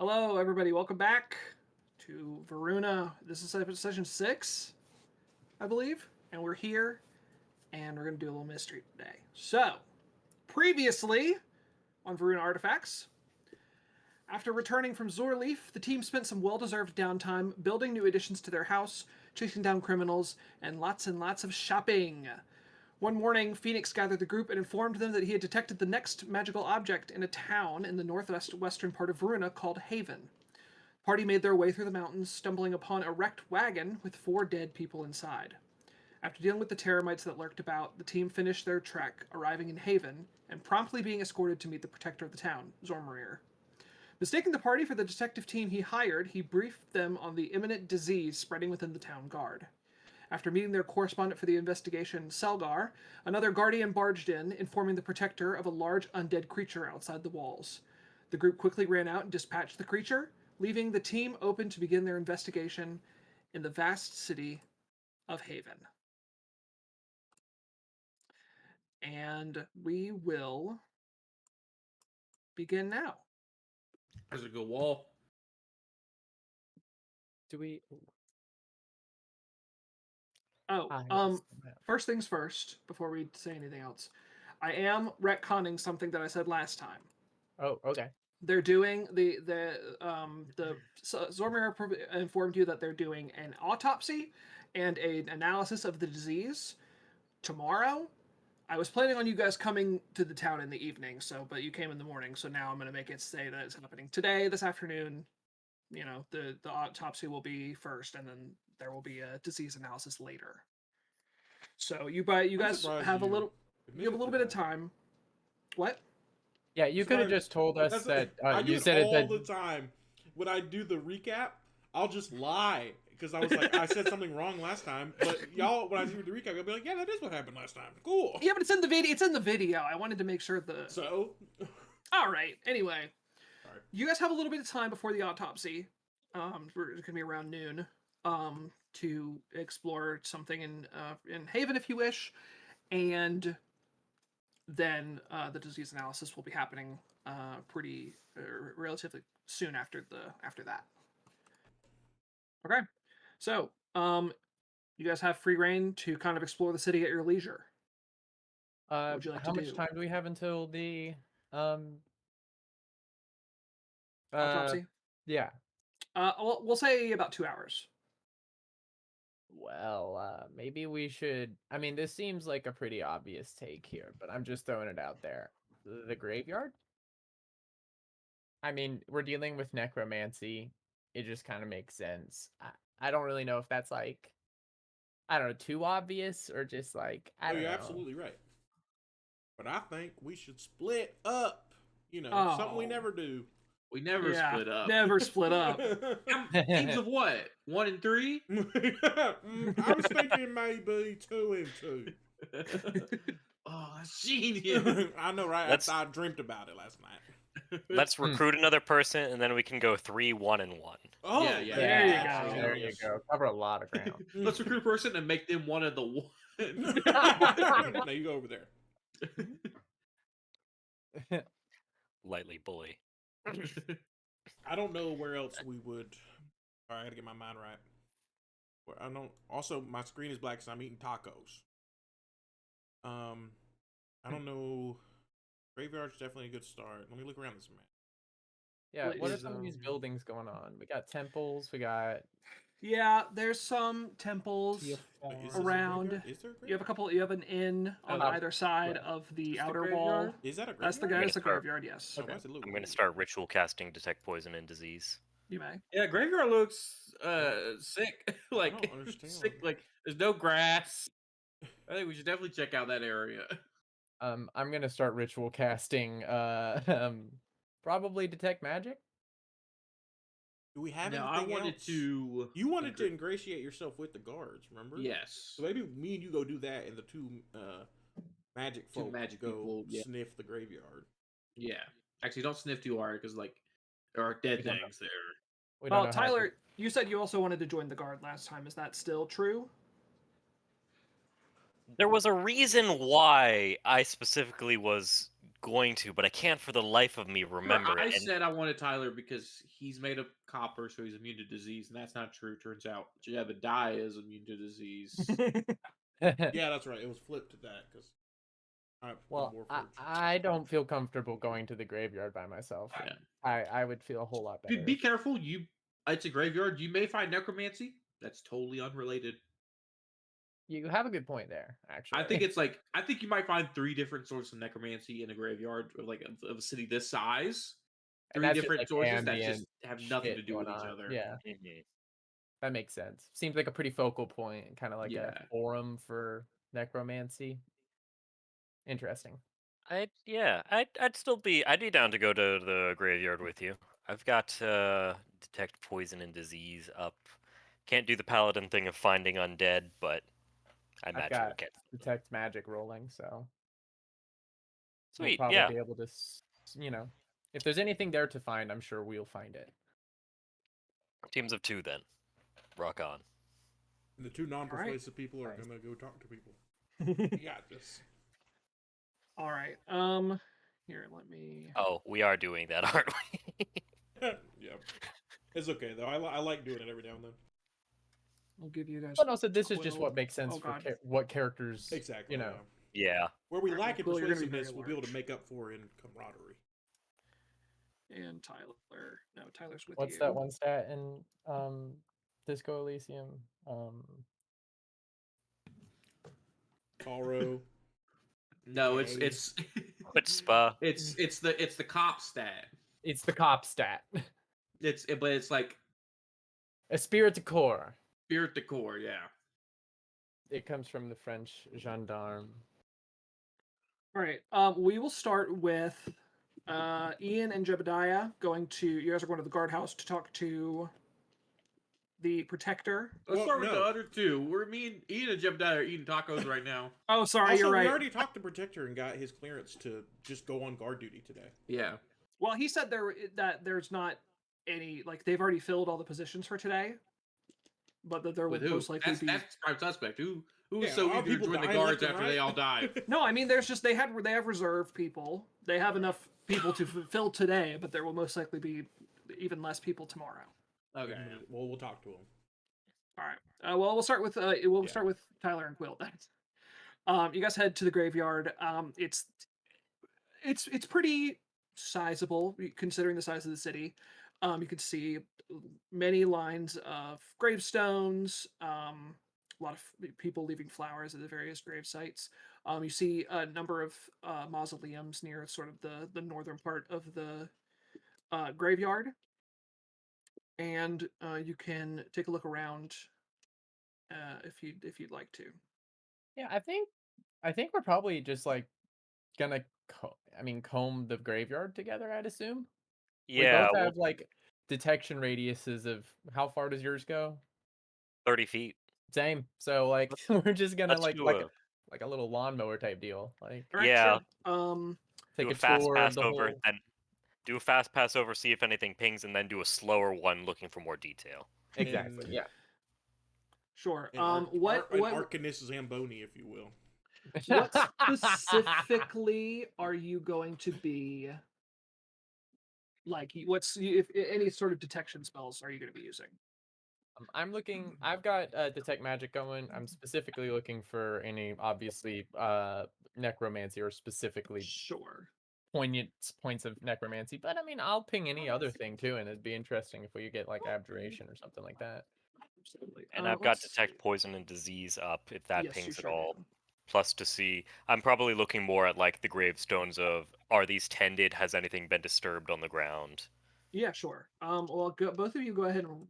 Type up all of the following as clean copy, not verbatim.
Hello, everybody. Welcome back to Viruna. This is session 6, I believe. And we're here, and we're going to do a little mystery today. So, previously on Viruna Artifacts, after returning from Zorleaf, the team spent some well-deserved downtime building new additions to their house, chasing down criminals, and lots of shopping. One morning, Phoenix gathered the group and informed them that he had detected the next magical object in a town in the northwestern part of Viruna called Haven. The party made their way through the mountains, stumbling upon a wrecked wagon with 4 dead people inside. After dealing with the terramites that lurked about, the team finished their trek, arriving in Haven, and promptly being escorted to meet the protector of the town, Zormarir. Mistaking the party for the detective team he hired, he briefed them on the imminent disease spreading within the town guard. After meeting their correspondent for the investigation, Selgar, another guardian barged in, informing the protector of a large undead creature outside the walls. The group quickly ran out and dispatched the creature, leaving the team open to begin their investigation in the vast city of Haven. And we will begin now. There's a good wall. Do we? First things first, before we say anything else, I am retconning something that I said last time. Oh, okay. They're doing Zormir informed you that they're doing an autopsy and an analysis of the disease tomorrow. I was planning on you guys coming to the town in the evening, but you came in the morning, so now I'm going to make it say that it's happening today, this afternoon. You know, the autopsy will be first, and then there will be a disease analysis later. So you guys have a little bit of time. What? Yeah, you could have just told us that you said it all that. the time. When I do the recap, I'll just lie because I was like, I said something wrong last time. But y'all, when I do the recap, I'll be like, yeah, that is what happened last time. Cool. Yeah, but it's in the video. It's in the video. I wanted to make sure So. All right. Anyway, you guys have a little bit of time before the autopsy. It's gonna be around noon. To explore something in Haven if you wish, and then the disease analysis will be happening pretty relatively soon after that. Okay, so you guys have free reign to kind of explore the city at your leisure. What would you like how to much do? time do we have until the Autopsy? Yeah. We'll say about 2 hours. Well, maybe we should. I mean, this seems like a pretty obvious take here, but I'm just throwing it out there. The graveyard? I mean, we're dealing with necromancy. It just kind of makes sense. I don't really know if that's like, I don't know, too obvious or just like, I don't know. You're absolutely right. But I think we should split up. You know, something we never do. We never split up. Never split up. Teams of what? 1 and 3? I was thinking maybe 2 and 2. Oh, that's genius. I know, right? I dreamt about it last night. Let's recruit another person, and then we can go 3, 1, and 1. Oh, yeah. There you go. There you go. Cover a lot of ground. Let's recruit a person and make them one of the one. Now you go over there. Lightly bully. I don't know where else we would. All right, I gotta get my mind right. I don't. Also, my screen is black because I'm eating tacos. I don't know. Graveyard's definitely a good start. Let me look around this map. Yeah, what are some of these buildings going on? We got temples. We got. Yeah, there's some temples around. Is there a graveyard? You have a couple. You have an inn on either side of the outer wall. Is that a graveyard? That's the graveyard. Yes. Okay. I'm going to start ritual casting detect poison and disease. You may. Yeah, graveyard looks sick. Like I don't understand. sick. Like there's no grass. I think we should definitely check out that area. I'm gonna start ritual casting. Probably detect magic. Do we have No, anything I wanted else? to. You wanted to ingratiate yourself with the guards, remember? Yes. So maybe me and you go do that, and the two magic folk magic go people, yeah. sniff the graveyard. Yeah. Actually, don't sniff too hard because like there are dead things there. Well, Tyler, you said you also wanted to join the guard last time. Is that still true? There was a reason why I specifically was going to, but I can't for the life of me remember I it. And said I wanted Tyler because he's made of copper, so he's immune to disease, and that's not true. Turns out, yeah, the dye is immune to disease. Yeah, that's right. It was flipped to that because I'm Well, Warforged. I don't feel comfortable going to the graveyard by myself. Yeah. I would feel a whole lot better. Be careful. It's a graveyard. You may find necromancy. That's totally unrelated. You have a good point there, actually. I think you might find 3 different sources of necromancy in a graveyard of a city this size. And 3 that's just, different like, sources that ambient just have nothing to shit do with going each on. other. Yeah, Mhm. that makes sense. Seems like a pretty focal point, kind of like a Yeah. forum for necromancy. Interesting. I'd be down to go to the graveyard with you. I've got detect poison and disease up. Can't do the paladin thing of finding undead, but I I've imagine we'll got get detect magic rolling, so we'll sweet. probably Yeah, be able to, if there's anything there to find, I'm sure we'll find it. teams of 2 then. Rock on. And the 2 non-persuasive people are Nice. gonna go talk to people. You got this. All right. Here, let me. Oh, we are doing that, aren't we? Yeah, it's okay though. I like doing it every now and then. I'll give you guys. But also, this is just 12. what makes sense Oh, for God. what characters, Exactly. you know. Yeah. Where we Alright, lack in well, Quill, you're gonna be very persuasiveness, we'll be able to large. make up for in camaraderie. And Tyler. No, Tyler's with What's you. that one stat in Disco Elysium? Sorrow. No, Okay. it's Quit spa. it's the cop stat. It's the cop stat. But it's like Esprit de corps. spirit decor. Yeah. It comes from the French gendarme. All right. We will start with Ian and Jebediah going to. You guys are going to the guardhouse to talk to the protector. Let's Well, start with no. the other 2. We're me and Ian and Jebediah are eating tacos right now. Oh, sorry, Also, you're right. we already talked to Protector and got his clearance to just go on guard duty today. Yeah. Well, he said that there's not any, like, they've already filled all the positions for today, but that there will With who? most likely be. That's prime suspect. Who's Yeah, so all eager to people join the dying guards left and after they right. all die? No, I mean there's just they have reserve people. They have enough people to fill today, but there will most likely be even less people tomorrow. Okay. Well, we'll talk to him. All right. Well, we'll start with start with Tyler and Quill then. You guys head to the graveyard. It's pretty sizable considering the size of the city. You can see many lines of gravestones. A lot of people leaving flowers at the various grave sites. You see a number of mausoleums near sort of the northern part of the graveyard, and you can take a look around if you'd like to. Yeah, I think we're probably just like gonna comb the graveyard together, I'd assume. We Yeah, both well, have like detection radiuses of how far does yours go? 30 feet. Same. So like we're just gonna Let's do like a little lawnmower type deal. Like All right, Yeah. sure. take do a a fast tour of pass the over, whole. then do a fast pass over, see if anything pings, and then do a slower one looking for more detail. Exactly. And- Yeah. Sure. An What Arcanist Zamboni, if you will. what specifically are you going to be like? What's if any sort of detection spells are you going to be using? I'm looking. I've got detect magic going. I'm specifically looking for any obviously necromancy or specifically Sure. poignant points of necromancy. But I mean, I'll ping any other thing too, and it'd be interesting if we could get like abjuration or something like that. Absolutely. And I've got detect poison and disease up if that Yes, you pings at sure all. do. Plus to see, I'm probably looking more at like the gravestones of are these tended? Has anything been disturbed on the ground? Yeah, sure. Well, both of you go ahead and roll.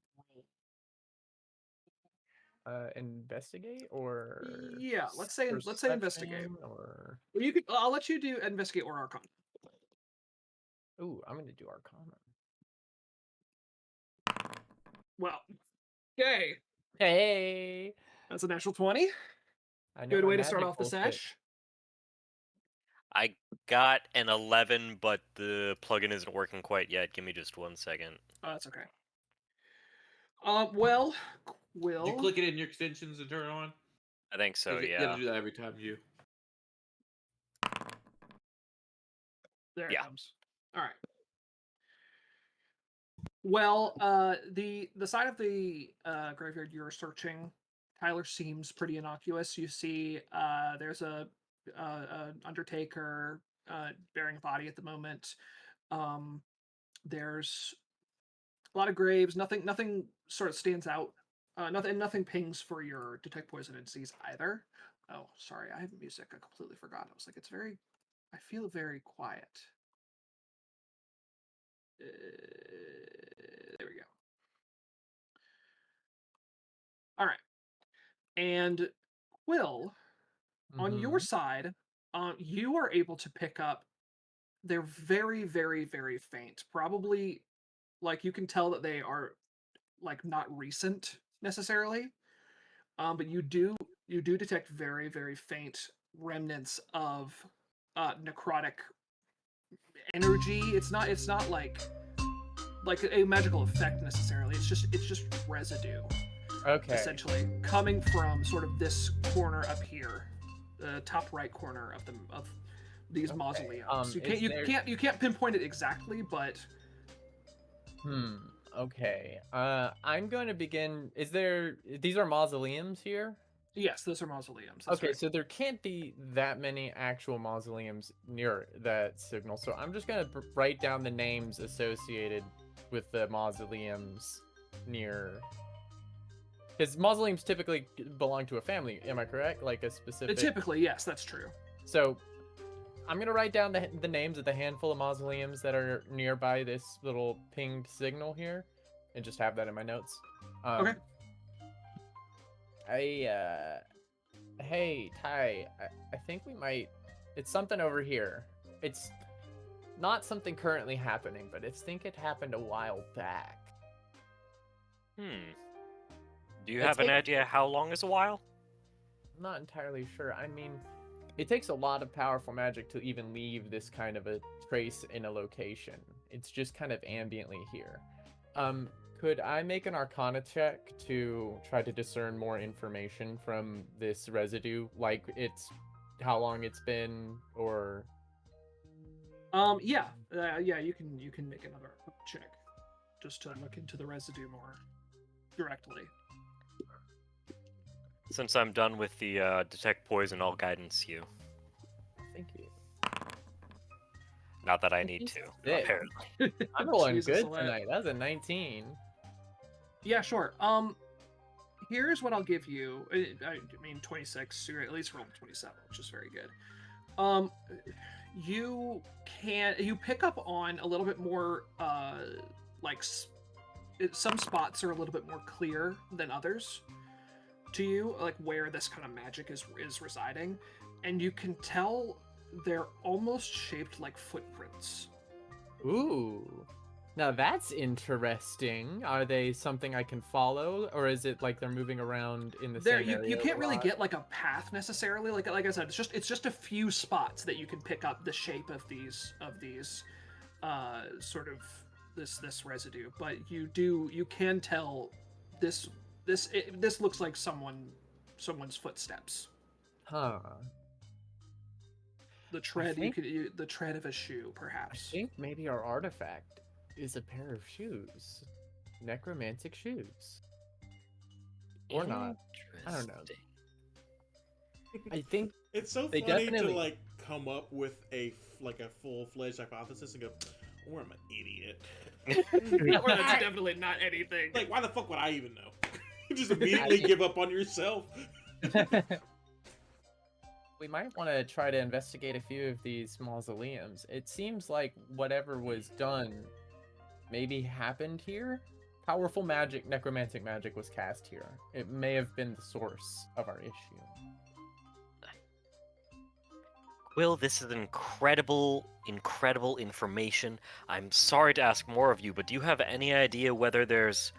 Investigate or Yeah, let's say investigate. perception, or Well, you could. I'll let you do investigate or arcana. ooh, I'm gonna do arcana. Well, okay, Hey, that's a natural 20. I know Good my way to start magic off the bullshit. sesh. I got an 11, but the plugin isn't working quite yet. Give me just 1 second. Oh, that's okay. Well, Quill. Did you click it in your extensions and turn it on? I think so, You yeah. have to do that every time you. There it Yeah. comes. All right. Well, the side of the graveyard you're searching, Tyler, seems pretty innocuous. You see, there's a undertaker burying a body at the moment. There's a lot of graves. Nothing sort of stands out. Nothing pings for your detect poison and disease either. Oh, sorry, I have music. I completely forgot. I was like, I feel very quiet. There we go. All right. And Quill, on your Mhm. side, you are able to pick up. They're very, very, very faint. Probably, like you can tell that they are like not recent necessarily. But you do detect very, very faint remnants of necrotic energy. It's not like a magical effect necessarily. It's just residue. Okay. Essentially coming from sort of this corner up here, the top right corner of these Okay, mausoleums. You is there- can't pinpoint it exactly, but Okay. I'm going to begin. These are mausoleums here? yes, those are mausoleums. That's Okay, right. so there can't be that many actual mausoleums near that signal. So I'm just going to write down the names associated with the mausoleums near. Because mausoleums typically belong to a family. Am I correct? Like a specific. Typically, yes, that's true. So I'm gonna write down the names of the handful of mausoleums that are nearby this little pinged signal here, and just have that in my notes. Okay. Hey Ty, I think we might. It's something over here. It's not something currently happening, but I think it happened a while back. Do you It's have an like- idea how long is a while? I'm not entirely sure. I mean, it takes a lot of powerful magic to even leave this kind of a trace in a location. It's just kind of ambiently here. Could I make an Arcana check to try to discern more information from this residue, like how long it's been, or Yeah, you can make another check just to look into the residue more directly. Since I'm done with the detect poison, I'll guidance you. thank you. Not that I need He's to, sick. apparently. I'm rolling Jesus, good Alette. tonight. That's a 19. Yeah, sure. Here's what I'll give you. I mean, 26. So you're at least rolled 27, which is very good. You pick up on a little bit more. Like some spots are a little bit more clear than others to you, like where this kind of magic is residing, and you can tell they're almost shaped like footprints. Ooh. Now that's interesting. Are they something I can follow, or is it like they're moving around in the There, same area? you can't a really lot? get like a path necessarily. Like I said, it's just a few spots that you can pick up the shape of these sort of this residue. But you can tell this looks like someone's footsteps. Huh. The tread think- the tread of a shoe, I perhaps. think maybe our artifact is a pair of shoes. Necromantic shoes. Or not. I don't know. Interesting. I think It's so They funny definitely- to like come up with a full-fledged hypothesis and go, "Or I'm an idiot." Or that's definitely not anything. Like, why the fuck would I even know? Just immediately give up on yourself. we might want to try to investigate a few of these mausoleums. It seems like whatever was done maybe happened here. Powerful magic, necromantic magic was cast here. It may have been the source of our issue. Will, this is incredible information. I'm sorry to ask more of you, but do you have any idea whether there's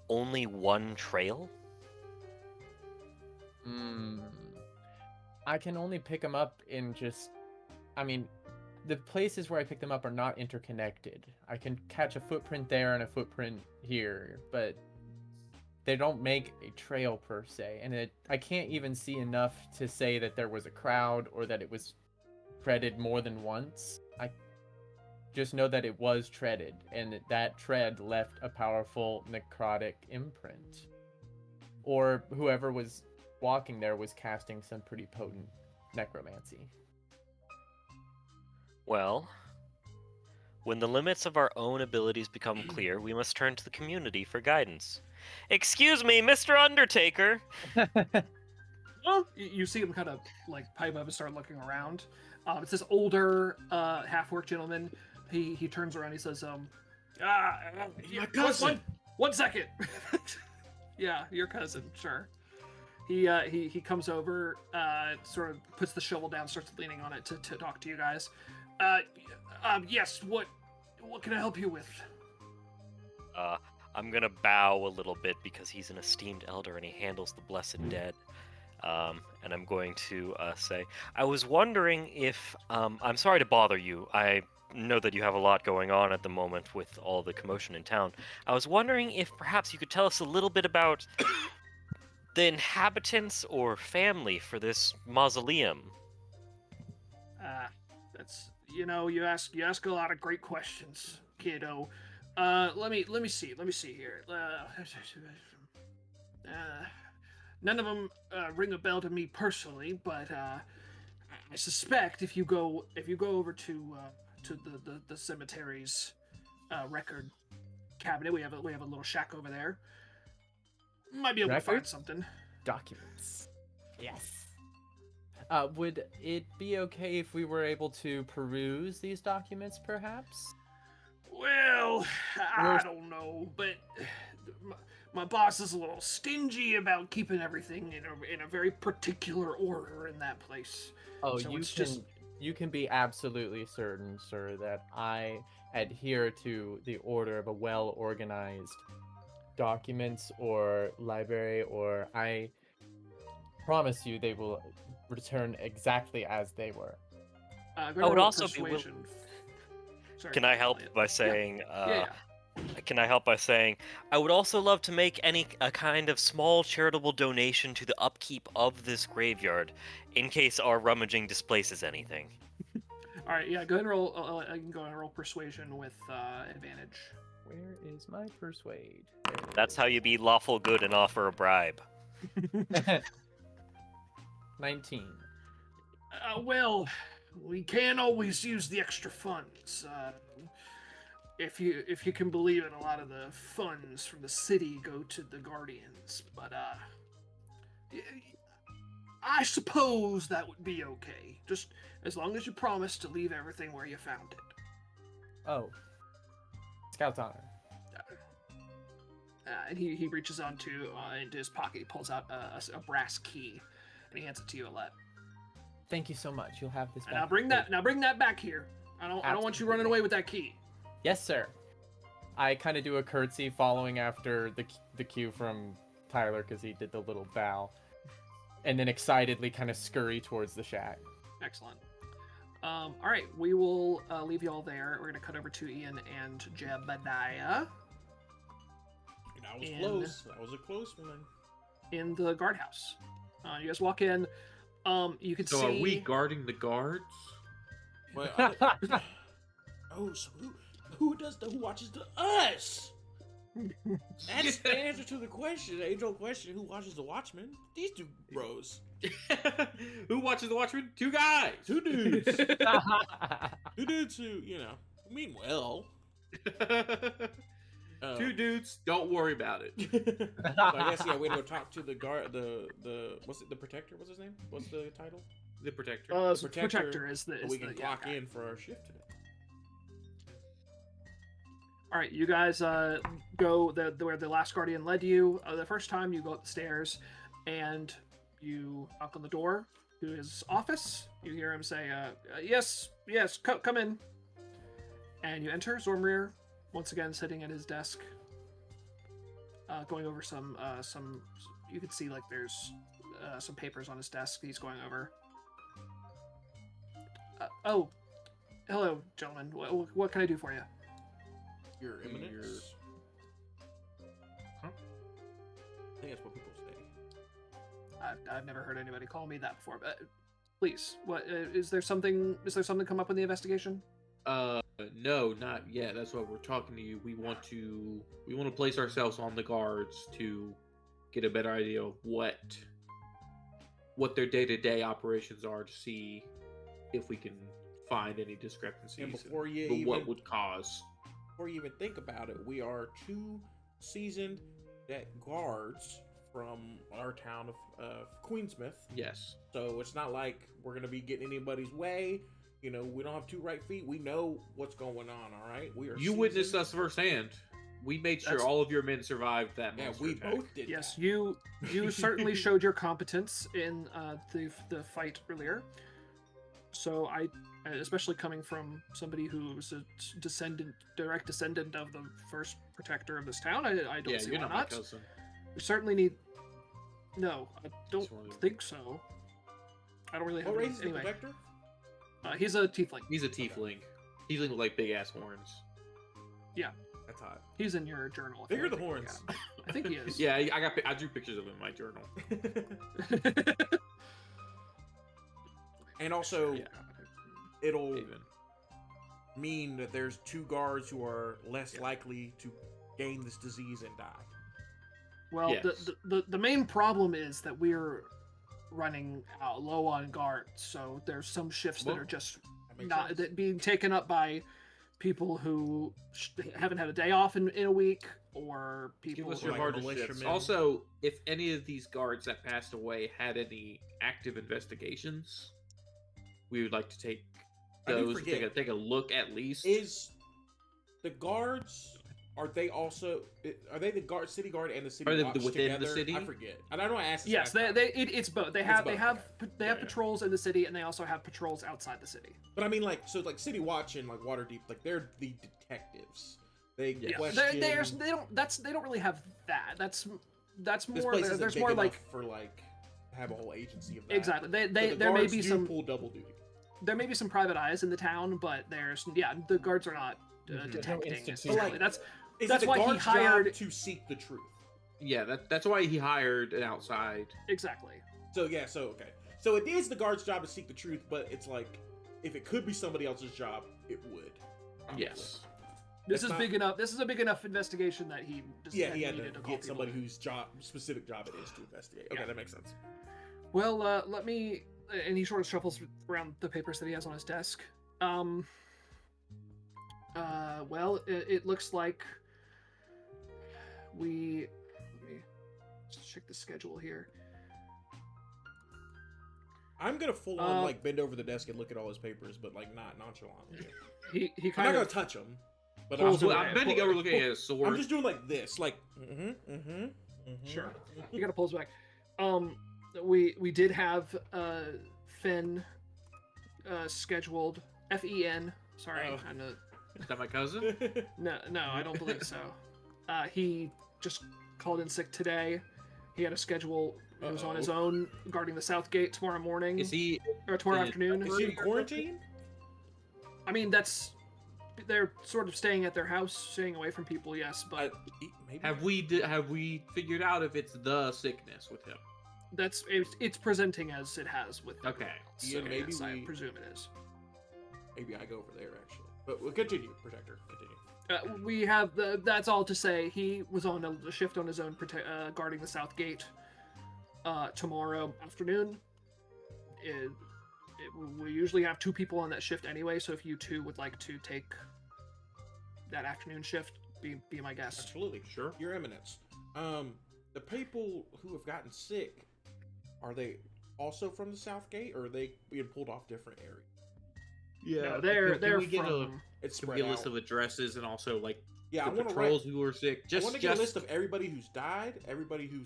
only one trail? I can only pick them up in I mean, the places where I pick them up are not interconnected. I can catch a footprint there and a footprint here, but they don't make a trail per se. And I can't even see enough to say that there was a crowd or that it was treaded more than once. I just know that it was treaded, and that tread left a powerful necrotic imprint. Or whoever was walking there was casting some pretty potent necromancy. Well, when the limits of our own abilities become clear, we must turn to the community for guidance. Excuse me, Mr. Undertaker! You see him kind of like pipe up and start looking around. It's this older half-orc gentleman. He turns around. He says, My cousin. One second. Yeah, your cousin. Sure. He comes over, sort of puts the shovel down, starts leaning on it to talk to you guys. Yes. What can I help you with? I'm gonna bow a little bit because he's an esteemed elder and he handles the blessed dead. And I'm going to say, I was wondering if, I'm sorry to bother you. I know that you have a lot going on at the moment with all the commotion in town. I was wondering if perhaps you could tell us a little bit about the inhabitants or family for this mausoleum. That's you ask a lot of great questions, kiddo. Let me see here. None of them ring a bell to me personally, but I suspect if you go over to the cemetery's record cabinet, we have a little shack over there. Might be able to find Records? something. Documents. Yes. Would it be okay if we were able to peruse these documents, perhaps? Well, I don't know, but my boss is a little stingy about keeping everything in a very particular order in that place. Oh, So you it's can just- you can be absolutely certain, sir, that I adhere to the order of a well-organized documents or library, or I promise you they will return exactly as they were. Go I would roll also be persuasion. Sorry, Can I help Elliot. by saying, Yeah. Can I help by saying, I would also love to make a kind of small charitable donation to the upkeep of this graveyard, in case our rummaging displaces anything. All right, yeah. Go ahead and roll. I can go ahead and roll persuasion with advantage. Where is my persuade? There it That's is. how you be lawful good and offer a bribe. 19. Well, we can't always use the extra funds. If you can believe it, a lot of the funds from the city go to the Guardians. But I suppose that would be okay. Just as long as you promise to leave everything where you found it. Oh. Scout's honor. And he reaches onto into his pocket. He pulls out a brass key, and he hands it to you, Alette. Thank you so much. You'll have this back. And now bring that back here. I don't want you running Absolutely. away with that key. Yes, sir. I kind of do a curtsy following after the cue from Tyler because he did the little bow. And then excitedly kind of scurry towards the shack. Excellent. All right, we will leave you all there. We're going to cut over to Ian and Jebediah That was In- close. That was a close one. in the guardhouse. You guys walk in. You can So see. are we guarding the guards? Well, oh, so who watches the us? That's the answer to the question, the age-old question: who watches the Watchmen? These two bros, Who watches the Watchmen? Two guys. two dudes, two dudes who mean well. Two dudes. Don't worry about it. So I guess we had to go talk to the guard. The what's it? The protector. What's his name? What's the title? The protector. So Protector, Protector is the. So Is we the can yeah, clock okay. in for our shift today. All right, you guys go where the last guardian led you. The first time you go up the stairs, and you knock on the door to his office. You hear him say, "Yes, come in." And you enter. Zormir, once again sitting at his desk, going over some. You can see like there's some papers on his desk. He's going over. Oh, hello, gentlemen. What can I do for you? Your Eminence. Huh? I think that's what people say. I've never heard anybody call me that before, but Please. What is there something? Is there something come up in the investigation? No, not yet. That's why we're talking to you. We want to place ourselves on the guards to get a better idea of what their day-to-day operations are, to see if we can find any discrepancies And before you but even what would cause. before you even think about it, we are 2 seasoned guards from our town of Queensmith. Yes. So it's not like we're gonna be getting anybody's way. You know, we don't have 2 right feet. We know what's going on. All right, we are. You witnessed seasoned. us firsthand. We made sure That's- all of your men survived that Yeah, monster we attack. both did. Yes, that. you certainly showed your competence in the fight earlier. So I, especially coming from somebody who's a direct descendant of the first protector of this town, I don't Yeah, see you're why not my not. cousin. We certainly need. No, I don't Sort of. think so. I don't really have. What any- race is the anyway, protector? he's a tiefling. He's a tiefling. Tiefling with like big ass horns. That's hot. He's in your journal. if Bigger you're the looking horns. at him. I think he is. Yeah, I drew pictures of him in my journal. And also, Yeah. it'll Even. mean that there's 2 guards who are less likely to gain this disease and die. Well, Yes. the main problem is that we're running out low on guards, so there's some shifts that Well, are just That makes not sense. that being taken up by people who haven't had a day off in a week, or Give people us who your like hardest militiamen. shifts. Also, if any of these guards that passed away had any active investigations, we would like to take I do those. forget. Take a look at least. Is the guards? Are they the guard, city guard, and the city Are they watch within the together? city? I forget. And I know I asked. This Yes, last time. it's both. They have both, they have Yeah. patrols in the city, and they also have patrols outside the city. But I mean, like, so like City Watch and like Waterdeep, like they're the detectives. They Yeah. question. They don't really have that. That's this more. place isn't There's big more enough like for like have a whole agency of that. exactly. So the There may guards be do some pull double duty. there may be some private eyes in the town, but the guards are not Mhm. There's no detecting. institution. necessarily. But, like, Is That's it the why he guard's hired- job to seek the truth? Yeah, that's why he hired an outside. Exactly. So yeah, okay. So it is the guard's job to seek the truth, but it's like if it could be somebody else's job, it would. probably. Yes. This That's is not- big enough. This is a big enough investigation that he just Yeah, he had needed to call get people somebody in. whose specific job it is to investigate. Okay, Yeah. that makes sense. Well, let me. And he sort of shuffles around the papers that he has on his desk. Well, it looks like let me just check the schedule here. I'm gonna full on Uh, like bend over the desk and look at all his papers, but like not nonchalantly. He I'm not kind gonna of touch them, but Pulls I'm, away. I'm bending over looking at his sword. I'm just doing like this, like Sure. You gotta pull us back. We did have Fen scheduled. Fen. Sorry, Oh. I'm a, Is that my cousin? no, I don't believe so. He just called in sick today. He had a schedule. He was on his own guarding the south gate tomorrow morning Is he? or tomorrow in- afternoon. Is he in quarantine? I mean, they're sort of staying at their house, staying away from people. Yes, but Maybe. Have we figured out if it's the sickness with him? it's presenting as it has with. Okay. So Yeah, maybe yes, I we- presume it is. Maybe I go over there actually. But we'll continue, Protector. Continue. We have that's all to say. He was on a shift on his own, guarding the south gate. Tomorrow afternoon. We usually have 2 people on that shift anyway. So if you 2 would like to take that afternoon shift, be my guest. Absolutely. Sure. Your Eminence. The people who have gotten sick, are they also from the South Gate, or are they being pulled off different areas? No, they're we get from. It's Can spread we get a out. list of addresses and also like Yeah, I the want to patrols who were sick? I want to get a just list of everybody who's died, everybody who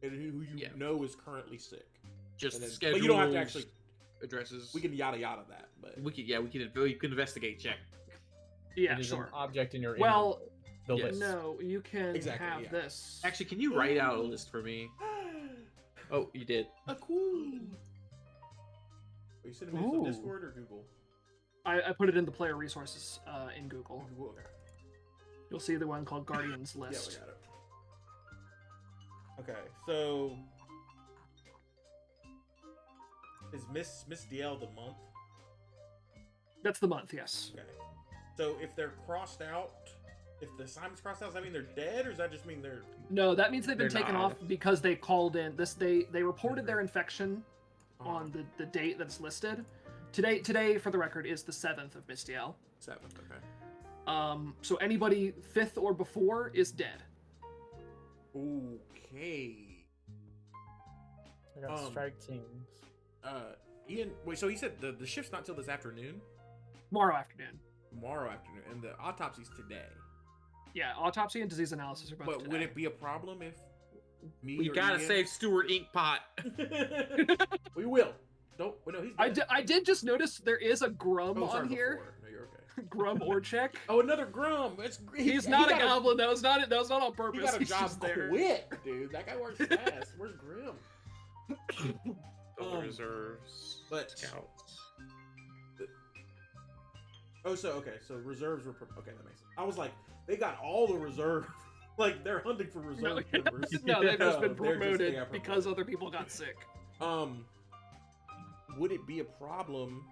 you Yeah. know is currently sick. just And then- schedules. but you don't have to actually. addresses. We can yada yada that, but we can investigate check. Yeah, It is sure. an object in your Well, the yes. list. no, you can Exactly, have yeah. this. Actually, can you write out a list for me? Oh, you did. a cool. Are you sending me this on Ooh. Discord or Google? I put it in the player resources in Google. Google. Okay. You'll see the one called Guardians Yeah, List. we got it. Okay, so Is Miss DL the month? That's the month, yes. Okay. So if they're crossed out, if the assignment's crossed out, does that mean they're dead, or does that just mean they're? No, that means they've been They're taken not. off because they called in this. They reported their infection Uh-huh. on the date that's listed. Today, for the record, is the 7th of Mistiel. 7th. Okay. So anybody 5th or before is dead. Okay. I got strike teams. Ian, wait. So he said the shift's not till this afternoon, Tomorrow afternoon. tomorrow afternoon, and the autopsy's today. Yeah, autopsy and disease analysis are both But today. would it be a problem if me? We or gotta Ian- save Stuart Inkpot. We will. Don't. Well, no, he's dead. I did just notice there is a Grum Oh, sorry, on here. before. No, you're okay. Grum Orchek. Oh, another Grum. It's He's not a goblin. That was not on He purpose. got a He's job just there. quick, dude. That guy works fast. Where's Grim? The reserves. but- Scouts. Oh, so reserves were okay. That makes sense. I was like, they got all the reserve. Like they're hunting for reserve members. No, they've just They're been promoted they got because promoted. other people got sick. Would it be a problem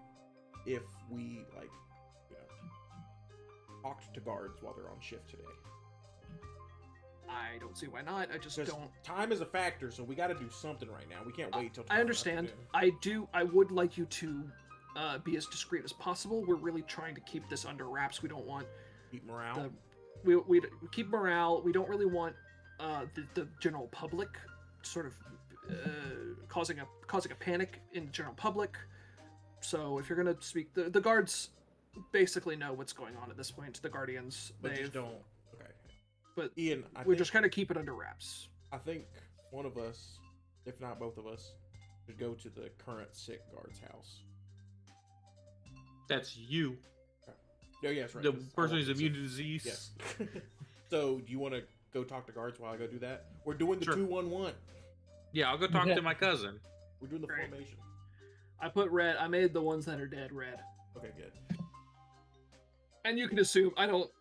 if we talked to guards while they're on shift today? I don't see why not. I just Because don't. time is a factor, so we got to do something right now. We can't wait till. I tomorrow understand. afternoon. I would like you to be as discreet as possible. We're really trying to keep this under wraps. We don't want Keep morale. we keep morale. We don't really want the general public sort of causing a panic in the general public. So if you're gonna speak, the guards basically know what's going on at this point. The guardians, But they've, just don't. Okay. but Ian, we just kind of keep it under wraps. I think one of us, if not both of us, should go to the current sick guard's house. That's you. Oh, yes, right. The 'cause I person want who's to immune see- to disease. Yes. So, do you want to go talk to guards while I go do that? We're doing the Sure. 2-1-1. Yeah, I'll go talk to my cousin. We're doing the Great. formation. I put red. I made the ones that are dead red. Okay, good. And you can assume I don't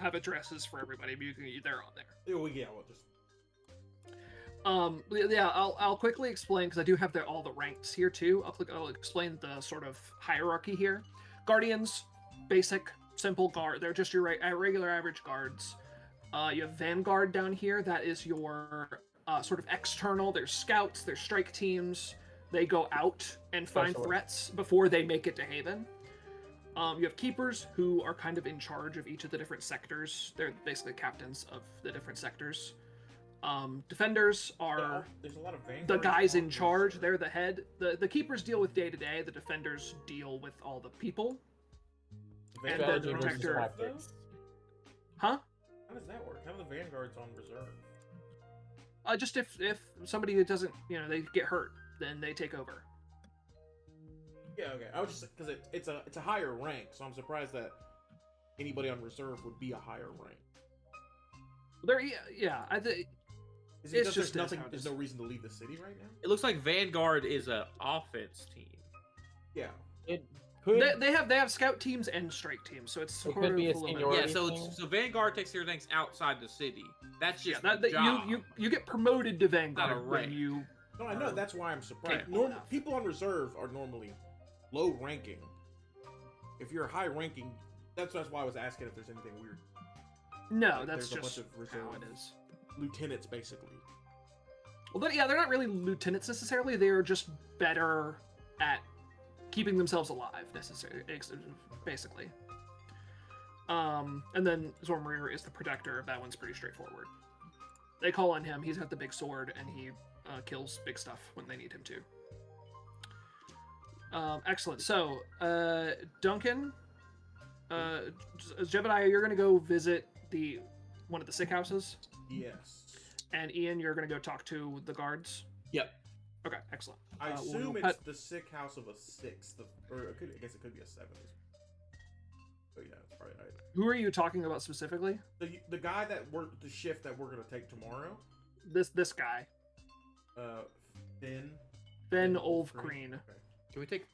have addresses for everybody, but they're on there. Yeah, we'll just. Yeah, I'll quickly explain because I do have all the ranks here too. I'll explain the sort of hierarchy here. Guardians, basic, simple guard. They're just your regular average guards. You have Vanguard down here. That is your sort of external. There's scouts. There's strike teams. They go out and find Special. threats before they make it to Haven. You have keepers who are kind of in charge of each of the different sectors. They're basically captains of the different sectors. Defenders are There's a lot of Vanguard the guys in officers. charge. They're the head. The keepers deal with day to day. The defenders deal with all the people. And Vanguards then are on protector- reserve, though? tactics. Huh? How does that work? How do the Vanguards on reserve? Just if somebody doesn't, they get hurt, then they take over. Yeah, okay. I was just because it's a higher rank, so I'm surprised that anybody on reserve would be a higher rank. They're yeah. I think Is it It's because just there's nothing? how it There's is. no reason to leave the city right now. It looks like Vanguard is a offense team. Yeah. It could. they have scout teams and strike teams, so it's It sort could of be a little bit- seniority. Yeah, so thing. so Vanguard takes care of things outside the city. That's Yeah, just that, the job. you get promoted to Not a Vanguard when rank. you. No, I know. That's why I'm surprised. capable enough. People on reserve are normally low ranking. If you're high ranking, that's why I was asking if there's anything weird. No, Like, that's there's a bunch just of reserve how it is. lieutenants, basically. Well, they're not really lieutenants necessarily. They're just better at keeping themselves alive, basically. And then Zormir is the protector. That one's pretty straightforward. They call on him. He's got the big sword, and he kills big stuff when they need him to. Excellent. So, Duncan, Jebediah, you're gonna go visit one of the sick houses, Yes. and Ian, you're gonna go talk to the guards. Yep. Okay, excellent. I we'll assume go it's pet- the sick house of a sixth, or I guess it could be a seventh. But yeah, it's probably right. Who are you talking about specifically? The guy that worked the shift that we're gonna take tomorrow, This guy, Finn. Ben Finn Olfgreen. Okay. Can we take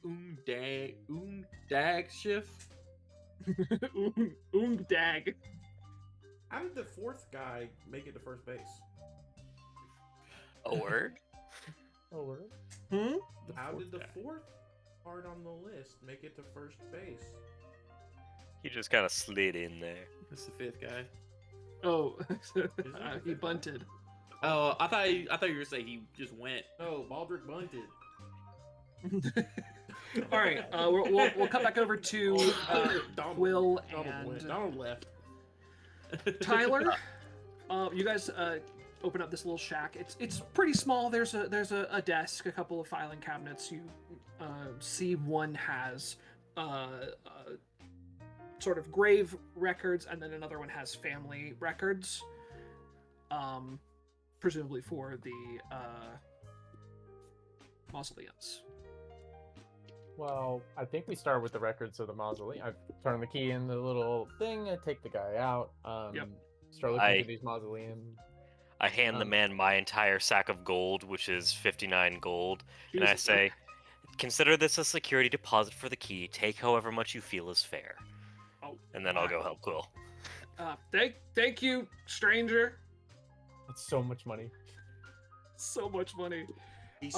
Dag shift? Dag. How did the fourth guy make it to first base? A word? Oh, word? Hmm? How did the guy. fourth card on the list make it to first base? He just kind of slid in there. That's the fifth guy. Oh, the he fifth guy? bunted. Oh, I thought you were saying he just went. No, Baldric bunted. All right, we'll cut back over to Donald- Will Donald went. and Donald left. Tyler. You guys open up this little shack. It's pretty small. There's a desk, a couple of filing cabinets. You see one has sort of grave records, and then another one has family records. Presumably for the mausoleums. Well, I think we start with the records of the mausoleum. I turn the key in the little thing. I take the guy out. Yep. Start looking through these mausoleums. I hand the man my entire sack of gold, which is 59 gold, and I Jesus. say, consider this a security deposit for the key. Take however much you feel is fair. Oh, And then I'll go help Quill. thank you, stranger. It's so much money. So much money. He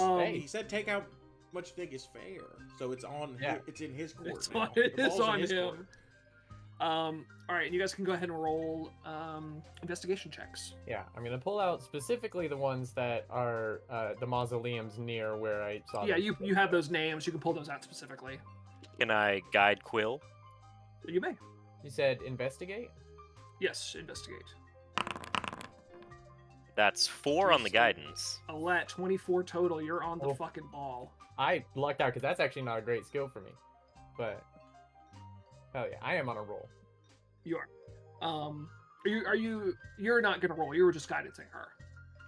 said take out much think is fair, so it's on. Yeah. It's in his court. It's now. on, The it is ball's in on his him. court. All right, you guys can go ahead and roll investigation checks. Yeah, I'm gonna pull out specifically the ones that are the mausoleums near where I saw. Yeah, them. you have those names. You can pull those out specifically. Can I guide Quill? You may. You said investigate. Yes, investigate. That's 4 on the guidance. Alette, 24 total. You're on the Oh. fucking ball. I lucked out because that's actually not a great skill for me, but hell yeah, I am on a roll. You are. You're not gonna roll. You were just guiding her.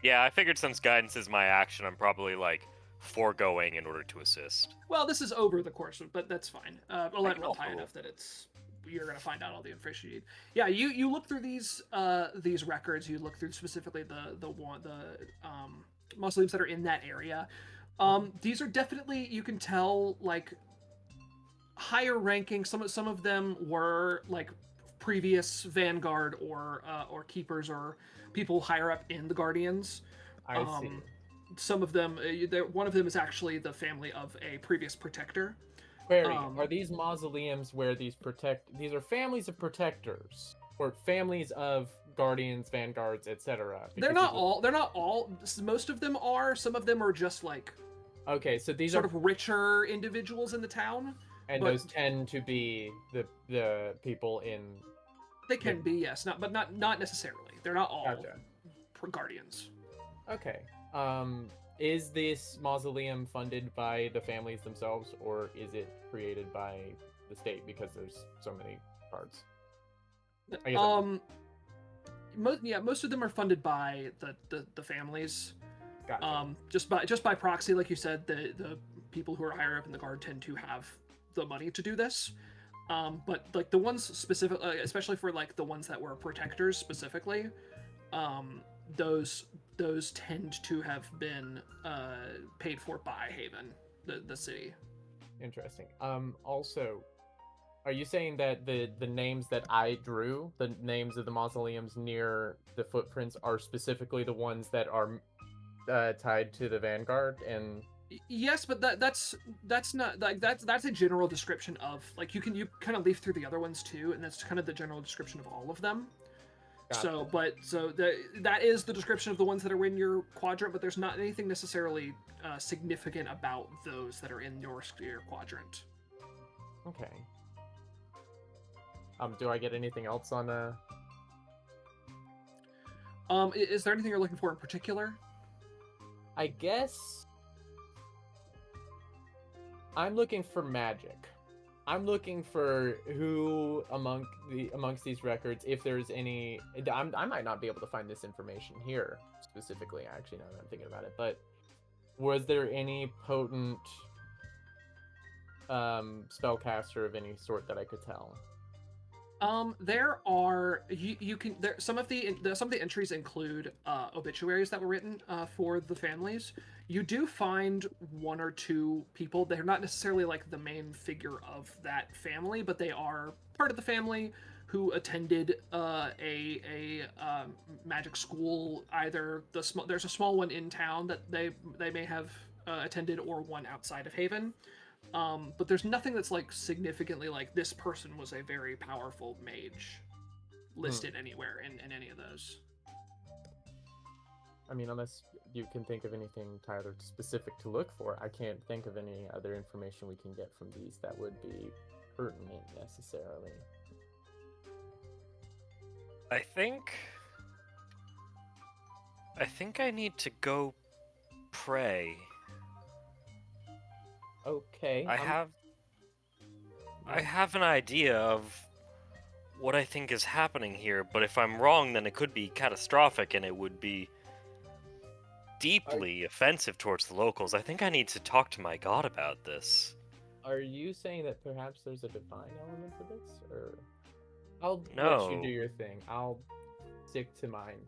Yeah, I figured since guidance is my action, I'm probably like foregoing in order to assist. Well, this is over the course, but that's fine. Alette can rolled also high roll. enough that you're gonna find out all the information you need. Yeah, you look through these records. You look through specifically the mausoleums that are in that area. These are definitely, you can tell, like higher ranking. Some of them were like previous Vanguard or keepers or people higher up in the Guardians. I see. Some of them, one of them is actually the family of a previous protector. Barry, are these mausoleums where these are families of protectors or families of guardians, vanguards, etc.? They're not all. Most of them are. Some of them are just like Okay, so these sort are of richer individuals in the town. and but- those tend to be the people in. They can be, yes, but not necessarily. They're not all Gotcha. guardians. Okay. Is this mausoleum funded by the families themselves, or is it created by the state because there's so many cards? I guess Most of them are funded by the families. Gotcha. Just by proxy, like you said, the people who are higher up in the guard tend to have the money to do this. But like the ones specific, especially for like the ones that were protectors specifically, those tend to have been paid for by Haven, the city. Interesting. Also, are you saying that the names that I drew, the names of the mausoleums near the footprints, are specifically the ones that are tied to the Vanguard? And Yes, but that's not like that's a general description of, like, you kind of leaf through the other ones too, and that's kind of the general description of all of them. Gotcha. That is the description of the ones that are in your quadrant, but there's not anything necessarily significant about those that are in your quadrant. Okay. Do I get anything else on Is there anything you're looking for in particular? I guess I'm looking for magic. I'm looking for who amongst these records, if there's any. I might not be able to find this information here specifically. Actually, now that I'm thinking about it, but was there any potent spellcaster of any sort that I could tell? There are some of the entries include obituaries that were written for the families. You do find one or two people. They're not necessarily like the main figure of that family, but they are part of the family who attended a magic school. Either there's a small one in town that they may have attended or one outside of Haven. But there's nothing that's like significantly like this person was a very powerful mage listed anywhere in any of those. I mean, unless you can think of anything, Tyler, specific to look for, I can't think of any other information we can get from these that would be pertinent necessarily. I think I need to go pray. Okay. I have an idea of what I think is happening here, but if I'm wrong, then it could be catastrophic and it would be deeply offensive towards the locals. I think I need to talk to my god about this. Are you saying that perhaps there's a divine element to this, or I'll let No. you do your thing. I'll stick to mine.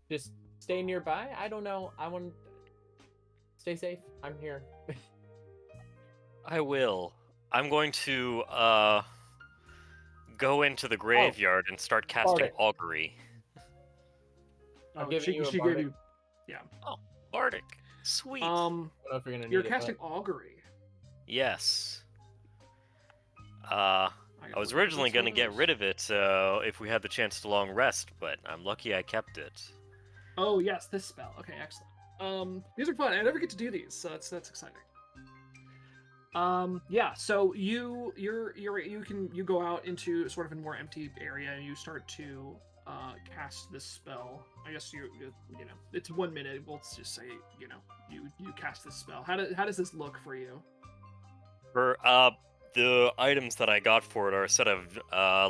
Just stay nearby. I don't know. I want stay safe. I'm here. I will. I'm going to go into the graveyard and start casting Bardic. augury. I'm Oh, giving you a she gave bardic. you. Oh, Bardic. Sweet. I don't know if you're gonna need You're it, casting augury. Yes. I was originally going to get rid of it if we had the chance to long rest, but I'm lucky I kept it. Oh yes, this spell. Okay, excellent. These are fun. I never get to do these, so that's exciting. Yeah. So you go out into sort of a more empty area and you start to cast this spell. I guess you know it's 1 minute. We'll just say you cast this spell. How does this look for you? For the items that I got for it are a set of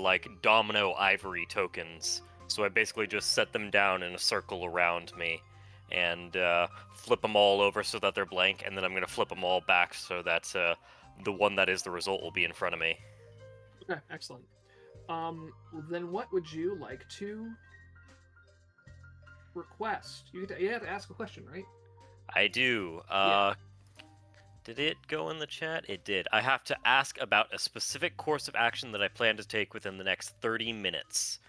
like domino ivory tokens. So I basically just set them down in a circle around me and flip them all over so that they're blank, and then I'm going to flip them all back so that the one that is the result will be in front of me. Okay, excellent. Then what would you like to request? You have to ask a question, right? I do. Yeah. Did it go in the chat? It did. I have to ask about a specific course of action that I plan to take within the next 30 minutes.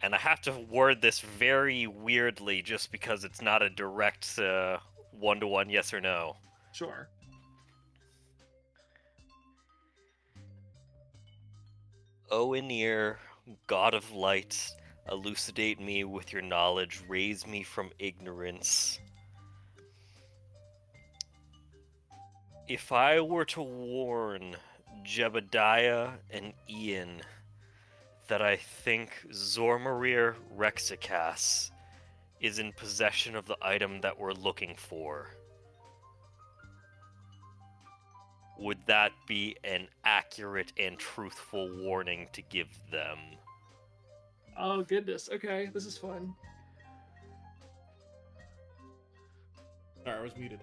And I have to word this very weirdly just because it's not a direct one-to-one yes or no. Sure. Oenir, god of light, elucidate me with your knowledge, raise me from ignorance. If I were to warn Jebediah and Ian that I think Zormarir Rexicas is in possession of the item that we're looking for, would that be an accurate and truthful warning to give them? Oh goodness. Okay, this is fun. Sorry, I was muted.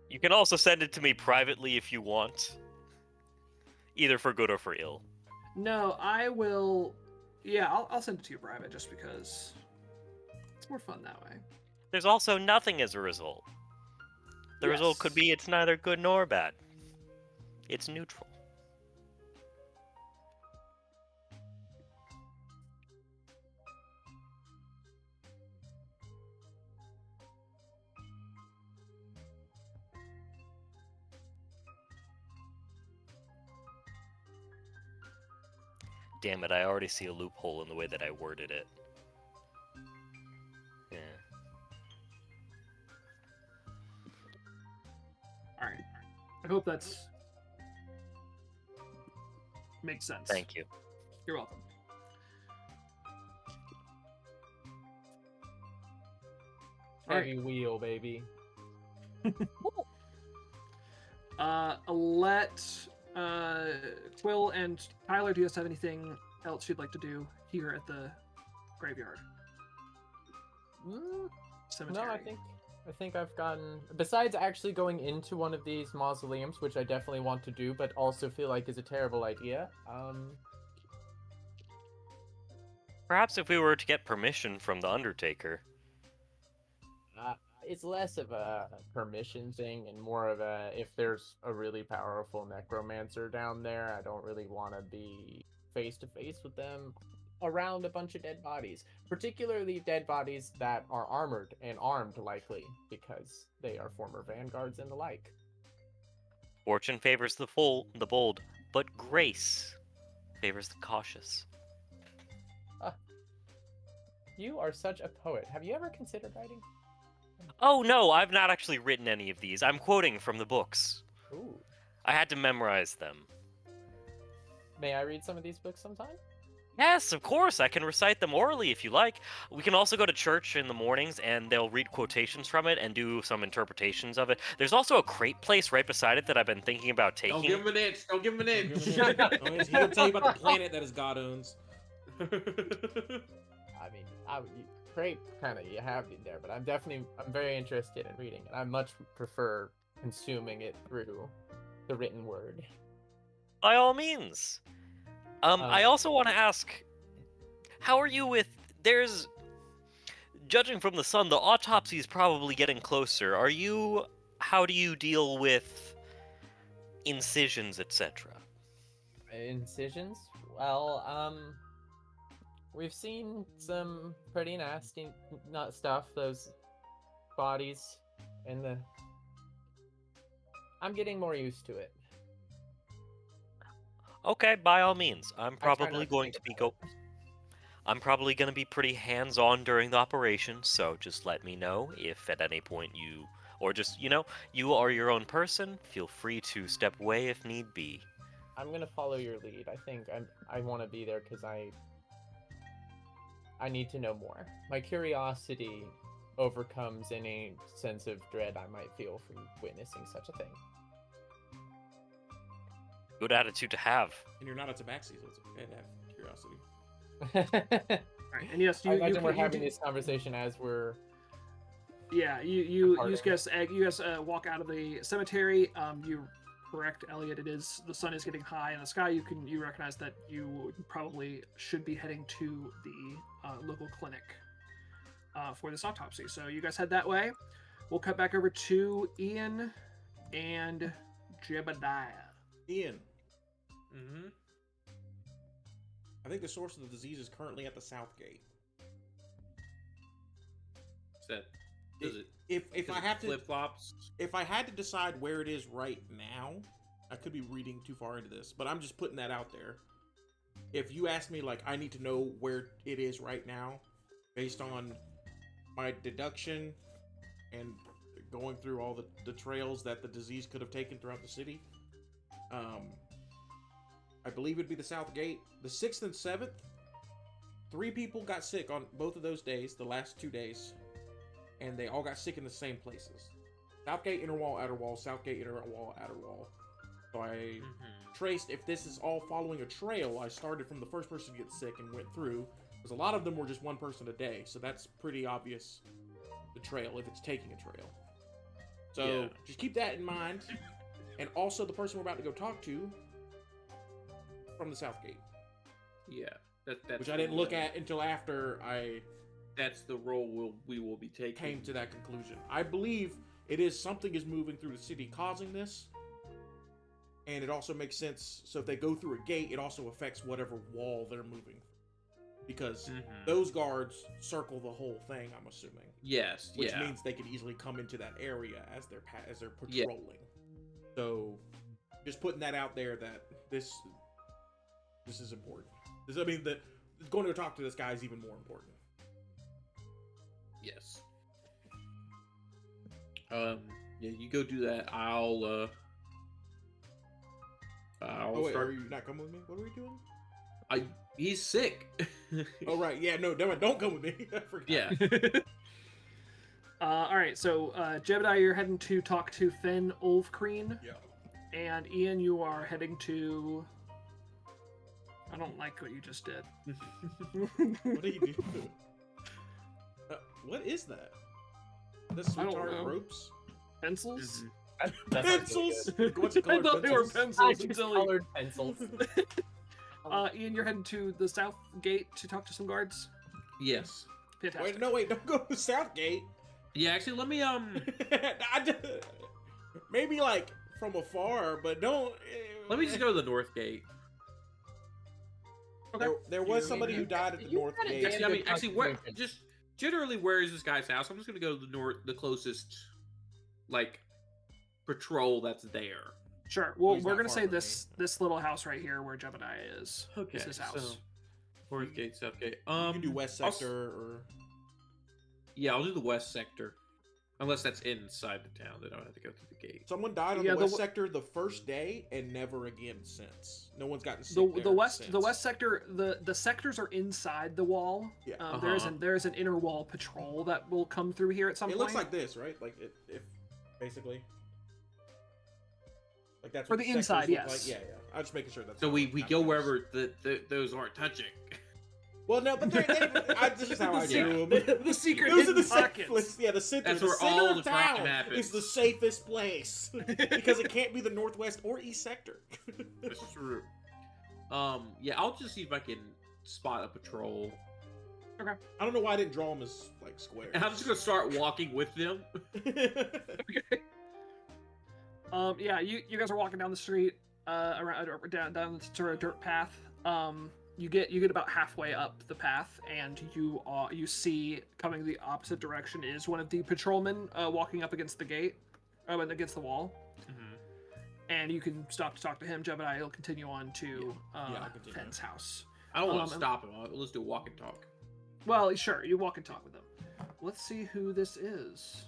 You can also send it to me privately if you want. Either for good or for ill. No, I will. Yeah, I'll send it to you private just because it's more fun that way. There's also nothing as a result. The result could be it's neither good nor bad. It's neutral. Damn it, I already see a loophole in the way that I worded it. Yeah. All right. I hope that's makes sense. Thank you. You're welcome. Heavy wheel, baby. Let Quill and Tyler, do you guys have anything else you'd like to do here at the graveyard? Cemetery. No, I think I've gotten, besides actually going into one of these mausoleums, which I definitely want to do, but also feel like is a terrible idea. Perhaps if we were to get permission from the Undertaker. it's less of a permission thing and more of a if there's a really powerful necromancer down there, I don't really want to be face to face with them around a bunch of dead bodies, particularly dead bodies that are armored and armed, likely because they are former vanguards and the like. Fortune favors the bold, but grace favors the cautious. You are such a poet. Have you ever considered writing? Oh no, I've not actually written any of these. I'm quoting from the books. Ooh. I had to memorize them. May I read some of these books sometime? Yes, of course. I can recite them orally if you like. We can also go to church in the mornings and they'll read quotations from it and do some interpretations of it. There's also a crate place right beside it that I've been thinking about taking. Don't give him an inch. Don't give him an inch. He's gonna tell you about the planet that his god owns. I mean, great kind of you have me there, but I'm very interested in reading it. I much prefer consuming it through the written word. By all means. I also want to ask, how are you with? Judging from the sun, the autopsy is probably getting closer. How do you deal with incisions, etc.? Incisions? Well, we've seen some pretty nasty stuff. Those bodies and I'm getting more used to it. Okay, by all means. I'm try probably not to going think to be about I'm probably going to be pretty hands-on during the operation, so just let me know if at any point or just, you are your own person, feel free to step away if need be. I'm gonna follow your lead. I think I want to be there because I need to know more. My curiosity overcomes any sense of dread I might feel from witnessing such a thing. Good attitude to have. And you're not a tabaxi, so it's okay to have curiosity. Right, and yes, I imagine we're having this conversation as we're. Yeah, you guys walk out of the cemetery. You correct, Elliot. The sun is getting high in the sky. You recognize that you probably should be heading to the local clinic for this autopsy. So you guys head that way. We'll cut back over to Ian and Jebediah. Ian, Mm-hmm. I think the source of the disease is currently at the south gate. If I have to flip flops, if I had to decide where it is right now, I could be reading too far into this, but I'm just putting that out there. If you ask me, like, I need to know where it is right now, based on my deduction and going through all the trails that the disease could have taken throughout the city, I believe it'd be the south gate. The 6th and 7th, 3 people got sick on both of those days, the last 2 days, and they all got sick in the same places. Southgate, inner wall, outer wall, Southgate, inner wall, outer wall. So I traced, if this is all following a trail, I started from the first person to get sick and went through, because a lot of them were just one person a day, so that's pretty obvious, the trail, if it's taking a trail. So just keep that in mind, and also the person we're about to go talk to, from the Southgate. Yeah, that's which I didn't look at until after that's the role we will be taking. Came to that conclusion. I believe it is something is moving through the city causing this, and it also makes sense. So if they go through a gate, it also affects whatever wall they're moving, because those guards circle the whole thing. I'm assuming. Yes. Which means they could easily come into that area as they're patrolling. Yeah. So just putting that out there that this is important. Going to talk to this guy is even more important. Yes. Yeah, you go do that. I'll wait, start. are you not coming with me? What are we doing? He's sick. Oh right, yeah, no, don't come with me. I forgot. Yeah. All right, so Jebediah, you're heading to talk to Finn Ulfkreen. Yeah. And Ian, you are heading to. I don't like what you just did. What are you doing? What is that? This retarded ropes? Pencils? Pencils? What's it called? I thought they were pencils. Just Silly. colored pencils. Ian, you're heading to the south gate to talk to some guards. Yes. Fantastic. Wait, don't go to the south gate. Yeah, actually, let me Maybe like from afar, but don't. let me just go to the north gate. Okay. There was somebody who died at the You north got a gate. damn Actually, good where constitution. just generally where is this guy's house? I'm just gonna go to the closest like patrol that's there. Sure. Well, he's we're not gonna far say from this little house right here where Jebediah is. Okay, Is his house. so north gate, south gate. You can do west I'll sector or. Yeah, I'll do the west sector. Unless that's inside the town, then I don't have to go through the gate. Someone died on Yeah, the the west w- sector the first day and never again since. No one's gotten sick The there west since. sector, the sectors are inside the wall. Yeah. There is an inner wall patrol that will come through here at some It point. looks like this, right? Like if basically. Like that's For what the sectors inside, look yes. Like. Yeah, yeah. I'm just making sure that's. So how we it go happens. wherever those aren't touching. Well, no, but this is how I The do them. the secret Those are hidden the pockets. safest. Yeah, the center. That's the where center all of the crime town happens. is the safest place because it can't be the northwest or east sector. That's true. Yeah, I'll just see if I can spot a patrol. I don't know why I didn't draw them as like squares. And I'm just gonna start walking with them. Yeah, you guys are walking down the street, around down this sort of dirt path. You get about halfway up the path, and you see coming the opposite direction is one of the patrolmen walking up against the gate, and against the wall. And you can stop to talk to him. Jebediah will continue on to I'll continue. Fenn's house. I don't want to and- stop him. Let's do a walk and talk. Well, sure, you walk and talk with him. Let's see who this is.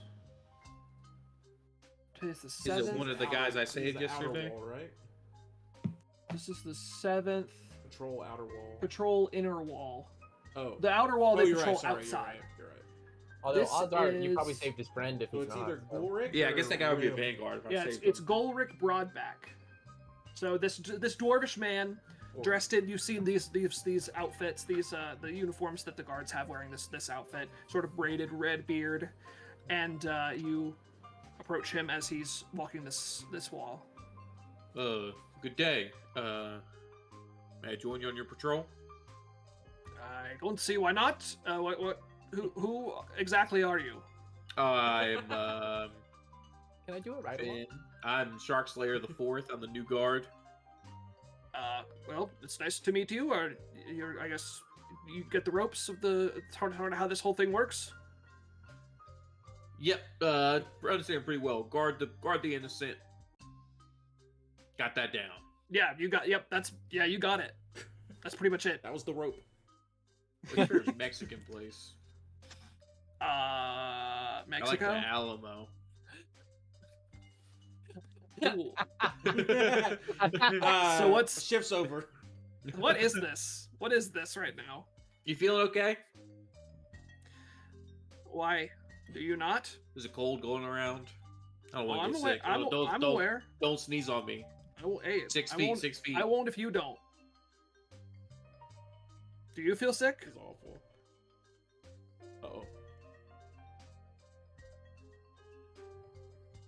Today's the Is seventh. it one of the guys I saved It's the outer yesterday? wall, right? This is the 7th Patrol outer wall. patrol inner wall. Oh, The outer wall they you're patrol right. Sorry, outside. You're right. Although This odds are you probably is- saved his friend if So he's it's not. either so- Gorik. Yeah, I guess that guy would be a Rim. vanguard if I Yeah, saved it's him. Golric Broadback. So this dwarvish man dressed in, you've seen these outfits, the uniforms that the guards have wearing this outfit, sort of braided red beard, and you approach him as he's walking this wall. Good day. May I join you on your patrol? I don't see why not. Who exactly are you? I'm Can I do it right away? Finn. I'm Shark Slayer the Fourth. I'm the new guard. Well, it's nice to meet you. Or I guess you get the ropes of how this whole thing works. Yep. Understand pretty well. Guard the innocent. Got that down. Yeah, you got. Yep, you got it. That's pretty much it. That was the rope. Pretty sure it's a Mexican place. Mexico. I like the Alamo. Cool. So So what's- shifts over? What is this? What is this right now? You feeling okay? Why do you not? There's a cold going around. I don't Oh, want I'm to get aware. sick. I'm Don't aware. Don't sneeze on me. I will, hey, 6 I feet. won't- 6 feet. I won't if you don't. Do you feel sick? It's awful. Uh-oh.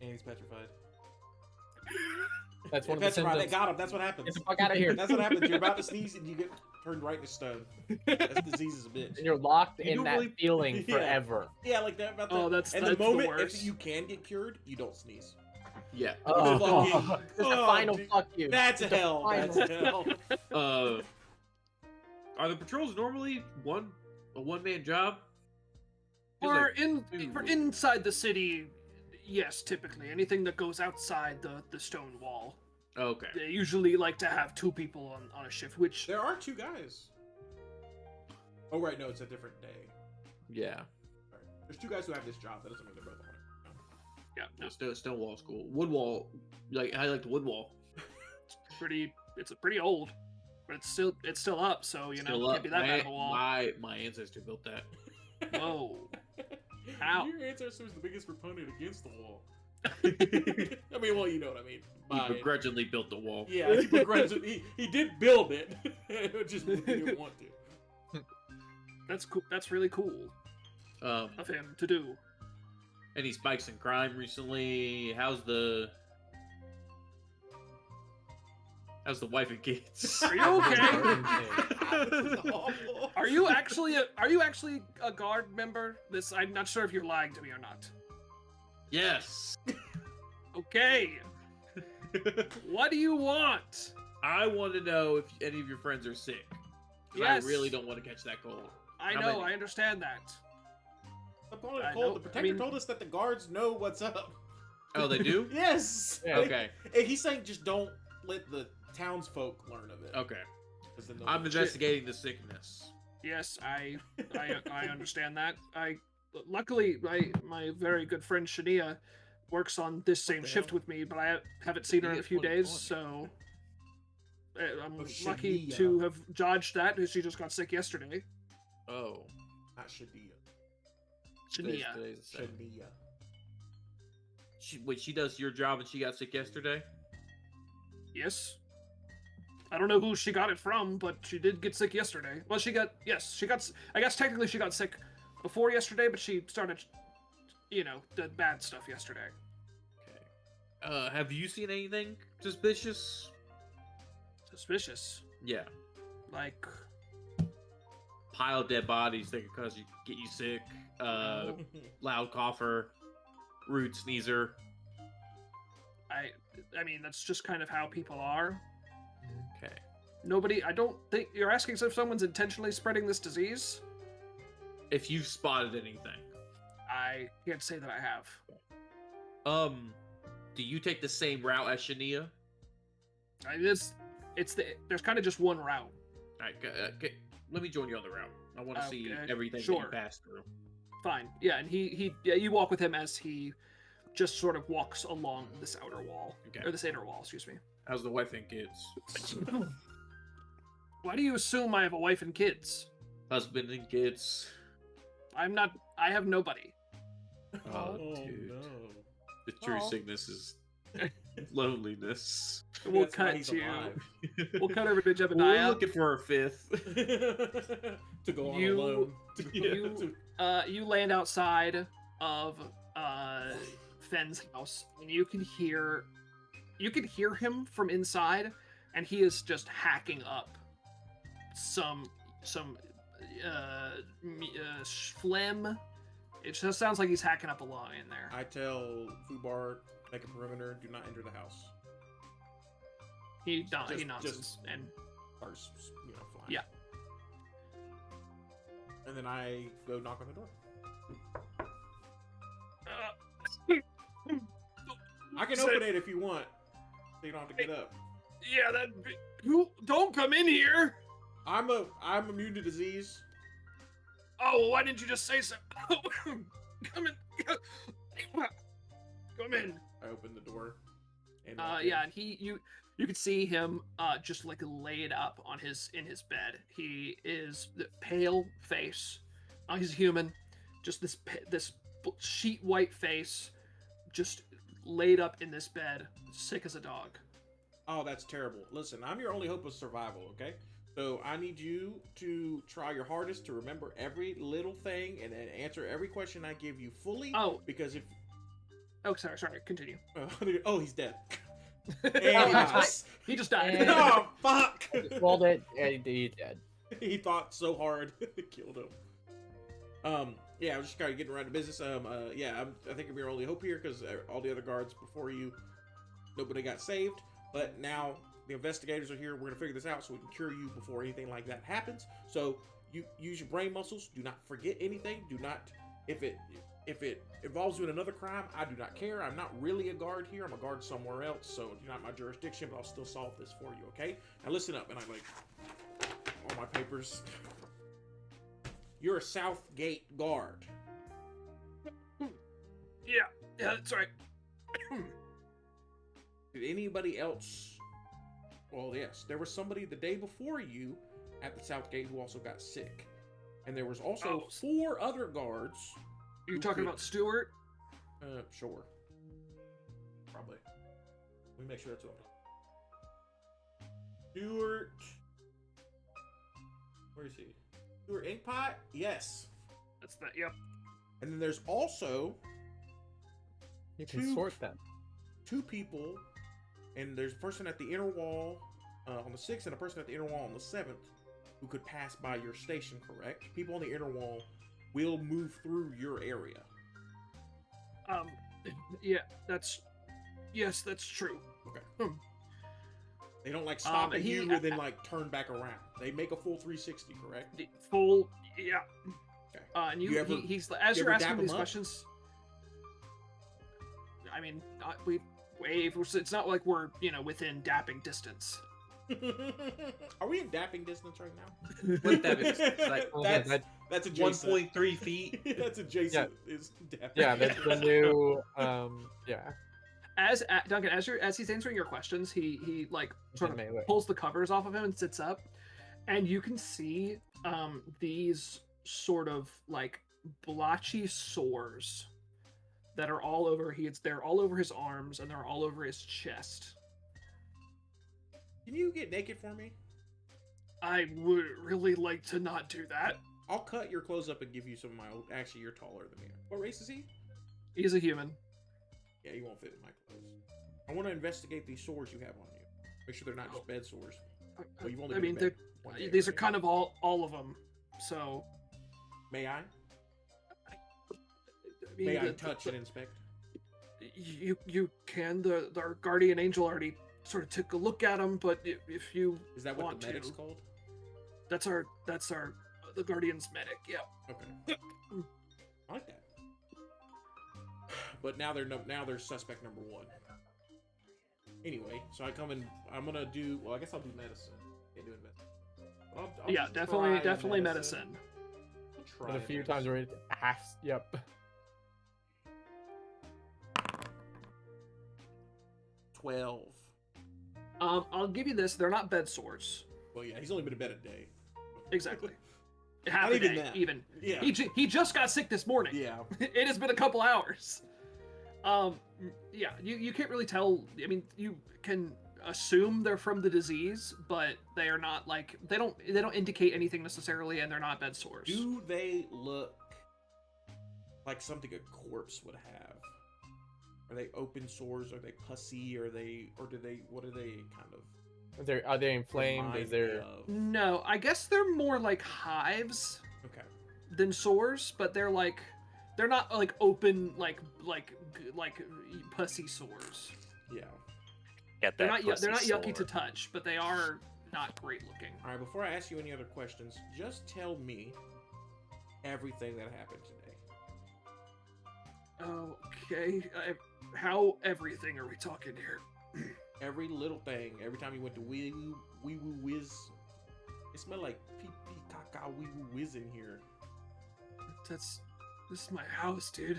And he's petrified. That's one of the Petrified. They symptoms. got him. That's what happens. Get the fuck out of here. That's what happens. You're about to sneeze and you get turned right to stone. That disease is a bitch. And you're locked You in don't that really- feeling Yeah. forever. Yeah, like that. About Oh, that. that's And the the moment worst. if you can get cured, you don't sneeze. Yeah. Oh, fucking- Just a oh, final dude. fuck you. That's Just a hell. final- That's hell. Are the patrols normally a one-man job? Feels Or like for inside the city, yes, typically. Anything that goes outside the stone wall. Okay. They usually like to have 2 people on a shift, which There are 2 guys. Oh, right. No, it's a different day. Yeah. All right. There's 2 guys who have this job. That doesn't mean they're both on it. yeah, no, Stone wall school. Wood wall. I like the wood wall. it's pretty old, but it's still up, so you know, Still it can't up. be that bad of a wall. My ancestor built that. Whoa. Ow. Your ancestor was the biggest proponent against the wall. I mean, well, you know what I mean. He By- begrudgingly built the wall. Yeah, he begrudgingly he did build it. Just he didn't want to. That's cool. That's really cool of him to do. Any spikes in crime recently? How's the How's the wife and kids? Are you okay? This is awful. Are you actually a guard member? I'm not sure if you're lying to me or not. Yes. Okay. What do you want? I want to know if any of your friends are sick. 'Cause Yes. I really don't want to catch that cold. I How know, many? I understand that. Opponent I told know- the I protector mean- told us that the guards know what's up. Oh, they do? Yes. Yeah. Okay. And he's saying just don't let the townsfolk learn of it. Okay. 'Cause then they'll I'm get- investigating the sickness. Yes, I understand that. Luckily my very good friend Shania works on this same the shift hell? with me, but I haven't seen her in a Shania's few days, 2020. so I'm Oh, lucky Shania. to have dodged that because she just got sick yesterday. Oh. Not Shadia. Shania. Today's the same. Shania. Wait, she does your job and she got sick yesterday? Yes. I don't know who she got it from, but she did get sick yesterday. Well, I guess technically she got sick before yesterday, but she started, the bad stuff yesterday. Okay. Have you seen anything suspicious? Suspicious. Yeah. Like, Pile of dead bodies that could get you sick. Loud cougher. Rude sneezer. I mean, that's just kind of how people are. Okay. I don't think, you're asking if someone's intentionally spreading this disease? If you've spotted anything. I can't say that I have. Do you take the same route as Shania? There's kind of just one route. Alright, let me join you on the route. I want to see Okay, everything that sure. you passed through. Fine. Yeah, and you walk with him as he just sort of walks along this outer wall. Okay. Or this inner wall, excuse me. How's the wife and kids? Why do you assume I have a wife and kids? Husband and kids. I have nobody. Oh, dude. no. The true Aw. sickness is loneliness. We'll That's why cut he's to alive. we'll cut over to We're Jebediah. looking for a fifth. To go on You- alone. You land outside of Fenn's house, and you can hear him from inside, and he is just hacking up some phlegm. It just sounds like he's hacking up a lung in there. I tell Fubar, make a perimeter, do not enter the house. He just- nonsense, and Cars, flying. Yeah. And then I go knock on the door. I can open it if you want. So you don't have to get up. yeah, you don't come in here. I'm immune to disease. Oh, well, why didn't you just say so? Come in. Come in. I open the door. And Yeah, and you could see him just like laid up on in his bed. He is the pale face. He's human. Just this sheet white face, just laid up in this bed, sick as a dog. Oh, that's terrible. Listen, I'm your only hope of survival, okay? So I need you to try your hardest to remember every little thing and then answer every question I give you fully. Oh. Because if... Oh, sorry, continue. Oh, he's dead. He just died. And- Oh, fuck! Rolled it. Yeah, he's dead. He thought so hard, it killed him. Yeah, I'm just kind of getting around to business. I think I'm your only hope here because all the other guards before you, nobody got saved. But now the investigators are here. We're gonna figure this out so we can cure you before anything like that happens. So you use your brain muscles. Do not forget anything. Do not if it involves you in another crime. I do not care. I'm not really a guard here. I'm a guard somewhere else. So it's not my jurisdiction. But I'll still solve this for you. Okay? Now listen up. And I'm like, all my papers. You're a Southgate guard. Yeah, that's right. Did anybody else? Well, yes, there was somebody the day before you at the Southgate who also got sick, and there was also Oh. 4 other guards. You're talking about Stuart? Sure, probably. Let me make sure that's what I'm talking. Stuart, where is he? Stuart Inkpot? Yes. That's that. Yep. And then there's also You can Two- sort them. 2 people, and there's a person at the inner wall, on the 6th and a person at the inner wall on the 7th who could pass by your station, correct? People on the inner wall will move through your area. Yeah, that's true. Okay. They don't like stop at he- you and then like turn back around. They make a full 360, correct? The full, yeah. Okay. And You ever- he's as you you're ever asking dap these him up? questions. I mean, we wave. It's not like we're within dapping distance. Are we in dapping distance right now? What that is, like, That's adjacent. 1.3 feet. That's adjacent. Is dapping. Yeah, that's the new. Yeah. As Duncan, as he's answering your questions, he like sort of Melee. pulls the covers off of him and sits up, and you can see these sort of like blotchy sores that are all over. They're all over his arms and they're all over his chest. Can you get naked for me? I would really like to not do that. I'll cut your clothes up and give you some of my old. Actually, you're taller than me. What race is he? He's a human. Yeah, he won't fit in my clothes. I want to investigate these sores you have on you. Make sure they're not just bed sores. Well, you've only I been mean, to bed one day, these are right? kind of all of them. So May I? I mean, May I touch and inspect? You can. Our guardian angel already sort of took a look at them, but if you Is that what want the medic's to. called? That's the guardian's medic. Yeah. Okay. I like that. But now they're suspect number 1. Anyway, so I come in. I'm gonna do. Well, I guess I'll do medicine. Can't do medicine. I'll Yeah, just definitely try medicine. I'll try But a few medicine. times where it has. Yep. 12. I'll give you this. They're not bed sores. Well, yeah, he's only been in bed a day. Exactly. Half Not a even day, that. even. Yeah. He just got sick this morning. Yeah. It has been a couple hours. Yeah, you can't really tell. I mean, you can assume they're from the disease, but they are not like they don't indicate anything necessarily, and they're not bed sores. Do they look like something a corpse would have? Are they open sores? Are they pussy? What are they kind of? Are they inflamed? remind Is there? me of? No, I guess they're more like hives Okay. than sores, but they're not like open like pussy sores. Yeah. Get They're that. not they're not pussy yucky to sore. touch, but they are not great looking. All right. Before I ask you any other questions, just tell me everything that happened today. Okay, how everything are we talking here? Every little thing. Every time you went to wee woo whiz. It smelled like pee pee caca wee woo whiz in here. This is my house, dude.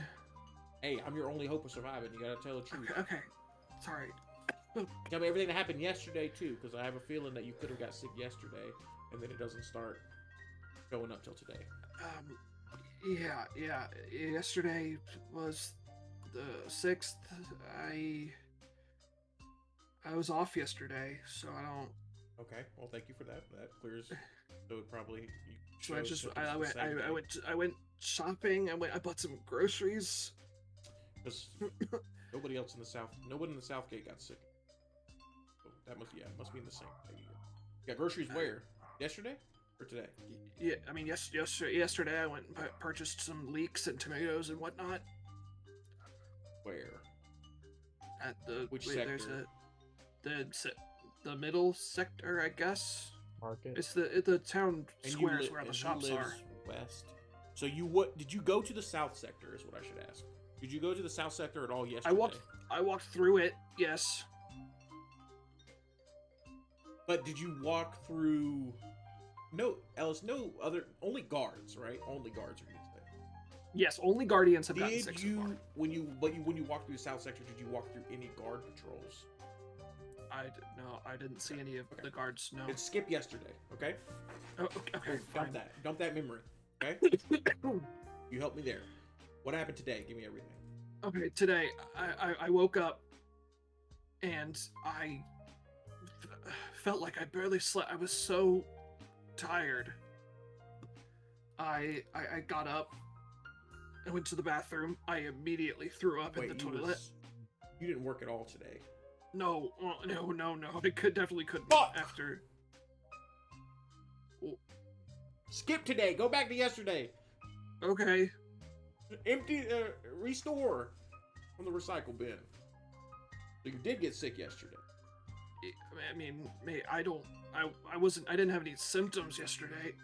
Hey, I'm your only hope of surviving. You gotta tell the truth. Okay, sorry. Tell me everything that happened yesterday too, because I have a feeling that you could have got sick yesterday, and then it doesn't start going up till today. Yeah. Yesterday was the 6th. I was off yesterday, so I don't. Okay, well, thank you for that. That clears. So it probably. So I went shopping. I bought some groceries. Because nobody else in the south, nobody in the Southgate got sick. So that must be in the same. There you go. You got groceries where? Yesterday or today? Yeah, I mean, yesterday I went and purchased some leeks and tomatoes and whatnot Where? at the Which There's sector? the middle sector, I guess. Market. It's the town And you squares li- where all the and he shops lives are. West. So what? Did you go to the south sector? Is what I should ask. Did you go to the south sector at all yesterday? I walked through it. Yes. But did you walk through? No, Ellis. No other. Only guards, right? Only guards are used there. Yes. Only guardians have gotten Did sick so you far. when you walked through the south sector? Did you walk through any guard patrols? I didn't see any of the guards. No. Let's skip yesterday. Okay. Oh, okay. Dump that. Dump that memory. Okay. You helped me there. What happened today? Give me everything. Okay, today I woke up and I felt like I barely slept. I was so tired. I got up. I went to the bathroom. I immediately threw up in the toilet. You didn't work at all today. No, no. It definitely couldn't. Fuck! After. Skip today. Go back to yesterday. Okay. Empty. Restore from the recycle bin. So you did get sick yesterday. I mean, I didn't have any symptoms yesterday.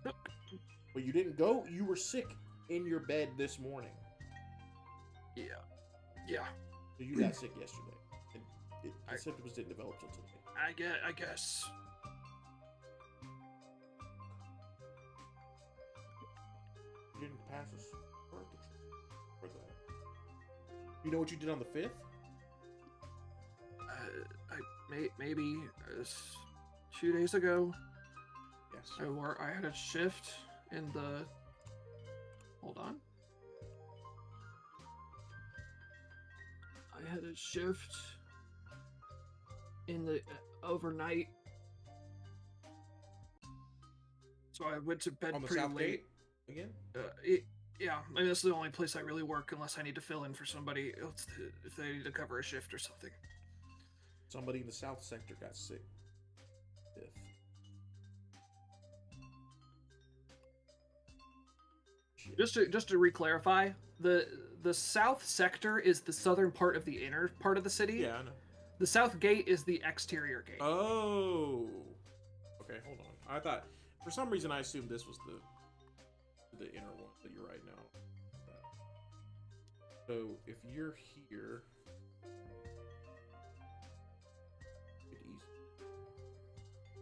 But you didn't go. You were sick in your bed this morning. Yeah. So you got sick yesterday. And the symptoms didn't develop till today. I guess. You didn't pass us for that. You know what you did on the 5th? Maybe 2 days ago. Yes. I had a shift in the. Hold on. I had a shift in the overnight, so I went to bed On the pretty South late. Gate again? Yeah, I mean, that's the only place I really work unless I need to fill in for somebody else if they need to cover a shift or something. Somebody in the South sector got sick. 5th. Shit. Just to re-clarify, the south sector is the southern part of the inner part of the city. Yeah, I know. The south gate is the exterior gate. Oh. Okay, hold on. I thought for some reason I assumed this was the inner one, but you're right now. So if you're here,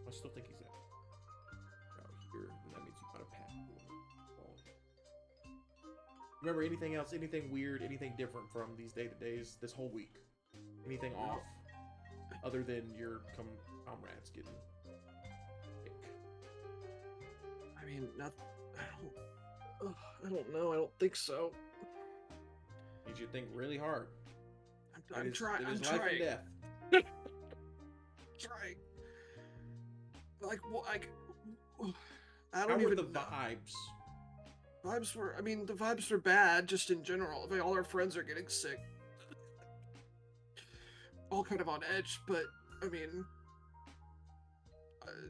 I still think he's out here. And that means you got a pack. Remember anything else? Anything weird? Anything different from these day-to-days this whole week? Anything off? Other than your comrades getting sick? I mean, I don't know. I don't think so. Need you to think really hard. I'm trying. It I'm is life trying. and death. Trying. Like, I How don't were even the know. vibes? The vibes were bad, just in general. All our friends are getting sick. All kind of on edge, but, I mean,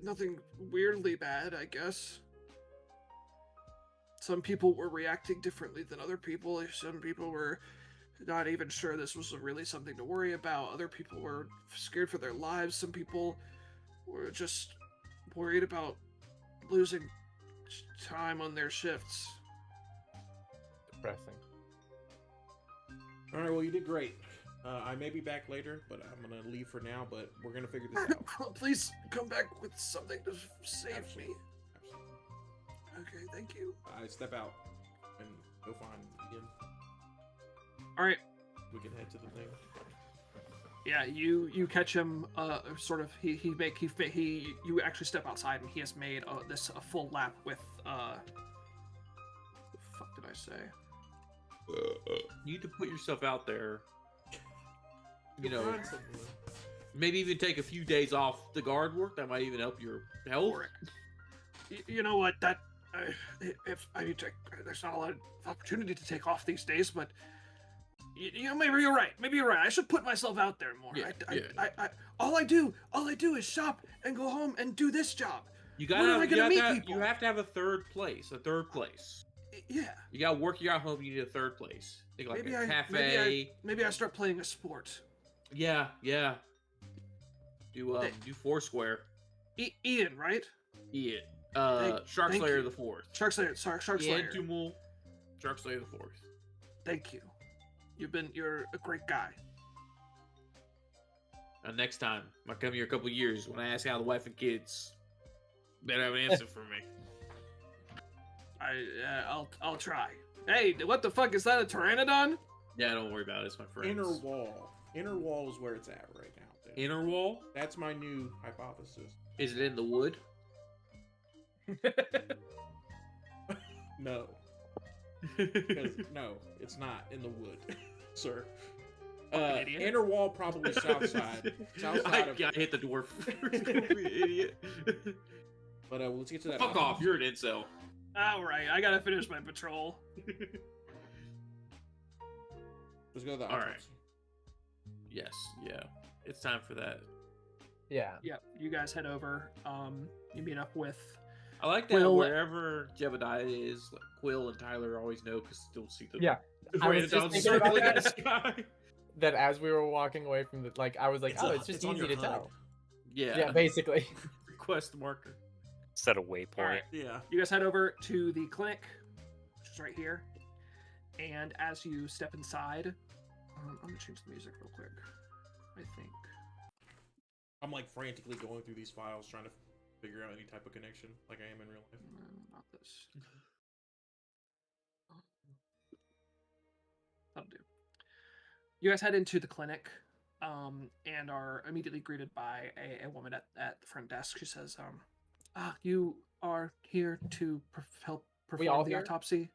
nothing weirdly bad, I guess. Some people were reacting differently than other people. Some people were not even sure this was really something to worry about. Other people were scared for their lives. Some people were just worried about losing time on their shifts. Depressing. All right, well, you did great. I may be back later, but I'm going to leave for now, but we're going to figure this out. Please come back with something to save Absolutely. me. Okay, thank you. I step out and go find Ian. All right. We can head to the thing. Yeah, you catch him. Sort of. You actually step outside, and he has made a full lap with the fuck did I say? You need to put yourself out there. You know, Find something. maybe even take a few days off the guard work. That might even help your health. You know what? That if I need to, there's not a lot of opportunity to take off these days, but you know, maybe you're right. Maybe you're right. I should put myself out there more. Yeah, All I do is shop and go home and do this job. You When am I gonna meet people? You have to have a third place. Yeah. You got work. You got home. You need a third place. Think like Maybe a cafe. Maybe I start playing a sport. Yeah. Do Foursquare. Ian, right? Yeah. Thank Sharkslayer you. the Fourth. Sharkslayer. Sorry, Sharkslayer. Antumul. Sharkslayer the Fourth. Thank you. You're a great guy. Next time, I come here a couple years when I ask how the wife and kids, better have an answer for me. I'll try. Hey, what the fuck is that? A pteranodon? Yeah, don't worry about it. It's my friends. Inner wall is where it's at right now. Dude. Inner wall? That's my new hypothesis. Is it in the wood? No. Because no, it's not in the wood, sir. Idiot. Inner wall probably south side. South side of. I hit the dwarf. Idiot. But let's get to that. Fuck off! You're an incel. All right, I gotta finish my patrol. Let's go to the All right. autopsy. Yes, yeah. It's time for that. Yeah. Yep, you guys head over. You meet up with. I like that Quill- wherever Jebediah is, like Quill and Tyler always know because they'll see the Yeah, I was random just dogs thinking about circling in the that. sky. That as we were walking away from the, like, I was like, oh, it's just on easy your to HUD. tell. Yeah. Yeah, basically. Request marker. Set a waypoint. Alright. Yeah. You guys head over to the clinic, which is right here. And as you step inside, I'm gonna change the music real quick. I think. I'm like frantically going through these files trying to figure out any type of connection, like I am in real life. No, not this. That'll do. You guys head into the clinic, and are immediately greeted by a woman at the front desk. She says, "You are here to help We all perform the here? autopsy."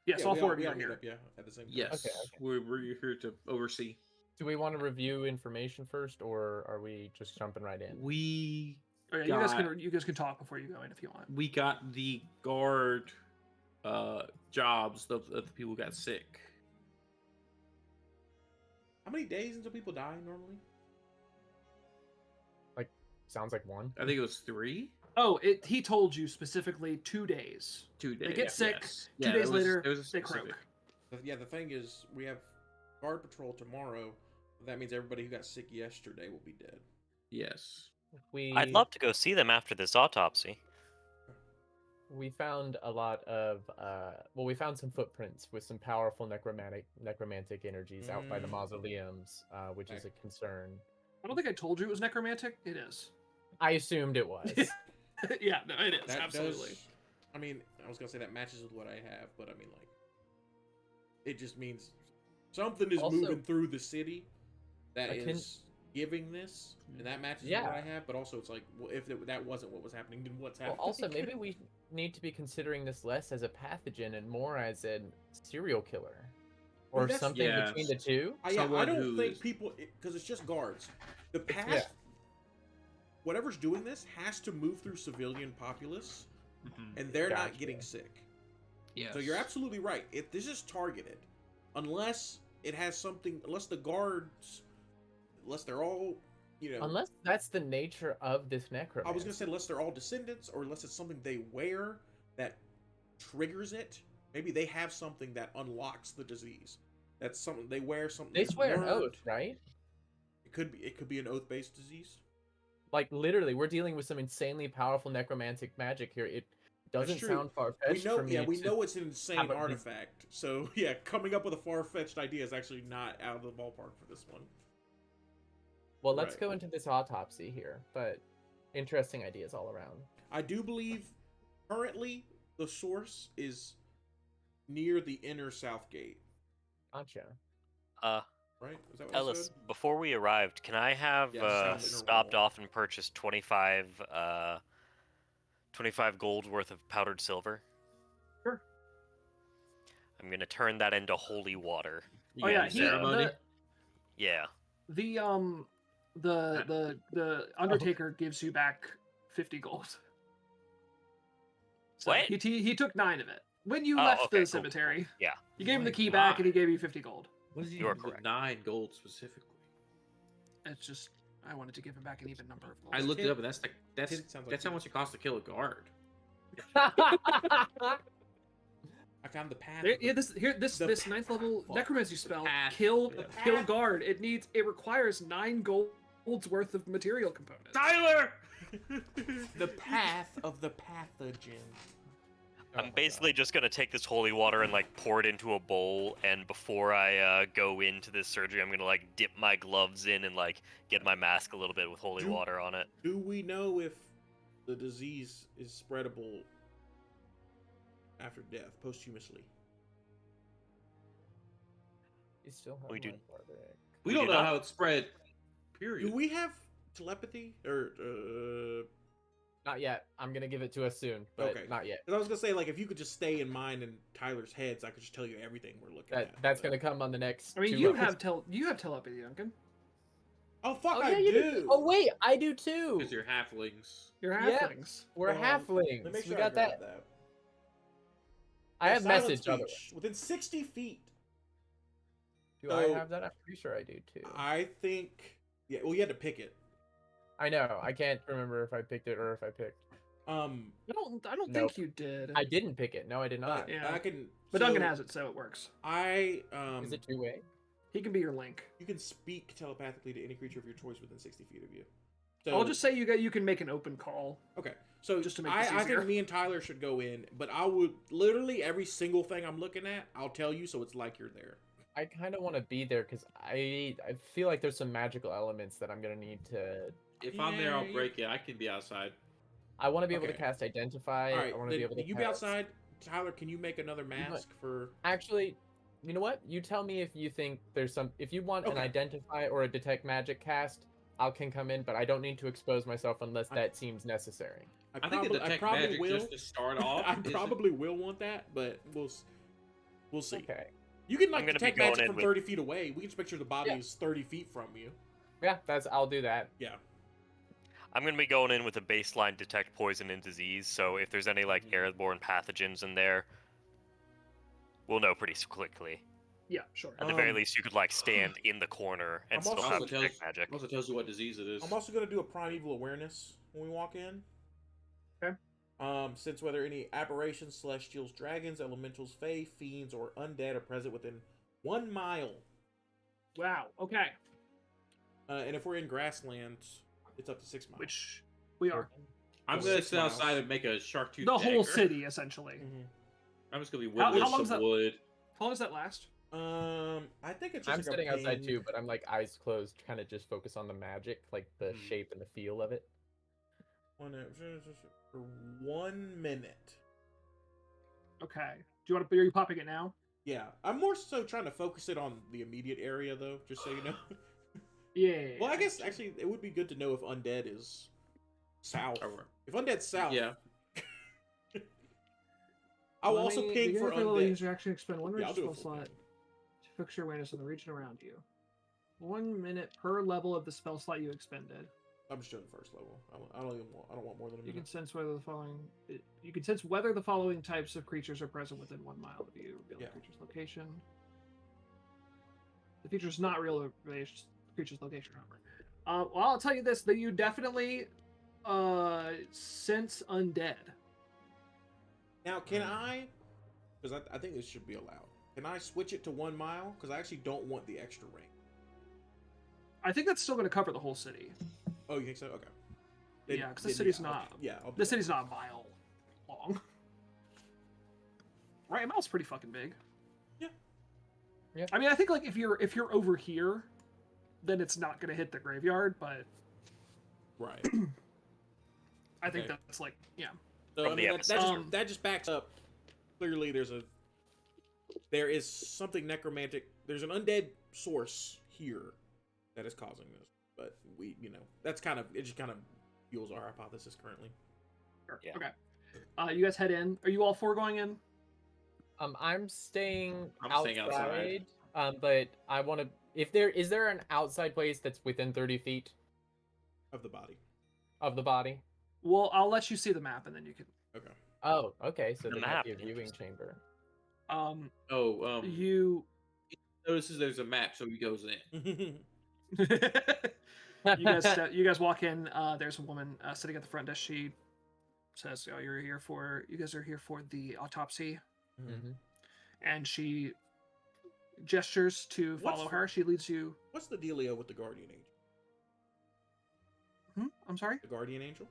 Yes, Yeah, all we four of we you all are meet here. up, yeah, at the same time. Yes. Okay. We're here to oversee. Do we want to review information first, or are we just jumping right in? We Oh, yeah, you guys can talk before you go in if you want. we got the guard jobs of the people who got sick. How many days until people die normally? Sounds like one. I think it was 3. Oh, he told you specifically 2 days. 2 days. They get sick. Yes. 2 Yeah, days there was- later, there was a they specific- croak. Yeah, the thing is, we have guard patrol tomorrow. That means everybody who got sick yesterday will be dead. Yes. I'd love to go see them after this autopsy. We found a lot of we found some footprints with some powerful necromantic energies out by the Mm. mausoleums, which is Okay. a concern. I don't think I told you it was necromantic. It is. I assumed it was. Yeah, no, it is. That Absolutely. does. I mean, I was gonna say that matches with what I have, but I mean, like, it just means something is Also- moving through the city that I can- is giving this, and that matches with Yeah. what I have. But also, it's like, well, if that wasn't what was happening, then what's Well, happening? also, maybe we need to be considering this less as a pathogen and more as a serial killer, Well, or that's- something Yes. between the two. I someone don't who think is- people, because it's just guards. The path, yeah. whatever's doing this has to move through civilian populace, Mhm. and they're not Gotcha. getting sick. Yes. So you're absolutely right. If this is targeted, unless it has something, unless the guards, unless they're all, Unless that's the nature of this necromancy. I was gonna say unless they're all descendants, or unless it's something they wear that triggers it. Maybe they have something that unlocks the disease. That's something they wear. Something They that's swear an learned. oath, right? It could be an oath-based disease. Like literally, we're dealing with some insanely powerful necromantic magic here. It doesn't true. sound far We fetched know, for me. yeah, we to- know it's an insane have a- artifact. So yeah, coming up with a far-fetched idea is actually not out of the ballpark for this one. Well, let's Right. go into this autopsy here, but interesting ideas all around. I do believe currently the source is near the inner south gate. Gotcha. Right? Is that what I Ellis, said? before we arrived, can I have Yeah, sound inner stopped wall. off and purchased 25 gold worth of powdered silver? Sure. I'm gonna turn that into holy water. You Oh got yeah, any ceremony? Yeah. The Undertaker gives you back 50 gold. So What? he took 9 of it when you Oh, left okay, the cool, cemetery. Yeah. You gave him the My key back, and he God. gave you 50 gold. What does he You are use with correct. 9 gold specifically? It's just I wanted to give him back an even number of gold. I looked it up, and that's 10 sounds like that's how 10. much it costs to kill a guard. I found the path. There- of the- yeah, this the this 9th level fuck. necromancy spell path. kill Yeah. kill guard. It requires 9 gold's worth of material components. Tyler! the path of the pathogen. Oh I'm my basically just gonna take this holy water and like pour it into a bowl, and before I go into this surgery, I'm gonna like dip my gloves in and like get my mask a little bit with holy Do- water on it. Do we know if the disease is spreadable after death, posthumously? You still have We do- my Barbaric. We We don't do know not- how it spread. Period. Do we have telepathy or? Not yet. I'm gonna give it to us soon, but Okay. not yet. 'Cause I was gonna say, like, if you could just stay in mine and Tyler's heads, I could just tell you everything we're looking at. That's but- gonna come on the next. I mean, 2 you levels. have telepathy, Duncan. Oh fuck! Oh, I yeah, you do. Oh wait, I do too. Because you're halflings. You're Yeah. halflings. We're halflings. Let me make We sure got grab that. I have Silent message. speech. Within 60 feet. Do I So- have that? I'm pretty sure I do too. I think. Yeah. Well, you had to pick it. I know. I can't remember if I picked it or if I picked. I don't Nope. think you did. I didn't pick it. No, I did not. Yeah. I can. But so Duncan has it, so it works. I Is it 2-way? He can be your link. You can speak telepathically to any creature of your choice within 60 feet of you. I'll just say you can make an open call. Okay, so just to make this I easier. think me and Tyler should go in, but I would literally every single thing I'm looking at, I'll tell you, so it's like you're there. I kind of want to be there because I feel like there's some magical elements that I'm gonna need to. If I'm there, Yeah, I'll break it. I can be outside. I want to be able to Okay. cast Identify. All right, I want to be able to. you be cast... outside. Tyler, can you make another mask for? Actually, you know what? You tell me if you think there's some. If you want an Okay. Identify or a Detect Magic cast, I can come in, but I don't need to expose myself unless that seems necessary. I think the detect probably magic will. just to start off. I is- probably will want that, but we'll see. Okay. You can I'm like gonna be detect going magic in from with- 30 feet away. We can just make sure the body Yeah. is 30 feet from you. Yeah, I'll do that. Yeah. I'm gonna be going in with a baseline detect poison and disease. So if there's any like Mhm. airborne pathogens in there, we'll know pretty quickly. Yeah, sure. At the very Um, least, you could like stand in the corner and I'm still also- have Also detect tells, magic. also tells you what disease it is. I'm also gonna do a primeval awareness when we walk in. Okay. Since whether any aberrations, celestials, dragons, elementals, fae, fiends, or undead are present within 1 mile, Wow. Okay. and if we're in grasslands, it's up to 6 miles. Which we are. I'm Or gonna 6 sit miles. outside and make a shark tooth. The whole dagger. city, essentially. Mhm. I'm just gonna be How whittling long's some that- wood. How long does that last? I think it's just I'm like sitting a outside ping. too, but I'm like eyes closed, kind of just focus on the magic, like the Hmm. shape and the feel of it. For 1 minute. Okay. Do you want to? Are you popping it now? Yeah, I'm more so trying to focus it on the immediate area, though, just so you know. Yeah. Well, I guess actually it would be good to know if undead is south. Alright. If undead's south, Yeah. I will also ping for undead. User action expend one Yeah, I'll do spell a full slot ping. to fix your awareness on the region around you. 1 minute per level of the spell slot you expended. I'm just doing the first level. I don't want more than a You can minute. sense whether the following. You can sense whether the following types of creatures are present within 1 mile of you. Reveal Yeah. the creature's location. The feature is not real creature's location, however. Well, I'll tell you this: that you definitely sense undead. Now, can I? Because I think this should be allowed. Can I switch it to 1 mile? Because I actually don't want the extra range. I think that's still going to cover the whole city. Oh, you think so? Okay. Yeah, 'cause the city's I'll- not- Yeah, I'll do The that. city's not a mile long. Right, a mile's pretty fucking big. Yeah. Yeah. I mean, I think like if you're over here, then it's not going to hit the graveyard, but Right. I think Okay. that's like yeah. So From I the mean, that episode. just that just backs up. Clearly, there is something necromantic. There's an undead source here that is causing this. But that's kind of it. Just kind of fuels our hypothesis currently. Sure. Yeah. Okay. You guys head in. Are you all four going in? I'm staying I'm staying outside. But I want to. If there is there an outside place that's within 30 feet Of the body. of the body? Well, I'll let you see the map, and then you can. Okay. Oh, okay. So The there might be a map. viewing chamber. You. Notices there's a map, so he goes in. You guys walk in. There's a woman sitting at the front desk. She says, "Oh, you guys are here for the autopsy." Mm-hmm. And she gestures to follow What's- her. She leads you. What's the dealio with the guardian angel? I'm sorry. The guardian angel?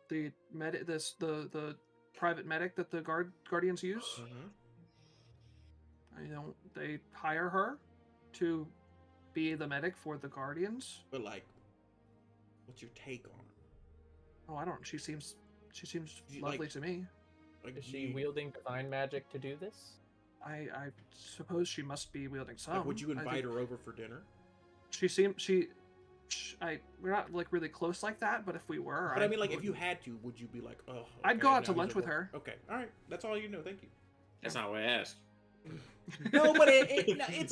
The the private medic that the guardians use. Mm-hmm. They hire her to be the medic for the guardians. But like, what's your take on it? Oh, I don't. She seems You lovely like- to me. Like, Is she wielding divine magic to do this? I suppose she must be wielding some. Like, would you I invite think her over for dinner? we're not like really close like that, but if we were, But I mean, like, if would- you had to, would you be like, oh? I'd okay, go out to now lunch he's with over- her. Okay, all right, that's all you know. Thank you. That's not what I asked. No, but it's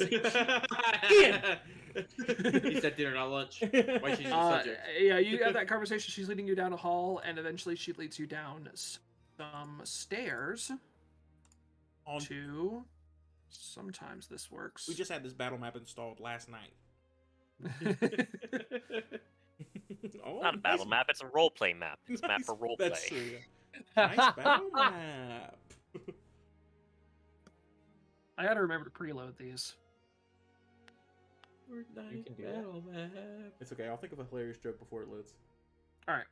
He said dinner, not lunch. Why she's the subject? yeah, you have that conversation. She's leading you down a hall, and eventually she leads you down some stairs on to Sometimes this works. We just had this battle map installed last night. Oh, Not a battle nice. map, it's a roleplay map. It's a map Nice. for roleplay. That's true. Yeah. Nice battle map. I gotta remember to preload these. You can do that. It's okay. I'll think of a hilarious joke before it loads. All right,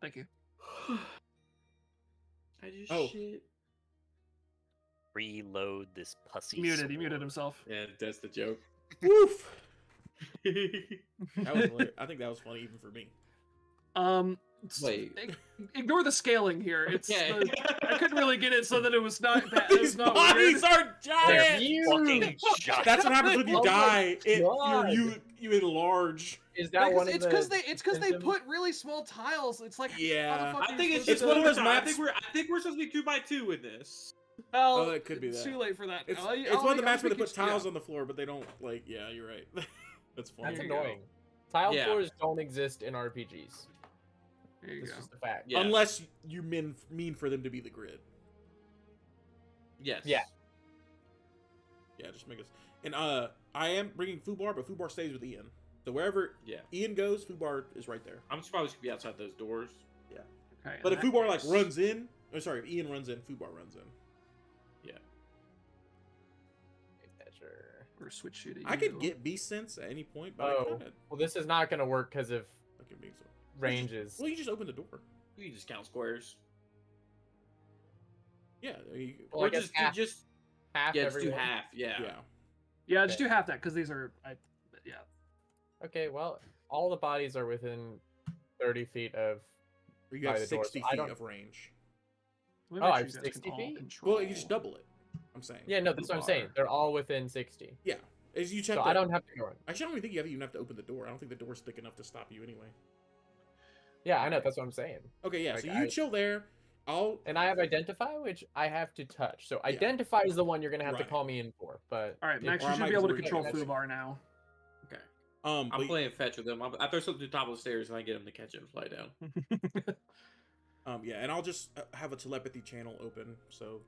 thank you. I just Oh. shit. Reload this pussy. He muted sword. himself. Yeah, that's the joke. Woof. That was hilarious. I think that was funny even for me. Wait. Ignore the scaling here. It's Yeah. I couldn't really get it so that it was not bad. It These was not bodies weird. are giant. Fucking giant. That's what happens when you Oh my die. God. You enlarge. Is that one of It's the because they symptoms? put really small tiles. It's like Yeah. how the fuck I are think you it's supposed It's to- one of those I maps- think we're supposed to be 2x2 in this. Well, Oh, that could be it's that. too late for that. It's I'll one of the I'll maps where they make put it- tiles yeah. on the floor, but they don't like. Yeah, you're right. That's funny. That's There you go. annoying. Tile Yeah. floors don't exist in RPGs. There you It's go. just a fact. Yeah. Unless you mean for them to be the grid. Yes. Yeah. Yeah, just make us. And I am bringing Fubar, but Fubar stays with Ian. So wherever Yeah. Ian goes, Fubar is right there. I'm surprised we should be outside those doors. Okay, But in if that Fubar like case- runs in, oh sorry, if Ian runs in, Fubar runs in. Measure. or switch you to I could you. get Beast Sense at any point, but I Oh, kind of well, this is not going to work because of like it being so. ranges. Well, you just open the door. You can just count squares. Yeah, there you Well, I or guess just half- just Half yeah, just do everyone. half. Yeah. yeah. Yeah, just Okay. do half that because these are. Yeah. Okay, well, all the bodies are within 30 feet of. Or you By have the doors. 60 I feet don't- of range. Let me Oh, make I sure have you guys 60 can all feet? control. Well, you just double it. I'm saying. Yeah, no, that's what I'm saying. They're all within 60. Yeah. As you check. So I don't have to go in. Actually, I don't even think you even have to open the door. I don't think the door's thick enough to stop you anyway. Yeah, I know. That's what I'm saying. Okay, yeah. Like, so you chill there. I'll. And I have identify, which I have to touch. So Yeah. identify is the one you're gonna have to Right. call me in for. But All right, if- Max, or you I should might be able to just control read it. Fubar now. Okay. I'm I'm playing fetch with them. I throw something to the top of the stairs and I get him to catch it and fly down. Yeah, and I'll just have a telepathy channel open so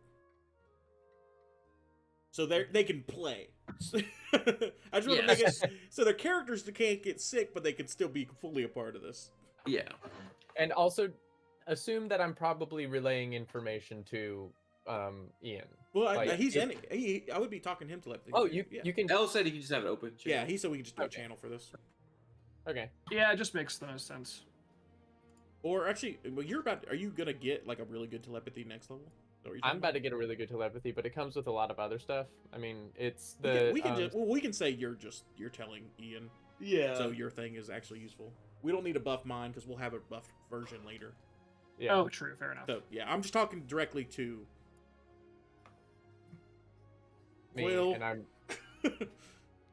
they can play. I just want to make it so their characters can't get sick, but they can still be fully a part of this. Yeah. And also, assume that I'm probably relaying information to Ian. Well, Like, he's it- I would be talking to him telepathy. Oh, too. you can. Ellis said he can just have it open. Yeah, he said we can just do a Okay. channel for this. Okay. Yeah, it just makes the most sense. Or actually, well, are you gonna get like a really good telepathy next level? Is that what you're I'm talking about to get a really good telepathy, but it comes with a lot of other stuff. I mean, it's the. We can say you're telling Ian, Yeah. so your thing is actually useful. We don't need to buff mine because we'll have a buffed version later. yeah. Oh, true. Fair enough. So yeah, I'm just talking directly to me, Quill. and I'm.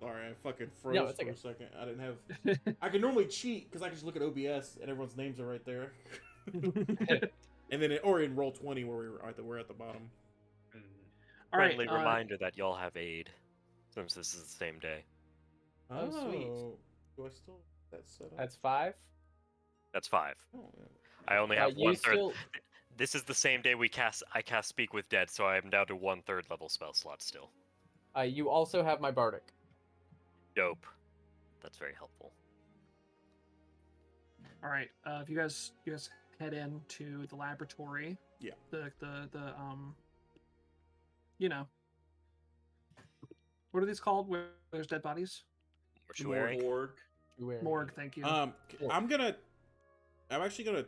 Sorry, I fucking froze No, it's for okay. a second. I didn't have. I can normally cheat because I can just look at OBS and everyone's names are right there. And then, or in Roll20 where we're at the bottom. All right. Friendly reminder that y'all have aid, since this is the same day. Oh, sweet. Do I still that's set up? That's 5. That's 5. Oh, yeah. I only have You 1/3. still. This is the same day I cast Speak with Dead, so I am down to 1/3 level spell slot still. You also have my bardic. Dope. That's very helpful. All right. If you guys head into the laboratory. Yeah. The you know. What are these called? Where there's dead bodies? Mortuary. Morgue. Morgue. Thank you. I'm actually gonna.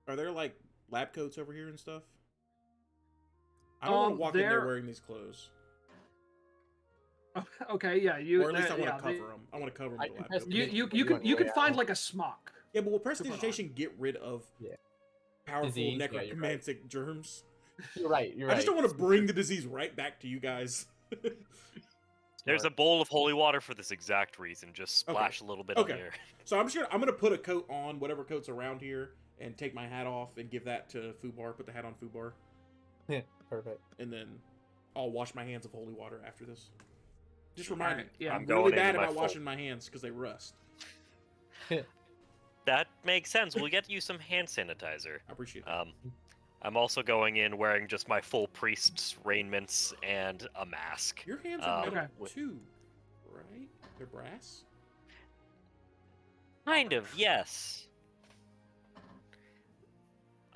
Are there like lab coats over here and stuff? I don't want to walk in there there- wearing these clothes, Okay. Yeah. You. or at least I want yeah, to cover them. I want to cover them I with the can lab press coat. the- You can way find out. like a smock. Yeah, but will put on. prestidigitation get rid of Yeah. powerful Disease, yeah, you're right. necromantic germs? You're right. You're I right. just don't want to bring the disease right back to you guys. There's a bowl of holy water for this exact reason. Just Okay. splash a little bit Okay. on here. So I'm gonna put a coat on whatever coat's around here and take my hat off and give that to Fubar. Put the hat on Fubar, Perfect. and then I'll wash my hands of holy water after this. Just remind me. Alright, yeah. I'm I'm really going bad into my about full- washing my hands because they rust. That makes sense. We'll get you some hand sanitizer. I appreciate that. I'm also going in wearing just my full priest's raiments and a mask. Your hands are metal Okay. too, right? They're brass. Kind of, yes.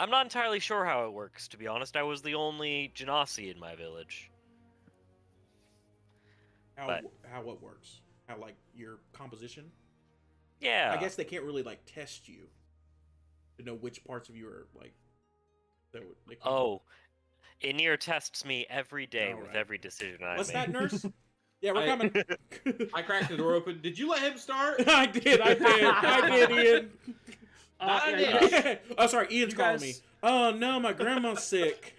I'm not entirely sure how it works, to be honest. I was the only Genasi in my village. But- How what works? How like your composition? Yeah. I guess they can't really like test you to know which parts of you are like. They can't- Oh, Inir tests me every day with Alright. every decision I What's make. that, nurse? Yeah, we're I- coming. I cracked the door open. Did you let him start? I did, Ian. Yeah, you Not guys- Oh, sorry, Ian's You calling guys- me. Oh no, my grandma's sick.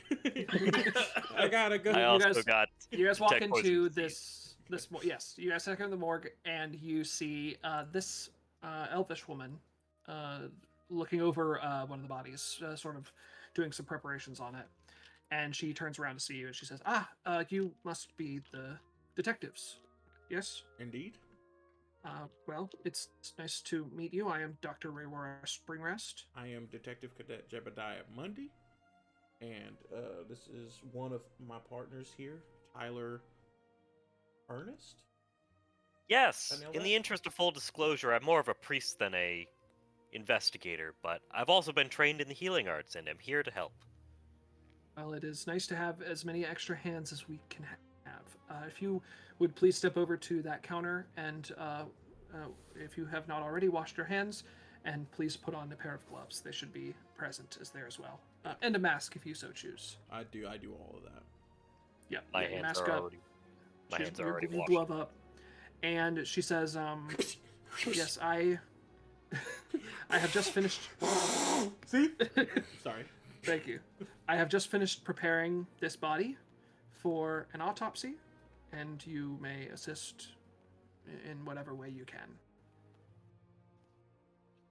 I gotta go. I you also guys- got You guys walk detect poison into disease. yes, you guys enter the morgue and you see this elvish woman looking over one of the bodies, sort of doing some preparations on it. And she turns around to see you and she says, you must be the detectives. Yes? Indeed. Well, it's nice to meet you. I am Dr. Raywara Springrest. I am Detective Cadet Jebediah Mundy, and this is one of my partners here, Tyler Ernest. Yes, I nailed in that? the interest of full disclosure, I'm more of a priest than a investigator, but I've also been trained in the healing arts and am here to help. Well, it is nice to have as many extra hands as we can have. If you would please step over to that counter, and if you have not already washed your hands, and please put on a pair of gloves. They should be present as there as well, and a mask if you so choose. I do all of that. Yeah, My yeah, you hands mask are up. already. My She's- hands are you- already you washed. glove up, and she says, "Yes, I have just finished." See? Sorry. Thank you. I have just finished preparing this body for an autopsy, and you may assist in whatever way you can.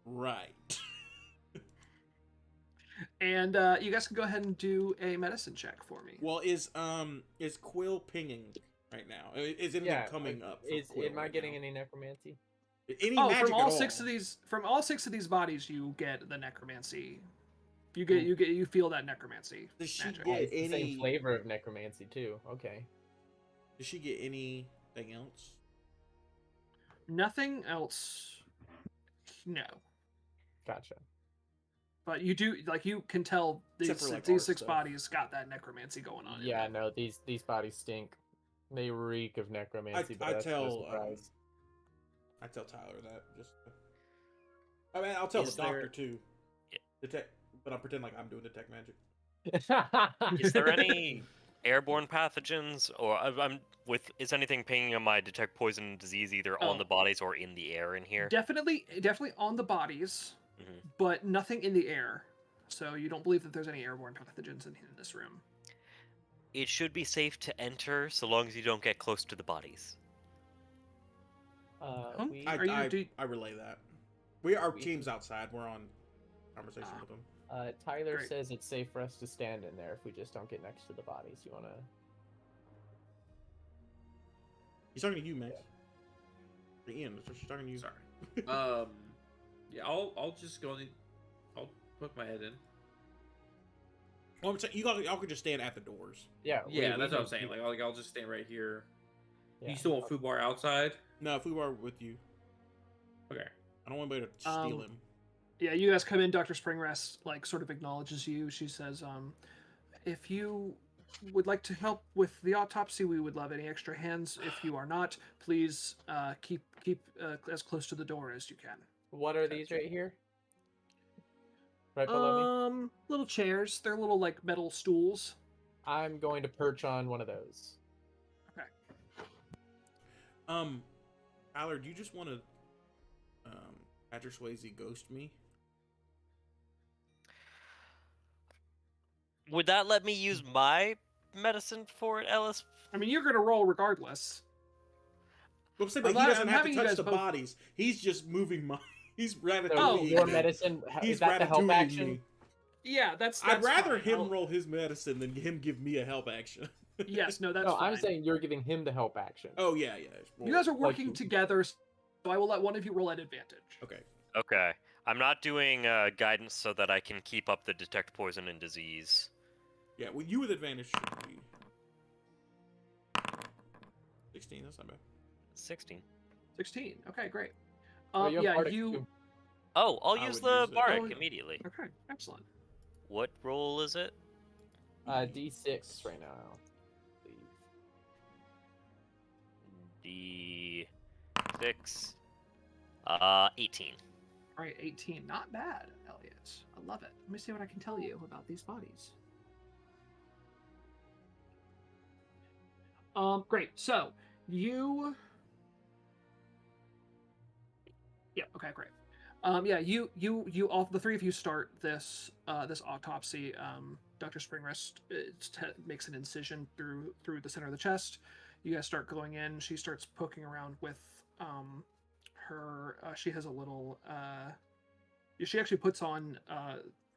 Right. And you guys can go ahead and do a medicine check for me. Well, is Quill pinging right now? Is anything coming up? For Quill Am I right getting now? any necromancy? Any Oh, magic from all at six all? of these bodies, you get the necromancy. You feel that necromancy Does she magic. get- Oh, it's the any- same flavor of necromancy too. Okay. Does she get anything else? Nothing else. No, Gotcha. but you do you can tell Except these for, like, these our six stuff. bodies got that necromancy going on. in Yeah, them. no, these bodies stink. They reek of necromancy, but I that's tell, no surprise. I tell Tyler that just. I mean, I'll tell Is the doctor there- too. Yeah. Detect, but I'm pretend like I'm doing detect magic. Is there any airborne pathogens, or is anything pinging on my detect poison and disease either Oh. on the bodies or in the air in here? Definitely on the bodies, Mhm. but nothing in the air. So you don't believe that there's any airborne pathogens in this room. It should be safe to enter so long as you don't get close to the bodies. Huh? We, Are you- I relay that. Our We- team's outside. We're on conversation Ah. with them. Tyler Great. says it's safe for us to stand in there if we just don't get next to the bodies. You wanna? He's talking to you, Max. Ian, she's talking to you. Sorry. Yeah, I'll just go in. I'll poke my head in. Well, I'm saying, y'all could just stand at the doors. Yeah. Yeah, that's what I'm can saying. keep- Like I'll just stand right here. yeah. You still want food bar outside? No, if we were with you, Okay. I don't want anybody to steal him. Yeah, you guys come in. Dr. Springrest sort of acknowledges you. She says, "If you would like to help with the autopsy, we would love any extra hands. If you are not, please keep as close to the door as you can." What are these right here? Right below me. Little chairs. They're little metal stools. I'm going to perch on one of those. Tyler, do you just want to, Patrick Swayze ghost me? Would that let me use my medicine for it, Ellis? I mean, you're gonna roll regardless. Well, I'm saying, I'm but he not- doesn't I'm have to having you touch guys the both- bodies. He's just moving my. He's ratatouille. Oh, your medicine He's is that the help ratatouilleing action? me. Yeah, that's I'd rather fine. him I'll- roll his medicine than him give me a help action. Yes, no, that's No, fine. I'm saying you're giving him the help action. Oh yeah. You guys are Like working you- together, so I will let one of you roll at advantage. Okay. Okay. I'm not doing guidance so that I can keep up the detect poison and disease. Yeah, well, you with advantage should be 16. That's not bad. 16. 16. Okay, great. Oh, you have Yeah, Bardic you. too. Oh, I'll I use would the use it. bardic Oh, yeah. immediately. Okay, excellent. What roll is it? D6 right now. I believe. D6. 18. All right, 18. Not bad, Elliot. I love it. Let me see what I can tell you about these bodies. Great. So you. Yeah. Okay. Great. Yeah. You all the three of you start this this autopsy. Dr. Springrist makes an incision through the center of the chest. You guys start going in. She starts poking around with her. She has a little. She actually puts on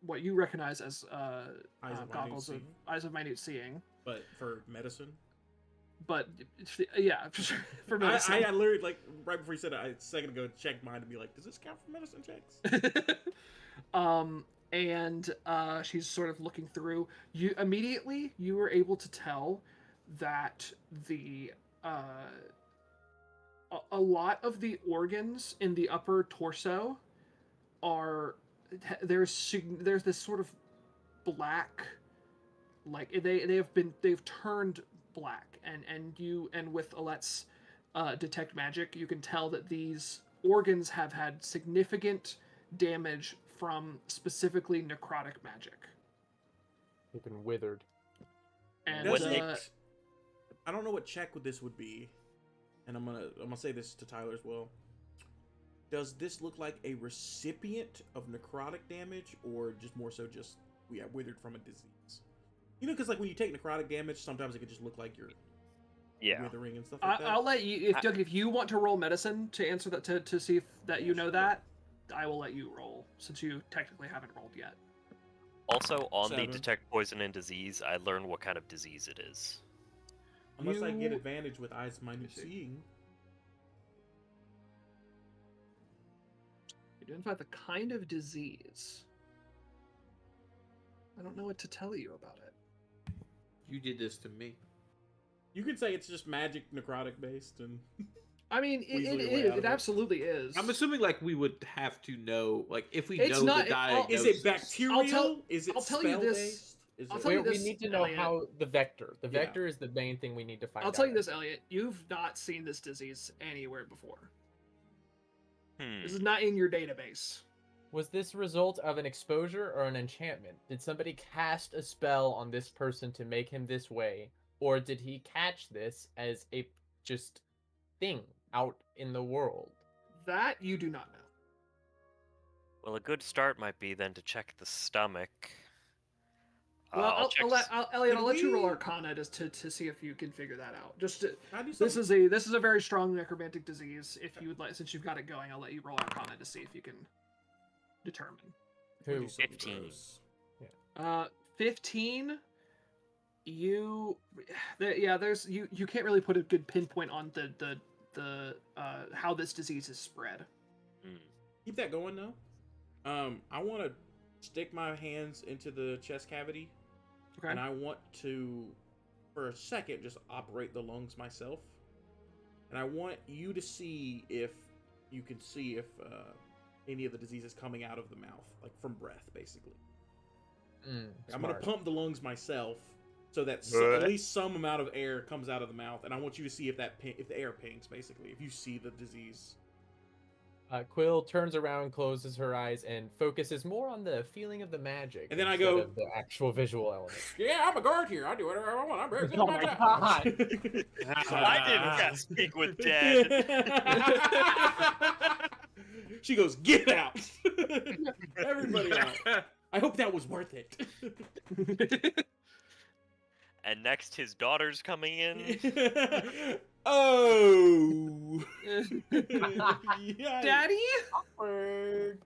what you recognize as goggles of eyes of minute seeing. But for medicine. But yeah, for medicine. I literally, like, right before you said it, a second ago, checked mine to be like, does this count for medicine checks? And she's sort of looking through. You were able to tell that the a lot of the organs in the upper torso are there's this sort of black, like they've turned black, and with Alet's detect magic, you can tell that these organs have had significant damage from specifically necrotic magic. They've been withered. And I don't know what check this would be, and I'm gonna say this to Tyler as well. Does this look like a recipient of necrotic damage, or just more so withered from a disease? You know, because like when you take necrotic damage, sometimes it could just look like you're withering and stuff like that. I'll let you, if you want to roll medicine to answer that, to see if that you know that, I will let you roll, since you technically haven't rolled yet. Also, on 7. the detect poison and disease, I learned what kind of disease it is. Unless I get advantage with eyes minute seeing. Identify the kind of disease. I don't know what to tell you about it. You did this to me. You could say it's just magic necrotic based, and I mean, it absolutely is. I'm assuming like we would have to know, like if we It's know not- the diagnosis. is it bacterial? Is it I'll tell you this. spell-based? Is I'll it- tell you We this, need to know Elliot. how the vector. The Yeah. vector is the main thing we need to find out. I'll tell you this, Elliot. You've not seen this disease anywhere before. This is not in your database. Was this a result of an exposure or an enchantment? Did somebody cast a spell on this person to make him this way? Or did he catch this as a just thing out in the world? That you do not know. Well, a good start might be then to check the stomach. Well, Elliot, I'll let you roll we- Arcana just to see if you can figure that out. Just to, Can I do this something? is a very strong necromantic disease. If you would like, since you've got it going, I'll let you roll Arcana to see if you can determine. Can I Who? do something 15. gross? 15. There's you can't really put a good pinpoint on the how this disease is spread. Keep that going though. I want to stick my hands into the chest cavity, Okay. and I want to, for a second, just operate the lungs myself. And I want you to see if you can see if any of the disease is coming out of the mouth, like from breath, basically. I'm gonna pump the lungs myself, so that at least some amount of air comes out of the mouth, and I want you to see if if the air pings, basically, if you see the disease. Quill turns around, closes her eyes, and focuses more on the feeling of the magic. And then I instead go- of the actual visual element. Yeah, I'm a guard here. I do whatever I want. I'm very good Oh at my job. I didn't cast Speak with Dead. She goes, get out. Everybody out. I hope that was worth it. And next, his daughter's coming in. Oh. Yikes. Daddy?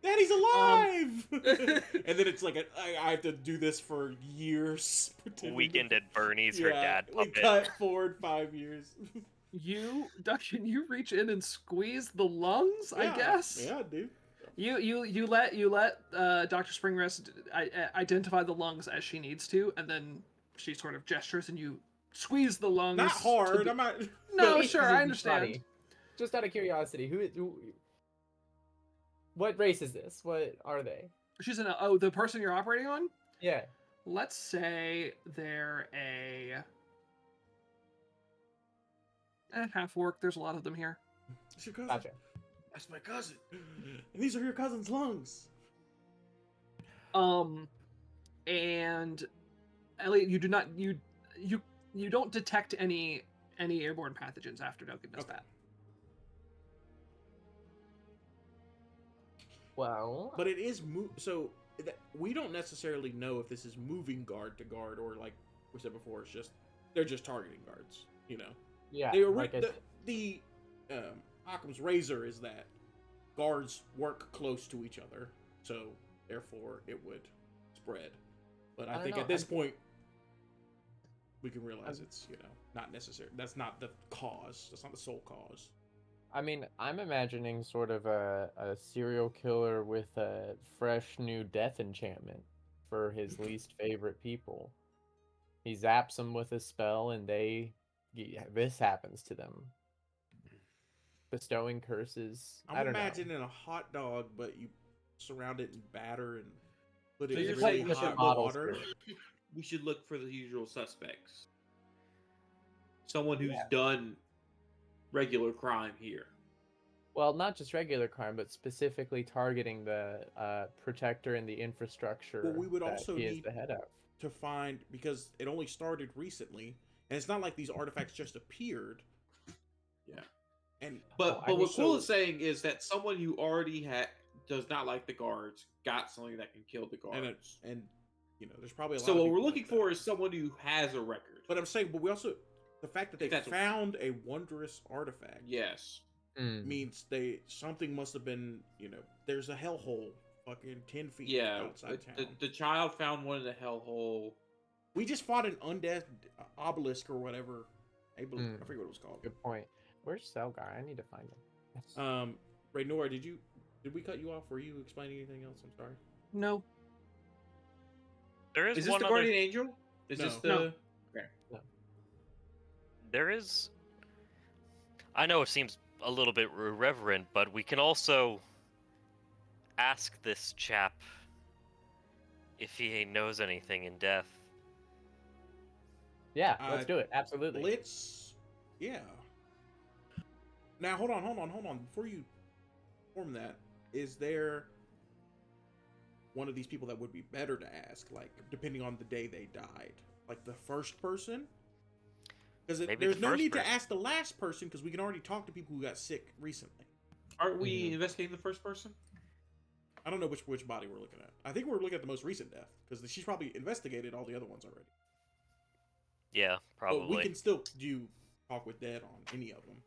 Daddy's alive. And then it's like I have to do this for years. pretending to- Weekend at Bernie's, her dad we puppet. cut forward 5 years. Can you reach in and squeeze the lungs? I Yeah, guess. Yeah, dude. You let Dr. Springrest identify the lungs as she needs to, and then she sort of gestures, and you squeeze the lungs. Not hard. to I'm not. No, Each sure, is I each understand. body. Just out of curiosity, what race is this? What are they? She's the person you're operating on? Yeah. Let's say they're half orc. There's a lot of them here. It's your cousin. Gotcha. That's my cousin. And these are your cousin's lungs. And Elliot, you do not you don't detect any airborne pathogens after Doki does that. Well, But it is so we don't necessarily know if this is moving guard to guard or like we said before. It's just they're just targeting guards. You know. yeah. The Occam's razor is that guards work close to each other, so therefore it would spread. But I think at this point we can realize it's not necessary. That's not the cause. That's not the sole cause. I mean, I'm imagining sort of a serial killer with a fresh new death enchantment for his least favorite people. He zaps them with a spell, and this happens to them. Bestowing curses. I I'm don't know. imagining a hot dog, but you surround it in batter and put So it you're in saying really we should hot models water. for We should look for the usual suspects. Someone who's done regular crime here. Well, not just regular crime, but specifically targeting the protector and the infrastructure Well, we would that also he is need the head of. to find, because it only started recently, and it's not like these artifacts just appeared. Yeah. And But I what mean, Cool is saying is that someone who already does not like the guards got something that can kill the guards. and there's probably a lot. So of what people we're looking like for that. is someone who has a record. But I'm saying, but we also the fact that they That's- found a wondrous artifact Yes. means something must have been. There's a hellhole fucking 10 feet Yeah. outside town. The child found one in the hellhole. We just fought an undead obelisk or whatever. I forget what it was called. Good point. Where's Selgar? I need to find him. Raynora, did we cut you off? Were you explaining anything else? I'm sorry. No. There is Is this one the other. guardian angel? Is this the? No. There is. I know it seems a little bit irreverent, but we can also ask this chap if he knows anything in death. Yeah, let's do it. Absolutely. Yeah. Now, hold on. Before you form that, is there one of these people that would be better to ask, like, depending on the day they died? Like, the first person? Because there's no need to ask the last person, because we can already talk to people who got sick recently. Aren't we investigating the first person? I don't know which body we're looking at. I think we're looking at the most recent death, because she's probably investigated all the other ones already. Yeah, probably. But we can still do talk with dead on any of them.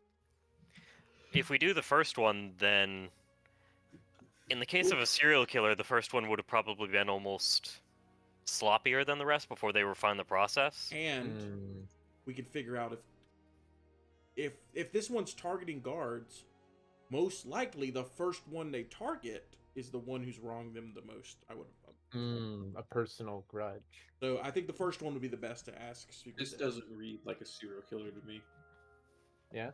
If we do the first one, then in the case of a serial killer, the first one would have probably been almost sloppier than the rest before they refined the process. And we can figure out if this one's targeting guards, most likely the first one they target is the one who's wronged them the most. I would a personal grudge. So I think the first one would be the best to ask. This doesn't read like a serial killer to me. Yeah.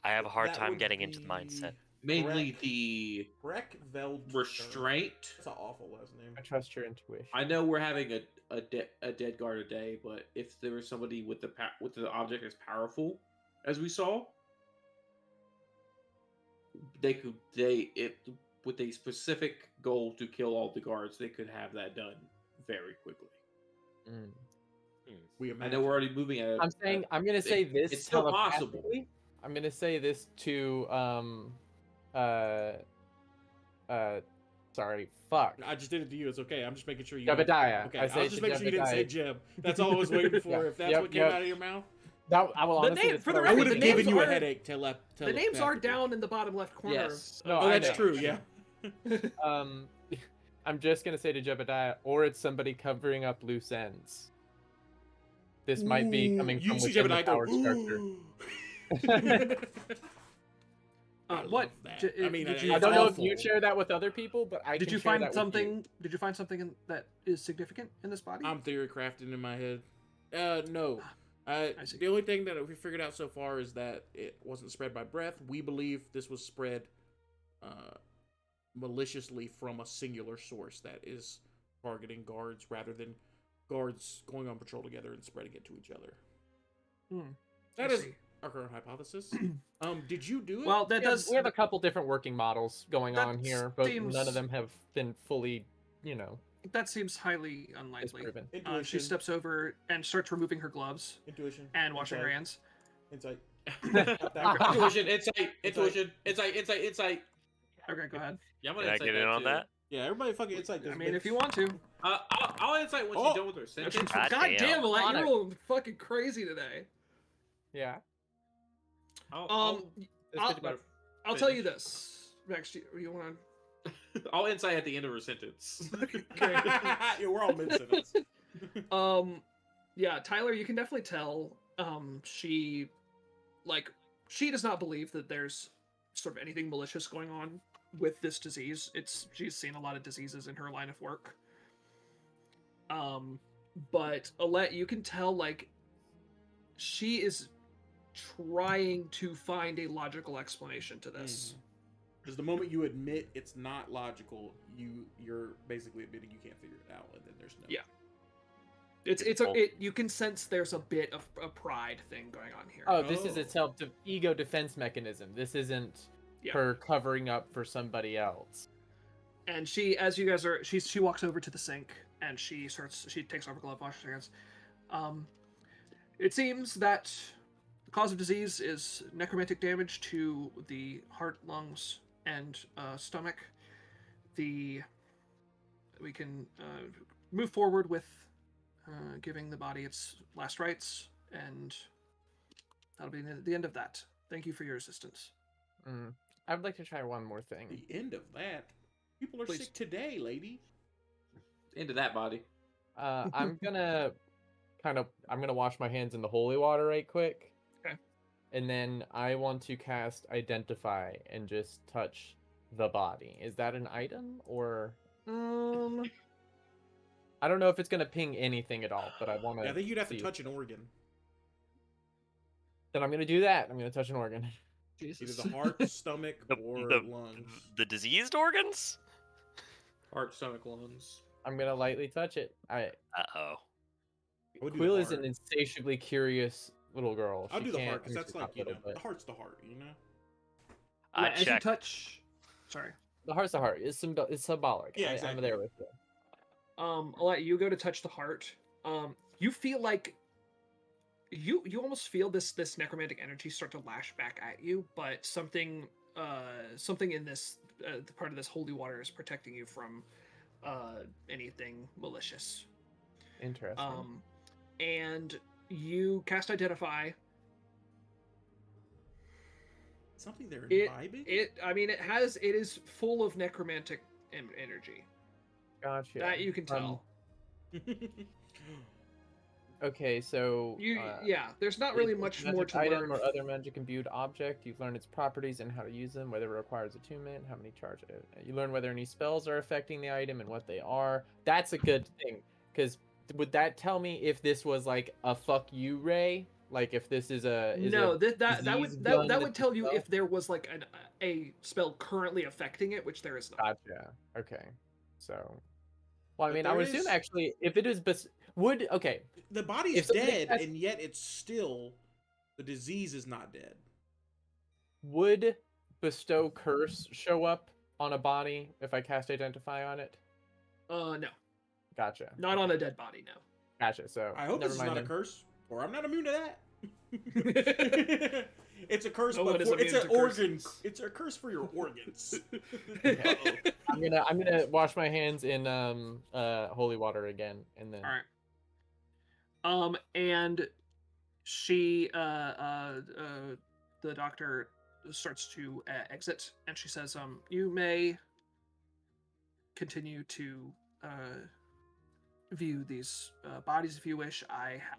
I have a hard That time would getting into the be mindset. Mainly Breck- the Breck Veld restraint. That's an awful last name. I trust your intuition. I know we're having a dead guard a day, but if there was somebody with the object as powerful as we saw, with a specific goal to kill all the guards, they could have that done very quickly. We I imagine. know we're already moving at it. I'm saying I'm gonna say this. It's still possible. telepathically. I'm gonna say this to sorry, fuck. I just did it to you. It's okay. I'm just making sure you. Jebediah. Okay, I I say was just to making sure you didn't say Jebediah. Jeb. That's all I was waiting for. Yeah. If that's Yep, what came yep. out of your mouth, That I will The honestly. name- for the I record, would the have given names you a are- headache. The names are telepathically. down in the bottom left corner. Yes. No, Oh, I that's know. true. Yeah. I'm just gonna say to Jebediah, or it's somebody covering up loose ends. This might be coming You from see within the Jebediah go, power structure. "Ooh." I what? love that. J- I mean, did it's you- I don't know if awful. you share that with other people, but I Did can you share find that with something? Did you find something that is significant in this body? I'm theory crafting in my head. No. I see. The only thing that we figured out so far is that it wasn't spread by breath. We believe this was spread maliciously from a singular source that is targeting guards rather than guards going on patrol together and spreading it to each other. Hmm. That I is see. our current hypothesis. Did you do it? Well, that does. We have a couple different working models going That on here, but seems- none of them have been fully, you know, That seems highly unlikely. disproven. She Intuition. steps over and starts removing her gloves Intuition. and washing her Insight. hands. Insight. Intuition, insight. Okay, go ahead. Yeah, I'm Can gonna I insight get in that on too. that? Yeah, everybody fucking insight this. I mean, bitch. if you want to. I'll insight once Oh! you're done with her sentence. God God damn. damn, Alette, On you're it. rolling fucking crazy today. Yeah. Um, This I'll- bitch about- I'll tell you this. Max, you want I'll insight at the end of her sentence. to? Yeah, we're all mid sentence. Yeah, Tyler, you can definitely tell. She does not believe that there's sort of anything malicious going on with this disease. She's seen a lot of diseases in her line of work. But Alette, you can tell like she is trying to find a logical explanation to this. Because the moment you admit it's not logical, you're basically admitting you can't figure it out, and then there's no. Yeah. You can sense there's a bit of a pride thing going on here. Oh, this is Oh. its ego defense mechanism. This isn't Yeah. her covering up for somebody else. And she, as you guys are, she walks over to the sink and she takes off her glove, washes her hands. It seems that the cause of disease is necromantic damage to the heart, lungs, and stomach. We can move forward with giving the body its last rites, and that'll be the end of that. Thank you for your assistance. I would like to try one more thing. The end of that. People are Please. sick today, lady. Into that body. I'm gonna wash my hands in the holy water right quick. Okay. And then I want to cast Identify and just touch the body. Is that an item or I don't know if it's gonna ping anything at all, but I want to. Yeah, I think you'd have to see. touch an organ. Then I'm gonna do that. I'm gonna touch an organ. Either Jesus. the heart, stomach, or lungs. The diseased organs? Heart, stomach, lungs. I'm gonna lightly touch it. Uh-oh. I would do Quill the is an heart. insatiably curious little girl. I'll She do the can't heart because answer that's like, top little, the but heart's the heart, you know? I as you check. touch, sorry. the heart's the heart. It's symbolic. Yeah, I'm exactly. there with you. Alette, you go to touch the heart. You feel like you almost feel this necromantic energy start to lash back at you, but something in this the part of this holy water is protecting you from anything malicious. Interesting. And you cast Identify. Something they're It imbibing? it is full of necromantic energy. Gotcha. That you can tell. Okay, so There's not really it's a much more magic to item learn. or other magic imbued object. You've learned its properties and how to use them, whether it requires attunement, how many charge. You learn whether any spells are affecting the item and what they are. That's a good thing, because would that tell me if this was like a fuck you ray? Like if this is a No, that disease would gun that would tell you spell? if there was like a spell currently affecting it, which there is not. Gotcha. Okay. So, well, I But mean, I there would assume is- actually, if it is, okay, The body's If somebody dead, has- and yet it's still... The disease is not dead. would bestow curse show up on a body if I cast Identify on it? No, Gotcha. not on a dead body. No. Gotcha. So I hope never this is mind not a then. curse, or I'm not immune to that. It's a curse, No but one is it's immune an to organ. curses. It's a curse for your organs. Uh-oh. I'm gonna wash my hands in holy water again, and then All right. And she the doctor starts to exit, and she says, you may continue to view these bodies if you wish. I have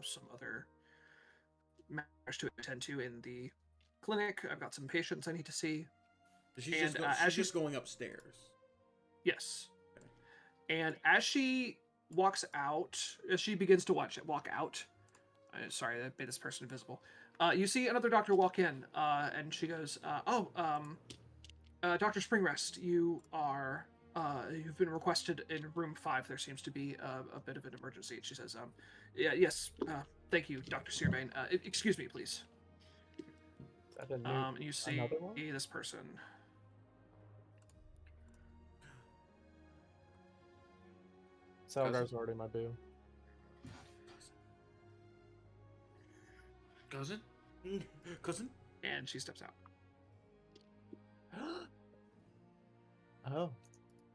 some other matters to attend to in the clinic. I've got some patients I need to see. She's And, just, as she's you- just going upstairs. Yes. Okay. And as she walks out, as she begins to walk out, sorry, that made this person invisible. You see another doctor walk in, and she goes, Dr. Springrest, you've been requested in room 5. There seems to be a bit of an emergency. She says, yes, thank you, Dr. Searbane. Excuse me, please. Is that a new, And you see another one? this person. Selgar's already my boo. Cousin? Cousin? And she steps out. Oh,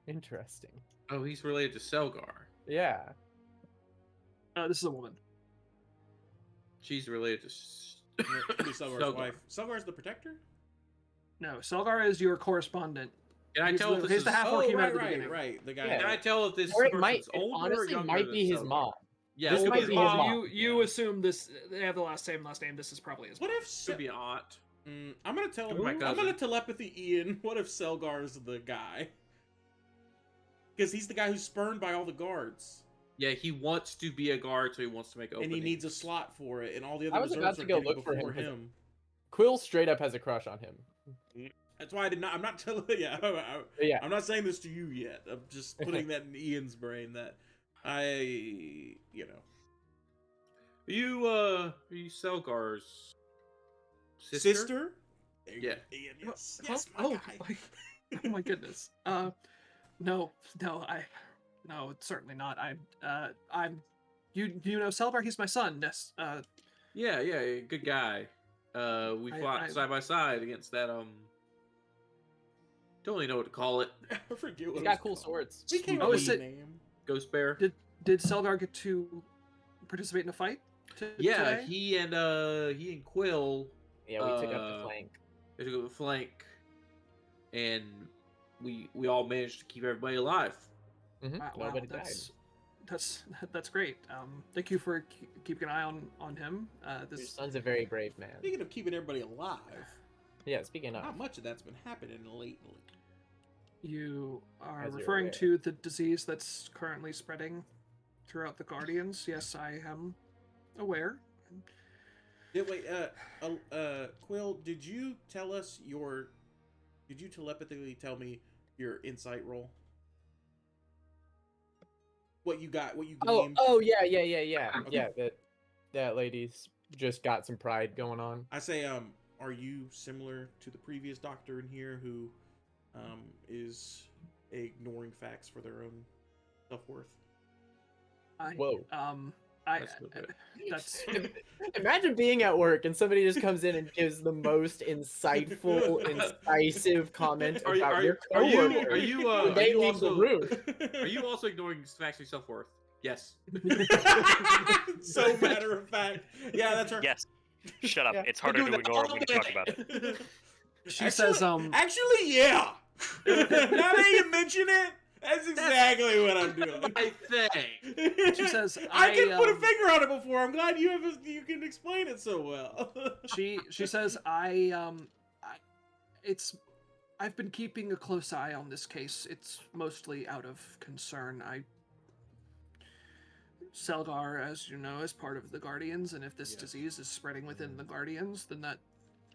interesting. Oh, he's related to Selgar. Yeah. This is a woman. She's related to Selgar's Selgar. wife. Selgar's the protector? No, Selgar is your correspondent. Can I He's tell the- if this he's is? the half- Oh, orc came out right, at the right, beginning. right. The guy. Yeah. Can I tell if this Or it person's might, older or honestly, younger might than be his Selgar? mom. Yeah, This it could might be be his aunt. mom. You assume this. They have the same last name. This is probably his. What mom. if Could be an aunt. I'm gonna tell Could be my I'm cousin. gonna telepathy Ian. What if Selgar's the guy? Because he's the guy who's spurned by all the guards, Yeah, he wants to be a guard, so he wants to make and openings. he needs a slot for it, and all the I other was about reserves to are go getting look for him, before 'cause- him. Quill straight up has a crush on him. That's why I'm not telling. Yeah, Yeah. I'm not saying this to you yet. I'm just putting that in Ian's brain that you know. Are you Selgar's sister? There you Yeah. go, Ian, yes, Huh? yes, my Oh, guy. oh my goodness. No, certainly not. I'm. You know Selvar? He's my son. Yes. Yeah, good guy. We fought I- side by side against that don't really know what to call it. I forget what He's it got was cool called. swords. We came Oh, up is with a it- name. Ghost bear. Did Selvar get to participate in a fight? Yeah, Today? he and Quill Yeah, we took up the Uh, flank. they took the flank, and we all managed to keep everybody alive. Wow, Nobody died. that's great. Thank you for keeping an eye on him. Your This son's a very brave man. Speaking of keeping everybody alive, Yeah, speaking of. not much of that's been happening lately. you are As you're referring aware. to the disease that's currently spreading throughout the Guardians. Yes, I am aware. Wait, Quill, did you tell us did you telepathically tell me your insight roll? What you gleamed? Yeah. Yeah, that lady's just got some pride going on. I say, are you similar to the previous doctor in here who, is ignoring facts for their own self-worth? Whoa. That's a bit. That's Imagine being at work and somebody just comes in and gives the most insightful, incisive comment Are you about your are you coworker. are you when are they you leave the also room. are you also ignoring facts of self-worth? Yes. So matter of fact. Yeah, that's her. Yes. Shut up. Yeah. It's harder to doing that ignore all when you day. talk about it. she says Actually, yeah. Now that you mention it, that's exactly what I'm doing. My thing. She says, I can put a um, finger on it before. I'm glad you can explain it so well. she says I've been keeping a close eye on this case. It's mostly out of concern. Selgar, as you know, is part of the Guardians, and if this Yes. disease is spreading within the Guardians, then that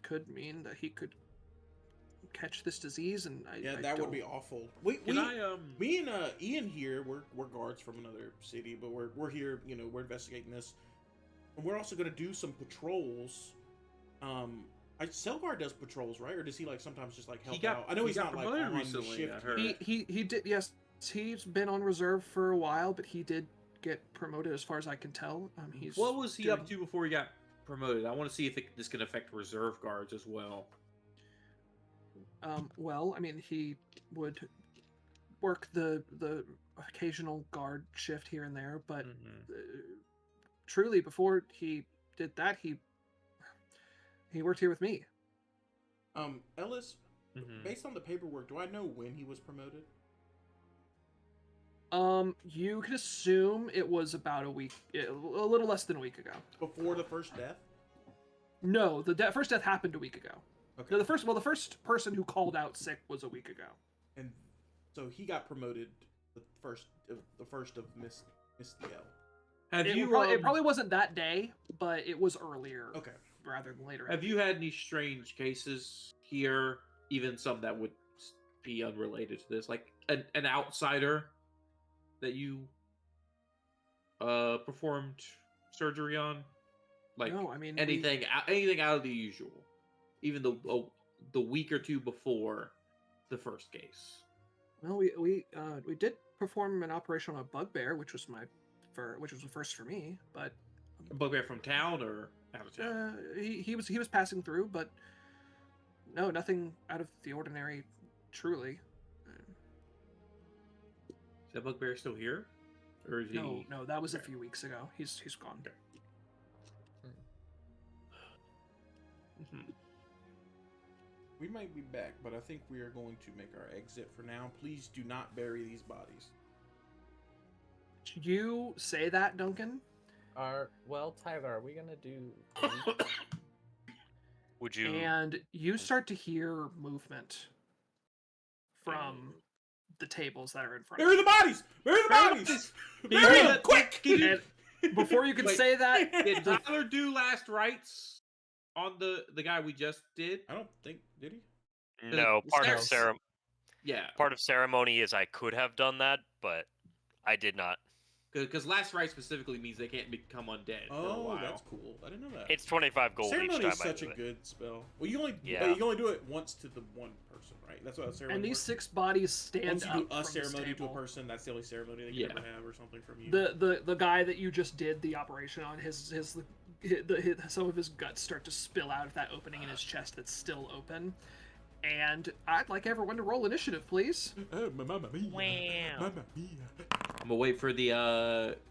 could mean that he could catch this disease, and Yeah, I that would don't- be awful. Can I Me and Ian here, we're guards from another city, but we're here. You know, we're investigating this, and we're also gonna do some patrols. Selgar does patrols, right? Or does he like sometimes just like help out? I know he he's got not like promoted on recently, the shift. I heard. He did, yes, he's been on reserve for a while, but he did get promoted as far as I can tell. He's What was he up doing- to before he got promoted? I want to see if this can affect reserve guards as well. Well, I mean, he would work the occasional guard shift here and there, but truly, before he did that, he worked here with me. Ellis, Mhm. based on the paperwork, do I know when he was promoted? You can assume it was about a little less than a week ago. Before the first death? No, the first death happened a week ago. Okay. No, the first person who called out sick was a week ago. And so he got promoted the first of Mistiel. Have It, you? probably, it probably wasn't that day, but it was earlier. Okay. Rather than later. Have you had any strange cases here? Even some that would be unrelated to this, like an outsider that you performed surgery on, like No, I mean anything out of the usual, even the week or two before the first case. Well, we did perform an operation on a bugbear, which was the first for me, but Bugbear from town or out of town? he was passing through, but no, nothing out of the ordinary, truly. Is that Bugbear still here, or is he? No, that was a few weeks ago. He's gone. Okay. Mhm. We might be back, but I think we are going to make our exit for now. Please do not bury these bodies. You say that, Duncan? Well, Tyler, are we gonna do? Would you? And you start to hear movement from the tables that are in front of Bury you. the bodies! Bury the bodies! Bury them! Quick! And before you can say that, Did Tyler do last rites on the guy we just did? I don't think, did he? No, part of Stairs. Yeah, part of ceremony is I could have done that, but I did not. because last rite specifically means they can't become undead for a Oh, while. that's cool. I didn't know that. It's 25 gold each Ceremony time is I such do a it. good spell. Well, you only Yeah. you can only do it once to the one person, right? That's what a ceremony. and these works. 6 bodies stand Once you up do a from this ceremony to a table. person, that's the only ceremony they can Yeah. ever have, or something from you. The guy that you just did the operation on, some of his guts start to spill out of that opening in his chest that's still open. And I'd like everyone to roll initiative, please. Oh, mamma mia! Wow. Mamma mia! I'm gonna wait for the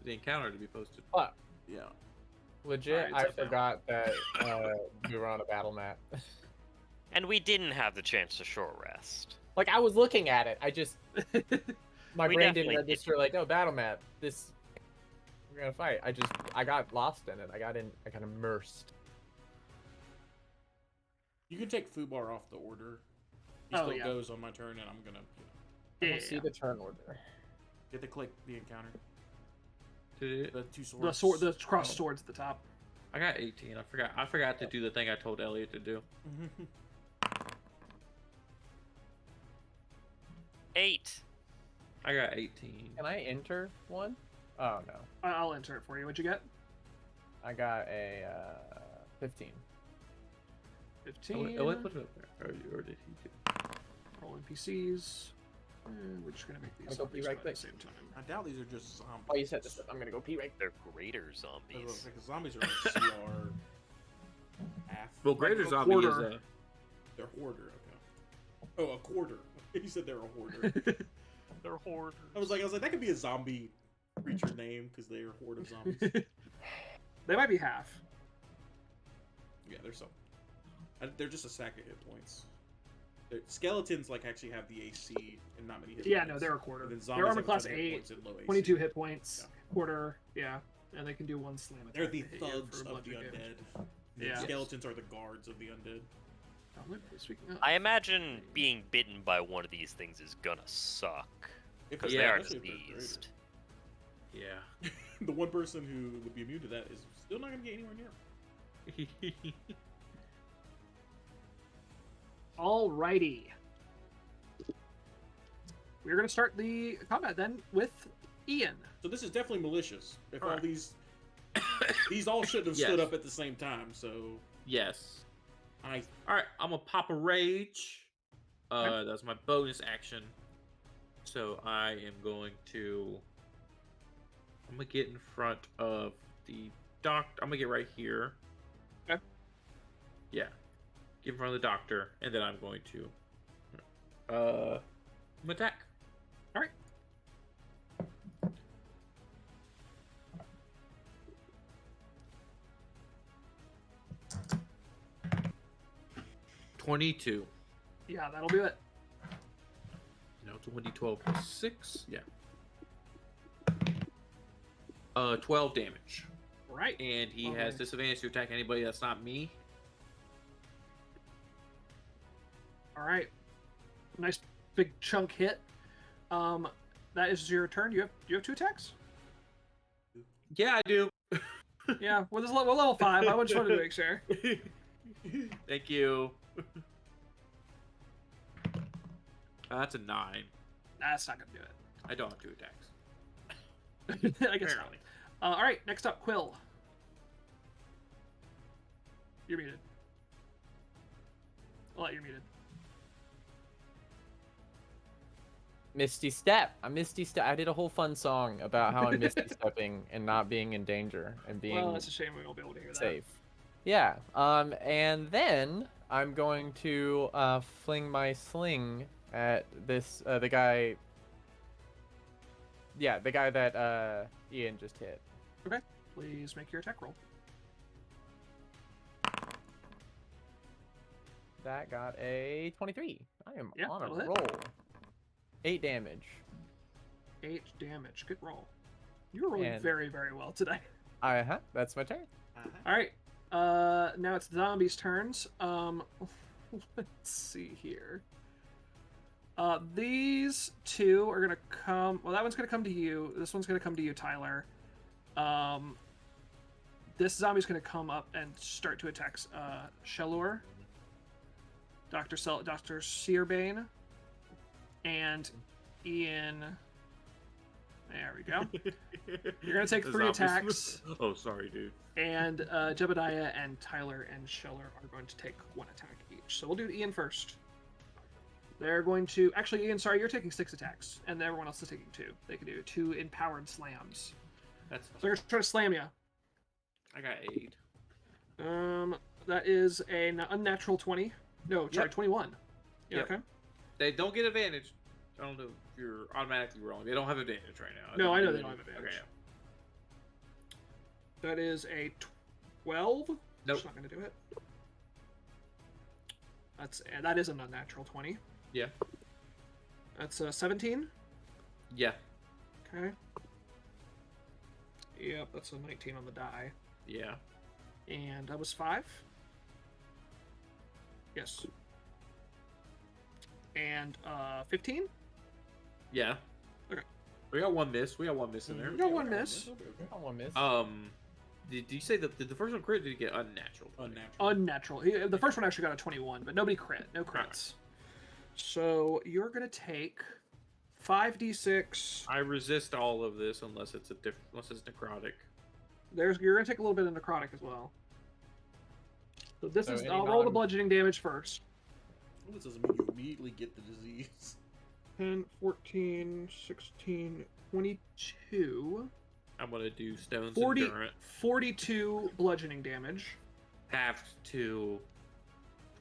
encounter to be posted. Fuck. Yeah. Legit, Alright, I so- forgot that we were on a battle map. And we didn't have the chance to short rest. Like I was looking at it, I just my We brain didn't definitely register. Like, oh, battle map. This we're gonna fight. I got lost in it. I got immersed. You can take Fubar off the order. He Oh, still yeah. goes on my turn, and I'm gonna I Yeah. don't see the turn order. get the click the encounter. Did it? The two swords. The crossed swords at the top. I got 18. I forgot to do the thing I told Elliot to do. 8. I got 18. Can I enter one? Oh no, I'll enter it for you. What'd you get? I got a 15. 15. Elliot put it up there, or did he do? Roll NPCs. We're just gonna make these I'll go zombies pee right go at the quick. same time. I doubt these are just zombies. Oh, you said this. I'm gonna go pee right. They're greater zombies. Because zombies are like CR half. Well, Greater a Zombie is quarter. a. They're hoarder. Okay. Oh, a quarter. You said they're a hoarder. They're hoarders. I was like, that could be a zombie creature name because they're a horde of zombies. They might be half. Yeah, there's some. They're just a sack of hit points. Skeletons like actually have the AC and not many hit Yeah, points. no, they're a quarter. And then They're zombies armor have a class ton of hit 8, points and low AC. 22 hit points, quarter, yeah, and they can do 1 slam attack. They're the to hit you thugs for of the bludgeoning damage. undead. The Yeah. skeletons are the guards of the undead. Oh, look, speaking of, I imagine being bitten by one of these things is gonna suck. If Because they're- they are especially if they're diseased. Yeah. greater. The one person who would be immune to that is still not going to get anywhere near. alrighty. We're gonna start the combat then with Ian. So this is definitely malicious. If all Correct. these all shouldn't have stood Yes. up at the same time. So Yes. I All right, I'm gonna pop a rage. Okay. That's my bonus action. So I am going to. I'm gonna get in front of the doctor. I'm gonna get right here. Okay. Yeah. Get in front of the doctor, and then I'm going to. I'm gonna attack. All right. $22. Yeah, that'll do it. No, it's a 1d12 plus 6. Yeah. 12 damage. Right. And he Well has done. disadvantage to attack anybody that's not me. All right. Nice big chunk hit. That is your turn. You have 2 attacks? Yeah, I do. Yeah, we're level 5. I just wanted to make sure. Thank you. That's a 9. That's not gonna do I don't have 2 attacks. it. I guess not. Apparently. All right, next up, Quill. You're muted. I'll let you muted. Misty Step. I Misty Step. I did a whole fun song about how I'm Misty Stepping and not being in danger and being Well, that's a shame we won't be able to hear that. safe. Yeah. And then I'm going to fling my sling at this the guy. Yeah, the guy that Ian just hit. Okay. Please make your attack roll. That got a 23. I am Yeah, on a that'll hit. roll. 8 damage. 8 damage. Good roll. You're rolling And- very, very well today. That's my turn. All right. Now it's the zombies' turns. Let's see here. These 2 are gonna come. Well, that one's gonna come to you. This one's gonna come to you, Tyler. This zombie's gonna come up and start to attack Shellor, Dr. Searbane, and Ian. There we go. You're gonna take The 3 zombies. attacks. Oh, sorry, dude. And Jebediah and Tyler and Scheller are going to take 1 attack each. So we'll do Ian first. They're going to... Actually, Ian, sorry, you're taking 6 attacks. And everyone else is taking 2. They can do 2 empowered slams. That's So they're going to try to slam you. I got 8. That is an unnatural 20. No, sorry, Yep. 21. Yeah, Yep. okay. They don't get advantage. I don't know if you're automatically wrong. They don't have advantage right now. No, I know do they don't have advantage. Okay, That is a 12. Nope. Just not going to do it. That is an unnatural 20. yeah. That's a 17. Yeah. Okay. Yep, that's a 19 on the die. Yeah. And that was 5. Yes. And 15? Yeah. Okay. We got 1 miss. We got 1 miss in there. You got 1 miss. I won't miss. Did you say that the first one crit? Or did you get unnatural? Unnatural. The first one actually got a 21, but nobody crit. No crits. So you're going to take 5d6. I resist all of this unless it's unless it's necrotic. You're going to take a little bit of necrotic as well. So this So is... any I'll roll the non- bludgeoning damage first. This doesn't mean you immediately get the disease. 10, 14, 16, 22... I'm gonna do Stone's 40, Endurance. 42 bludgeoning damage. Halved to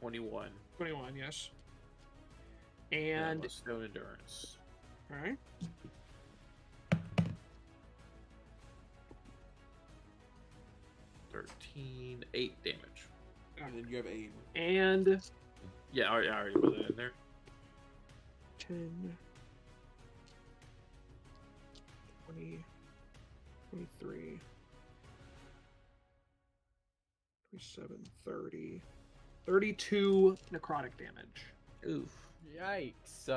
21. 21, yes. And And, Stone Endurance. alright. 13, 8 damage. And then you have 8. And Yeah, I already put that in there. 10, 20, 23, 27, 30, 32 necrotic damage. Oof. Yikes.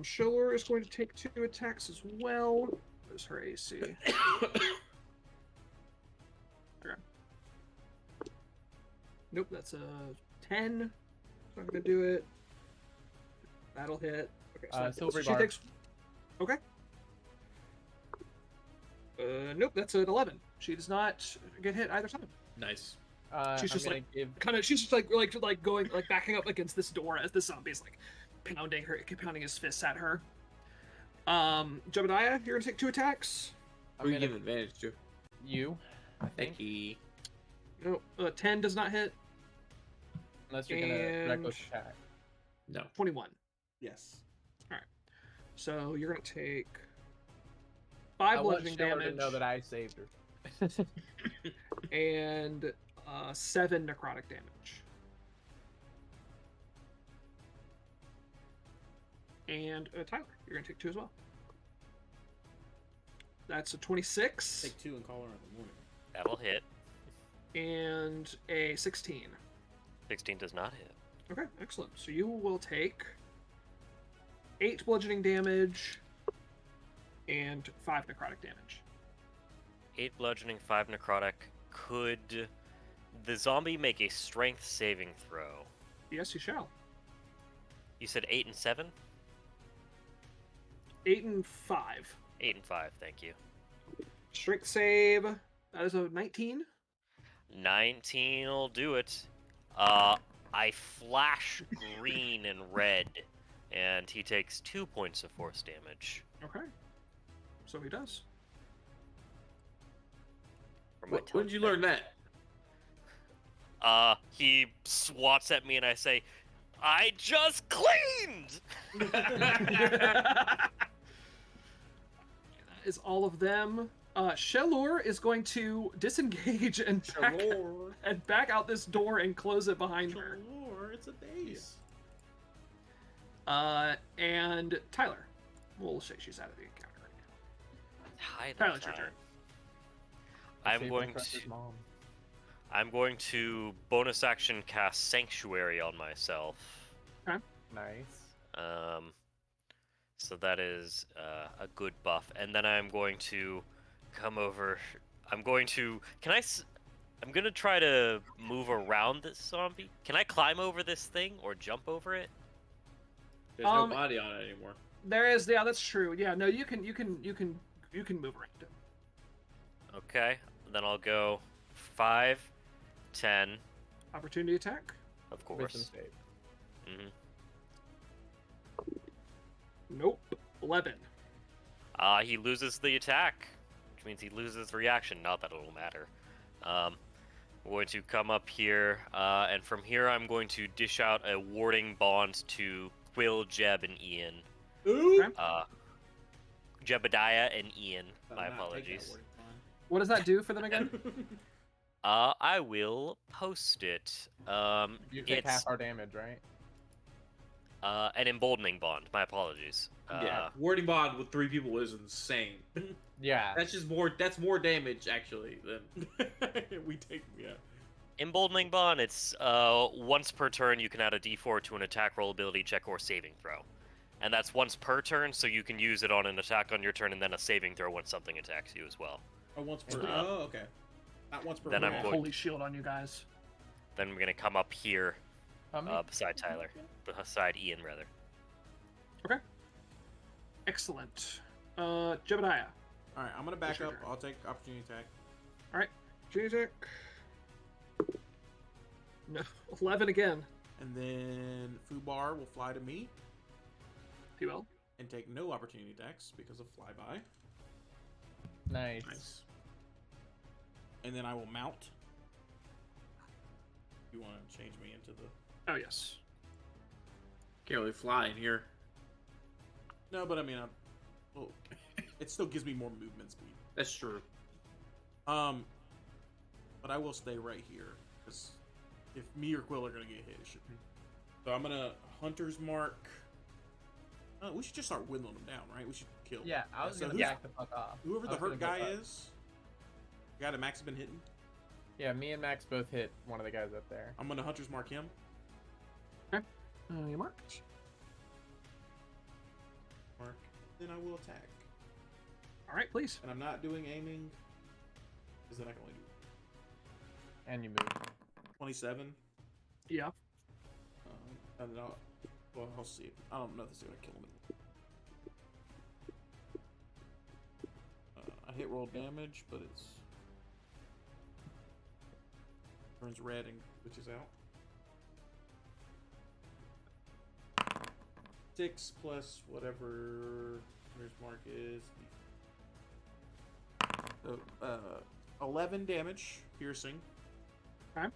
Schiller is going to take 2 attacks as well. What is her AC? Okay. Nope, that's a 10. It's not going to do it. That'll hit. Okay, Silvery she Barb. takes. Okay. Nope, that's an 11. She does not get hit either time. Nice. She's I'm just gonna like- give. She's just like going backing up against this door as the zombie's like pounding his fists at her. Jebediah, you're gonna take 2 attacks. Who I'm you gonna give advantage to? you. I think. Thank you. No, 10 does not hit. Unless you're gonna And- reckless attack. No. 21. Yes. So you're gonna take I 5 want bludgeoning Scheller to damage know that I saved her. and 7 necrotic damage. And Tyler, you're gonna take 2 as well. That's a 26 Take 2 and call her in the morning. That'll hit. and a 16. 16 does not hit. Okay, excellent. So you will take 8 bludgeoning damage and 5 necrotic damage. 8 bludgeoning, 5 necrotic. Could the zombie make a strength saving throw? Yes, you shall. You said 8 and 7? 8 and 5. 8 and 5, thank you. Strength save. That is a 19. 19 will do it. I flash green and red, and he takes 2 points of force damage. Okay. So he does. From my When did you touch learn that? He swats at me, and I say, "I just cleaned." That is all of them. Shellor is going to disengage and back out this door and close it behind her. Lord, it's a base. And Tyler. We'll say she's out of the encounter right now. Hi, Tyler, it's your turn. I'm going to bonus action cast Sanctuary on myself. Nice. So that is a good buff, and then I'm going to come over. I'm going to try to move around this zombie. Can I climb over this thing or jump over it? There's no body on it anymore. There is, yeah, that's true. Yeah, no, you can move around it. Okay, then I'll go 5, 10, Opportunity attack. of Wisdom course. save. Nope. 11. He loses the attack, which means he loses the reaction. Not that it'll matter. I'm going to come up here, and from here I'm going to dish out a warding bond to Quill, Jeb, and Ian. Ooh. Okay. Jebediah and Ian. I'll My not take that apologies. word, What does that do for them again? fine. I will post it. You take It's half our damage, right? an emboldening bond. My apologies. Yeah, warding bond with 3 people is insane. Yeah. That's just more. That's more damage actually than. We take, yeah. Emboldening bond. It's once per turn you can add a D4 to an attack roll, ability check, or saving throw, and that's once per turn. So you can use it on an attack on your turn, and then a saving throw when something attacks you as well. Oh, once per. Uh, Oh, okay. Not once per. then I'm round. going- Holy shield on you guys. Then we're gonna come up here How many? beside Tyler, beside Ian rather. Excellent. Jebediah. All right, I'm gonna back your up. turn. I'll take opportunity attack. Opportunity attack. No. 11 again. And then Fubar will fly to me If you will. and take no opportunity attacks because of flyby. Nice. Nice. And then I will mount. You want to change me into the? Oh, yes. Can't really fly in here. No, but I mean, well, it still gives me more movement speed. That's true. But I will stay right here because if me or Quill are gonna get hit, it should be. So I'm gonna Hunter's Mark. We should just start whittling them down, right? We should kill. Yeah, I was So gonna who's- back the fuck off. Whoever I the was gonna hurt go guy fuck. is, the guy that Max has been hitting. Yeah, me and Max both hit one of the guys up there. I'm gonna Hunter's Mark him. You marked. Mark. Then I will attack. All right, please. And I'm not doing aiming, because then I can only do And you move. 27. Yeah. And then I'll see. I don't know if this is gonna kill me. I hit roll damage, but it's turns red and glitches out. 6 plus whatever Hunter's Mark is. So, 11 damage, piercing. Okay.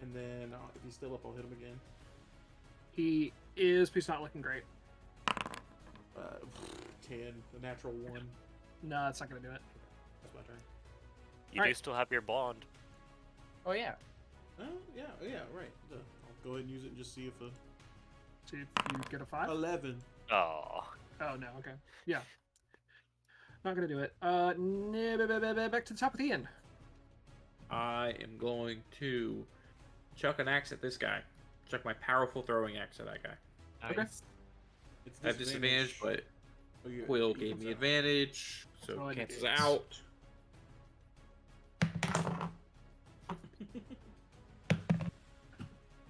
And then if he's still up, I'll hit him again. He is, but he's not looking great. 10, the natural 1. No, that's not going to do it. That's my turn. You do Alright. still have your bond. Oh yeah. Oh, yeah, right. I'll go ahead and use it and just see if See if you get a 5. 11. Oh, Oh, no, okay. Yeah. Not going to do it. Back to the top of the end. I am going to chuck an axe at this guy. Chuck my powerful throwing axe at that guy. Okay. Nice. It's I have disadvantage, but Oh, yeah, Quill it gave comes me out. advantage, so Oh, I it get cancels eights. out.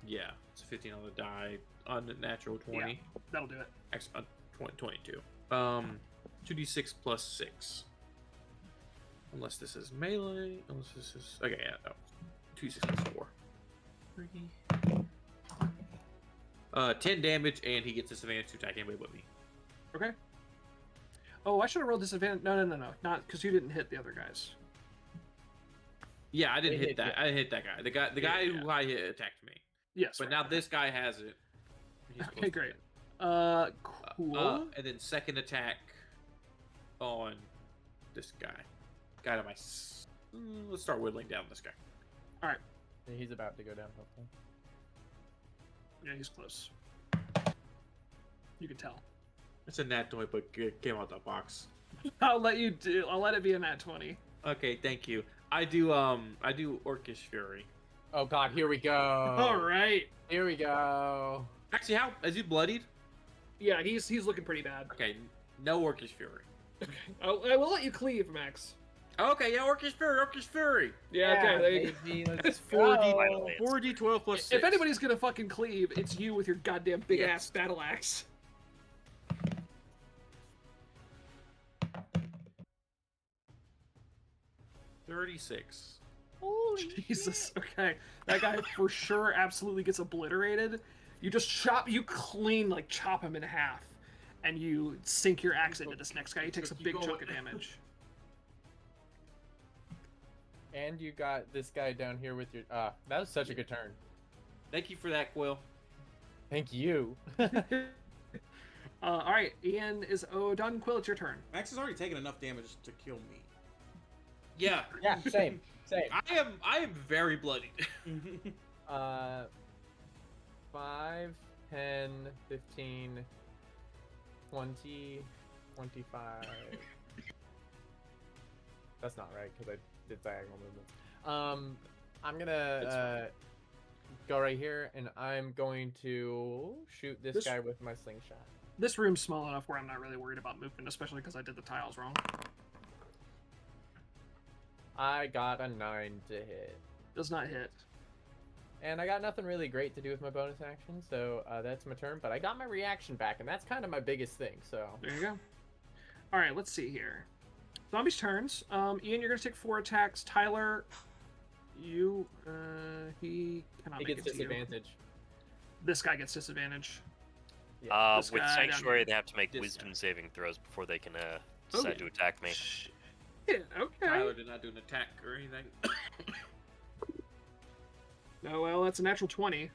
Yeah, it's a 15 on the die. Unnatural 20. That'll do it. Excellent. 22. 2d6 plus 6. Unless this is melee. Unless this is. Okay, yeah, no. 2d6 plus 4. 10 damage, and he gets disadvantage to attack anybody but me. Okay. Oh, I should have rolled disadvantage. No. Not because you didn't hit the other guys. Yeah, I didn't They hit hit that. I didn't hit that guy. The guy Yeah. who I hit attacked me. Yes. But right, now okay. this guy has it. He's Okay, supposed to great. hit. Cool. And then second attack on this guy. Guy to my. Let's start whittling down this guy. He's about to go down. Hopefully. Yeah, he's close. You can tell. It's a nat 20, but it came out the box. I'll let you do. I'll let it be a nat 20. Okay, thank you. I do Orcish Fury. Oh God, here we go. All right. Here we go. Actually, how is he bloodied? Yeah, he's looking pretty bad. Okay, no Orcish Fury. I will let you cleave, Max. Okay, yeah, Orcish Fury. Yeah. Okay. There you go. baby, let's It's go. 4d Finally, it's 4d12 plus 6. If anybody's gonna fucking cleave, it's you with your goddamn big Yes. ass battle axe. $36. Jesus. Okay. That guy for sure absolutely gets obliterated. You just chop him in half. And you sink your axe into this next guy. He takes a big chunk of damage. And you got this guy down here with your. That was such a good turn. Thank you for that, Quill. Thank you. All right, Ian is done. Quill, it's your turn. Max has already taken enough damage to kill me. Yeah, Yeah, same. I am very bloodied. 5, 10, 15, 20, 25. That's not right because I did diagonal movements. I'm gonna go right here and I'm going to shoot this This- guy with my slingshot. This room's small enough where I'm not really worried about movement, especially because I did the tiles wrong. I got a 9 to hit. Does not hit. And I got nothing really great to do with my bonus action, so that's my turn. But I got my reaction back, and that's kind of my biggest thing. So There you go. All right, let's see here. Zombies' turns. Ian, you're gonna take 4 attacks. Tyler, he cannot he make gets it to you. disadvantage. This guy gets disadvantage. With This guy Sanctuary, down they have to make This Wisdom guy. saving throws before they can decide Okay. to attack me. Yeah, okay. Tyler did not do an attack or anything. Oh well, that's a natural 20.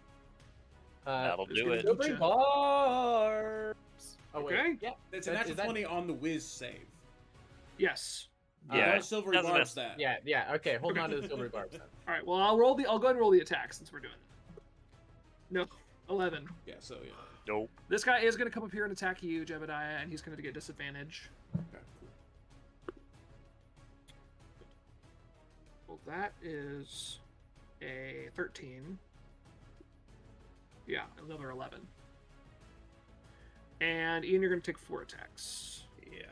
That'll just do gonna it. do- Silvery barbs. Oh wait, Okay. yeah, It's a That- natural is that- 20 on the whiz save. Yes. Yeah, Don't silvery doesn't barbs have- that. yeah. Okay, hold on to the silvery barbs then. All right. Well, I'll go ahead and roll the attack since we're doing it. No, 11. Yeah, so yeah. Nope. This guy is gonna come up here and attack you, Jebediah, and he's gonna get disadvantage. Okay, cool. Well, that is a 13. Yeah, another 11. And Ian, you're gonna take 4 attacks. Yeah.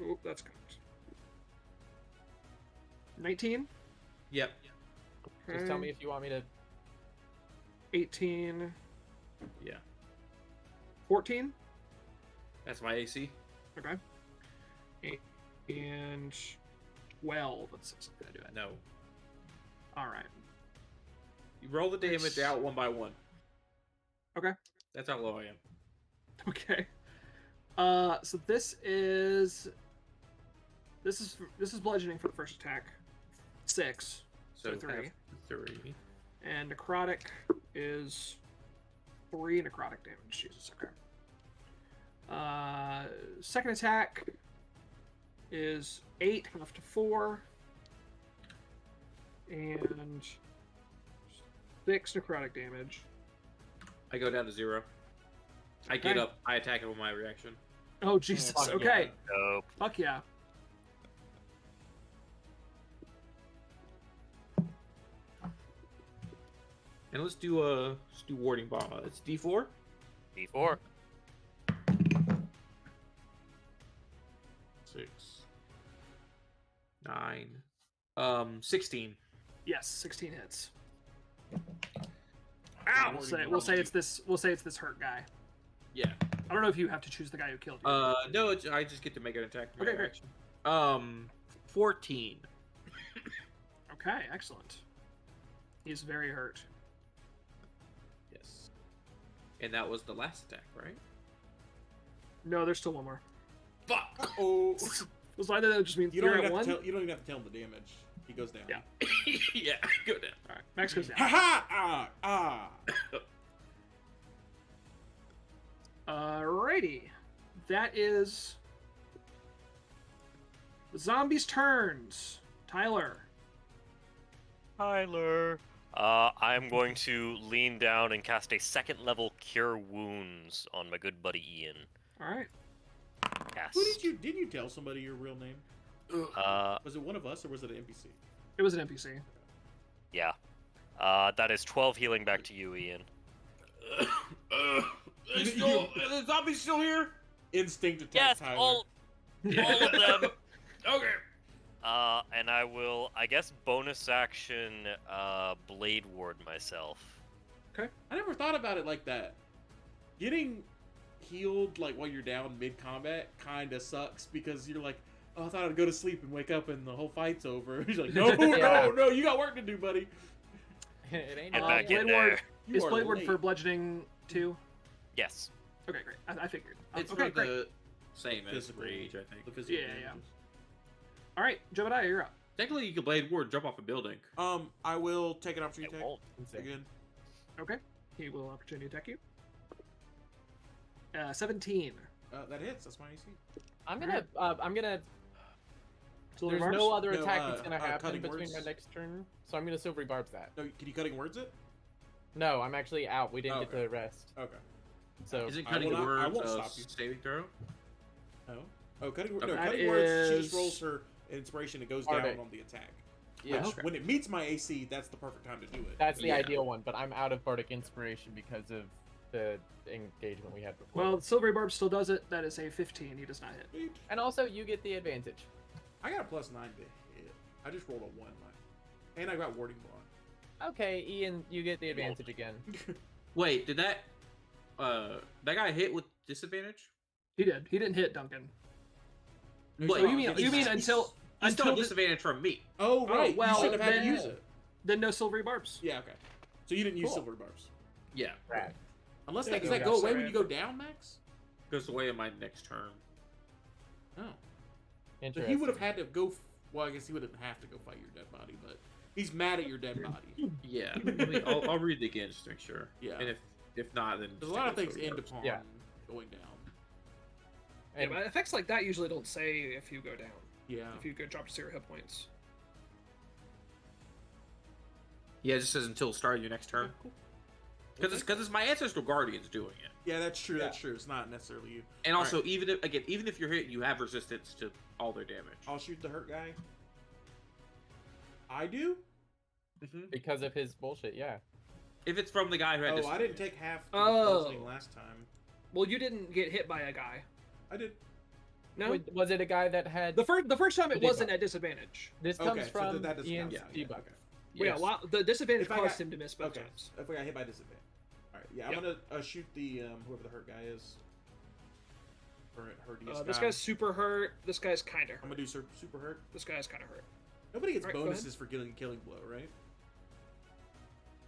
Oh, that's cocked. 19. Yep. Just tell me if you want me to. 18. Yeah. 14. That's my AC. Okay. And 12. Let's see. Can I do it? No. All right. You roll the damage out one by one. Okay. That's how low I am. Okay. So this is bludgeoning for the first attack. 6. So 3. half 3. And necrotic is 3 necrotic damage. Jesus. Okay. Second attack is 8, half to 4. And 6 necrotic damage. I go down to 0. I get Okay. up. I attack it with my reaction. Oh, Jesus. fuck yeah. Okay. Nope. Fuck yeah. And let's do warding ball. It's D4. D4. 6, 9, 16. Yes, 16 hits. Ow! We'll say it's this hurt guy. Yeah. I don't know if you have to choose the guy who killed you. No, I just get to make an attack. Okay, great. Action. 14. Okay, excellent. He's very hurt. Yes. And that was the last attack, right? No, there's still one more. Fuck. Oh. So either that just means You don't you're even at have to one. tell. You don't even have to tell him the damage. He goes down. Yeah. Yeah, go down. All right, Max goes down. Ha ha! Alrighty, that is the zombies' turns. Tyler. Tyler. I'm going to lean down and cast a second level Cure Wounds on my good buddy Ian. All right. Cast. Who did you tell somebody your real name? Was it one of us or was it an NPC? It was an NPC. Yeah. That is 12 healing back to you, Ian. The zombie's still here? Instinct attack. Yes, Tyler. all of them. Okay. And I will, I guess, bonus action Blade Ward myself. I never thought about it like that. Getting healed like while you're down mid combat kind of sucks because you're like, oh, I thought I'd go to sleep and wake up and the whole fight's over. He's like, no, Yeah. no, you got work to do, buddy. It ain't Get all back good. in Blade Ward. there. You Is are Blade Ward late. for bludgeoning too? Yes. Okay, great. I figured. It's okay, not great. the same as Physical. rage, I think. The physical Yeah, yeah. damages. All right, Jebediah, you're up. Technically, you could Blade Ward, jump off a building. I will take an opportunity It attack won't. again. Okay. He will opportunity attack you. 17. That hits. That's my AC. I'm gonna. Silver There's barbs? no other No, attack that's gonna happen cutting between my words. next turn, so I'm gonna silvery barbs that. No, can you cutting words it? No, I'm actually out. We didn't Oh, get okay. to rest. Okay. So Is it I cutting will not- I words won't stop you. saving throw? No. Oh, cutting Okay. no, That cutting words. She is- just rolls her inspiration. It goes Alright. down on the attack. yeah, Which, Okay. when it meets my AC, that's the perfect time to do it. that's the Yeah. ideal one. But I'm out of bardic inspiration because of the engagement we had before. Well, Silvery Barb still does it. That is a 15. He does not hit. Sweet. and also you get the advantage. I got a +9 to hit. I just rolled a 1, and I got warding bond. Okay, Ian, you get the advantage again. Wait, did that guy hit with disadvantage? He did. He didn't hit Duncan. No, Wait, he's you not. mean He's- until He's still until a disadvantage from me. Oh right. well, you should have had to then- use it. then no Silvery Barbs. Yeah. Okay. So you didn't use Cool. silver barbs. Yeah, Rad. Unless There does you that go. go away Sorry, when you go down, Max? goes away in my next turn. Oh. So Interesting. he would have had to go. Well, I guess he wouldn't have to go fight your dead body, but he's mad at your dead body. Yeah, I'll read it again just to make sure. Yeah. And if not, then There's a lot of things end up. upon Yeah. going down. Yeah, And but effects like that usually don't say if you go down. Yeah. If you go drop to 0 hit points. Yeah, it just says until start of your next turn. Because it's my ancestral guardians doing it. Yeah, that's true. Yeah. That's true. It's not necessarily you. And also, Alright. even if you're hit, you have resistance to all their damage. I'll shoot the hurt guy. I do? Mhm. because of his bullshit, yeah. If it's from the guy who had Oh, I didn't disadvantage. take half the Oh. bludgeoning last time. Well, you didn't get hit by a guy. I did. No. Was it a guy that had The first time it The wasn't debuff. at disadvantage. this Okay, comes so from that doesn't Ian's count. Yeah, debuff. okay. Yeah, Yes. well, the disadvantage If I caused got- him to miss both Okay. times. If I got hit by disadvantage. Alright, yeah, I'm Yep. gonna shoot the whoever the hurt guy is. Or Herdius This guy. guy's super hurt. This guy's kind of I'm hurt. gonna do super hurt. This guy's kind of hurt. Nobody gets Alright, go ahead. bonuses for killing blow, right?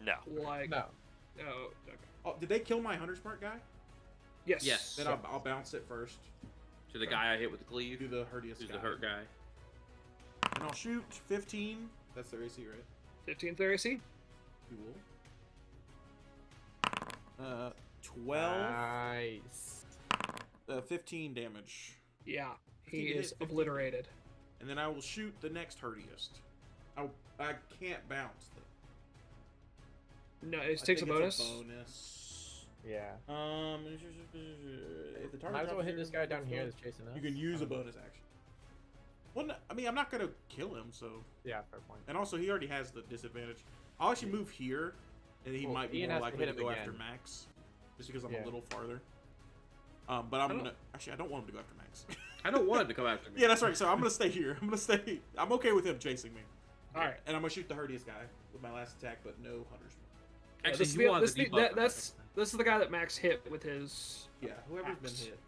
No. Like, No. oh, okay. Oh, did they kill my hunter smart guy? Yes. Yes. Then I'll bounce it first. To the guy I hit with the Do cleave, the Herdius who's guy. the hurt guy. And I'll shoot 15. That's their AC, right? 15th AC. Cool. 12. Nice. 15 damage. Yeah, 15 he to is hit, 15. obliterated. And then I will shoot the next Herdiest. I can't bounce them. No, I it takes a think bonus. it's bonus. Yeah. If the target Might as well drops hit this here, guy down here that's chasing us. You can use a bonus action. Well, I mean, I'm not gonna kill him, so. Yeah, fair point. And also, he already has the disadvantage. I'll actually move here and he Well, might be Ian more has to likely hit to him go again. after Max, just because I'm Yeah. a little farther. But I'm gonna actually I don't want him to go after Max. I don't want him to come after me. Yeah, that's right. So I'm gonna stay here. I'm gonna stay. I'm okay with him chasing me. All right. And I'm gonna shoot the hardiest guy with my last attack, but no hunters. Actually, this, you want this, the the- debuff that, for that's this is the guy that Max hit with his. Yeah, whoever's been Axe. hit.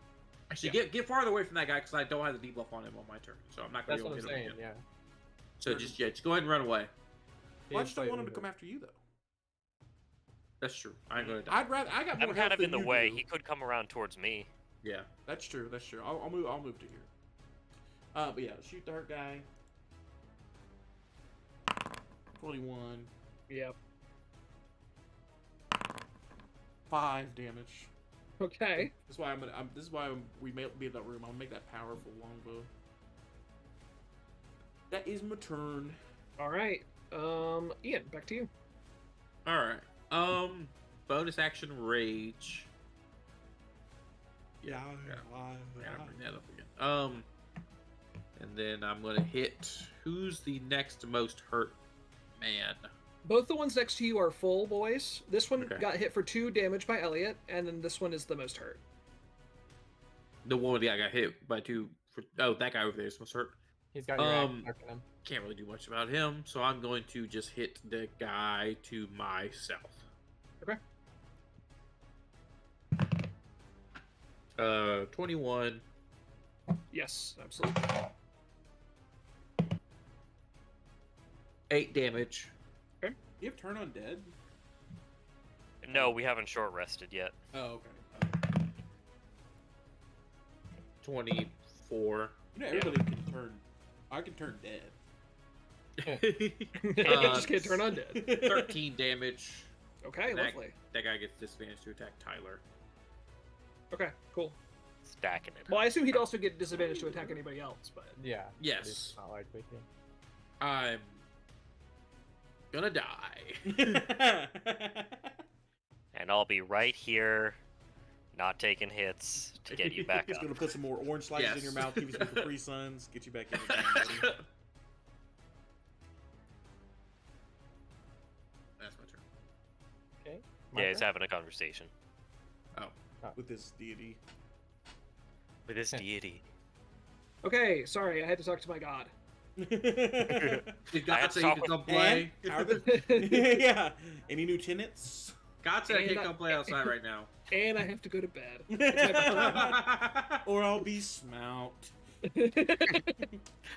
Actually, get farther away from that guy because I don't have the debuff on him on my turn, so I'm not gonna That's be able what to I'm hit him saying. again. Yeah. So just go ahead and run away. Well, I He's just don't want him to fighting come after you though. That's true. I ain't gonna die. I'd rather. I got more I'm kind health of in than the you way. do. He could come around towards me. Yeah. That's true. That's true. I'll move. I'll move to here. But yeah, shoot the hurt guy. 21. Yep. 5 damage. Okay. That's why this is why we may be in that room. I'm gonna make that powerful longbow. That is my turn. All right. Ian, back to you. All right. Bonus action rage. Yeah. Gotta bring that up again. And then I'm gonna hit. Who's the next most hurt man? Both the ones next to you are full boys. This one Okay. got hit for 2 damage by Elliot, and then this one is the most hurt. The one that got hit by 2. That guy over there is most hurt. He's got your axe Um, stuck in him. Can't really do much about him, so I'm going to just hit the guy to myself. Okay. 21. Yes, absolutely. 8 damage. You have turn on dead? No, we haven't short rested yet. Oh, okay. 24. You know everybody can turn. I can turn dead. Just can't turn undead. 13 damage. Okay, That- lovely. That guy gets disadvantage to attack Tyler. Okay, cool. Stacking it. Well, I assume he'd also get disadvantage to attack anybody else, but Yeah. Yes. It's not likely to. I'm gonna die. And I'll be right here, not taking hits to get you back He's up. gonna put some more orange slices in Yes. your mouth, give you some Capri Suns, get you back in the game, buddy. That's my turn. Okay. Yeah, he's having a conversation With this deity. with his deity. okay. Sorry, I had to talk to my god. Did I God had say to you talk can with- come play? And how the- yeah. Any new tenants? God said I And can't I- come play outside right now. And I have to go to bed. Or I'll be smout.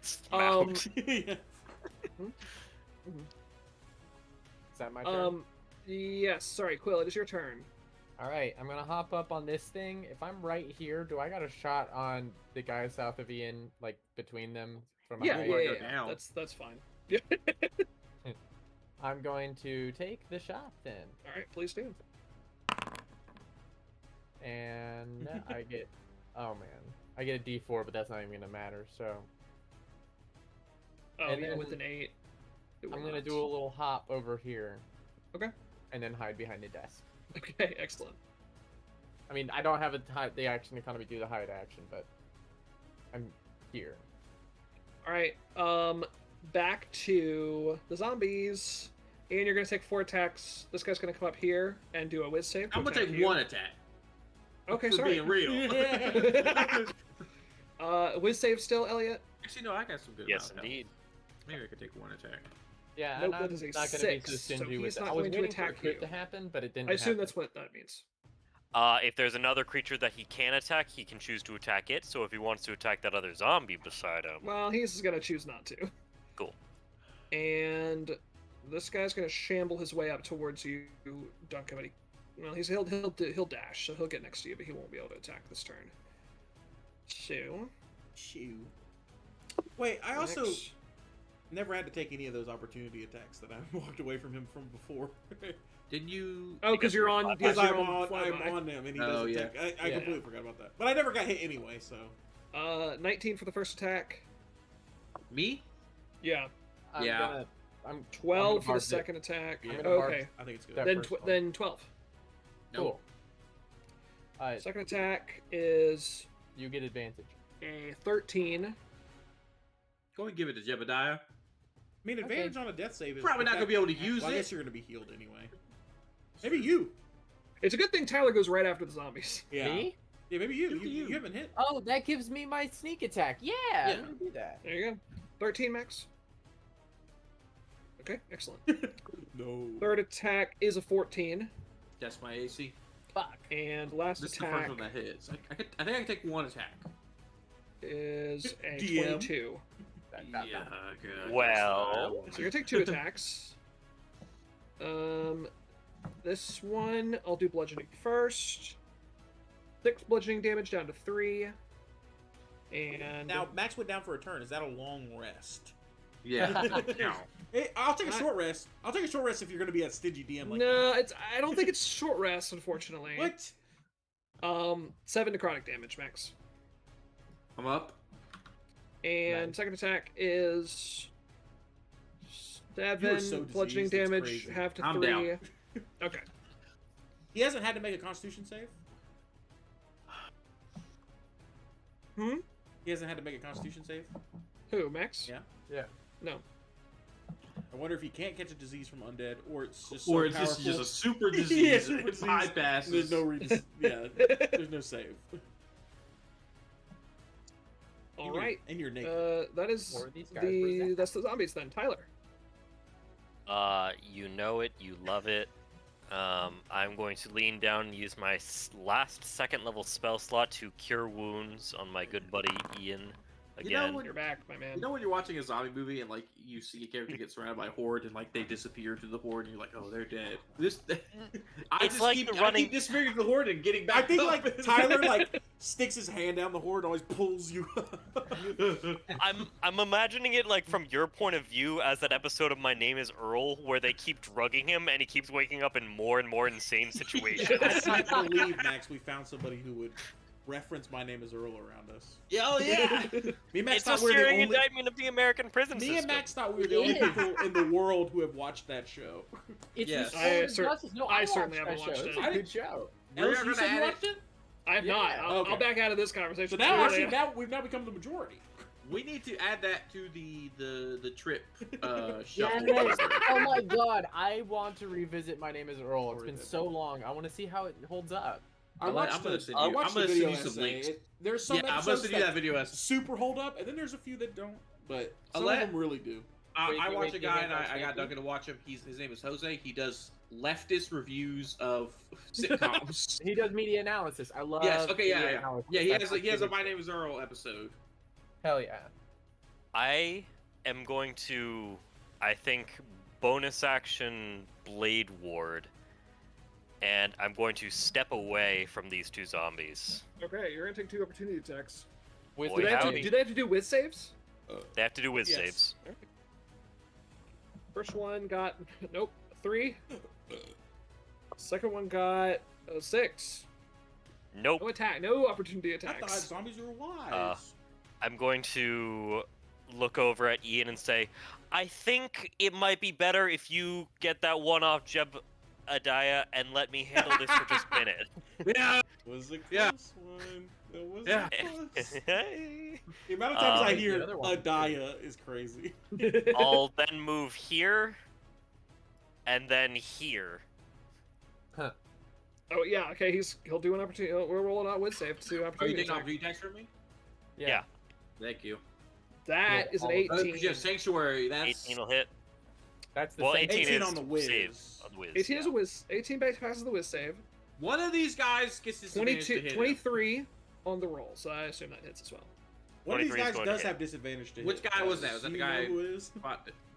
Smout. Yeah. Is that my turn? Yes. Sorry, Quill. It is your turn. All right, I'm gonna hop up on this thing. If I'm right here, do I got a shot on the guy south of Ian, like between them from Yeah, my yeah, I height? go yeah. down. That's fine. I'm going to take the shot then, All right, please do. and I get, oh man, I get a D4, but that's not even gonna matter. So Oh, And yeah, then with an 8. it will I'm gonna not. do a little hop over here. Okay. And then hide behind the desk. Okay, excellent. I mean, I don't have the action economy to do the hide action, but I'm here. All right. Back to the zombies. And you're gonna take 4 attacks. This guy's gonna come up here and do a whiz save. to I'm gonna attack take you. 1 attack. Okay, for sorry. being real. Whiz save still, Elliot. Actually, no, I got some good. Yes, amount of health. indeed. Maybe I could take 1 attack. Yeah, Nope, and that I'm is a not gonna 6, be so so stingy he's with it. not I was going to waiting for a attack crit you. to happen, but it didn't. I assume happen. that's what that means. If there's another creature that he can attack, he can choose to attack it. So if he wants to attack that other zombie beside him, Well, he's gonna choose not to. Cool. And this guy's gonna shamble his way up towards you, Duncan. But well, he'll dash, so he'll get next to you, but he won't be able to attack this turn. So. Shoo. Wait, I also next- never had to take any of those opportunity attacks that I walked away from him from before. Didn't you? Oh, because you're on. Because Because you're I'm on. on flyby. him and he Oh, doesn't yeah. attack. I Yeah. completely forgot about that. But I never got hit anyway, so. 19 for the first attack. Me? Yeah. I'm 12 gonna for the barge it. second attack. Yeah. I'm gonna barge Okay. I think it's good. That Then first one. then 12. Cool. Second attack is You get advantage. a 13. Go and give it to Jebediah. I mean, advantage on a death save is Probably not gonna be able to use well, I it. guess you're gonna be healed anyway. Maybe you. It's a good thing Tyler goes right after the zombies. Yeah. Me? Yeah, maybe you. Good for You you. haven't hit. Oh, that gives me my sneak attack. Yeah, Yeah. I'm gonna do that. There you go. 13 max. Okay, excellent. No. Third attack is a 14, That's my AC. Fuck. and last This is the attack first one that hits. I think I can take one attack. is a DM. 22. Yeah, good. Well- So you're gonna take 2 attacks. This one I'll do bludgeoning first. 6 bludgeoning damage down to 3. And Now, Max went down for a turn. Is that a long rest? Yeah. No. Hey, I'll take a short rest. I'll take a short rest if you're going to be a stingy DM like no, I don't think it's short rest, unfortunately. that. What? 7 necrotic damage, max. I'm up. And Nice. second attack is You are 7 so bludgeoning diseased, it's damage, crazy. half to I'm 3. down. Okay. He hasn't had to make a Constitution save? Hmm? He hasn't had to make a Constitution save? Who, Max? Yeah. Yeah. No. I wonder if he can't catch a disease from undead, or it's just Or so it's just powerful. a super Yeah, disease. super It disease. bypasses. There's no reason. Yeah, there's no save. All right. And you're naked. That is Or these guys present. that's the zombies then. Tyler. You know it, you love it. I'm going to lean down and use my last second level spell slot to cure wounds on my good buddy Ian You know again. when- You're back, my man. You know when you're watching a zombie movie and like you see a character get surrounded by a horde and like they disappear to the horde and you're like, oh, they're dead. This, I It's just like keep, the I running- keep disappearing to the horde and getting back. I think up. like Tyler like sticks his hand down the horde and always pulls you up. I'm imagining it like from your point of view as that episode of My Name Is Earl where they keep drugging him and he keeps waking up in more and more insane situations. I can't believe, Max, we found somebody who would reference My Name Is Earl around us. Oh yeah. Me and Max It's a thought we were the searing only. indictment of the American prison Me system. and Max thought we were the only Yeah. people in the world who have watched that show. It's Yes. no, I certainly watched haven't that watched show. it. It's a good show. We're Ellis, you gonna said you add watched it? I have Yeah. not. I'll Okay. back out of this conversation. So now, Clearly, actually, we've now become the majority. We need to add that to the trip Yes. shuffle. Oh my god, I want to revisit My Name Is Earl. It's been so long. I want to see how it holds up. I I'm watched gonna the, send I you- watched I'm gonna the send video you some essay. links. There's some Yeah, I'm gonna episodes send you that video. super hold up, and then there's a few that don't. But some Let- of them really do. I Wait, watch a you guy made and that I got statement? Duncan to watch him. His name is Jose. He does leftist reviews of sitcoms. He does media analysis. I love. Yes. Okay. Yeah. media Yeah. analysis. Yeah. He That's has a my My favorite Name Is Earl episode. Hell yeah. I am going to, I think, bonus action Blade Ward, and I'm going to step away from these two zombies. Okay, you're gonna take 2 opportunity attacks. With Boy, Do they, have to, howdy. do they have to do whiz saves? They have to do whiz Yes. saves. First one got nope 3. Second one got 6. Nope. No attack. No opportunity I thought attacks. zombies were wise. I'm going to look over at Ian and say, I think it might be better if you get that one off Jebediah and let me handle this for just a minute. Yeah. Was a close Yeah. one. That was Yeah. close. The amount of times I Um, hear The other one. Adaya is crazy. I'll then move here, and then here. Oh yeah, okay. He'll do an opportunity. We're rolling out whiz save to do Are you opportunity taking attack. opportunity attacks from me? Yeah. Thank you. That Yeah, is an all of Oh, 18. 'cause you have sanctuary. That's 18 will hit. That's the Well, same. 18 18 is on the whiz. save on the whiz. 18 is a yeah. whiz. 18 passes the whiz save. one of these guys gets this 22, 23 on the roll, so I assume that hits as well. One of these 23 is guys going to does hit. have disadvantage to Which hit. guy was that? Was that Do the you know guy- who it is?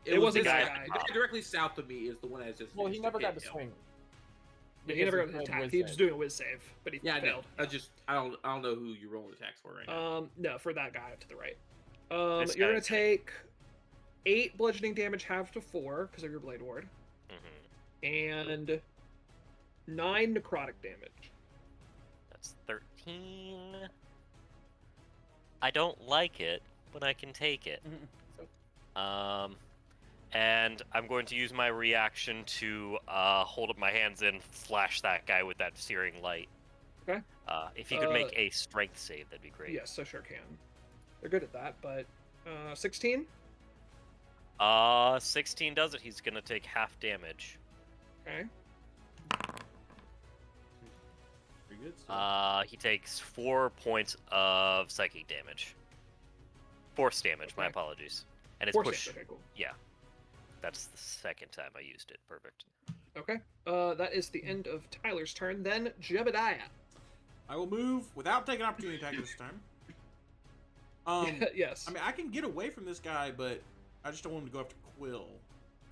It wasn't the that guy. guy. Directly south of me is the one that has just. Well, he never got to hit. swing. He never got Because an he attack. failed He whiz was save. doing a whiz save, but he Yeah, I know. failed. I don't know who you're rolling attacks for right now. No, for that guy to the right. This You're guy gonna is- take 8 bludgeoning damage, half to 4 because of your blade ward, Mhm. and 9 necrotic damage. That's 13. I don't like it, but I can take it. And I'm going to use my reaction to hold up my hands and flash that guy with that searing light. Okay. If he could make a strength save, that'd be great. Yes, I sure can. They're good at that, but 16. 16 does it. He's gonna take half damage. Okay. good stuff. He takes 4 points of psychic damage. Force damage. My Okay. apologies. And it's Force push. damage, okay, cool. Yeah, that's the second time I used it. Perfect. Okay. That is the end of Tyler's turn. Then Jebediah. I will move without taking opportunity attack this time. Yes. I mean, I can get away from this guy, but I just don't want him to go after Quill.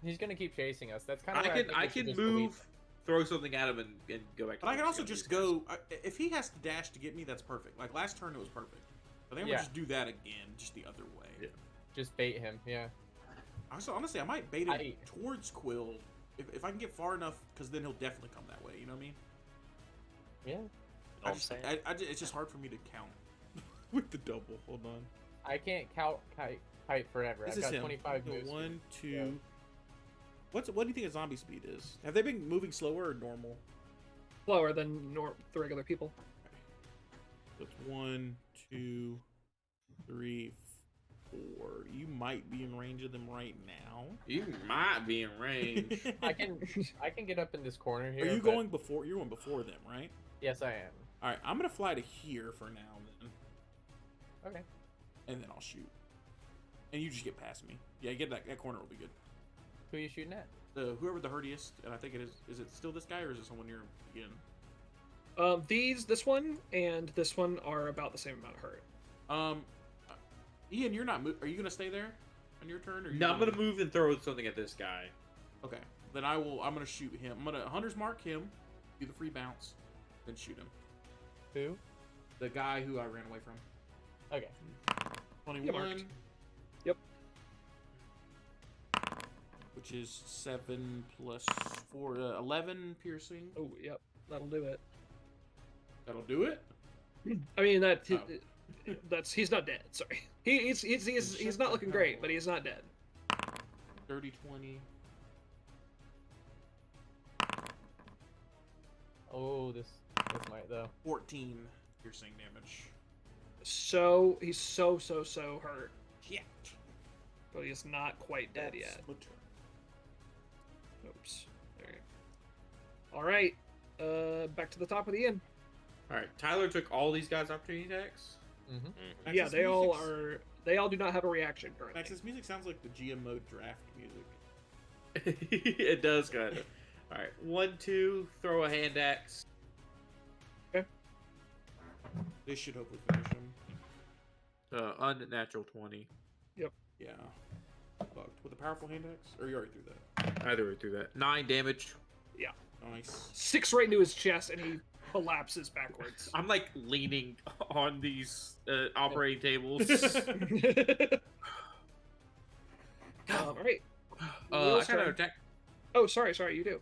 He's gonna keep chasing us. That's kind of. I can move, throw something at him, and go back. But I can the also other just guys. go. If he has to dash to get me, that's perfect. Like last turn, it was perfect. But then we'll Yeah. just do that again, just the other way. Yeah. Just bait him. Yeah. Also, honestly, I might bait him towards Quill if I can get far enough, because then he'll definitely come that way. You know what I mean? Yeah. All I'm saying. It's just hard for me to count with the double. Hold on. I can't count kite forever. This I've is got him. 25 So moves. 1, 2. Yeah. What do you think a zombie speed is? Have they been moving slower or normal? Slower than the regular people. So it's 1, 2, 3, 4. You might be in range of them right now. You might be in range. I can get up in this corner here. Are you but- going before? You're going before them, right? Yes, I am. All right, I'm gonna fly to here for now, then, Okay. and then I'll shoot. And you just get past me. Yeah, get that corner will be good. Who are you shooting at? Whoever the hurtiest, and I think it is. Is it still this guy, or is it someone near again? This one and this one are about the same amount of hurt. Ian, you're not. Are you gonna stay there on your turn? Or you No, I'm gonna move and throw something at this guy. Okay, then I will. I'm gonna shoot him. I'm gonna hunter's mark him, do the free bounce, then shoot him. Who? The guy who I ran away from. Okay. 21. marked. Yep. Which is 7 plus 4, 11 piercing. Oh, yep. That'll do it. That'll do it. I mean, Oh. he's not dead. Sorry. He's not looking great, but he's not dead. 30, 20. Oh, this might though. 14 piercing damage. So he's so hurt, Shit. but he's not quite dead That's yet. my turn. Oops. There. All right. Back to the top of the inn. All right, Tyler took all these guys' opportunity attacks. Mm-hmm. Mhm. Yeah, Max's they all music's- are. They all do not have a reaction currently. Max, this music sounds like the GMO draft music. It does kind of. All right, 1, 2, throw a hand axe. This should hopefully finish him. Unnatural 20. Yeah. Fucked. With a powerful hand axe? Or you already threw that? Either way through that. 9 damage. Nice. 6 right into his chest, and he collapses backwards. I'm like leaning on these operating tables. All right. I Will's kind of turn. attack. Oh, sorry, you do.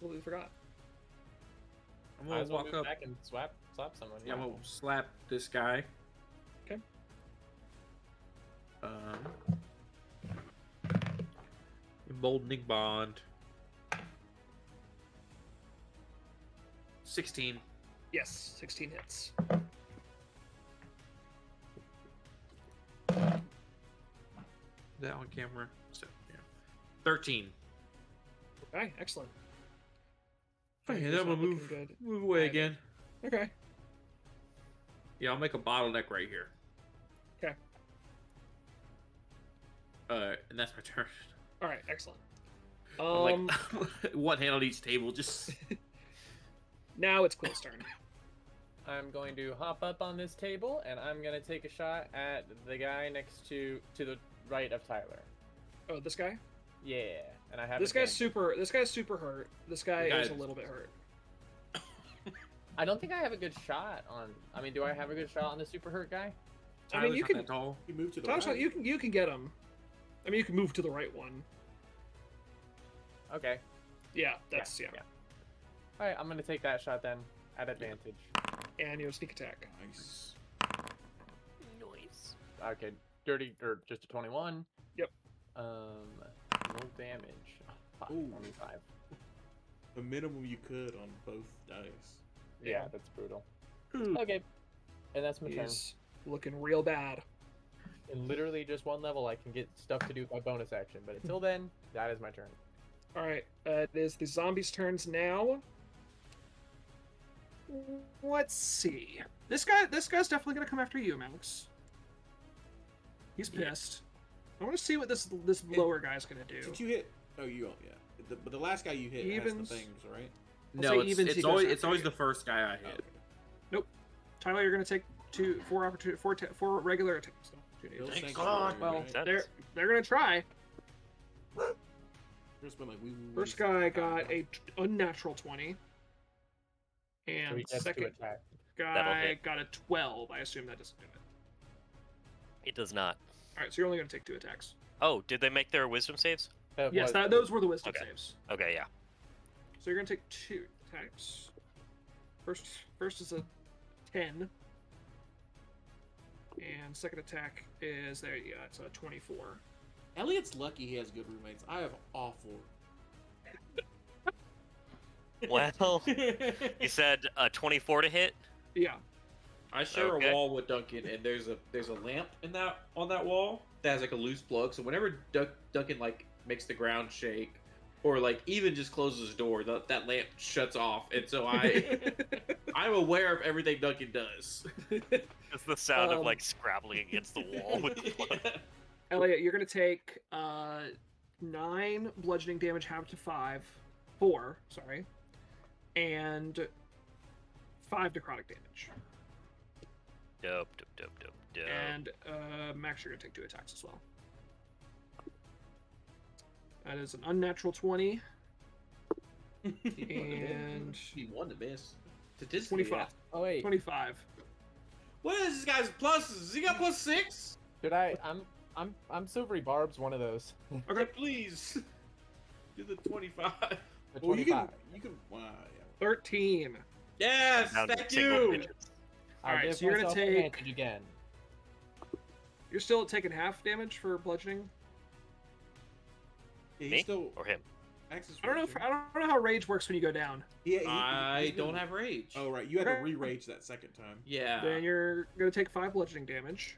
Totally forgot. I'm Might gonna as well walk move up. back and slap someone. Yeah, I'm gonna slap this guy. Okay. Emboldening bond. 16. Yes, 16 hits. Is that on camera? So, yeah. 13. Okay, excellent. Okay, He's then I'm not gonna looking move good. move away either. again. Okay. Yeah, I'll make a bottleneck right here. Okay. And that's my turn. All right, excellent. I'm like one hand on each table, just Now it's Quill's turn. I'm going to hop up on this table and I'm gonna take a shot at the guy next to the right of Tyler. Oh, this guy. Yeah, and I have This guy's advantage. super. This guy's super hurt. This guy The guy- is a little bit hurt. I don't think I have a good shot on. I mean, do I have a good shot on the super hurt guy? I mean, Tyler's you not can- that tall. You move to the Thomas, right. you can get him. I mean, you can move to the right one. Okay. Yeah, that's yeah. All right, I'm gonna take that shot then at advantage. And you have sneak attack. Nice. Noise. Okay, dirty or just a 21. Yep. No damage. Ooh. 25. The minimum you could on both dice. Yeah, that's brutal. Ooh. Okay, and that's my turn. He's looking real bad. In literally just one level, I can get stuff to do with my bonus action. But until then, that is my turn. All right, it is the zombies' turns now. Let's see. This guy's definitely gonna come after you, Max. He's Yeah. pissed. I want to see what this lower guy's gonna do. Did you hit? Oh, you don't. Yeah. But the last guy you hit has Evens. the things, right? I'll No, say it's, evens, he it's goes always after it's always you. the first guy I Oh, hit. okay. Tyler, you're gonna take four regular attacks. Bill Thank Sanctuary, God. Well, right? Sense. they're gonna try. Just been like, we First guy got a unnatural 20, So he and gets to second attack. That'll guy hit. got a 12. I assume that doesn't do it. It does not. All right, so you're only gonna take 2 attacks. Oh, did they make their wisdom saves? Yes, Was- those were the wisdom Okay. saves. Okay, yeah. So you're gonna take 2 attacks. First is a 10, and second attack is there. Yeah, it's a 24. Elliot's lucky he has good roommates. I have awful. Well, you said 24 to hit. Yeah. I share Okay. a wall with Duncan, and there's a lamp on that wall that has like a loose plug. So whenever Duncan like makes the ground shake, or like even just closes the door, that lamp shuts off, and so I'm aware of everything Duncan does. It's the sound of Um, like scrabbling against the wall with the plug. Elliot, you're gonna take 9 bludgeoning damage, half to 4, sorry, and 5 necrotic damage. Dope. And Max, you're gonna take 2 attacks as well. That is an unnatural 20 and He won to miss. Statistically, 25. Oh wait, 25. What is this guy's pluses? Has he got +6? should I? I'm silvery barbs. One of those. Okay, please. Do the 25. The Well, you 25. can. Wow, yeah. 13. Yes, Down to thank single you. digits. I'll Alright, give so you're gonna myself take- advantage again. You're still taking half damage for bludgeoning. Yeah, he's Me still. or him? Max is I don't know. raging. I don't know how rage works when you go down. Yeah, I he's don't been- have rage. Oh right, you had to Okay. re-rage that second time. Yeah. Then you're gonna take 5 bludgeoning damage.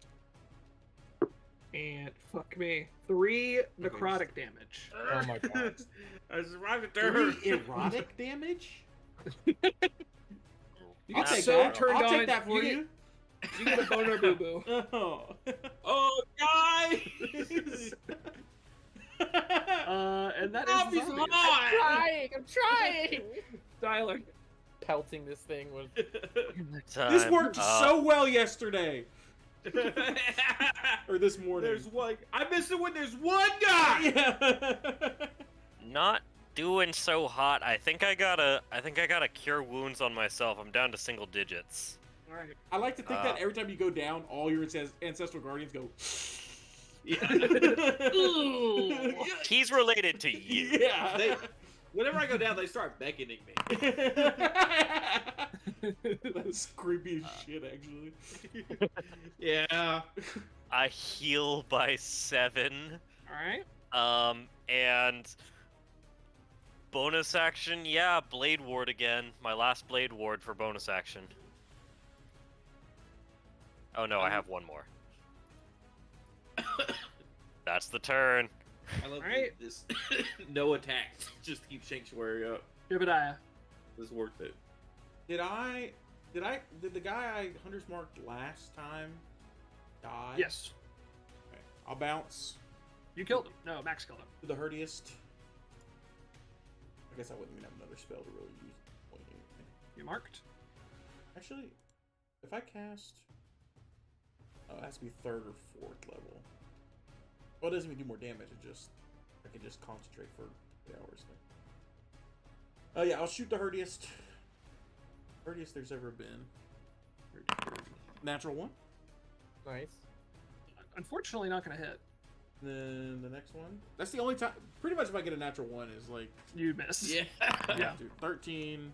And fuck me, 3 necrotic damage. Oh my God. I survived it. 3 erotic damage. You I'll get take so that. turned I'll on. take that for you. You get a boner boo boo. Oh. Oh, guys! And that Stop, is he's zombies. hot! I'm trying. Tyler. Pelting this thing with. This worked Uh, so well yesterday or this morning. There's one. I miss it when there's one guy. Yeah. Not doing so hot. I think I gotta cure wounds on myself. I'm down to single digits. All right. I like to think that every time you go down, all your ancestral guardians go. He's related to you. Yeah. They, whenever I go down, they start beckoning me. That's creepy as shit, actually. Yeah. I heal by 7. All right. And bonus action, yeah, Blade Ward again. My last Blade Ward for bonus action. Oh no, I have one more. That's the turn. I love Right. this. No attacks. Just keep Sanctuary up. Jebediah. It's worth it. Did the guy I hunters marked last time die? Yes. Okay. I'll bounce You killed him. No, Max killed him. to the hurtiest. I guess I wouldn't even have another spell to really use. Point anything. You marked. Actually, if I cast, oh, it has to be 3rd or 4th level. Well, it doesn't even do more damage. It just I can just concentrate for 3 hours. Then. Oh yeah, I'll shoot the hurtiest. Hurtiest there's ever been. Natural 1. Nice. Unfortunately, not gonna hit. Then the next one. That's the only time. Pretty much, if I get a natural 1, is like You miss. Yeah. Yeah. dude, 13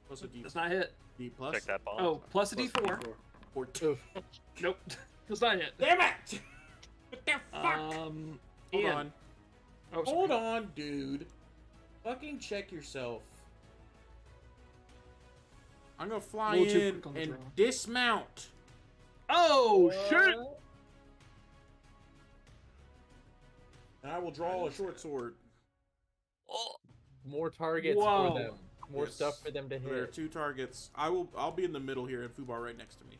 plus a D. Does not hit. D plus. Check that ball. Oh, plus a Plus D4. D4. 14. Nope. Does not hit. Damn it! What the fuck? Hold Hold on. Oh, sorry. Hold on, dude. Fucking check yourself. I'm gonna fly A little too in quick on the and draw. dismount. Oh shit! And I will draw a short sword. Oh, More targets Whoa. for them. more stuff Yes. for them to hit. There are 2 targets. I'll be in the middle here, and Fubar right next to me.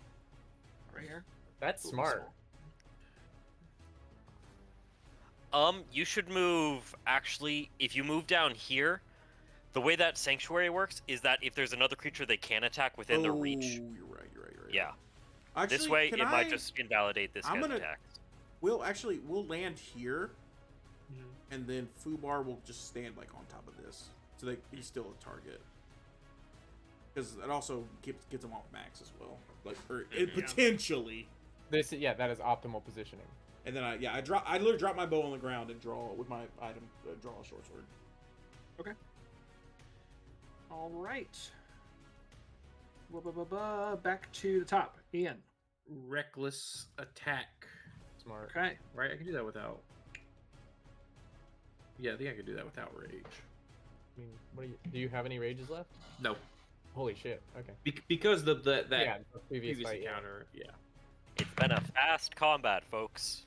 Right here. That's Ooh, smart. You should move. Actually, if you move down here, the way that sanctuary works is that if there's another creature they can attack within their reach. You're right. Yeah. Actually, This way, can it might I- just invalidate this I'm guy's gonna- attack. We'll land here, and then Fubar will just stand like on top of this, so that he's still a target. Because it also gets him off max as well, like potentially. That is optimal positioning. And then I literally drop my bow on the ground and draw with my item, draw a short sword. Okay. All right. Back to the top. Ian. Reckless attack. Smart. Okay. Right, I can do that without. Yeah, I think I could do that without rage. I mean, do you have any rages left? No, Holy shit. Okay. because that Yeah, the previous previous fight. Yeah. encounter. Yeah. It's been a fast combat, folks.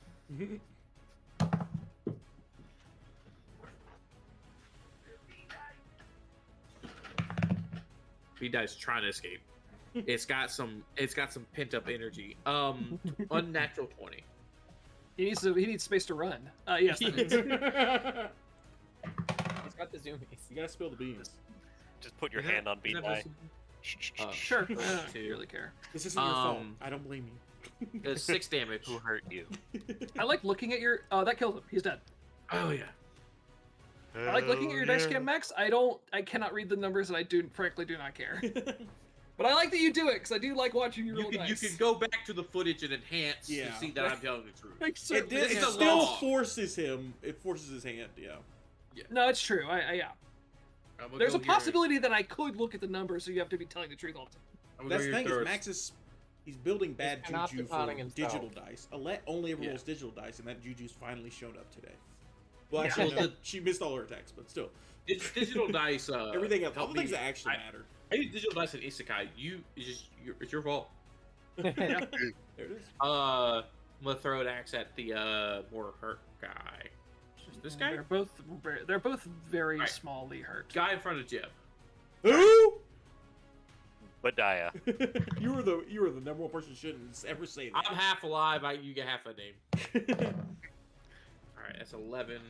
B-Dice trying to escape. It's got some pent up energy. Unnatural 20. He needs space to run. Yes, that is. He's got the zoomies. You gotta spill the beans. Just put your Is that- hand on is that B-Die. possible? Sure. I don't Two. really care. This isn't your fault. Um, I don't blame you. 6 damage. Who hurt you? I like looking at your. Oh, that killed him. He's dead. Oh yeah. I like looking at your dice cam, Max. I cannot read the numbers, and I frankly do not care. But I like that you do it because I do like watching you roll You dice. can go back to the footage and enhance Yeah. to see that I'm telling the truth. Like, It, certainly it It's a still law. forces him. It forces his hand. Yeah. No, it's true. Yeah. I'm gonna There's go a here. possibility that I could look at the numbers, so you have to be telling the truth all the time. I'm gonna That's go the here thing is third. he's building bad He's juju for panopticon himself. digital dice. Alette only ever Yeah. rolls digital dice, and that juju's finally showed up today. Well, Yeah. actually, Well, no, she missed all her attacks, but still, Digital dice. everything else, all help the things me. that actually I- matter. I use digital dice in Isekai. It's your fault. There it is. I'm gonna throw an axe at the more hurt guy. This guy? They're both very Right. smallly hurt. Guy in front of Jeb. Who? Badaya. you were the number one person who shouldn't ever say that. I'm half alive. You get half a name. All right, that's 11.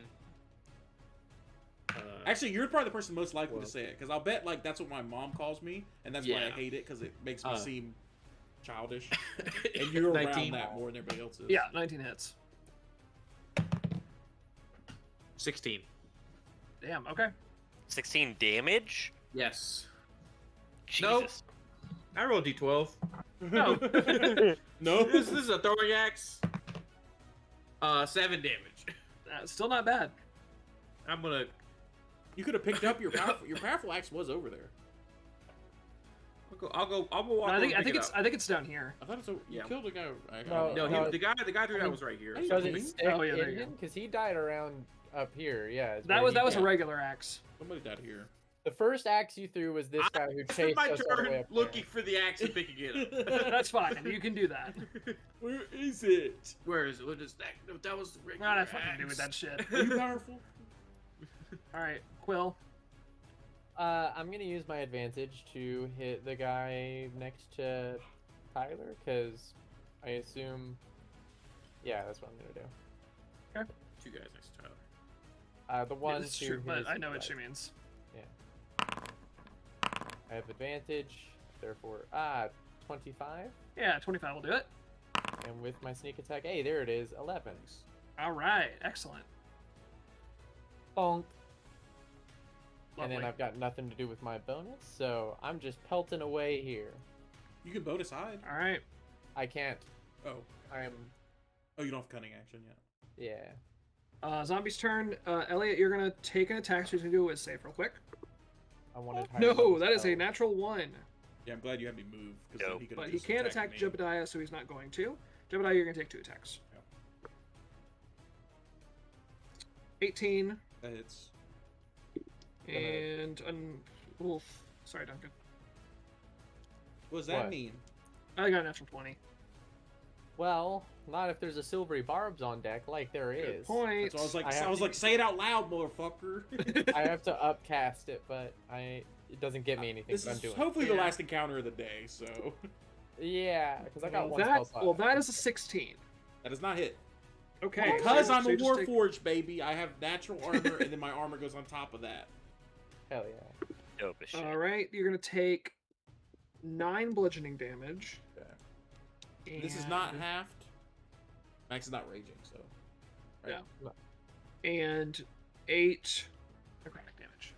Actually, you're probably the person most likely Well. to say it, because I'll bet like that's what my mom calls me, and that's why I Yeah. hate it, because it makes me Uh. seem childish, and you're around 19. that more than everybody else is. Yeah, 19 hits. 16. Damn. Okay. 16 damage? Yes. Jesus. Nope. I rolled D12. No. No. This is a throwing axe. 7 damage. Still not bad. I'm gonna. You could have picked up your powerful axe was over there. I'll go walk. No, I over think and pick it up. I think it's down here. I thought it was you Yeah. killed a guy. No, No, no. the guy threw that was right here. Hey, Does Something? it stick Oh, yeah, there in you him? go. Because he died around up here. Yeah. is That where was he a died. regular axe. Somebody died here. The first axe you threw was this guy who It's chased my us all the way turn up looking for the axe and picking it up. That's fine. You can do that. Where is it? Where is it? What is that? No, that was the regular Not I fucking do with that axe. shit. Are you powerful? All right, Quill. I'm gonna use my advantage to hit the guy next to Tyler, because I assume. Yeah, that's what I'm gonna do. 2 guys next to Tyler. The Yeah, one this is who true, hit but his I know what guy. she means. I have advantage, therefore 25, Yeah, 25 will do it. and with my sneak attack, hey, there it is, 11. All right, excellent. Bonk. And then Lovely. I've got nothing to do with my bonus, so I'm just pelting away here. You can bonus hide. All right. I can't. Oh, I'm. you don't have cunning action yet. Yeah. Zombie's turn. Elliot, you're gonna take an attack. So he's gonna do a whiz save real quick. I wanted. higher No, level that is a spells. natural 1. Yeah, I'm glad you had me move, because Nope. he could. But he can attack Jebediah, so he's not going to. Jebediah, you're gonna take 2 attacks. 18 It's and oof. Sorry, Duncan. what does that What? mean? I got a natural 20. Well, not if there's a silvery barbs on deck, like there Good is. point. So I was like, I have say it out loud, motherfucker. I have to upcast it, but it doesn't get me anything. This But I'm is doing. hopefully the Yeah. last encounter of the day, so Yeah, because I got one that, spell slot. well, that is a 16. that does not hit. Okay. Because so I'm a you just take- Warforged, baby, I have natural armor, and then my armor goes on top of that. Hell yeah. Dope as shit. All right, you're gonna take 9 bludgeoning damage. Okay. This is not halved. Max is not raging, so. Right? Yeah. And 8 necrotic damage.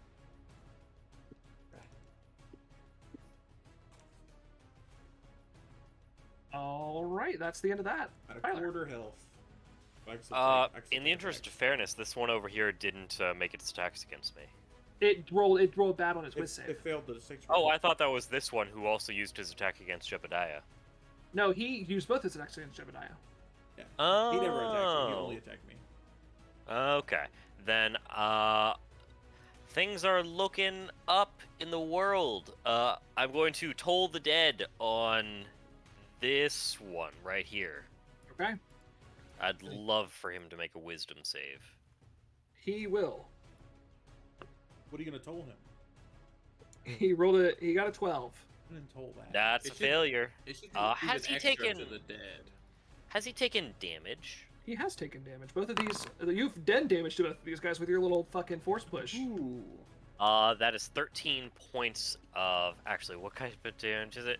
All right, that's the end of that. At a Tyler. quarter health. I can still take- I can still In the take interest attack. of fairness, this one over here didn't make its attacks against me. It rolled bad on its whiz It save. failed the 6. Oh, I thought that was this one who also used his attack against Jebediah. No, he used both his attacks against Jebediah. Oh. He never attacked me. He only attacked me. Okay. Then, things are looking up in the world. I'm going to toll the dead on this one right here. Okay, I'd love for him to make a wisdom save. he will. What are you gonna toll him? He rolled it. He got a 12. I didn't toll that. That's It a should- failure. It should Has even he extra taken- to the dead? Has he taken damage? He has taken damage. Both of these, you've done damage to both of these guys with your little fucking force push. Ooh. That is 13 points of... Actually, what kind of damage is it?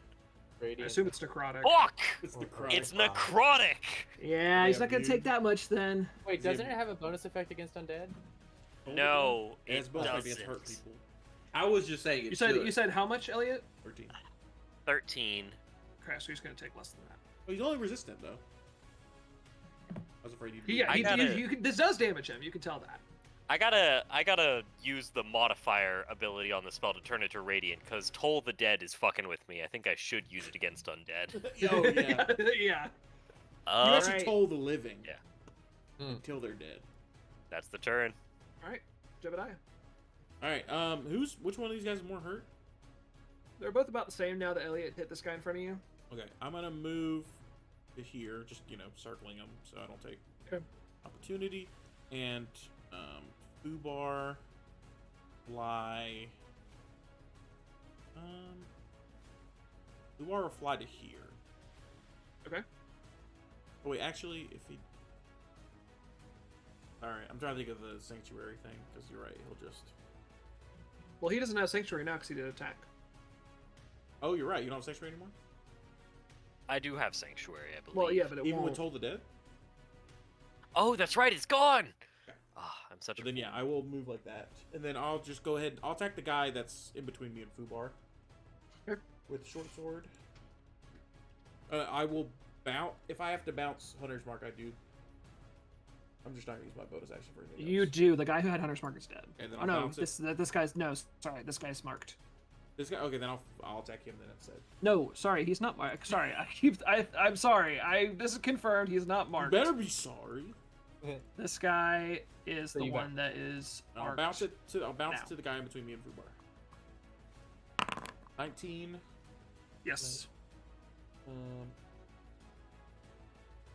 I Radiant. assume it's necrotic. Fuck! It's the Or- chronic. It's necrotic! Yeah, he's Yeah, not gonna dude. take that much then. Wait, Is it- doesn't it have a bonus effect against undead? No, Yeah, it's it both doesn't. against hurt people. I was just saying it You said should. you said how much, Elliot? 13. 13. Okay, so he's gonna take less than that. Oh, he's only resistant though. I was afraid you'd. Yeah, I gotta- you can. This does damage him. You can tell that. I gotta use the modifier ability on the spell to turn it to radiant, because Toll the Dead is fucking with me. I think I should use it against undead. Oh yeah. yeah. You actually Alright. toll the living. Yeah. Until they're dead. That's the turn. All right, Jebediah. All right. Which one of these guys is more hurt? They're both about the same now that Elliot hit this guy in front of you. Okay, I'm gonna move to here, just circling them so I don't take Okay. opportunity. And Fubar, fly. Fubar will fly to here. Okay. Oh wait, actually, if he. All right, I'm trying to think of the sanctuary thing because you're right. He'll just. Well, he doesn't have sanctuary now because he did attack. Oh, you're right. You don't have sanctuary anymore. I do have Sanctuary, I believe. Well, yeah, but it Even won't. with Toll the Dead. Oh, that's right, it's gone! Okay. Ah, I'm such So a... then yeah, I will move like that, and then I'll just go ahead. I'll attack the guy that's in between me and Fubar. Okay. With short sword. I will bounce if I have to bounce Hunter's Mark. I do. I'm just not gonna use my bonus action for anything. You else. do. The guy who had Hunter's Mark is dead. And then Oh I'll no, bounce it. this guy's no. Sorry, this guy's marked. This guy. Okay, then I'll attack him then instead. No, sorry, he's not marked. Sorry, I'm sorry. This is confirmed. He's not You marked. better be sorry. This guy is So the you got- one that is I'll marked. bounce it to. I'll bounce now. to the guy in between me and Fubar. 19. Yes.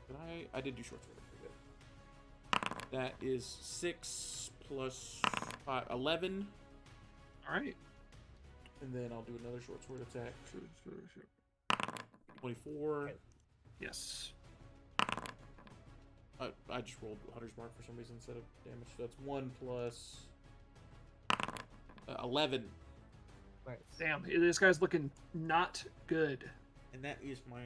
Did I did do short sword. Pretty good. That is 6 plus 5, 11. All right. And then I'll do another short sword attack. 24. Yes. I just rolled Hunter's Mark for some reason instead of damage. So that's 1 plus 11. Nice. Damn, this guy's looking not good. And that is my.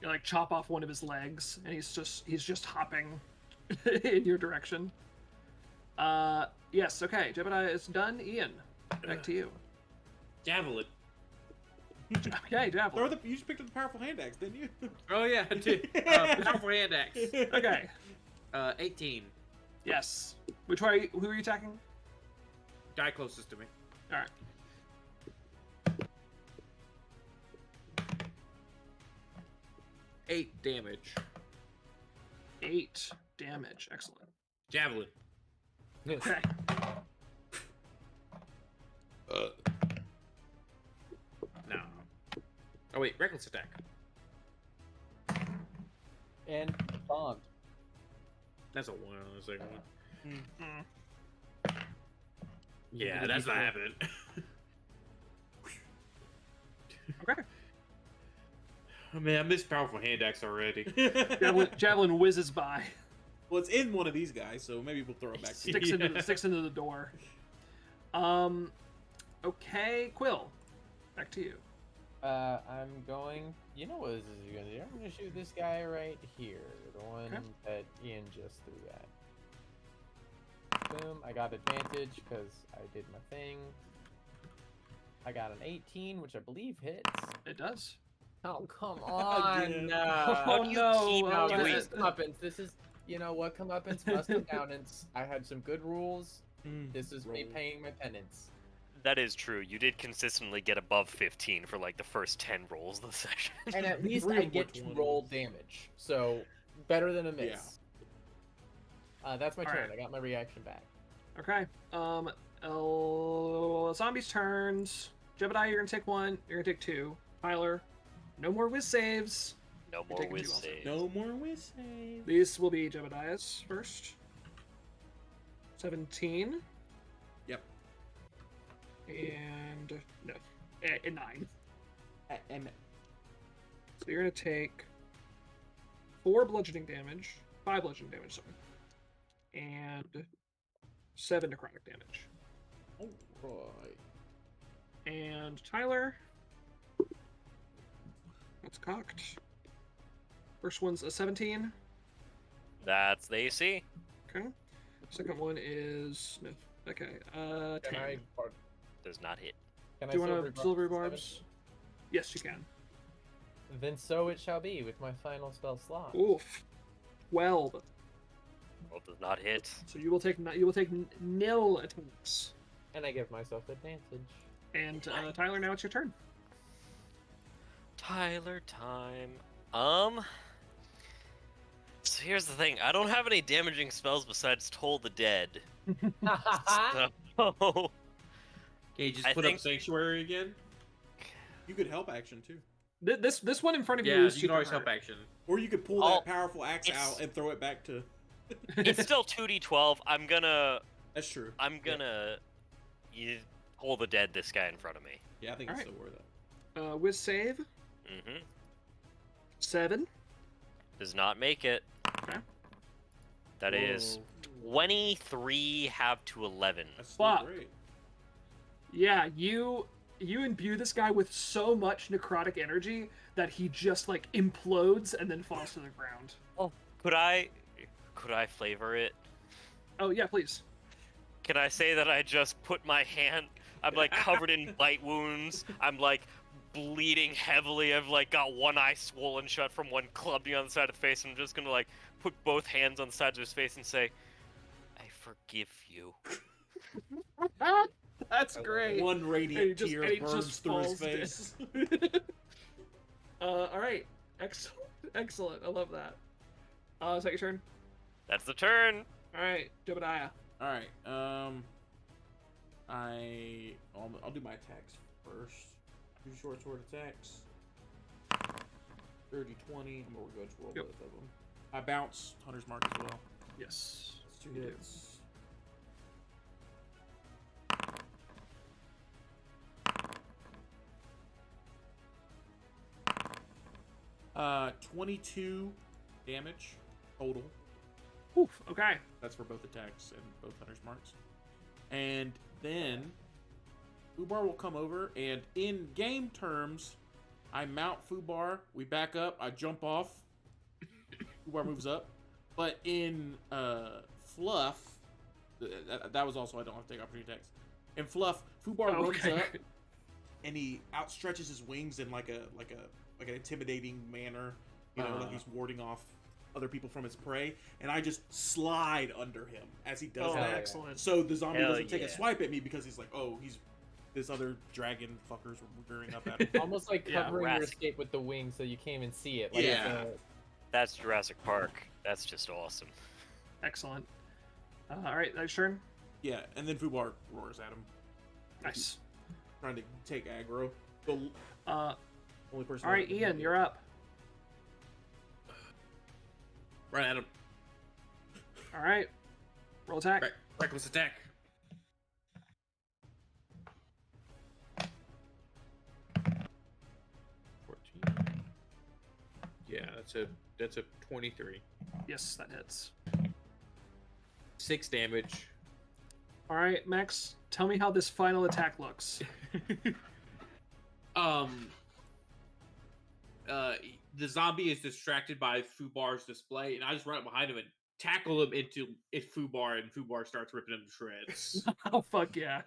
You like chop off one of his legs, and he's just hopping in your direction. Yes. Okay, Jebediah is done. Ian, back to you. Javelin. Okay, Javelin. You just picked up the powerful hand axe, didn't you? Oh yeah, I did. Powerful hand axe. Okay. 18. Yes. Which one? Who are you attacking? Guy closest to me. All right. Eight damage. 8 damage. Excellent. Javelin. Okay. No. Oh wait, reckless attack. And bombed. That's a 1 on the second one. Yeah, that's not happening. Okay. Oh, man, I missed powerful hand axe already. Javelin whizzes by. Well, it's in one of these guys, so maybe we'll throw it back to you. Sticks into the door. Okay, Quill. Back to you. I'm going. You know what this is gonna do? I'm gonna shoot this guy right here, the one that Ian just threw at. Boom! I got advantage because I did my thing. I got an 18, which I believe hits. It does. Oh come on! Again. Oh no! No, doing- this is comeuppance. This is, you know what, comeuppance must come downance. I had some good rules. This is me Roll. paying my penance. That is true. You did consistently get above 15 for like the first 10 rolls of the session. And at least Three I of get which to one roll was- damage, so better than a miss. That's my All turn. right. I got my reaction back. Okay. Zombies' turns. Jebediah, you're gonna take one. You're gonna take two. Tyler, no more whiz saves. No You're more taking whiz two also. saves. No more whiz save. These will be Jebediah's first. 17. Yep. And no, 9. And So you're gonna take 4 bludgeoning damage, 5 bludgeoning damage, sorry, and 7 necrotic damage. alright. And Tyler, that's cocked. First one's a 17. That's the AC. Okay. Second one is no. Okay. 10. Can I? Does not hit. Can Do you I want to silvery seven? barbs? Yes, you can. Then so it shall be with my final spell slot. Oof. 12. Well, does not hit. So you will take nil attacks. And I give myself advantage. And Tyler, now it's your turn. Tyler time. So here's the thing. I don't have any damaging spells besides Toll the Dead. So Can you just I put think- up Sanctuary again? You could help action too. This one in front of you Yeah, is you can super always hurt. help action. Or you could pull Oh, that powerful axe it's- out and throw it back to. it's still 2d12. I'm gonna That's true. you Toll the Dead this guy in front of me. Yeah, I think it's Alright. still worth it. Whiz save. Mm-hmm. 7. Does not make it. Okay. That is Whoa. 23 half to 11. That's still Fuck. great. Yeah, you imbue this guy with so much necrotic energy that he just like implodes and then falls to the ground. Could I flavor it? Oh yeah, please. Can I say that I just put my hand? I'm like covered in bite wounds. I'm like bleeding heavily. I've like got one eye swollen shut from one club me on the side of the face. I'm just gonna like put both hands on the sides of his face and say, "I forgive you." That's I love great. One And he radiant just- tear and he burns just through his falls face. All right, excellent. I love that. Is that your turn? That's the turn. All right, Jebediah. All right. I'll do my attacks first. 2 short sword attacks. 30, 20. I'm gonna go to roll Yep. both of them. I bounce Hunter's Mark as well. Yes. That's 2 You do. hits. 22 damage total. Oof. Okay. That's for both attacks and both Hunter's Marks. And then Fubar will come over, and in game terms, I mount Fubar. We back up. I jump off. Fubar moves up. But in Fluff, that was also I don't have to take opportunity attacks. In Fluff, Fubar runs Okay. up, and he outstretches his wings in like an intimidating manner. You know, like he's warding off other people from his prey, and I just slide under him as he does Oh, that. excellent. So the zombie Hell doesn't take a yeah. swipe at me because he's like, oh, he's this other dragon fucker's rearing up at him. Almost like Yeah, covering your Rask. escape with the wings so you can't even see it. Like Yeah. That's Jurassic Park. That's just awesome. Excellent. All right, that's your turn. Yeah, and then Fubar roars at him, Nice. trying to take aggro. The only person. All right, that can Ian, hit you're up. Right at him. All right. Roll attack. Right. Reckless attack. That's a 23. Yes, that hits. 6 damage. All right, Max, tell me how this final attack looks. The zombie is distracted by Fubar's display, and I just run up behind him and tackle him into Fubar, and Fubar starts ripping him to shreds. Oh fuck yeah!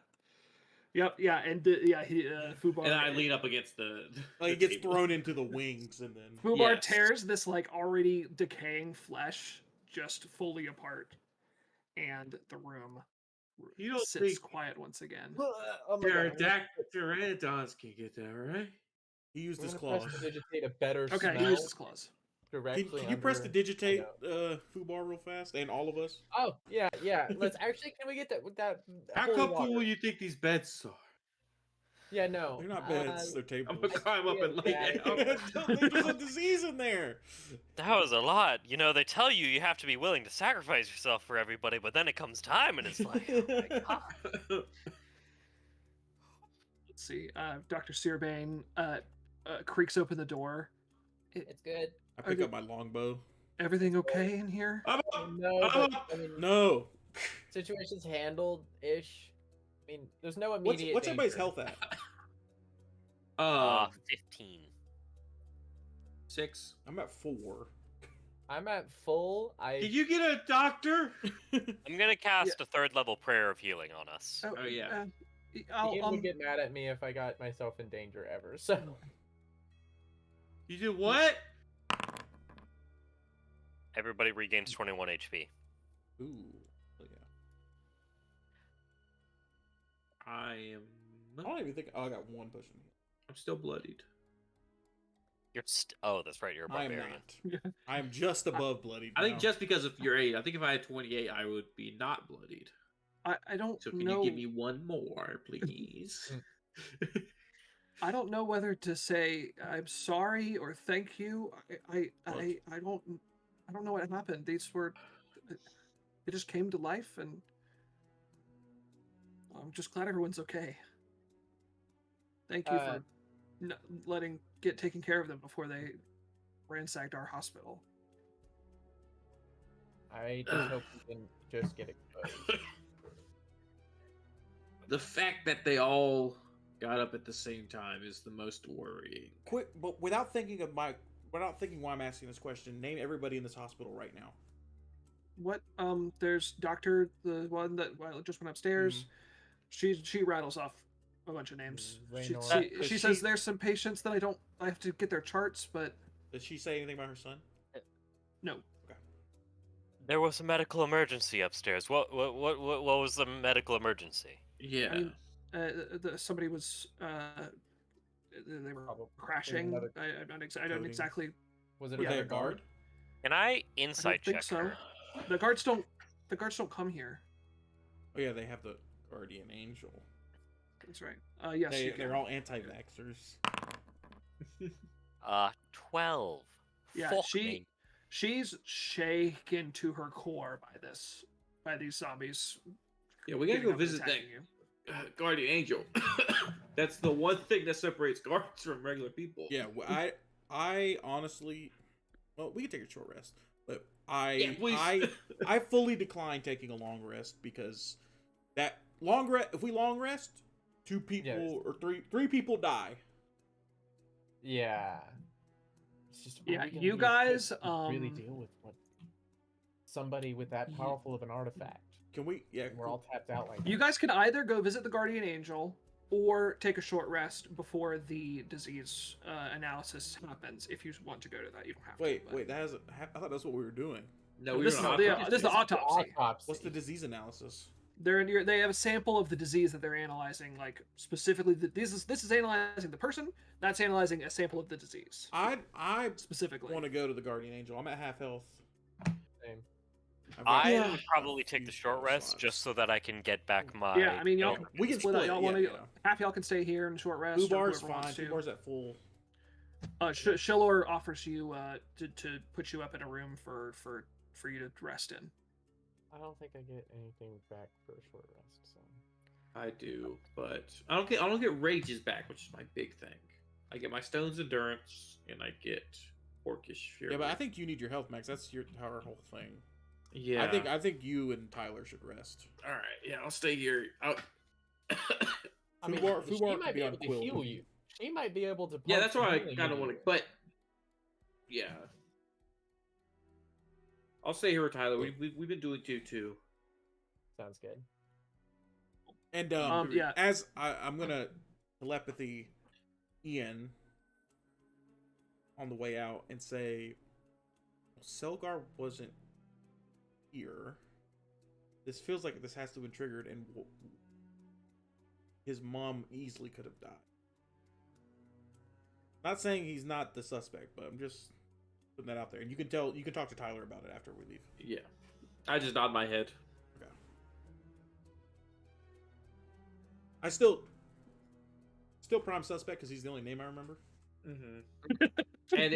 Yep, yeah, and Fubar. And I lean up against the Like, it the gets table. thrown into the wings, and then Fubar Yes. tears this like already decaying flesh just fully apart, and the room You don't sits think quiet once again. Oh my god. Pteranodons can get that, right? he used I'm his gonna claws. prestidigitate a better Okay, smell he used his claws. directly. Can you press the under- digitate I know. Fubar real fast, and all of us? Oh yeah, yeah. Let's actually. Can we get that with that? How holy comfortable water? you think these beds are? Yeah, no. They're not beds. They're I'm tables. gonna climb up yeah, and lay yeah. down. There's a disease in there. That was a lot. You know, they tell you you have to be willing to sacrifice yourself for everybody, but then it comes time and it's like, oh my god. Let's see. Dr. Searbane creaks open the door. It's good. I pick up my longbow. Everything okay in here? I'm up. No, but, I mean, No. situation's handled ish. I mean, there's no What's immediate. everybody's danger. health at? 15. 6. I'm at 4. I'm at full. Did you get a doctor? I'm gonna cast a 3rd level prayer of healing on us. Oh, yeah. Ian would get mad at me if I got myself in danger ever. So You did what? Everybody regains 21 HP. Ooh. Oh, yeah. I don't even think. Oh, I got 1 pushing me. I'm still bloodied. You're oh, that's right. You're a I am barbarian. not. I am just above bloodied. I think now. just because of your 8. I think if I had 28, I would be not bloodied. I don't So can know. you give me 1 more, please? I don't know whether to say I'm sorry or thank you. I don't know what happened. These were they just came to life, and I'm just glad everyone's okay. Thank you for taking care of them before they ransacked our hospital. I just hope we can just get exposed. The fact that they all got up at the same time is the most worrying. Quick, but without thinking why I'm asking this question, name everybody in this hospital right now. What? There's Doctor, the one that just went upstairs. She rattles off a bunch of names. She says there's some patients that I have to get their charts, but Did she say anything about her son? no. There was a medical emergency upstairs. What was the medical emergency? Yeah. I mean, somebody was they were Probably crashing. another I don't coding. exactly. Was it Were Yeah, they a another guard? Can I I insight don't think check so. her? The guards don't come here. Oh yeah, they have the guardian angel. That's right. Yes, you can. They're all anti-vaxxers. 12. Yeah, Fuck me. she's shaken to her core by these zombies. Yeah, we gotta getting go up and visit that attacking you. guardian angel. That's the one thing that separates guards from regular people. Yeah, I honestly, well, we can take a short rest, but I fully decline taking a long rest because that if we long rest, 2 people or three people die. Yeah. It's just Yeah, are we gonna you be equipped guys, to really deal with somebody with that powerful of an artifact. Can we? Yeah, And we're all tapped out like You guys can either go visit the guardian angel or take a short rest before the disease analysis happens. If you want to go to that, you don't have to. wait. but- That has. I thought that's what we were doing. No, we This were is not. this is the autopsy. What's the disease analysis? They have a sample of the disease that they're analyzing, like specifically. This is analyzing the person. That's analyzing a sample of the disease I specifically. want to go to the guardian angel. I'm at half health. Same. I've got I a would probably take few the short spell rest slots. just so that I can get back my. Yeah, I mean, y'all healing. We can split up. split, Y'all want to? yeah. Half y'all can stay here in short rest. or Fubar's whoever wants fine. to. Fubar's at full. Shillor offers you to put you up in a room for you to rest in. I don't think I get anything back for a short rest. So I do, but I don't get rages back, which is my big thing. I get my stone's endurance and I get orcish fury. Yeah, but I think you need your health, Max. That's our whole thing. Yeah. I think you and Tyler should rest. All right. Yeah, I'll stay here. I mean, Fubar she could might be be on able to Quill. heal you. She might be able to. Yeah, pump that's some why I healing kind of into want to. you. But yeah, I'll stay here with Tyler. We've been doing 2-2. Sounds good. And yeah. as I'm gonna telepathy Ian on the way out and say, Selgar wasn't here. This feels like this has to have been triggered, and his mom easily could have died. Not saying he's not the suspect, but I'm just putting that out there. And you can talk to Tyler about it after we leave. Yeah, I just nod my head. Okay. I still prime suspect because he's the only name I remember. Mm-hmm. and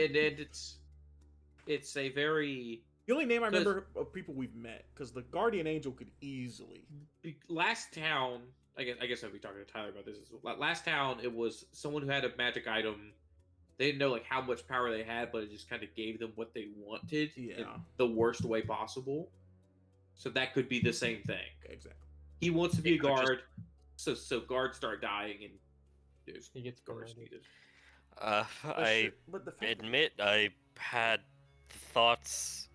it's a very The only name I remember of people we've met, because the Guardian Angel could easily. last town. I guess I'll be talking to Tyler about this. Last town, it was someone who had a magic item. They didn't know like how much power they had, but it just kind of gave them what they wanted in the worst way possible. So that could be the same thing. Exactly. He wants to be a guard, so guards start dying, and there's He gets guards promoted. needed. I admit I had thoughts,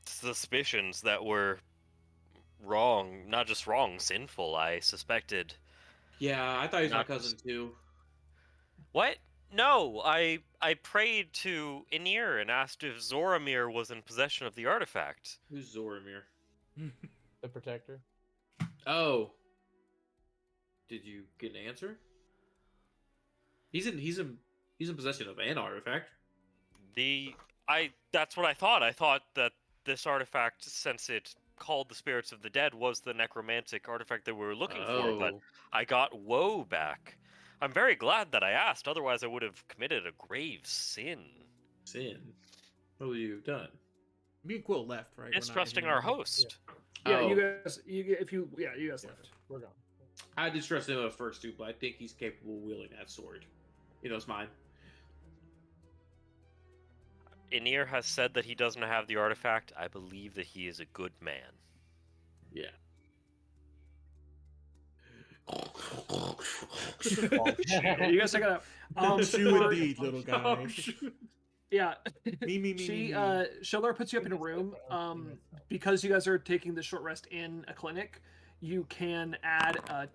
suspicions that were wrong. Not just wrong, sinful. I suspected. Yeah, I thought he was my Not cousin just- too. What? No, I prayed to Enir and asked if Zoramir was in possession of the artifact. Who's Zoramir? The Protector. Oh, did you get an answer? He's in possession of an artifact. That's what I thought. I thought that this artifact, since it called the spirits of the dead, was the necromantic artifact that we were looking for, but I got woe back. I'm very glad that I asked, otherwise I would have committed a grave sin. Sin. What have you done? Me and Quill left, right? Mistrusting our host. Yeah, Oh. you guys left. We're gone. I distrust him at first too, but I think he's capable of wielding that sword. It's mine. Enir has said that he doesn't have the artifact. I believe that he is a good man. Yeah. You guys check it out. Shoe indeed, little guy. Yeah. Me. Schiller puts you up in a room. Because you guys are taking the short rest in a clinic, you can add an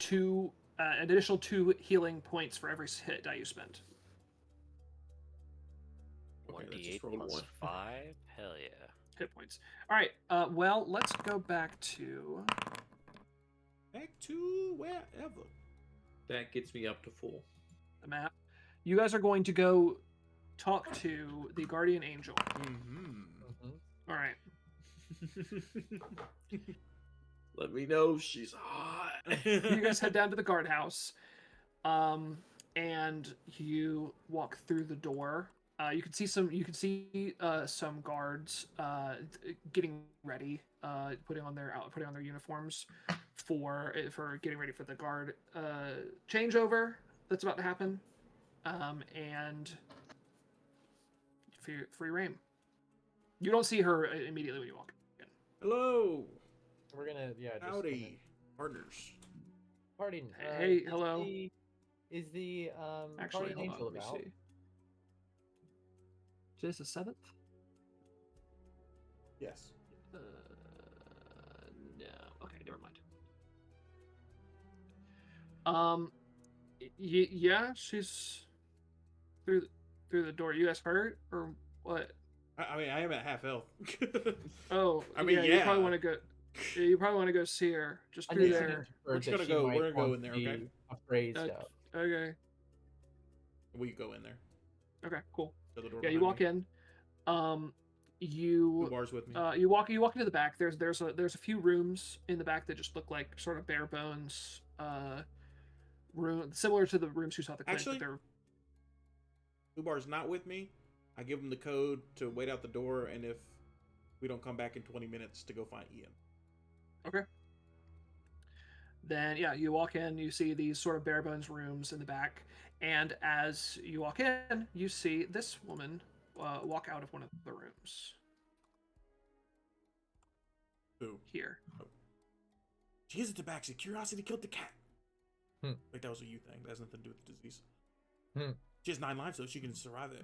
additional 2 healing points for every hit die you spend. Okay, let's 1d8 just roll plus one. 5? Hell yeah. Hit points. All right. Well, let's go back to. Back to wherever. That gets me up to full. The map. You guys are going to go talk to the Guardian Angel. Mm-hmm. All right. Let me know if she's hot. You guys head down to the guardhouse, and you walk through the door. You can see some guards getting ready, putting on their uniforms for getting ready for the guard changeover that's about to happen, and free reign. You don't see her immediately when you walk in. Hello. We're gonna just Howdy, partners. Pardon. Hey, hello. Is the Actually, Guardian hold Angel on. Let me about? see. Today's the 7th. Yes. No. Okay, never mind. Yeah, she's through the door. You guys hurt or what? I mean, I am at half health. Oh, I mean, You probably yeah. want to go. Yeah, you probably want to go see her. Just I through need to there. infer We're just that gonna she go- might we're gonna go want in there, to okay? be Afraid Uh, stuff. Okay. We go in there. Okay. Cool. Shut the door Yeah, you behind walk me. in. Two You bars with me. you walk into the back. There's a few rooms in the back that just look like sort of bare bones room, similar to the rooms you saw at the clinic. Actually, but they're Two bars not with me. I give him the code to wait out the door, and if we don't come back in 20 minutes, to go find Ian. okay. Then yeah, you walk in. You see these sort of bare bones rooms in the back, and as you walk in, you see this woman walk out of one of the rooms Who? here. She is a tabaxi. Curiosity killed the cat. Hmm. Like that was a you thing. That has nothing to do with the disease. Hmm. She has 9 lives, so she can survive it.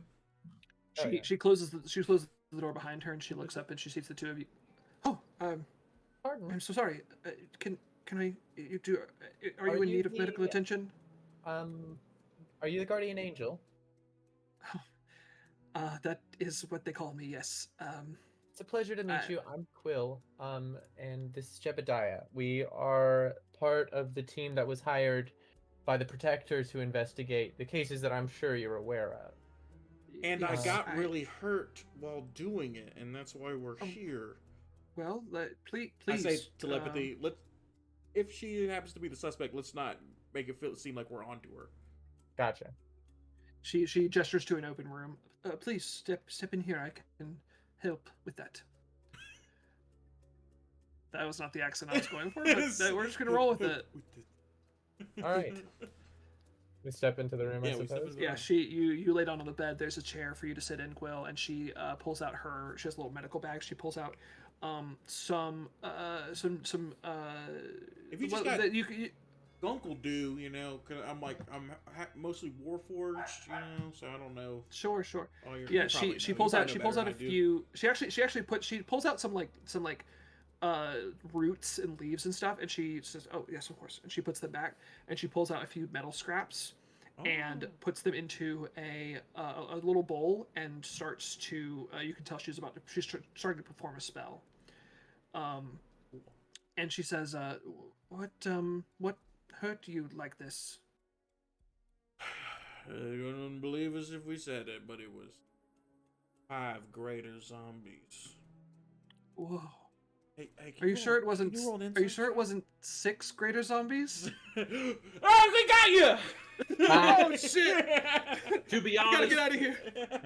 Oh, yeah. She closes the door behind her, and she looks up and she sees the two of you. Oh, Pardon. I'm so sorry. Can I? You do? Are you in need of medical attention? Are you the guardian angel? That is what they call me. Yes. It's a pleasure to meet I- you. I'm Quill. And this is Jebediah. We are part of the team that was hired by the protectors to investigate the cases that I'm sure you're aware of. And yes, I got really hurt while doing it, and that's why we're here. Well. Please. I say telepathy. If she happens to be the suspect, let's not make it seem like we're onto her. Gotcha. She gestures to an open room. Please step in here. I can help with that. That was not the accent I was going for, but we're just gonna roll with it. All right. We step into the room, I Yeah, we step suppose. into the Yeah, you lay down on the bed. There's a chair for you to sit in, Quill, and she pulls out she has a little medical bag. She pulls out some If you just got Gunk will do, cause I'm mostly Warforged, so I don't know. Sure. Oh, Yeah, she pulls out a few. She pulls out some roots and leaves and stuff, and she says, "Oh yes, of course." And she puts them back, and she pulls out a few metal scraps and puts them into a little bowl and starts to. You can tell she's starting to perform a spell. And she says, "What hurt you like this?" You wouldn't believe us if we said it, but it was 5 greater zombies. Whoa. Hey, Are you sure it wasn't? Are you sure it wasn't 6 greater zombies? Oh, we got you! Oh shit! To be I gotta honest, get out of here.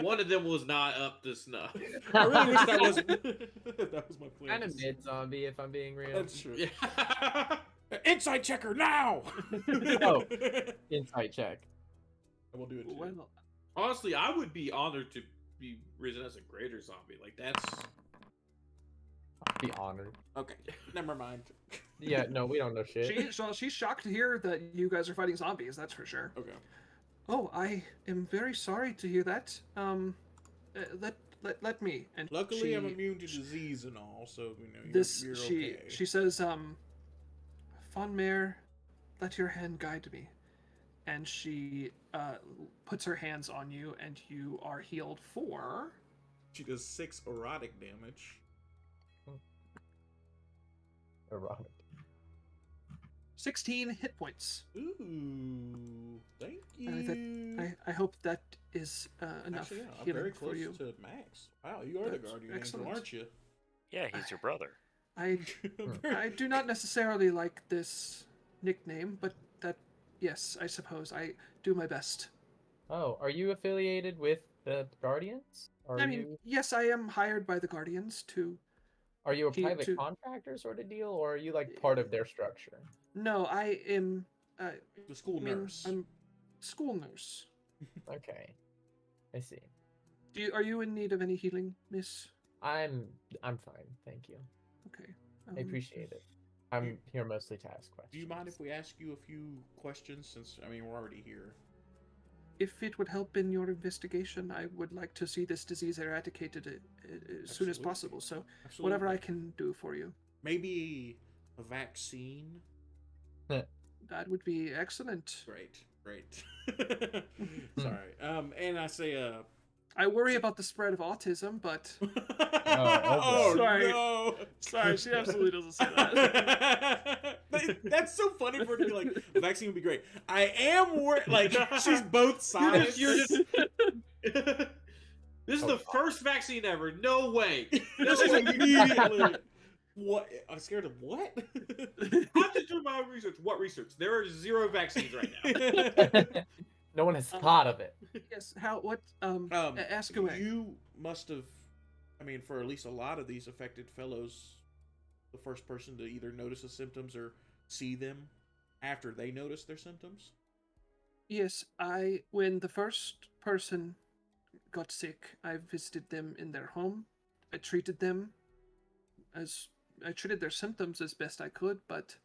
one of them was not up to snuff. I really wish that wasn't. That was my plan. Kind of mid-zombie, if I'm being real. That's true. Yeah. Insight checker now! Oh. Insight check. We'll do it too. Well, Honestly, I would be honored to be risen as a greater zombie. Like that's. I'd be honored. Okay, never mind. Yeah, no, we don't know shit. she's shocked to hear that you guys are fighting zombies. That's for sure. Okay. Oh, I am very sorry to hear that. Let me. And Luckily, I'm immune to disease and all, so you're she okay. she says, Von Mare, let your hand guide me. And she puts her hands on you, and you are healed for. She does 6 erotic damage. Erotic. 16 hit points. Ooh, thank you. I hope that is enough Actually, yeah, I'm healing very for close you. to max. Wow, you are the That's guardian excellent. angel, aren't you? Yeah, he's your brother. I do not necessarily like this nickname, but yes, I suppose I do my best. Oh, are you affiliated with the Guardians? Yes, I am hired by the Guardians to. Are you a private contractor sort of deal, or are you like part of their structure? No, I am. The school nurse. I'm school nurse. Okay, I see. Are you in need of any healing, Miss? I'm fine, thank you. Okay. I appreciate it. I'm here mostly to ask questions. Do you mind if we ask you a few questions, since, we're already here? If it would help in your investigation, I would like to see this disease eradicated as soon as possible. So, whatever I can do for you. Maybe a vaccine? That would be excellent. Great. Sorry. And I say, I worry about the spread of autism, but. Oh, sorry. No. Sorry, she absolutely doesn't say that. That's so funny for her to be like, the vaccine would be great. I am worried. Like, she's both sides. You're just. This is the first vaccine ever. No way. This is immediately. What? I'm scared of what? I have to do my own research. What research? There are 0 vaccines right now. No one has thought of it. Yes. Ask away. You must have. For at least a lot of these affected fellows, the first person to either notice the symptoms or see them after they notice their symptoms. Yes, when the first person got sick, I visited them in their home. I treated their symptoms as best I could, but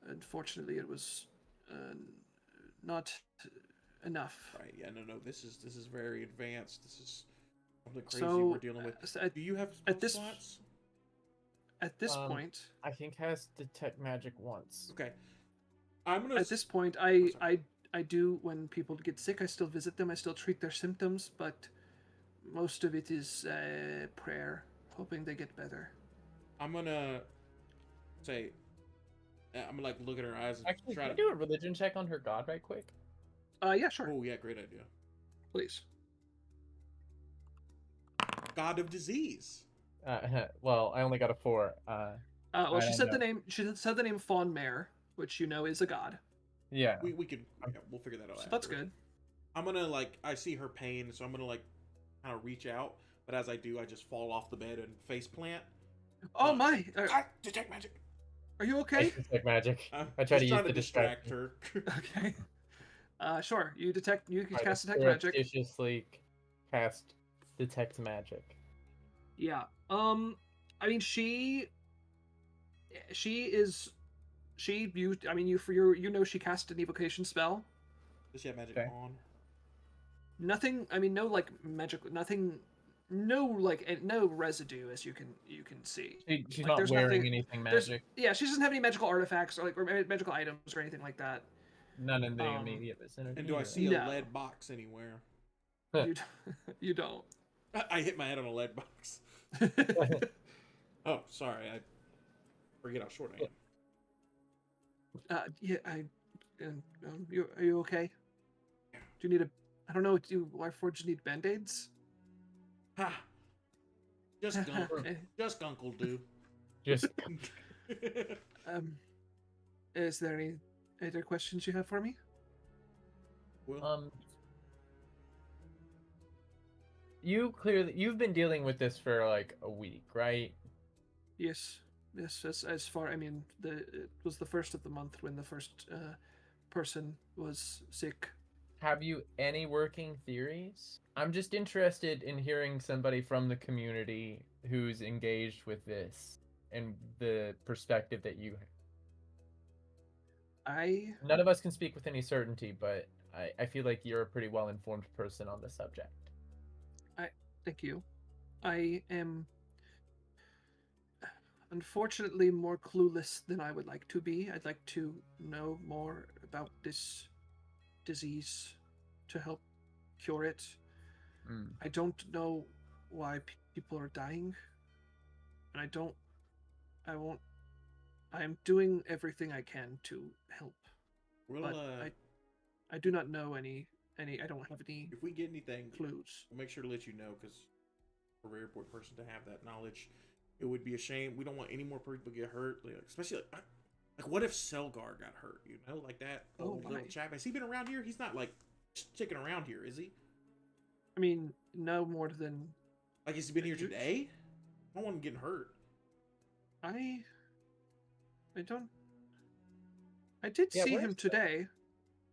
unfortunately, it was not enough. Right. Yeah. No. This is very advanced. This is something crazy So, we're dealing with. Do you have spell this- slots? At this point, I think has detect magic once. Okay. I'm gonna. at this point, Oh, sorry. I do, when people get sick, I still visit them. I still treat their symptoms, but most of it is prayer, hoping they get better. I'm gonna say. I'm gonna like look at her eyes and Actually, try can to. you do a religion check on her god right quick? Yeah, sure, Oh yeah, great idea. please. God of disease. Well, I only got a 4. Well, I she don't said know. the name. She said the name Fawn Mare, which you know is a god. Yeah. We can. Yeah, we'll figure that out. So after. that's good. I'm gonna like. I see her pain, so I'm gonna like, kind of reach out. But as I do, I just fall off the bed and face plant. Oh my! God, detect magic. Are you I okay? detect magic. I'm I try just to use trying the distract distraction. her. Okay. Sure. You can Try cast to detect magic. surreptitiously cast detect magic. Yeah. I mean, she is, you. I mean, you know, she cast an evocation spell. Does she have magic Okay. on? Nothing. I mean, no like magic. Nothing. No like no residue, as you can see. She's Like, not there's wearing nothing- anything There's magic. yeah. She doesn't have any magical artifacts or magical items or anything like that. None in the um, immediate vicinity. And do I or- see No. a lead box anywhere? You you don't. I hit my head on a lead box. Oh, sorry. I forget how short I am. Yeah. Are you okay? Do you need a? I don't know. Do Warforged need band-aids? Ha! Just gunk. Eh, Just gunk will do. Just Is there any other questions you have for me? Well, you've been dealing with this for like a week, right? Yes. As far, I mean, it was the first of the month when the first person was sick. Have you any working theories? I'm just interested in hearing somebody from the community who's engaged with this and the perspective that you I None of us can speak with any certainty, but I feel like you're a pretty well informed person on the subject. thank you. I am unfortunately more clueless than I would like to be. I'd like to know more about this disease to help cure it. I don't know why people are dying, and I am doing everything I can to help, we'll, but I do not know any. I don't have any if we get anything, clues. we'll make sure to let you know because we're a very important person to have that knowledge. It would be a shame. We don't want any more people to get hurt, like, especially like what if Selgar got hurt? You know, like that old little my. chap. Has he been around here? He's not like sticking around here, is he? I mean, no more than Like, has he been here today? I don't want him getting hurt. I don't. I did Yeah, see where's him the- today.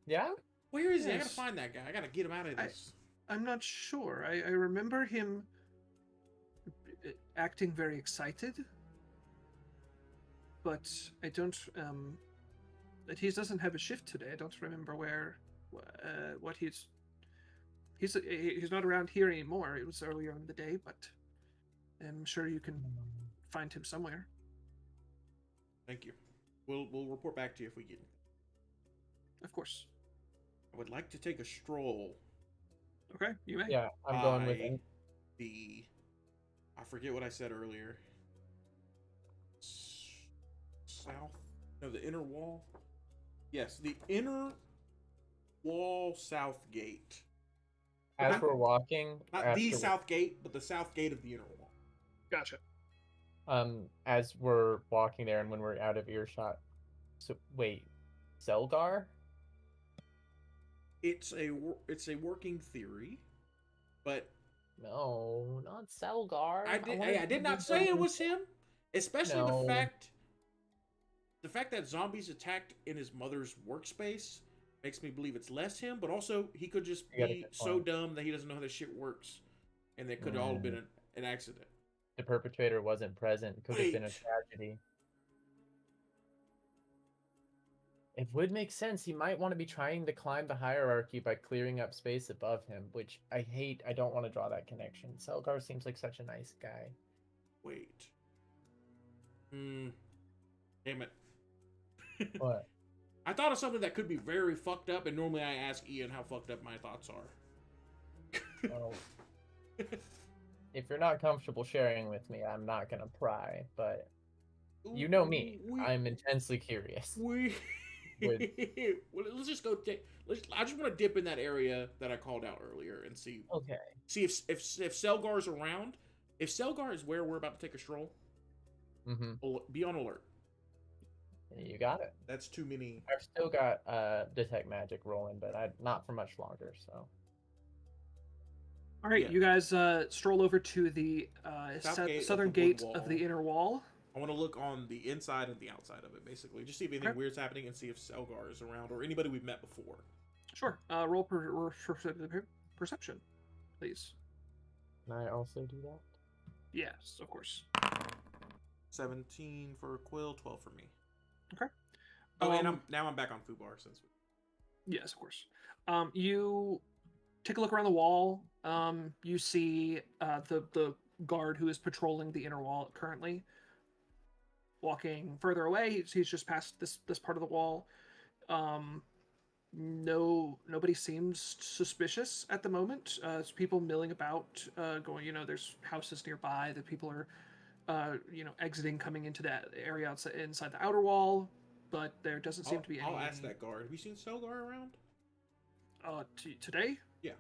Yeah? Where is he? I gotta Yes. find that guy. I gotta get him out of this. I'm not sure. I remember him acting very excited, but I don't. That he doesn't have a shift today. I don't remember what he's not around here anymore. It was earlier in the day, but I'm sure you can find him somewhere. Thank you. We'll report back to you if we get. Of course. I would like to take a stroll. Okay, you may. Yeah, I'm going with by him. I forget what I said earlier. South? No, the inner wall. Yes, the inner wall south gate. As not- we're walking, Not the south gate, but the south gate of the inner wall. Gotcha. as we're walking there and when we're out of earshot. So wait, Selgar? It's a working theory, but No, not Selgar. I did not say it was him. Especially No. the fact that zombies attacked in his mother's workspace makes me believe it's less him, but also he could just You got a be good so point. dumb that he doesn't know how this shit works, and it could all have been an accident. The perpetrator wasn't present. Could have been a Wait. tragedy. It would make sense. He might want to be trying to climb the hierarchy by clearing up space above him, which I hate. I don't want to draw that connection. Selgar seems like such a nice guy. Wait. Damn it. What? I thought of something that could be very fucked up, and normally I ask Ian how fucked up my thoughts are. Well, if you're not comfortable sharing with me, I'm not gonna pry. But you know me. I'm intensely curious. Well, let's just go. I just want to dip in that area that I called out earlier and see. Okay. See if Selgar's around. If Selgar is where we're about to take a stroll, be on alert. You got it. That's too many. I've still got detect magic rolling, but not for much longer. So. All right, Yeah. you guys stroll over to the southern gate wood of the wall. inner wall. I want to look on the inside and the outside of it, basically. Just see if anything Okay. weird's happening and see if Selgar is around or anybody we've met before. Sure. Roll perception, please. Can I also do that? Yes, of course. 17 for Quill, 12 for me. Okay. Oh, and I'm back on Fubar since. Yes, of course. You take a look around the wall. You see the guard who is patrolling the inner wall currently. Walking further away, he's just past this part of the wall. Nobody seems suspicious at the moment. It's people milling about, going. There's houses nearby that people are, exiting, coming into that area inside the outer wall. But there doesn't seem to be any. I'll ask that guard. Have you seen Selgar around? Today? Yeah.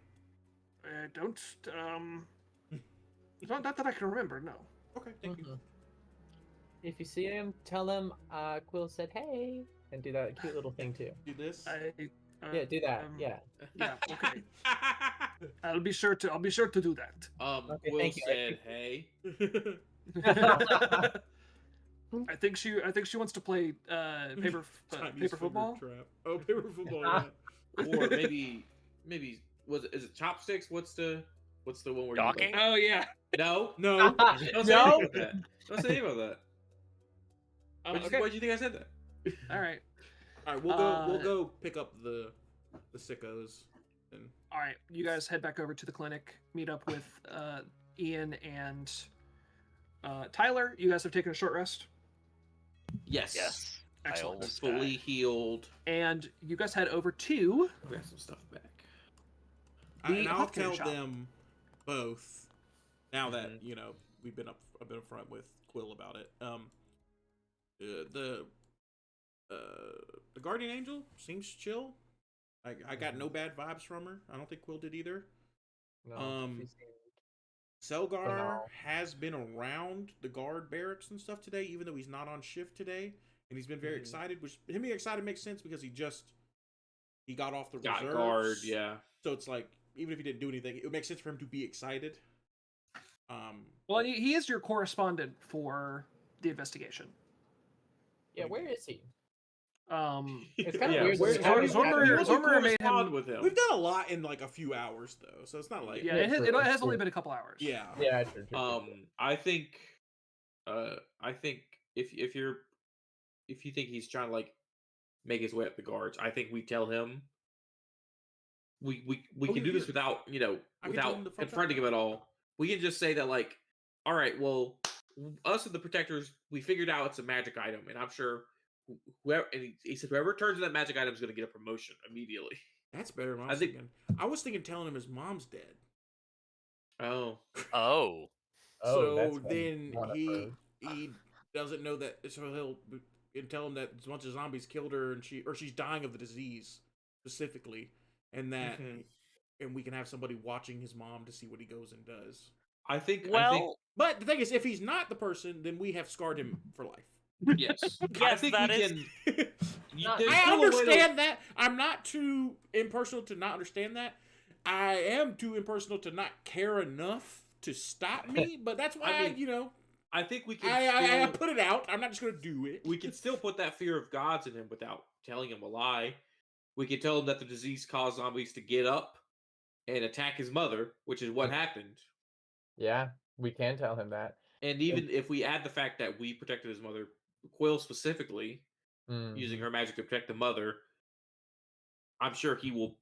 I don't. Not that I can remember. No. Okay, thank you. If you see him, tell him Quill said hey, and do that cute little thing too. Do this. Yeah, do that. Yeah. Yeah. Okay. I'll be sure to do that. Okay, Will thank you. said, "Hey." I think she wants to play paper Chinese football. finger trap. Oh, paper football. Yeah. Or maybe is it chopsticks? What's the one where Docking? Oh yeah. No, No. don't say No. anything about that. Don't say anything about that. Okay. Why'd you think I said that? All right. All right, we'll go pick up the sickos. And All right. You guys head back over to the clinic. Meet up with Ian and Tyler. You guys have taken a short rest. Yes. Yes. Excellent. almost Fully died. healed. And you guys head over to We got some stuff back. The and I'll healthcare tell shop. them both. Now that Mhm. we've been upfront with Quill about it. The guardian angel seems chill. I got no bad vibes from her. I don't think Quill did either. No, Um, she's- Selgar Banal. has been around the guard barracks and stuff today, even though he's not on shift today, and he's been very Mhm. excited. Which him being excited makes sense because he got off the Got reserves. guard, yeah. So it's like even if he didn't do anything, it would make sense for him to be excited. Well, he is your correspondent for the investigation. Yeah, where is he? It's kind of Yeah, weird. where- that how he's do you- having- how do you Zormer made correspond him. with him. we've done a lot in like a few hours though, so it's not like Yeah, Yeah, it true, has only true. been a couple hours. yeah. Yeah, true. I think if you think he's trying to like make his way up the guards, I think we tell him we Oh, can you're do this here. without I can tell him without to fuck confronting up. him at all. We can just say that like, all right, well, us and the protectors, we figured out it's a magic item, and I'm sure whoever, and he said whoever turns in that magic item is going to get a promotion immediately. That's better than I think- thinking. I was thinking telling him his mom's dead. Oh, Oh, Oh, that's So what then one of he her- doesn't know that, so he'll and tell him that a bunch of zombies killed her and she's dying of the disease specifically, and that Mhm. and we can have somebody watching his mom to see what he goes and does. I think well, But the thing is, if he's not the person, then we have scarred him for life. yes. I Yes, think that we is- can. Not- there's I still a way to- understand that. I'm not too impersonal to not understand that. I am too impersonal to not care enough to stop me. But that's why I mean, I I think we can. I still, put it out. I'm not just gonna do it. we can still put that fear of God's in him without telling him a lie. We can tell him that the disease caused zombies to get up and attack his mother, which is what happened. Yeah, we can tell him that. And even if we add the fact that we protected his mother, Quill specifically, using her magic to protect the mother, I'm sure he will,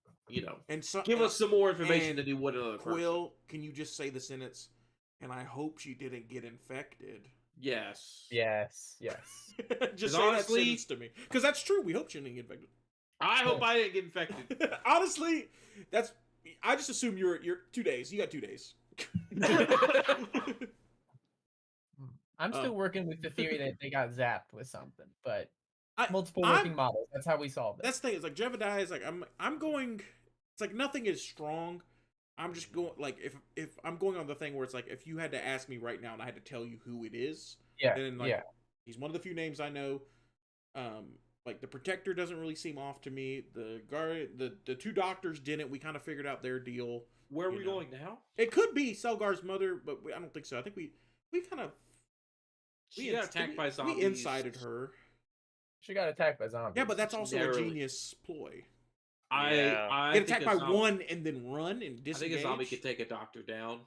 And so, give us some more information and than he would another person. Quill, can you just say the sentence? And I hope she didn't get infected. Yes. Yes. Just say honestly- that sentence to me, because that's true. We hope she didn't get infected. I hope I didn't get infected. Honestly, I just assume you're 2 days. You got 2 days. I'm still working with the theory that they got zapped with something, but I- multiple I'm- working models. That's how we solved it. That's the thing. It's like Jebediah is like I'm going. It's like nothing is strong. I'm just going like if I'm going on the thing where it's like if you had to ask me right now and I had to tell you who it is, then like he's one of the few names I know. Like the Protector doesn't really seem off to me. The guard, the 2 doctors didn't. We kind of figured out their deal. Where are You we know. going now? It could be Selgar's mother, but I don't think so. I think we kind of She got attacked by zombies. We incited her. She got attacked by zombies. Yeah, but that's also a Narrowly. genius ploy. I Get think attacked a by zom- one and then run and I disengage. think a zombie could take a doctor down.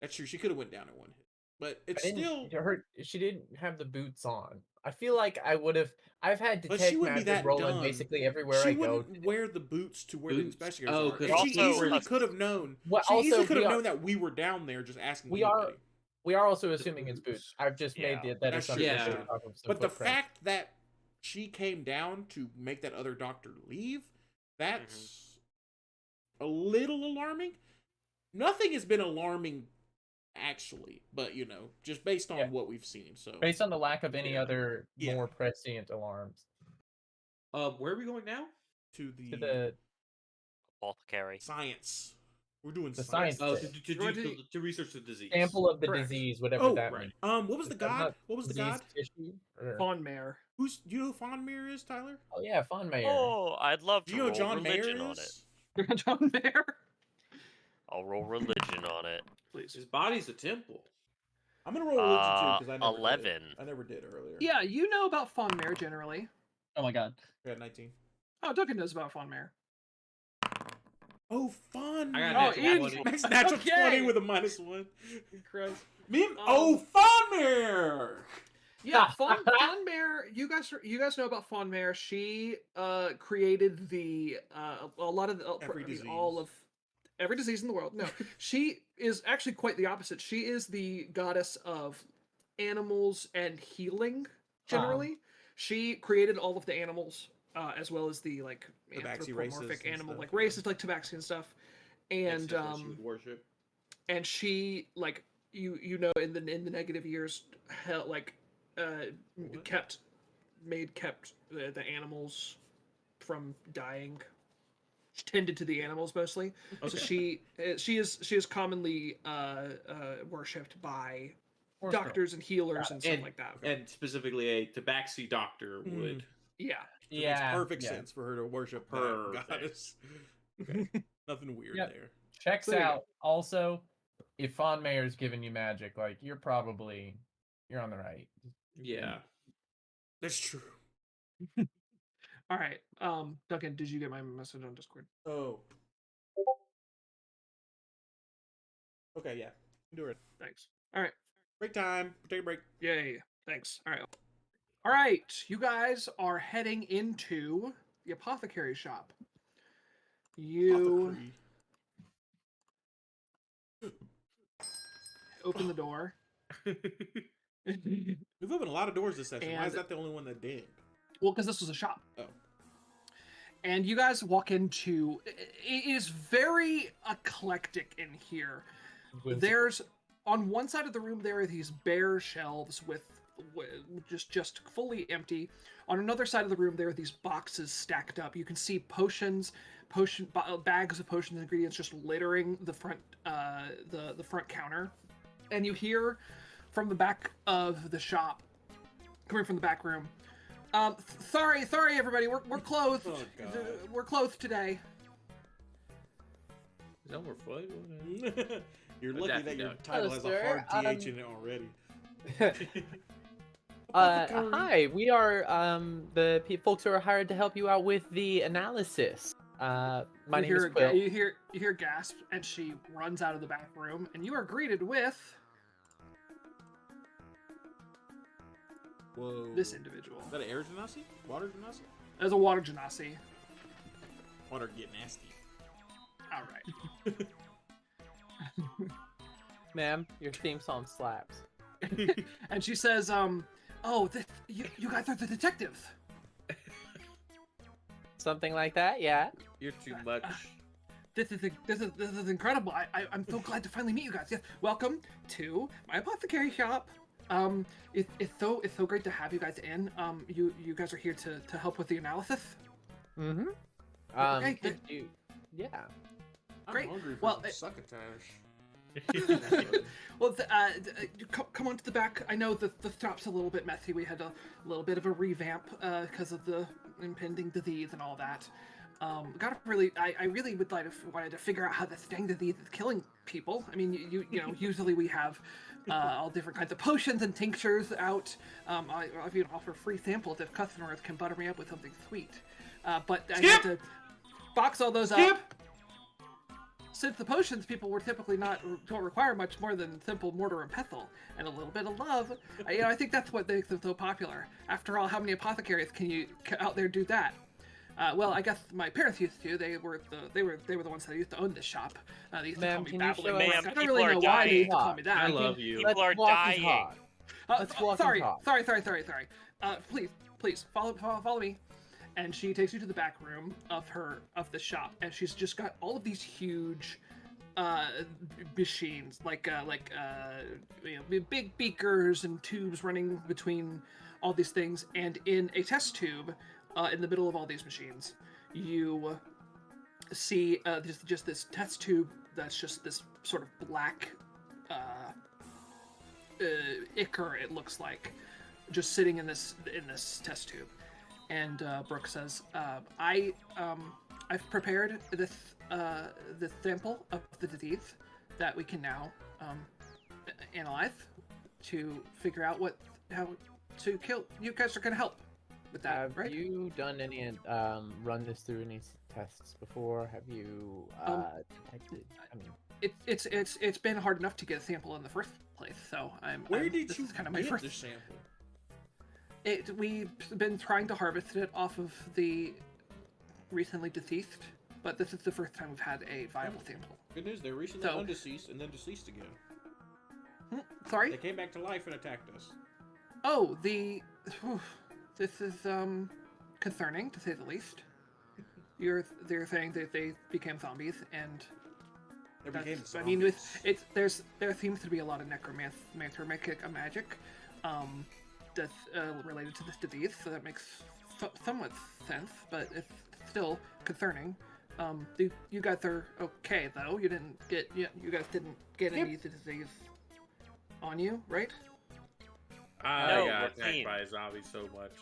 That's true. She could have went down in one hit, but it's I didn't- still. she didn't have the boots on. I feel like I would have. I've had But detect she wouldn't be magic that rolling dumb. basically everywhere She I go. wouldn't wear the boots to where the Boots? investigators Oh, are. 'cause And she also- easily could have known. Well, She also, easily could we have are- known that we were down there just asking. We are- anybody. We are also assuming it's boots. I've just Yeah. made that That's assumption. true. based Yeah. off of some But the footprints. fact that she came down to make that other doctor leave, that's a little alarming. Nothing has been alarming, actually, but just based on Yeah. what we've seen. So based on the lack of any Yeah. other Yeah. more prescient alarms. Where are we going now? to the, To the Apothecary. science, we're doing The science. science Oh, thing. to research the disease. sample of the Correct. disease, whatever Oh, that right. means. What was the Is that god? not What was the disease god? tissue? Or- Fawn Mare. Do you know who Fawnmere is, Tyler? Oh yeah, Fawn Mayer. Oh, I'd love Do to you know roll John Mayer religion on it. is? John Mare. I'll roll religion on it. Please. His body's a temple. I'm gonna roll religion too because I never 11. Did. I never did earlier. Yeah, you know about Fawn Mare generally. Oh my god. I got 19. Oh, Duncan knows about Fawn Mare. Oh, fun! I got Oh, natural Ian- 20. Max natural Okay. 20 with a -1. Christ. Me and Fawnmere. Yeah, Fawn Mare. You guys know about Fawn Mare. She created the a lot of the Every all disease. of every disease in the world. No, she is actually quite the opposite. She is the goddess of animals and healing. Generally, she created all of the animals as well as the Tabaxi races anthropomorphic and animal stuff, like yeah. races like Tabaxi and stuff. And Except for she would worship. and she you know in the negative years kept the animals from dying. She tended to the animals mostly. So she is commonly worshipped by doctors and healers and stuff like that. And specifically a tabaxi doctor would. Yeah. It makes perfect sense for her to worship that Perfect. goddess. Okay. Nothing weird Yep. there. Checks There you go. out. Also, if Fawn Mayer's giving you magic, like you're on the right. Yeah. That's true. All right. Duncan, did you get my message on Discord? Oh. Okay, yeah. Do it. Thanks. All right. Break time. Take a break. Yay. Thanks. All right. All right. You guys are heading into the apothecary shop. You open the door. We've opened a lot of doors this session. Why is And- that the only one that did? Well, because this was a shop. Oh. And you guys walk into. It is very eclectic in here. There's on one side of the room there are these bare shelves with just fully empty. On another side of the room there are these boxes stacked up. You can see bags of potions and ingredients just littering the front the front counter. And you hear from the back of the shop, coming from the back room. Sorry everybody, we're clothed. Oh, God. We're clothed today. Is that more fun? You're A lucky Daffy that your Duck. title Hello, has sir. a hard TH in it already. Hi, we are the folks who are hired to help you out with the analysis. My name is Quill. You hear gasp, and she runs out of the back room, and you are greeted with Whoa. this individual. Is that an air genasi? Water genasi? As a water genasi. Water get nasty. All right. Ma'am, your theme song slaps. And she says, "Oh, you guys are the detectives." Something like that, yeah. You're too much. This is incredible. I'm so glad to finally meet you guys. Yes, welcome to my apothecary shop. It's so great to have you guys in. You guys are here to help with the analysis. Mm-hmm. Okay, could you... Yeah. Great. I'm hungry for Well, some succotash. Well, come on to the back. I know the shop's a little bit messy. We had a little bit of a revamp because of the impending disease and all that. I really would wanted to figure out how this dang disease is killing people. I mean, you know, usually we have all different kinds of potions and tinctures out. I even offer free samples if customers can butter me up with something sweet. But I had to box all those up. Since the potions people were typically don't require much more than simple mortar and pestle and a little bit of love. I think that's what makes them so popular. After all, how many apothecaries can you out there do that? Well, I guess my parents used to. They were the ones that used to own this shop. They used to call me babbling. Ma'am, I don't people really are know why they used to dying. call me that. I love you. People are dying. Let's walk and Sorry. talk. Please follow me. And she takes you to the back room of the shop, and she's just got all of these huge machines, like big beakers and tubes running between all these things. And in a test tube, in the middle of all these machines, you see just this test tube that's just this sort of black ichor. It looks like just sitting in this test tube. And Brooke says, I've prepared this sample of the disease that we can now analyze to figure out how to kill. You guys are gonna help with that, Have right? you done any run this through any tests before? Have you detected? I mean, It's been hard enough to get a sample in the first place, so Where did this you is kind of my get first the sample? We've been trying to harvest it off of the recently deceased, but this is the first time we've had a viable sample. Good news, they're recently undeceased and then deceased again. Sorry? They came back to life and attacked us. Oh, this is concerning to say the least. They're saying that they became zombies, and They became I mean, there seems to be a lot of necromancer magic that's related to this disease, so that makes somewhat sense, but it's still concerning. You guys are okay though. You guys didn't get any of the disease on you, right? I No, got we're attacked clean. by a zombie so much.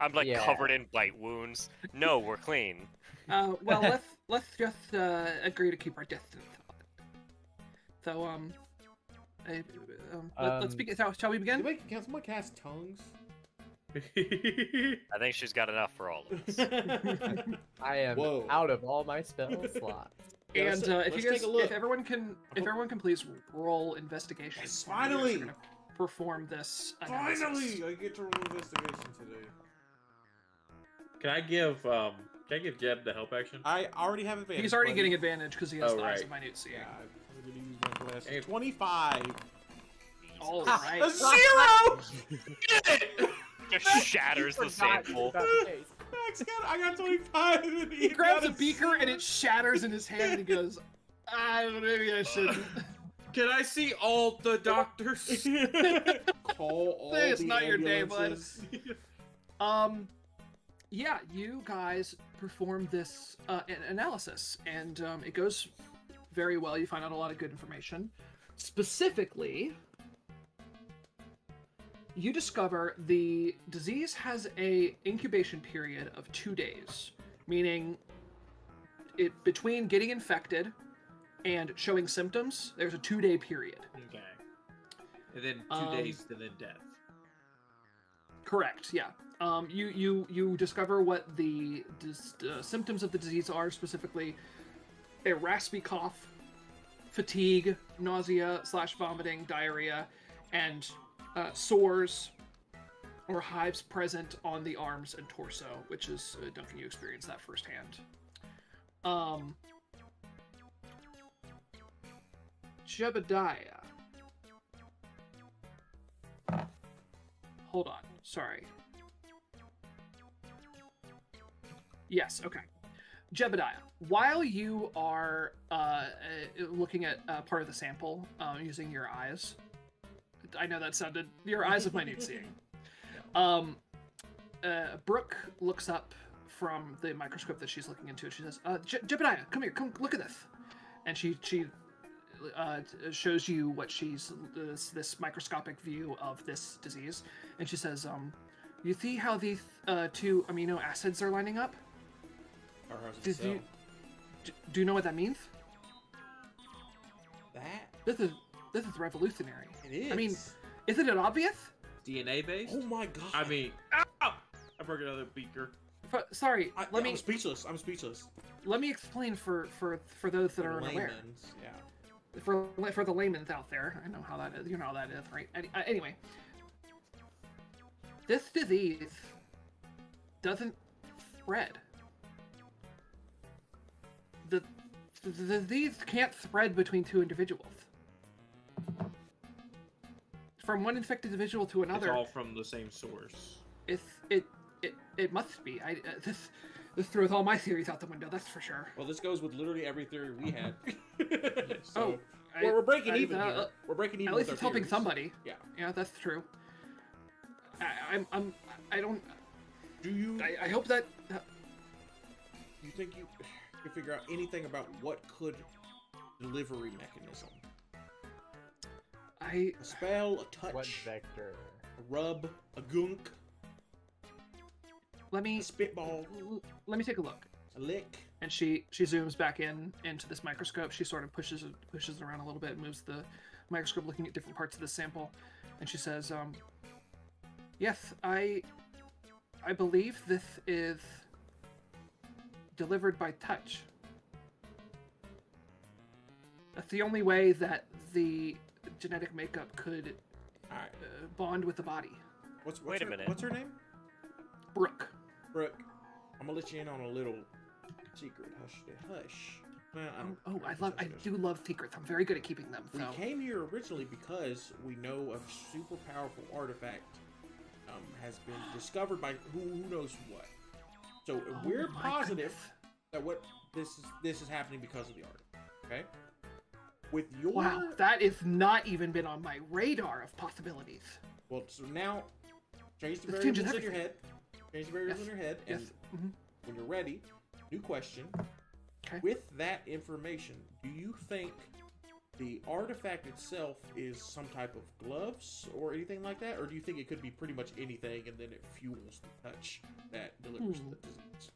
I'm like Yeah. covered in bite wounds. No, we're clean. Well, let's just agree to keep our distance. So let's begin. Shall we begin? Can someone cast tongues? I think she's got enough for all of us. I am Whoa. out of all my spell slots. Yeah, And if everyone can please roll investigation. Yes, while you guys are finally! gonna perform this analysis. Finally, I get to roll investigation today. Can I give Jeb the help action? I already have advantage. He's already buddy. getting advantage because he has Oh, the eyes right. of minute seeing. Yeah, I'm gonna use my class. Hey. 25. All A right. 0. Just shatters the Forgot sample. about the case. Max I got 25. And He grabs a beaker and it shatters in his hand, and he goes, maybe I shouldn't. Can I see all the doctors? Call all It's the not your day, bud. ambulances. Yeah, you guys perform this analysis, and it goes very well. You find out a lot of good information. Specifically, you discover the disease has a incubation period of 2 days, meaning between getting infected and showing symptoms, there's a 2-day period. Okay. And then 2 days, and then death. Correct. Yeah. You discover what the symptoms of the disease are, specifically a raspy cough, fatigue, nausea / vomiting, diarrhea, and sores or hives present on the arms and torso, which is Duncan. You experienced that firsthand. Jebediah. Hold on. Sorry. Yes, okay. Jebediah, while you are looking at part of the sample using your eyes, I know that sounded, your eyes of minute seeing. Brooke looks up from the microscope that she's looking into. She says, Jebediah, come here, come look at this. And she shows you what she's, this microscopic view of this disease. And she says, you see how these 2 amino acids are lining up? Or how's it Do you know what that means? That? This is revolutionary. It is. I mean, isn't it obvious? DNA based? Oh my god. I mean, ow! I broke another beaker. Sorry, I'm speechless. I'm speechless. Let me explain for those that are unaware. Layman's, yeah. For the laymen out there, I know how that is. You know how that is, right? Anyway, this disease doesn't spread. The disease can't spread between 2 individuals. From one infected individual to another. It's all from the same source. It must be. This throws all my theories out the window. That's for sure. Well, this goes with literally every theory we had. So, we're breaking even here. We're breaking even. At least with it's our helping theories. somebody. Yeah. Yeah, that's true. I don't. Do you? I hope that. You think you can figure out anything about what could delivery mechanism? A spell, a touch, What vector? a rub, a gunk, Let me a spitball, let me take a look. a lick. And she zooms back into this microscope. She sort of pushes it around a little bit, moves the microscope, looking at different parts of the sample, and she says, "Yes, I believe this is delivered by touch. That's the only way that the genetic makeup could All right. bond with the body." Wait a minute. What's her name? Brooke. Brooke. I'm gonna let you in on a little secret. Hush. Well, I don't. I do love secrets. I'm very good at keeping them. We So. came here originally because we know a super powerful artifact has been discovered by who knows what. So we're my positive goodness. that what this is happening because of the artifact. Okay. With your Wow, that has not even been on my radar of possibilities. well, so now change the This changes variables in your everything. head. Change the variables in your head, and Yes. Mm-hmm. when you're ready, new question. Okay. With that information, do you think the artifact itself is some type of gloves or anything like that, or do you think it could be pretty much anything, and then it fuels the touch that delivers the disease?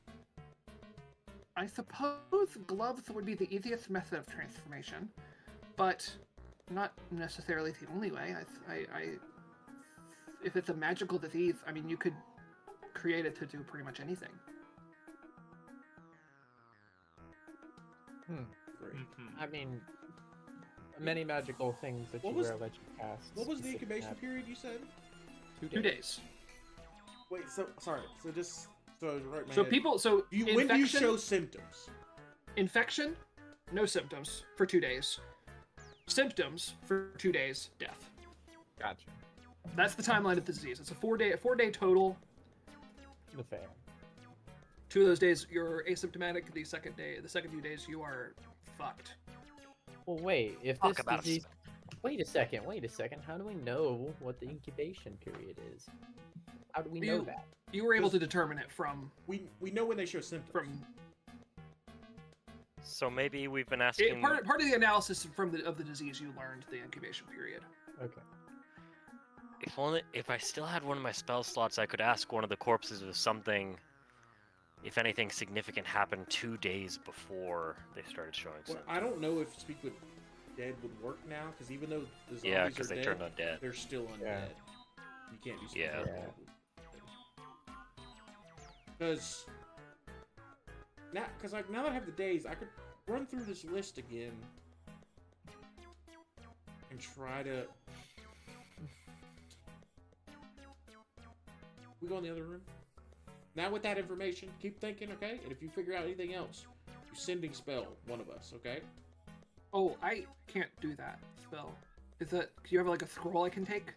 I suppose gloves would be the easiest method of transformation, but not necessarily the only way. If it's a magical disease, I mean, you could create it to do pretty much anything. Great. Mhm. I mean, many magical things that What you was- wear let you cast. What was the specific incubation magic. period you said? 2 days. Wait, so sorry. So just so right in my So head. people, so Do you, when do you infection, show symptoms? infection, no symptoms for 2 days. Symptoms for 2 days, death. Gotcha. That's the timeline of the disease. It's a 4-day total. The fair. 2 of those days you're asymptomatic. The second 2 days you are fucked. Well, wait. If Talk this about disease. Wait a second. How do we know what the incubation period is? How do we know that? You were able to determine it from We know when they show symptoms. So maybe we've been asking. part of the analysis of the disease. You learned the incubation period. Okay. If I still had one of my spell slots, I could ask one of the corpses if something, if anything significant happened 2 days before they started showing Well, symptoms. I don't know if Speak with Dead would work now, because even though the zombies Yeah, are because they dead, turned undead. they're still undead. Yeah. You can't do something Yeah. like that. Because now that I have the days, I could run through this list again and try to. We go in the other room. Now with that information, keep thinking, okay? And if you figure out anything else, you sending spell one of us, okay? Oh, I can't do that spell. Is that? Do you have like a scroll I can take?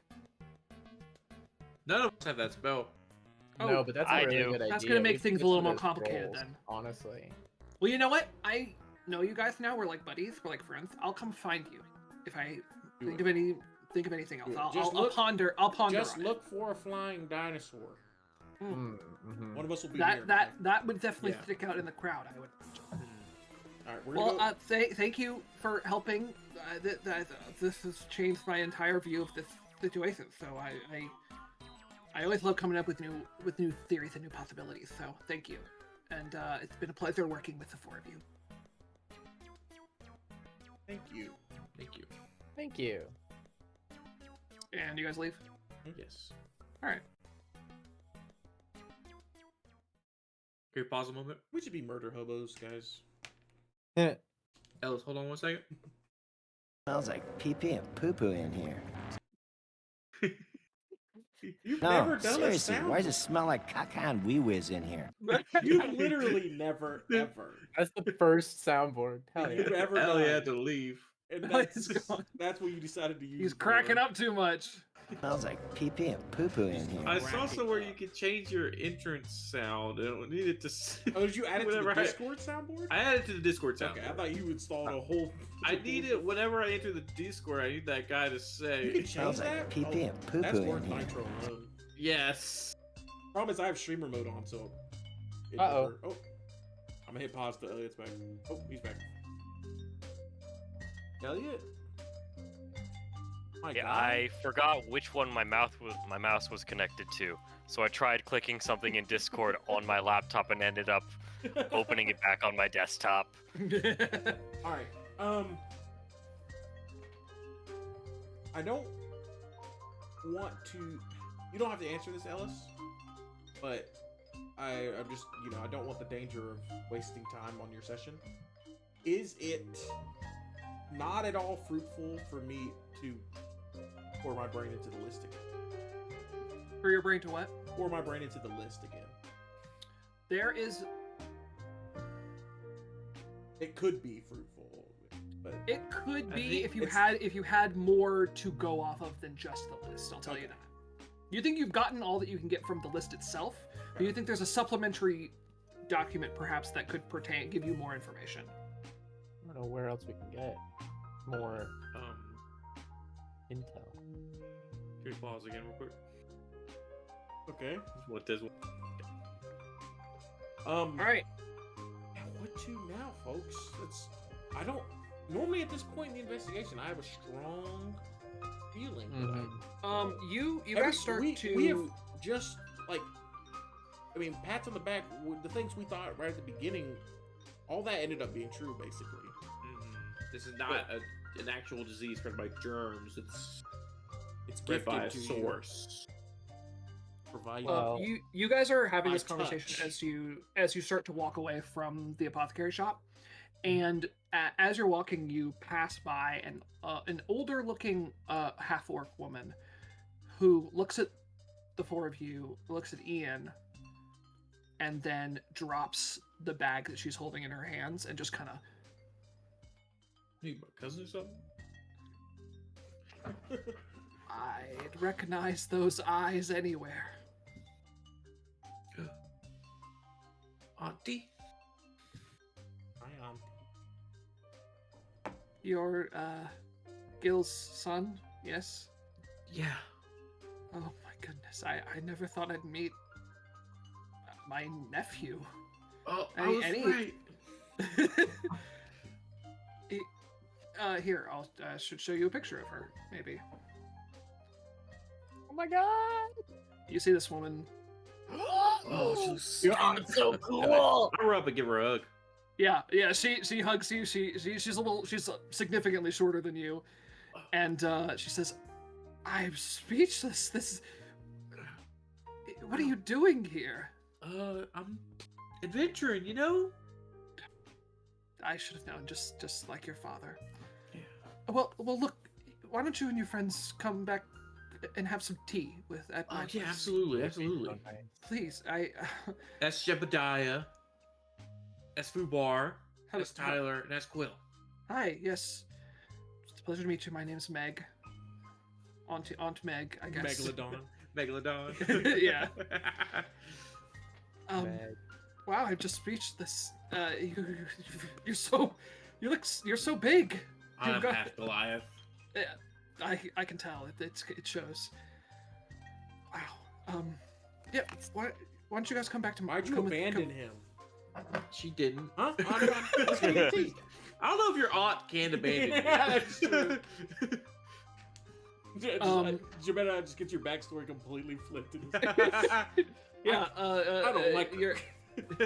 None of us have that spell. Oh, No, but that's a I really do. good idea. That's gonna make We should things a get little some more of those complicated scrolls, then. Honestly. Well, you know what? I know you guys now. We're like buddies. We're like friends. I'll come find you if I Do think it. of anything else. Do it. I'll, Just I'll look- ponder. I'll ponder. Just on look for a flying dinosaur. Mm-hmm. One of us will it. be That here. that would definitely Yeah. stick out in the crowd. I would. All right, we're gonna Well, go. thank you for helping. This has changed my entire view of this situation. So I always love coming up with new theories and new possibilities. So thank you, and it's been a pleasure working with the four of you. Thank you. Thank you. Thank you. And you guys leave. Yes. All right. Can you pause a moment? We should be murder hobos, guys. Ellis, hold on 1 second. Smells like pee-pee and poo-poo in here. You've No, never done seriously, a sound. why does it smell like caca and wee-whiz in here? You've literally never, ever. That's the first soundboard. Hell You've yeah. ever Ellie done. had to leave. And Elliot's that's, gone. that's what you decided to use. He's for. cracking up too much. Smells like pee-pee and poo-poo in here. I saw Cracking somewhere up. you could change your entrance sound. I don't need it to. Oh, did you add it to Whenever the I- Discord soundboard? I added it to the Discord sound. Okay, I thought you installed a whole. I need it whenever I enter the Discord. I need that guy to You say can change Smells like that. pee-pee and That's poo-poo in worth here. Nitro alone. yes. Problem is, I have streamer mode on, so. it Uh-oh. never- Oh, I'm gonna hit pause to Elliot's back. Oh, he's back. Elliot. My Yeah, God. I forgot which one my mouse was connected to. So I tried clicking something in Discord on my laptop and ended up opening it back on my desktop. All right. I don't want to. You don't have to answer this, Ellis. But I'm just, I don't want the danger of wasting time on your session. Is it not at all fruitful for me to pour my brain into the list again? For your brain to what? Pour my brain into the list again. There is. It could be fruitful, but It could I be think if you had more to go off of than just the list. I'll tell you Okay. that. You think you've gotten all that you can get from the list itself? Or do you think there's a supplementary document perhaps that could give you more information? I don't know where else we can get more Um. intel. Can you pause again real quick? okay. What does? All right. What to now, folks? I don't. Normally, at this point in the investigation, I have a strong feeling. But You every- guys start we, to. We have just like. I mean, pats on the back. The things we thought right at the beginning, all that ended up being true, basically. This is not an actual disease spread by germs. It's It's spread gifted by a to you, source. provided. Well- You guys are having I this conversation touch. as you start to walk away from the apothecary shop, and as you're walking, you pass by an older looking half orc woman who looks at the four of you, looks at Ian, and then drops the bag that she's holding in her hands and just kind of. You my cousin or something? I'd recognize those eyes anywhere. Auntie? Hi, Your Gil's son, yes? Yeah. Oh my goodness, I never thought I'd meet my nephew. Oh, I Any- was any- right. Here, I'll should show you a picture of her, maybe. Oh my god! You see this woman? Oh, she's so cool! I run up and give her a hug. Yeah. She hugs you. She's significantly shorter than you, and she says, "I'm speechless. What are you doing here?" I'm adventuring, you know? I should have known, just like your father. Yeah. Well, look. Why don't you and your friends come back and have some tea at my Oh, yeah, place? absolutely, That'd be so absolutely. nice. Please, That's Jebediah. That's Fubar. Hello- That's Tyler. And that's Quill. Hi, yes. It's a pleasure to meet you. My name's Meg. Aunt Meg, I guess. Megalodon. Yeah. Meg. Wow, I'm just speechless. You're so big. I'm You've got- half Goliath. I can tell. It shows. Wow. Yeah. Why don't you guys come back to Why'd you abandon him? She didn't. Huh? Let's get your tea. I don't know if your aunt can abandon you. Yeah, that's true. Um, just get your backstory completely flipped. Yeah. I don't like your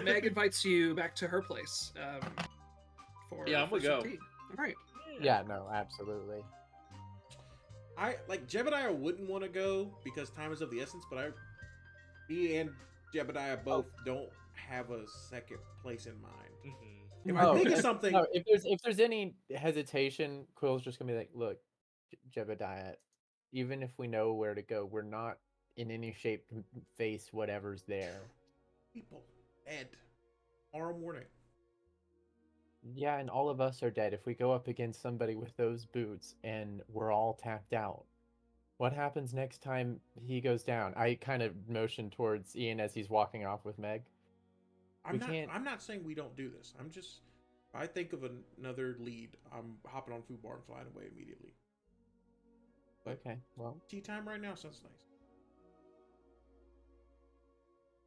Meg invites you back to her place. For Yeah, I'm for gonna some go. tea. All right. Yeah, no, absolutely. I like Jebediah wouldn't want to go because time is of the essence, but me and Jebediah both don't have a second place in mind. If I think of something, No, if there's any hesitation, Quill's just gonna be like, "Look, Jebediah, even if we know where to go, we're not in any shape to face whatever's there." people dead tomorrow morning. Yeah, and all of us are dead. If we go up against somebody with those boots and we're all tapped out, what happens next time he goes down? I kind of motion towards Ian as he's walking off with Meg. I'm not saying we don't do this. I'm just, if I think of another lead, I'm hopping on food bar and flying away immediately. But Okay, well, tea time right now sounds nice.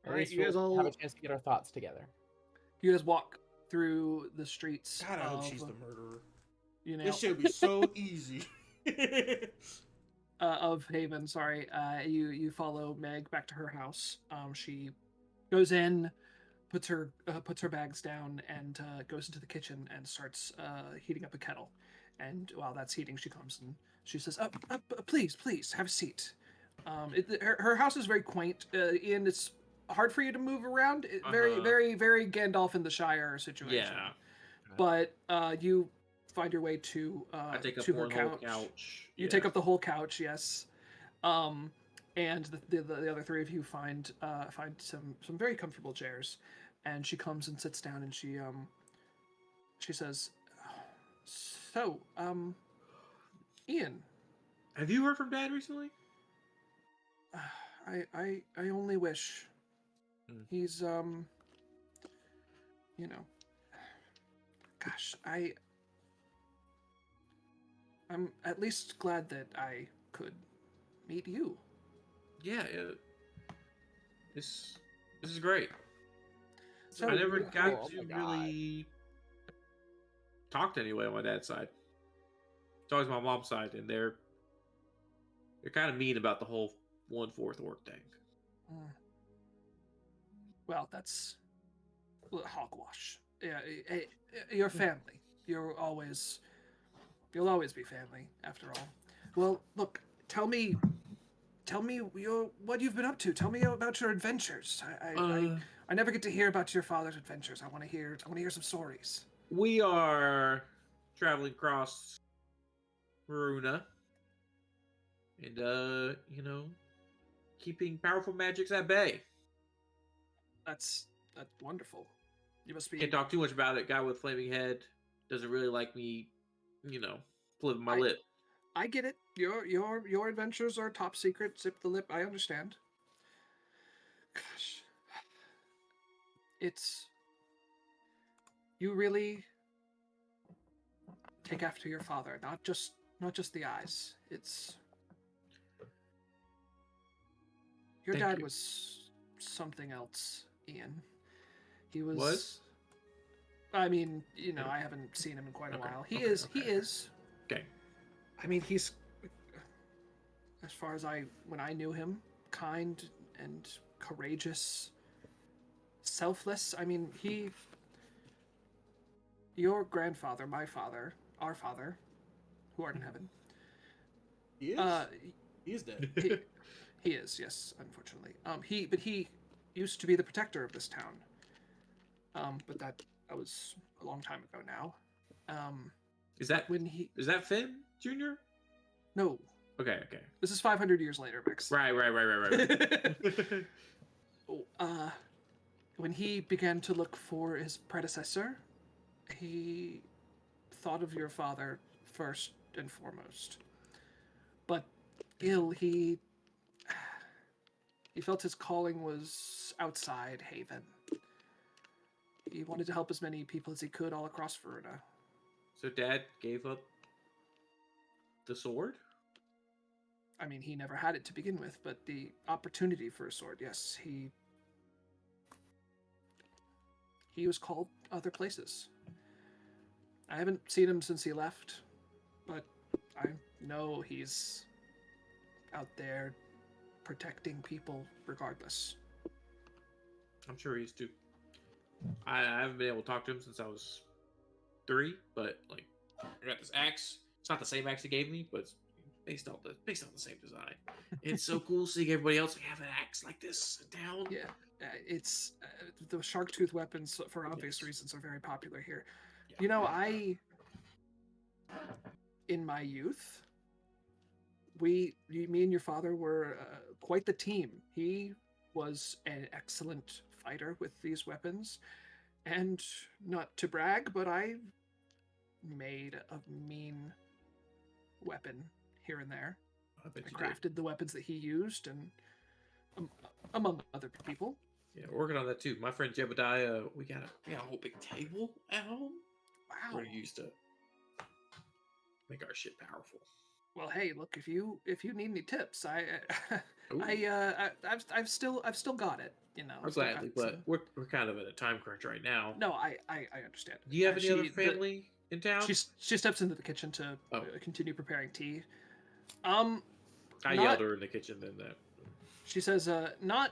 at All right, least you guys we'll all have a chance to get our thoughts together. you guys walk through the streets. God, I hope of, she's the murderer. You know, This should be so easy. of Haven. Sorry. You follow Meg back to her house. She goes in, puts her bags down, and goes into the kitchen and starts heating up a kettle. And while that's heating, she comes and she says, please, have a seat." Her house is very quaint, and it's hard for you to move around. Very, very, very Gandalf in the Shire situation. Yeah. But you find your way to I take up to her one whole couch. couch. You take up the whole couch, yes. And the other three of you find some very comfortable chairs, and she comes and sits down and she says, "So, Ian, Have you heard from Dad recently? I only wish. He's you know, gosh, I'm at least glad that I could meet you." Yeah. This is great. So I never you- got oh to my really talk to anyone on my dad's side. It's always my mom's side, and they're kind of mean about the whole 1/4 orc thing. Well, that's hogwash. Yeah, your family. You'll always be family after all. Well, look, tell me what you've been up to. Tell me about your adventures. I never get to hear about your father's adventures. I want to hear some stories. We are traveling across Viruna, and keeping powerful magics at bay. That's wonderful. You must be. Can't talk too much about it. Guy with flaming head doesn't really like me, flipping my lip. I get it. Your adventures are top secret. Zip the lip. I understand. Gosh, you really take after your father. Not just the eyes. Your Thank dad you. was something else, Ian. He was. Was? I mean, I haven't seen him in quite a Okay, while. He okay, is. okay. He is. Okay. I mean, he's, as far as when I knew him, kind and courageous, selfless. I mean, your grandfather, my father, our father, who art in heaven. He is. He is dead. He is, yes, unfortunately. used to be the protector of this town. But that was a long time ago now. Is that When he Finn Jr.? no, Okay. this is 500 years later, Max. Right. When he began to look for his predecessor, he thought of your father first and foremost. But he felt his calling was outside Haven. He wanted to help as many people as he could all across Viruna. So Dad gave up the sword? I mean, he never had it to begin with, but the opportunity for a sword, yes, he was called other places. I haven't seen him since he left, but I know he's out there protecting people regardless. I'm sure he is too. I haven't been able to talk to him since I was 3, but like I got this axe. It's not the same axe he gave me, but it's based on the same design. It's so cool seeing everybody else have an axe like this down. Yeah, it's the shark tooth weapons for obvious reasons are very popular here. Yeah. You know, in my youth, me and your father were quite the team. He was an excellent fighter with these weapons, and not to brag, but I made a mean weapon here and there. I bet I you crafted the weapons that he used, and among other people. did. Yeah, we're working on that too. My friend Jebediah, we got a whole big table at home. Wow. We're gonna use to make our shit powerful. Well, hey, look, if you need any tips, Ooh. I've still got it. You know. Or I've still gladly, got but some- we're kind of in a time crunch right now. no, I understand. Do you have any other She- family in town? She steps into the kitchen to Oh. continue preparing tea. I not- yelled her in the kitchen then that. She says, not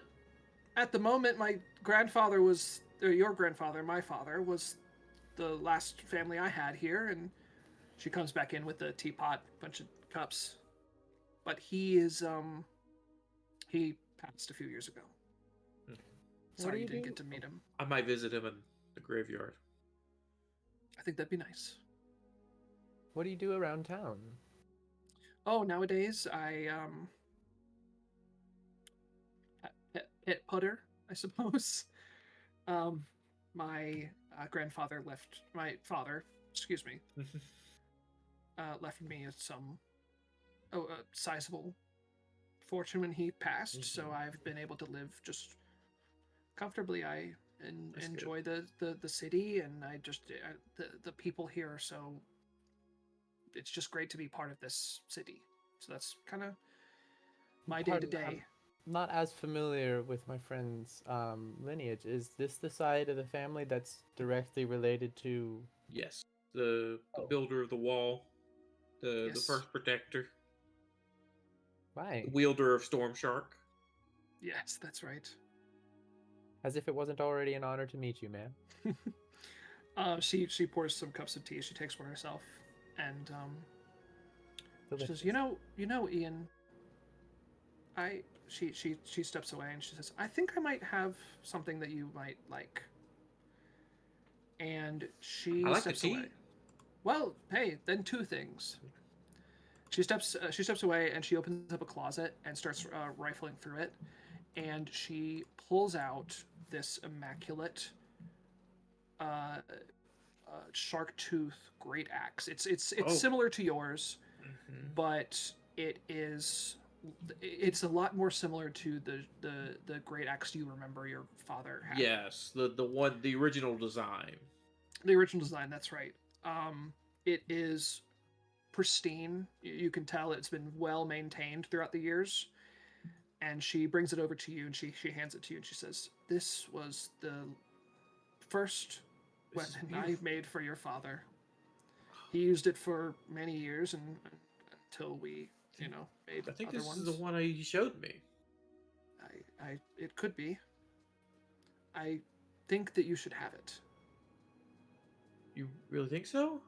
at the moment. My grandfather was, or your grandfather, my father, was the last family I had here, and she comes back in with a teapot, bunch of cups. But he is, he passed a few years ago. What Sorry do you you didn't do? get to meet him. I might visit him in the graveyard. I think that'd be nice. What do you do around town? Oh, nowadays I hit putter, I suppose. My grandfather left my father, excuse me, left me some sizable fortune when he passed. So Mhm. I've been able to live just comfortably. I That's good. enjoy the city, and I just the people here are so. It's just great to be part of this city. So that's kind of my day to Pardon, I'm day. not as familiar with my friend's lineage. Is this the side of the family that's directly related to? Yes, the Oh. builder of the wall, the Yes. first protector, Why? the wielder of Storm Shark. Yes, that's right. As if it wasn't already an honor to meet you, man. She pours some cups of tea. She takes one herself, and she Delicious. says, "You know, Ian. She steps away and she says, I think I might have something that you might like. And she I like the steps tea. away. Well, hey, then 2 things. She steps away and she opens up a closet and starts rifling through it, and she pulls out this immaculate shark tooth great axe. It's Oh. similar to yours, Mm-hmm. but it's a lot more similar to the great axe you remember your father had. Yes, the original design. The original design, that's right. It is pristine. You can tell it's been well maintained throughout the years. And she brings it over to you, and she hands it to you, and she says, "This was the first This is weapon I beautiful. made for your father. He used it for many years, and until we, made I think other this ones. is the one you showed me. It could be. I think that you should have it. You really think so?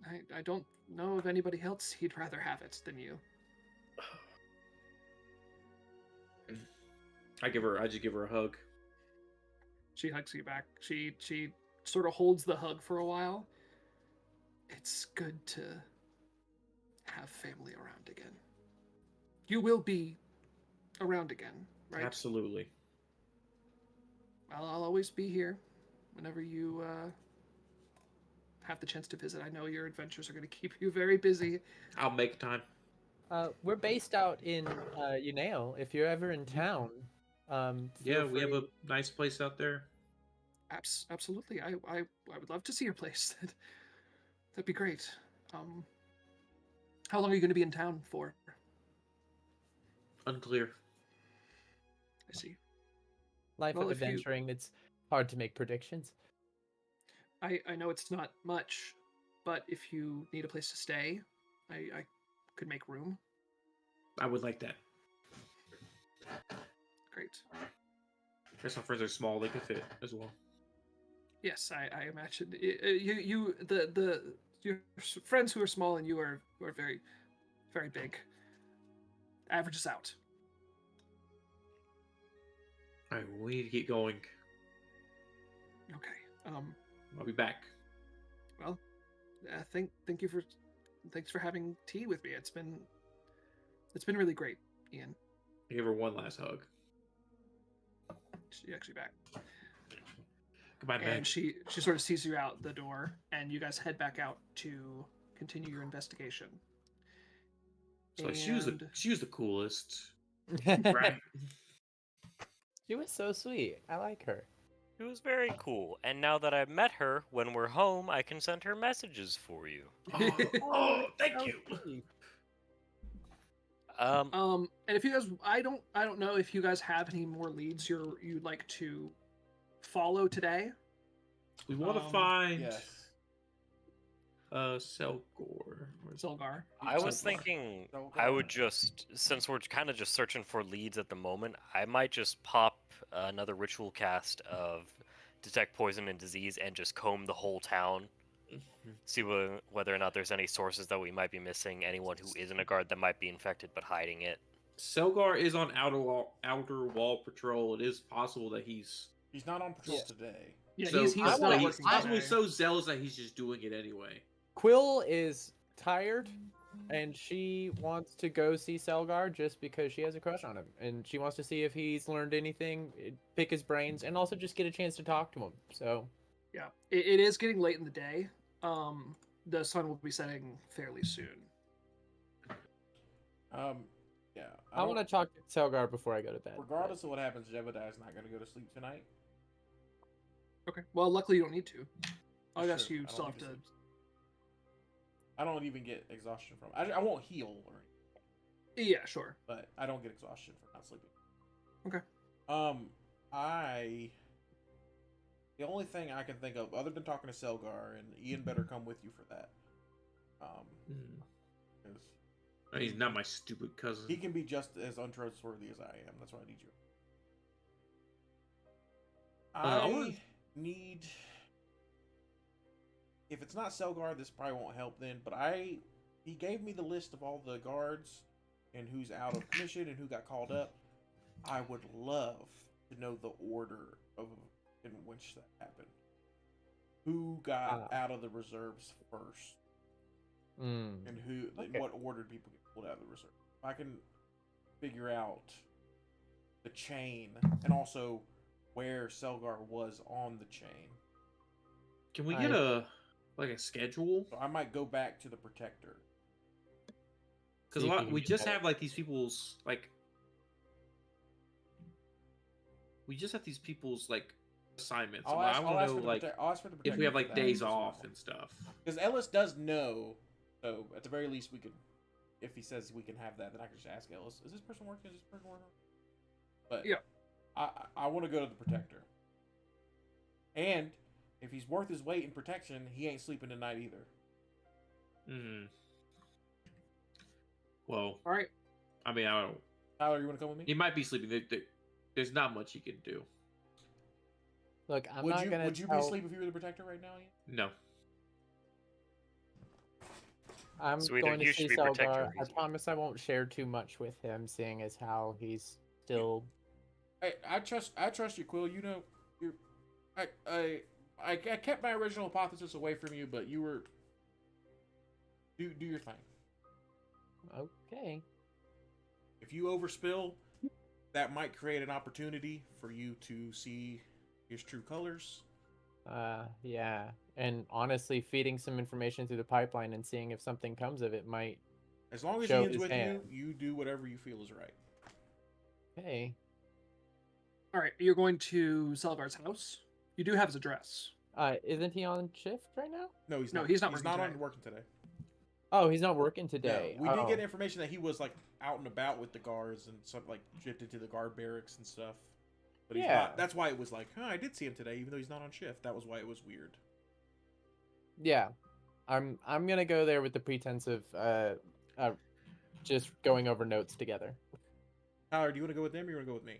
I don't know of anybody else he'd rather have it than you." I just give her a hug. She hugs you back. She sort of holds the hug for a while. It's good to have family around again. You will be around again, right? Absolutely. I'll always be here whenever you have the chance to visit. I know your adventures are going to keep you very busy. I'll make time. We're based out in Uneo. If you're ever in town, Yeah, we have a nice place out there. Absolutely. I would love to see your place. That'd be great. How long are you going to be in town for? Unclear. I see. life Well, of if you- adventuring. It's hard to make predictions. I know it's not much, but if you need a place to stay, I could make room. I would like that. Great. Guess my friends are small; they could fit as well. Yes, I imagine your friends who are small and you are very, very big. Averages out. All right, well, we need to get going. Okay. I'll be back. Well, thanks for having tea with me. It's been really great, Ian. I give her one last hug. She's actually back. Goodbye, And man. she sort of sees you out the door, and you guys head back out to continue your investigation. So she was the coolest, She right? was so sweet. I like her. It was very cool. And now that I've met her, when we're home, I can send her messages for you. Oh, thank you. And if you guys, I don't know if you guys have any more leads you'd like to follow today. We want to find Yes. Selgor. Zolgar. I was Selgar. thinking Selgar. I would just, since we're kind of just searching for leads at the moment, I might just pop another ritual cast of detect poison and disease and just comb the whole town. See whether or not there's any sources that we might be missing, anyone who isn't a guard that might be infected but hiding it. Selgar is on outer wall patrol. It is possible that he's He's not on patrol Yeah. today. Yeah, so, he's I not wanna- he's working possibly today. so zealous that he's just doing it anyway. Quill is tired, and she wants to go see Selgar just because she has a crush on him, and she wants to see if he's learned anything, pick his brains, and also just get a chance to talk to him. So Yeah, it is getting late in the day. The sun will be setting fairly soon. Yeah. I want to talk to Selgar before I go to bed. Regardless of what happens, Jebediah's not going to go to sleep tonight. Okay. Well, luckily you don't need to. I guess Sure, you I still don't have need to. to sleep. I don't even get exhaustion from it. I won't heal or anything, Yeah, sure. but I don't get exhaustion from not sleeping. Okay. The only thing I can think of, other than talking to Selgar, and Ian better come with you for that. 'Cause He's not my stupid cousin. he can be just as untrustworthy as I am. That's why I need you. I I wanna- need. If it's not Selgar, this probably won't help then. But he gave me the list of all the guards and who's out of commission and who got called up. I would love to know the order of in which that happened. Who got out of the reserves first, Mm. and who? In Okay. what order did people get pulled out of the reserve? If I can figure out the chain and also where Selgar was on the chain. Can we get a schedule? So I might go back to the Protector. Because See if you can we get just that. have like these people's like. We just have these people's like assignments. I'll I ask, want I'll to ask know for the like I'll ask for the if Protector we have for like that days as well. off and stuff. Because Ellis does know, so at the very least we could, if he says we can have that, then I can just ask Ellis, is this person working? Is this person working? But Yeah. I want to go to the Protector. And if he's worth his weight in protection, he ain't sleeping tonight either. Hmm. Well, All right. I mean, I don't. Tyler, you want to come with me? He might be sleeping. There's not much he can do. Look, I'm would not you gonna. would you be tell- asleep if you were the Protector right now? Ian? No. I'm So either going to you see should be protector Selgar. or I he's- promise I won't share too much with him, seeing as how he's still I trust you, Quill. You know, you, I kept my original hypothesis away from you, but you were do your thing. Okay. If you overspill, that might create an opportunity for you to see his true colors. Yeah. And honestly, feeding some information through the pipeline and seeing if something comes of it might. As long as Show he ends his with hand. you do whatever you feel is right. Okay. All right, you're going to Selgar's house. You do have his address. Isn't he on shift right now? No, he's No, not. he's not He's working not today. on working today. Oh, he's not working No, today. we did Oh. get information that he was like out and about with the guards and stuff, like drifted to the guard barracks and stuff. But he's Yeah. not. That's why it was like, I did see him today, even though he's not on shift. That was why it was weird. Yeah. I'm gonna go there with the pretense of just going over notes together. Tyler, do you want to go with them or you want to go with me?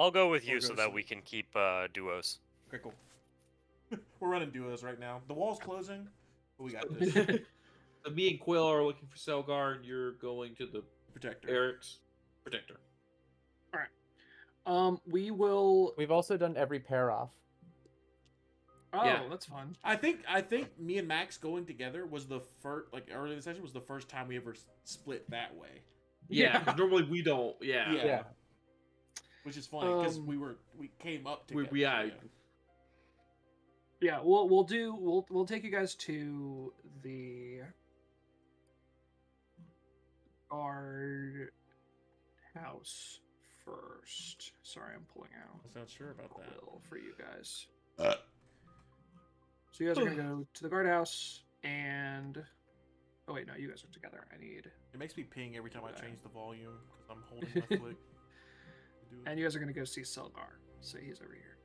I'll go with Or you go so that some- we can keep duos. Okay, cool. We're running duos right now. The wall's closing, but we got this. So me and Quill are looking for Selgar, and you're going to the Protector. Eric's protector. We will. We've also done every pair off. Oh, Yeah. that's fun. I think me and Max going together was the first, like earlier in the session was the first time we ever split that way. Yeah, 'cause normally we don't. Yeah. Yeah. Which is funny because Um, we came up We, together. yeah. Yeah, we'll take you guys to the guard house first. Sorry, I'm pulling out I'm not sure about that. Quill for you guys. So you guys are gonna go to the guardhouse and. Oh wait, no, you guys are together. I need. It makes me ping every time I Okay. change the volume because I'm holding my flick. to do it. And you guys are gonna go see Selgar. So he's over here.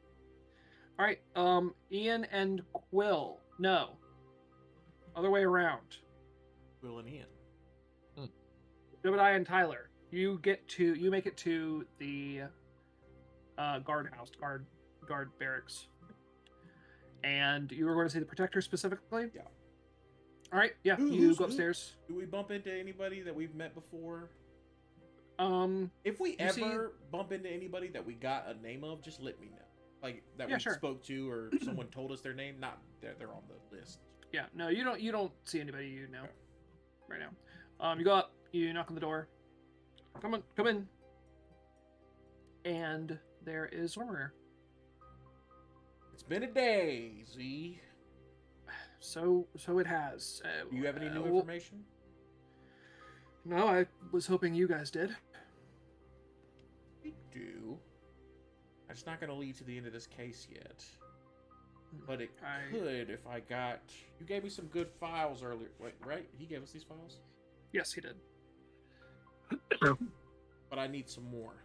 All right, Ian and Quill. No. Other way around. Will and Ian. Jebediah and Tyler. You make it to the guardhouse, guard barracks. And you were going to see the protector specifically? Yeah. All right, yeah, you Who's- go upstairs. Do we bump into anybody that we've met before? If we You see- ever bump into anybody that we got a name of, just let me know. Like that Yeah, we sure. spoke to or someone told us their name. Not they're on the list. Yeah, no, you don't see anybody you know Okay. right now. You go up, you knock on the door. Come in. And there is Zormer. It's been a day, Z. So it has. Do you have any new well, information? No, I was hoping you guys did. We do. It's not going to lead to the end of this case yet. But it could if I got... You gave me some good files earlier. Wait, right? He gave us these files? Yes, he did. But I need some more.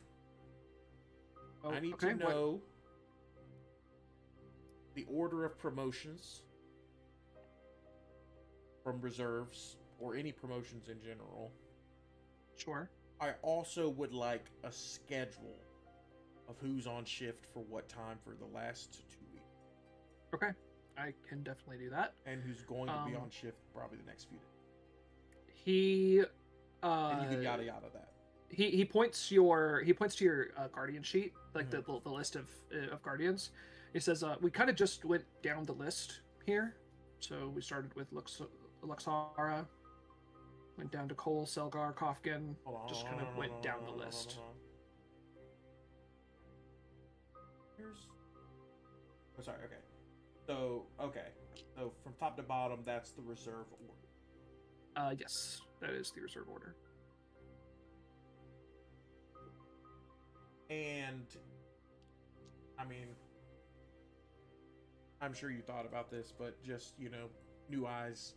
Oh, I need okay, to what- know the order of promotions from reserves or any promotions in general. Sure. I also would like a schedule of who's on shift for what time for the last 2 weeks. Okay, I can definitely do that. And who's going to be Um, on shift probably the next few days. He And you can yada yada that. he points to your guardian sheet, like the list of guardians. He says we kind of just went down the list here. So we started with Luxara, went down to Cole, Selgar, Kofkin, just kind of went down the list. Here's. Oh, sorry. Okay. So from top to bottom, that's the reserve order. Yes, that is the reserve order. And I mean, I'm sure you thought about this, but just, new eyes.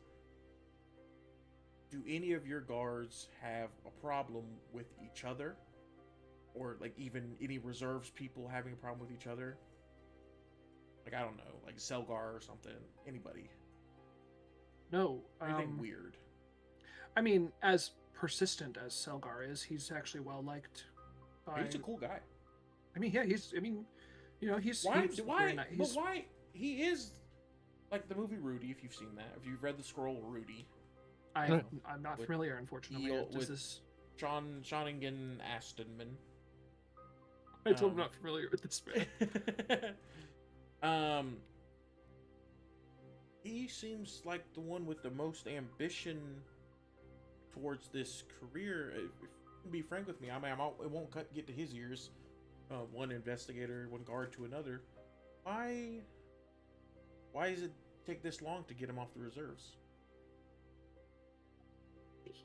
Do any of your guards have a problem with each other? Or, like, even any reserves people having a problem with each other? Like, I don't know, like Selgar or something. Anybody. No, Anything weird. I mean, as persistent as Selgar is, he's actually well liked. He's a cool guy. I mean, yeah, he's very nice. Why? He is like the movie Rudy, if you've seen that. If you've read the scroll Rudy. I'm not With familiar, unfortunately. Eel- Does with- this? Shawningen Astonman. I told him I'm not familiar with this man. He seems like the one with the most ambition towards this career. If you can be frank with me, I mean, it won't get to his ears. One investigator, one guard to another. Why does it take this long to get him off the reserves?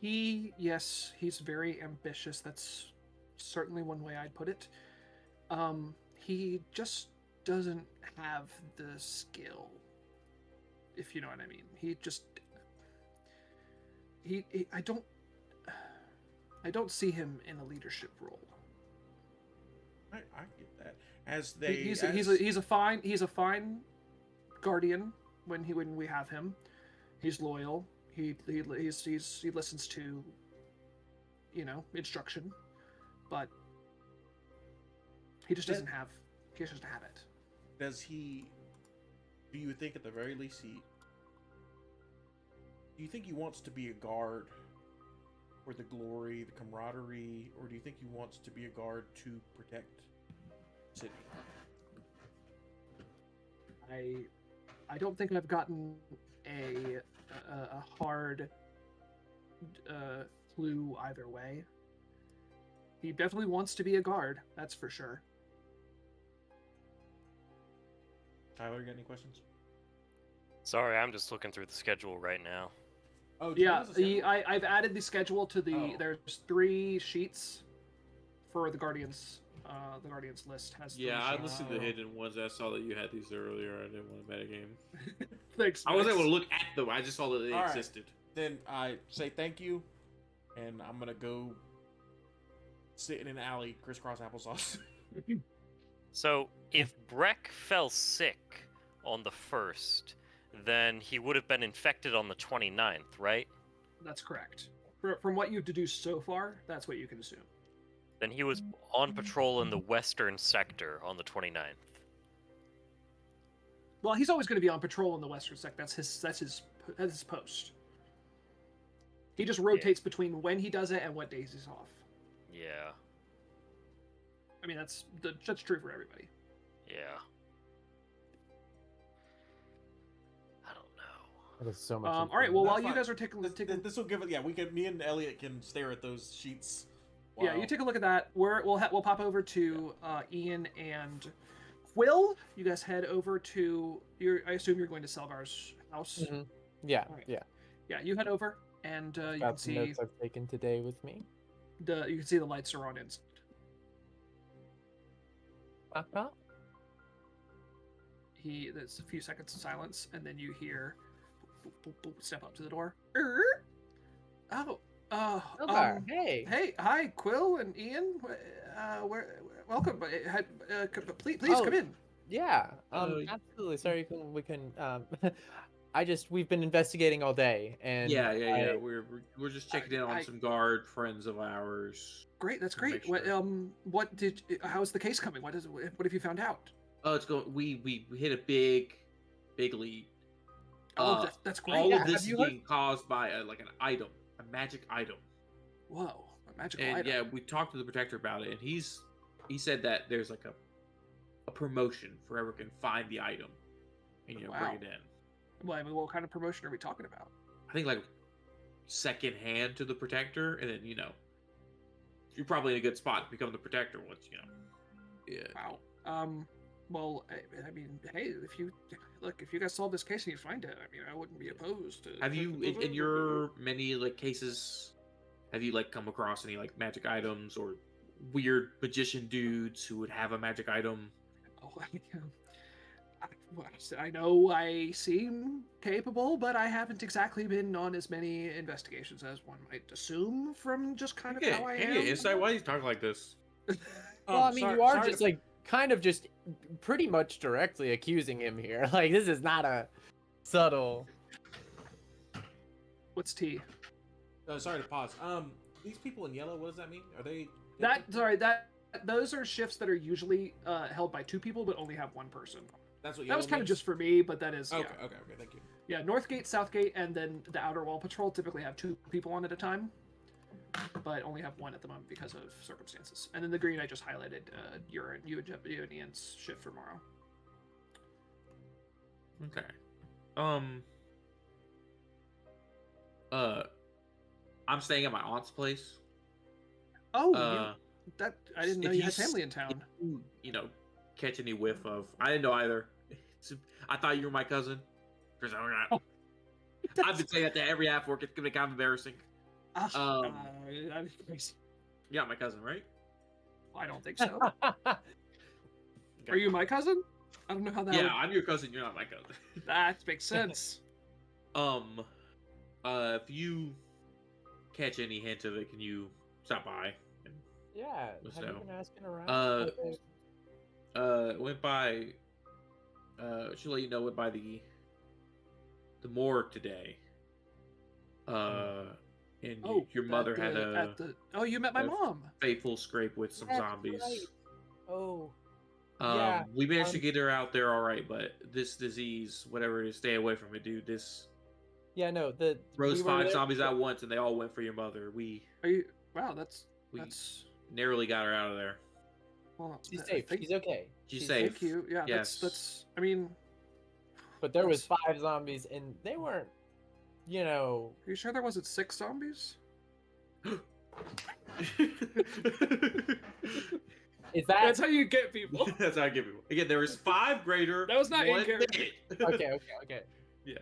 Yes, he's very ambitious. That's certainly one way I'd put it. He just doesn't have the skill, if you know what I mean. I don't see him in a leadership role. I get that. He's a fine guardian when we have him. He's loyal. He listens to, instruction, but he just doesn't have it. Do you think at the very least do you think he wants to be a guard for the glory, the camaraderie, or do you think he wants to be a guard to protect the city? I don't think I've gotten a hard clue either way. He definitely wants to be a guard, that's for sure. Tyler, you got any questions? Sorry, I'm just looking through the schedule right now. Oh, Yeah, I've added the schedule to the. Oh. There's 3 sheets for the Guardians. The Guardians list has. 3 Yeah, I sheets. listened to the hidden ones. I saw that you had these earlier. I didn't want to metagame. Thanks. I wasn't Max. able to look at them. I just saw that they All right. existed. Then I say thank you, and I'm gonna go sit in an alley, crisscross applesauce. So, if Breck fell sick on the 1st, then he would have been infected on the 29th, right? That's correct. From what you've deduced so far, that's what you can assume. Then he was on patrol in the western sector on the 29th. Well, he's always going to be on patrol in the Western Sect. That's his post. He just rotates between when he does it and what days he's off. Yeah. I mean, that's true for everybody. Yeah. I don't know. That is so much. All right. Well, That's while you fine. guys are taking This will give it. Yeah, me and Elliot can stare at those sheets. Yeah, you take a look at that. We'll pop over to Ian and Quill. You guys head over to I assume you're going to Selvar's house. Mhm. Yeah, All right. yeah. Yeah, you head over and you can Got some see notes I've taken today with me. the lights are on inside. Knock, knock. There's a few seconds of silence, and then you hear boop, boop, boop, step up to the door. Selvar, hey. Hey, hi, Quill and Ian. Welcome. Please Oh, come in. Yeah, Oh, absolutely. Sorry, we can. We've been investigating all day, and Yeah. We're just checking in on some guard friends of ours. Great, that's to great. make sure. How's the case coming? What have you found out? Oh, it's going. We hit a big lead. Oh, that's great. All Yeah, of this have is you heard- being caused by an item, a magic item. Whoa, a magical And item. yeah, we talked to the protector about it, and he said that there's like a promotion for whoever can find the item and Wow. bring it in. Well, I mean, what kind of promotion are we talking about? I think like second hand to the protector, and then you're probably in a good spot to become the protector once Yeah. Wow. Well, I mean, hey, if you guys solve this case and you find it, I mean, I wouldn't be opposed to. Have you in your many cases? Have you come across any magic items or weird magician dudes who would have a magic item? Oh, I know I seem capable, but I haven't exactly been on as many investigations as one might assume from just kind of how I am. Insight. Why are you talking like this? Well, I mean, you are just kind of just pretty much directly accusing him here. Like, this is not a subtle. What's T? Sorry to pause. These people in yellow, what does that mean? Are they? Those are shifts that are usually held by 2 people, but only have 1 person. That's what That was yellow kind of means? just for me, but that is Okay, yeah. okay, thank you. Yeah, Northgate, Southgate, and then the Outer Wall Patrol typically have 2 people on at a time. but only have one at the moment because of circumstances. And then the green I just highlighted. You and Ian's shift for tomorrow. Okay. I'm staying at my aunt's place. Oh, Uh, I didn't know if you had s- family in town. You know, catch any whiff of? I didn't know either. I thought you were my cousin. Because I've been saying that to every half work. It's gonna be kind of embarrassing. I'm crazy. Yeah, my cousin, right? I don't think so. Are you my cousin? I don't know how that Yeah, would... I'm your cousin. You're not my cousin. That makes sense. If you catch any hint of it, can you stop by? And Yeah, Let's have you know. been asking around? Went by. Should let you know. Went by the morgue today. And your mother had you met my a mom. fateful scrape with some That's zombies. right. Oh, yeah, We managed to get her out there all right, but this disease, whatever it is, stay away from it, dude. This yeah, no, rose we were 5 there- zombies at once, and they all went for your mother. Are you? Wow, that's We narrowly got her out of there. well. She's safe. She's okay. She's safe. Thank you. Yeah, Yes. that's. I mean, But there was 5 zombies, and they weren't, you know. are you sure there wasn't 6 zombies? Is that That's how you get people. That's how I give you. Again, there was 5 greater. That was not in 1 character. mid. okay? Yeah.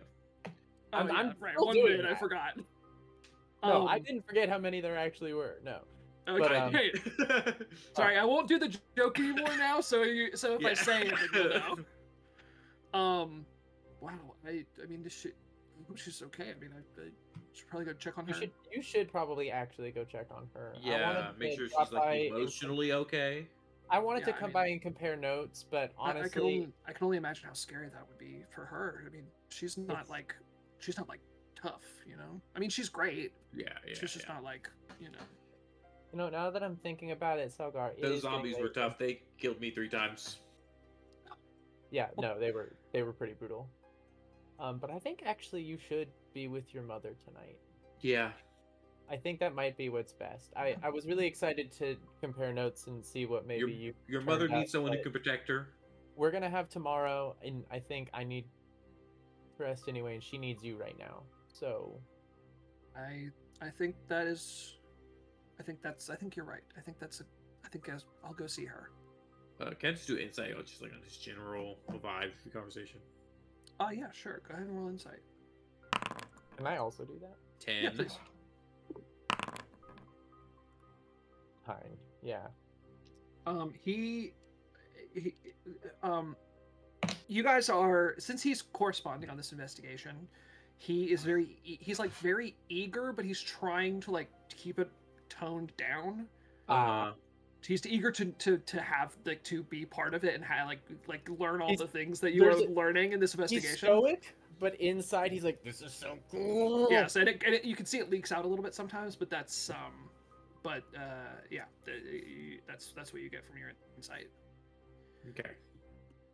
I'm right. still 1 doing minute. I that. forgot. No, I didn't forget how many there actually were. No. Okay. But, Sorry, I won't do the joke anymore now. So if I say it, then you'll know. Wow. I mean, this shit. I hope she's okay. I mean, I should probably go check on her. You should probably actually go check on her. I Yeah, wanted make to sure drop she's like by and- emotionally okay. I wanted Yeah, to I come mean- by and compare notes, but I honestly, can only imagine how scary that would be for her. I mean, she's not like tough, you know. I mean, she's great. Yeah, She's just not like, you know. you know, now that I'm thinking about it, Selgar, it Those is getting zombies were late. tough. They killed me 3 times. Yeah, no, they were pretty brutal. But I think actually you should be with your mother tonight. Yeah. I think that might be what's best. I was really excited to compare notes and see what maybe Your turned mother out, needs someone who but can protect her. we're gonna have tomorrow, and I think I need rest anyway, and she needs you right now. So I think that is. I think you're right. I think I'll go see her. Can I just do insight or just like on this general vibe of the conversation? Oh yeah, sure. Go ahead and roll insight. can I also do that? 10. Yeah, please. Kind. Yeah. He you guys are, since he's corresponding on this investigation, he's like very eager, but he's trying to like keep it toned down. He's eager to have like to be part of it and like learn all the things that you are learning in this He's investigation. stoic, but inside he's like, "This is so cool." Yes, and you can see it leaks out a little bit sometimes, but that's yeah, that's what you get from your insight. Okay.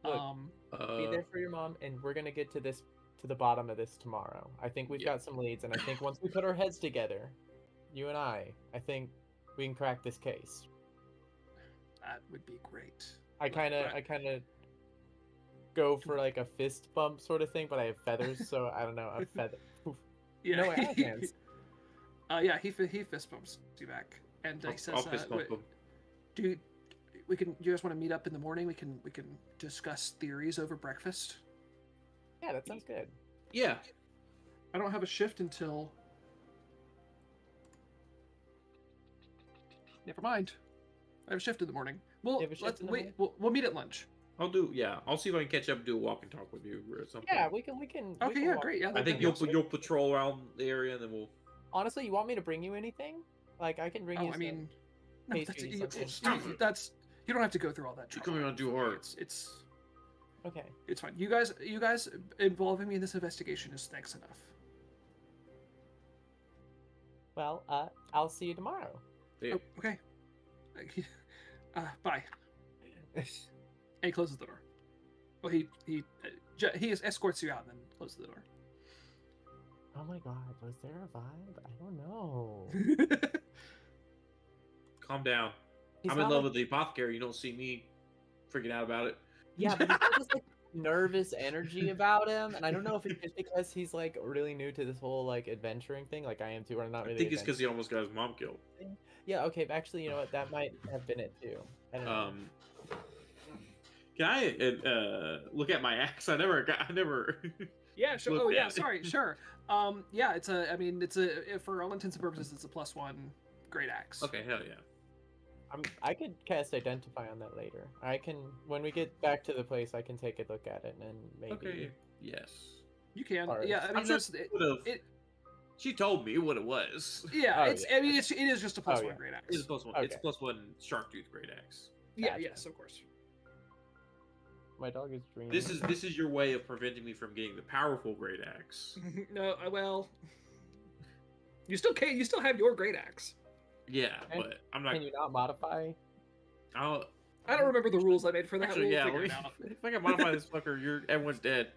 Look, be there for your mom, and we're gonna get to the bottom of this tomorrow. I think we've got some leads, and I think once we put our heads together, you and I think we can crack this case. That would be great. I kind of go for like a fist bump sort of thing, but I have feathers, so I don't know. A feather. Oof. Yeah. No, I have hands. Yeah, he fist bumps you back, and he says, I'll fist bump him. "Do you guys want to meet up in the morning? We can discuss theories over breakfast." Yeah, that sounds good. Yeah. I don't have a shift until. Never mind. I have a shift in the morning. You have a shift in the morning? We'll meet at lunch. I'll see if I can catch up and do a walk and talk with you or something. Yeah, we can. Okay, yeah, great. Yeah, I think you'll patrol around the area and then we'll. Honestly, you want me to bring you anything? Like, I can bring you. I mean, no, pastries, something. that's you don't have to go through all that. You're trouble. coming on too hard. It's Okay. it's fine. You guys involving me in this investigation is thanks enough. Well, I'll see you tomorrow. Yeah. Oh, okay. Bye. And he closes the door. Well, he escorts you out and then closes the door. Oh my god, was there a vibe? I don't know. Calm down. He's I'm in got, love like- with the apothecary. You don't see me freaking out about it. Yeah, but he's got this like nervous energy about him, and I don't know if it's just because he's like really new to this whole like adventuring thing, like I am too, or not I really. think it's because he almost got his mom killed. Yeah, okay, but actually, you know what? That might have been it too. I don't know. Can I look at my axe? I never. Yeah, sure. Looked Oh, yeah. at it. Sorry, sure. Yeah, it's a. I mean, it's a. For all intents and purposes, it's a +1 great axe. Okay, hell yeah. I could cast Identify on that later. I can, when we get back to the place, I can take a look at it and maybe. Okay. Yes. You can. Alright. Yeah, I mean, I'm sure there's. it, she told me what it was. Yeah, Oh, it's. yeah. I mean, it is just a +1 Oh, yeah. great axe. It's +1. It's Okay. +1 shark tooth great axe. Yeah. Gotcha. Yes, of course. My dog is dreaming. This is your way of preventing me from getting the powerful great axe. No, well, you still can. You still have your great axe. Yeah, And but I'm not. Can you not modify? I'll, I don't remember the rules I made for that. actually, We'll yeah. figure Let it me, out. if I can modify this fucker, everyone's dead.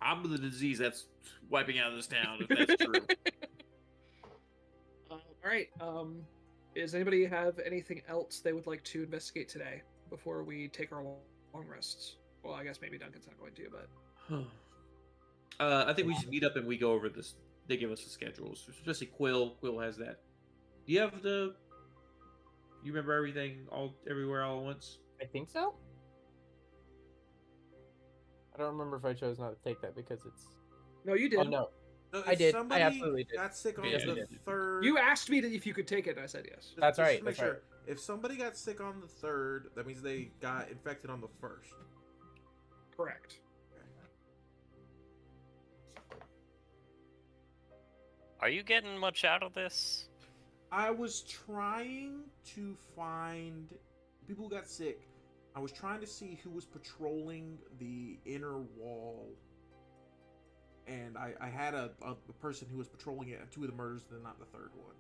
I'm the disease that's wiping out of this town. If that's true. All right. Does anybody have anything else they would like to investigate today before we take our long rests? Well, I guess maybe Duncan's not going to, but I think we should meet up and we go over this. They give us the schedules, especially Quill. Quill has that. Do you have the? You remember everything everywhere all at once? I think so. I don't remember if I chose not to take that because it's. no, you did. Oh no, No, I if did. I somebody absolutely did. got sick on Yeah, the you did. third. You asked me if you could take it, and I said yes. Just- That's just to right, make that's right. sure, if somebody got sick on the third, that means they got infected on the first. Correct. Are you getting much out of this? I was trying to find people who got sick. I was trying to see who was patrolling the inner wall. And I had a person who was patrolling it at two of the murders, and not the third one.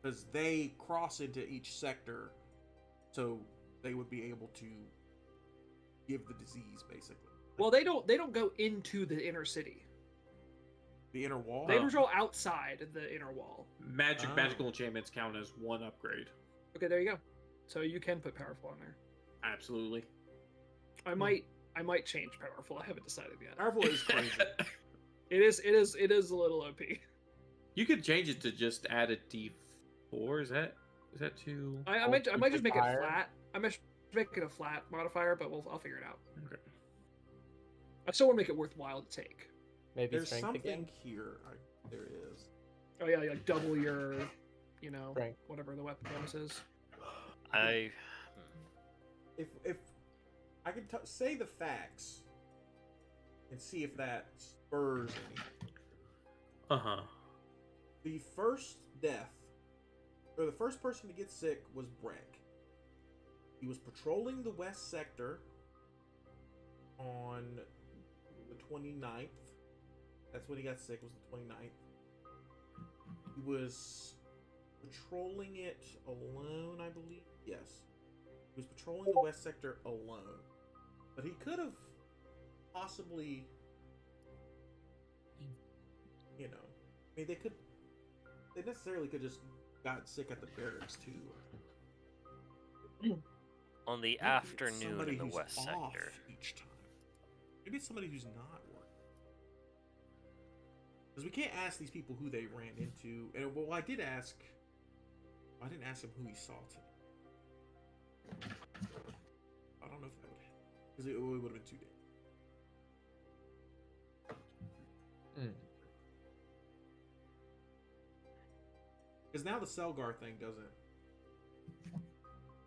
Because they cross into each sector, so they would be able to give the disease, basically. Well, they don't go into the inner city. The inner wall? They patrol outside the inner wall. Oh. Magical enchantments count as one upgrade. Okay, there you go. So you can put powerful on there. Absolutely. I might change powerful. I haven't decided yet. Powerful is crazy. It is a little OP. You could change it to just add a D4. Is that too? I might just make it Multiplier. flat. I might make it a flat modifier, but I'll figure it out. Okay. I still want to make it worthwhile to take. maybe There's strength something again. here. There is. Oh yeah, like double your, Strength. whatever the weapon bonus is. I. If I can say the facts and see if that spurs anything. Uh-huh. The first death, or the first person to get sick, was Breck. He was patrolling the west sector on the 29th. That's when he got sick, was the 29th. He was patrolling it alone, I believe. Yes. He was patrolling the west sector alone. But he could have possibly, I mean, they necessarily could just got sick at the barracks too. On the Maybe it's afternoon somebody in the who's west off sector. each time. Maybe it's somebody who's not working. Because we can't ask these people who they ran into. And well, I didn't ask him who he saw today. I don't know if that would happen. Because it would have been 2 days. Because now the Selgar thing doesn't.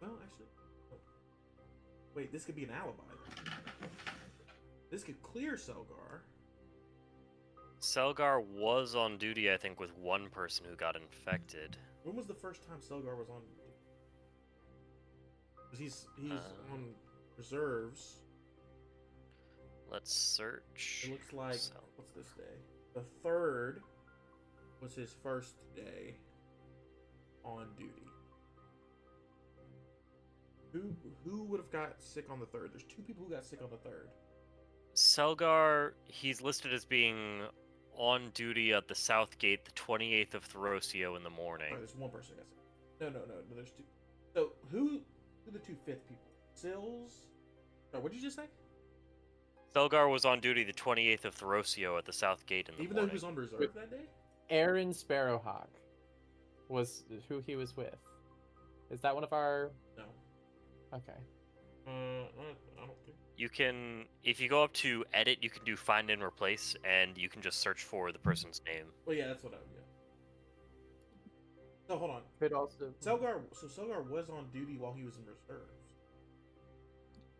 Well, actually. No. Wait, this could be an alibi. This could clear Selgar. Selgar was on duty, I think, with one person who got infected. When was the first time Selgar was on? Because he's on reserves. Let's search. It looks like Sel- what's this day? The 3rd was his first day on duty. Who would have got sick on the 3rd? There's 2 people who got sick on the 3rd. Selgar, he's listed as being on duty at the South Gate the 28th of Throsio in the morning. Oh, there's one person I got. No, there's two. So who are the two fifth people? Sills. Oh, what did you just say? Selgar was on duty the 28th of Throsio at the South Gate in the Even though morning. he was on reserve that day. Aaron Sparrowhawk was who he was with. Is that one of our? No. Okay. I don't think. You can, if you go up to edit, you can do find and replace, and you can just search for the person's name. Well, yeah, that's what I. Yeah. So hold on. Could also. Selgar. So Selgar was on duty while he was in reserves.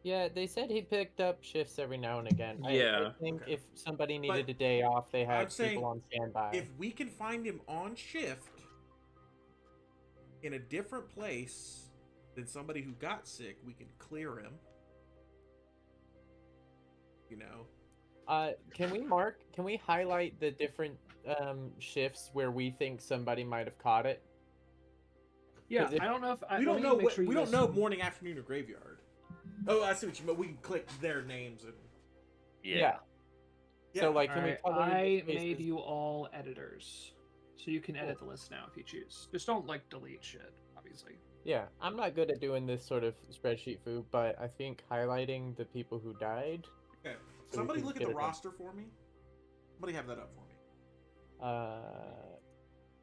Yeah, they said he picked up shifts every now and again. I Yeah. think Okay. if somebody needed But a day off, they I'm had saying people on standby. If we can find him on shift in a different place than somebody who got sick, we can clear him. You know. Can we highlight the different shifts where we think somebody might have caught it? Yeah, 'Cause if- I don't know if We don't know. Make sure you We don't guys know can- morning, afternoon, or graveyard. Oh, I see what you mean. We can click their names and. Yeah. Yeah. So like, can we Alright, color I the made spaces? you all editors, so you can edit the list now if you choose. Just don't like delete shit, obviously. Yeah, I'm not good at doing this sort of spreadsheet food, but I think highlighting the people who died. Okay. So we Somebody can look at get the it done. roster for me. Somebody have that up for me.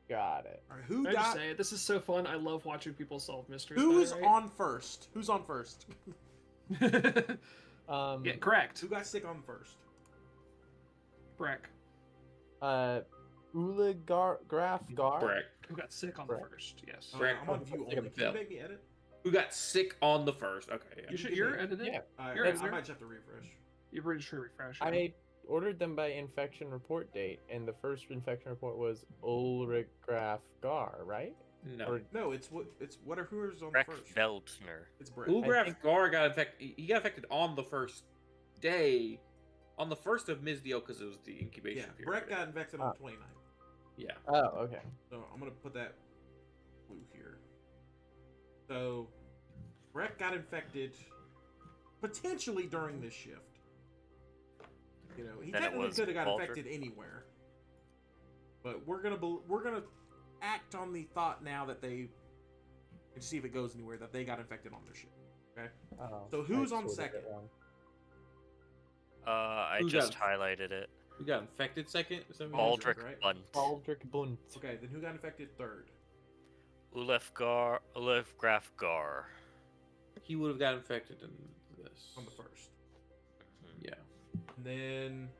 Got it. All right. Who I just got? say this is so fun. I love watching people solve mysteries. Who by is the way. on first? Who's on first? Um, Yeah, correct. Who got sick on first? Breck. Ula Graf Gar. Breck. Who got sick on the Correct. first? Yes. Breck. I'm on view only. Can you Bill. make me edit? Who got sick on the first? Okay, yeah. You're edited. Yeah, All right, You're I editor. might just have to refresh. You're pretty sure refresh. yeah. I ordered them by infection report date, and the first infection report was Ulrich Graf Gar, right? No. Or No, it's whoever's on Breck the first. Veldner. It's Brett. Ulgraf think- Gar got infected. He got infected on the first day, on the first of Mizdio, because it was the incubation Yeah, period. Brett got infected on the 29th. Yeah. oh, okay. So I'm gonna put that blue here. So Brett got infected potentially during this shift. You know, he Then it technically was could have got Walter. infected anywhere. But we're gonna act on the thought now that they and see if it goes anywhere that they got infected on their shift. Okay. Oh, So who's I on sorted it second? wrong. I Who just got- highlighted it. Who got infected second? Is that what you Aldrich, Aldrich right? Bunt. Aldrich Bunt. Okay, then who got infected third? Ulef Graf Gar. said? He would have got infected in this. On the first. Yeah. And then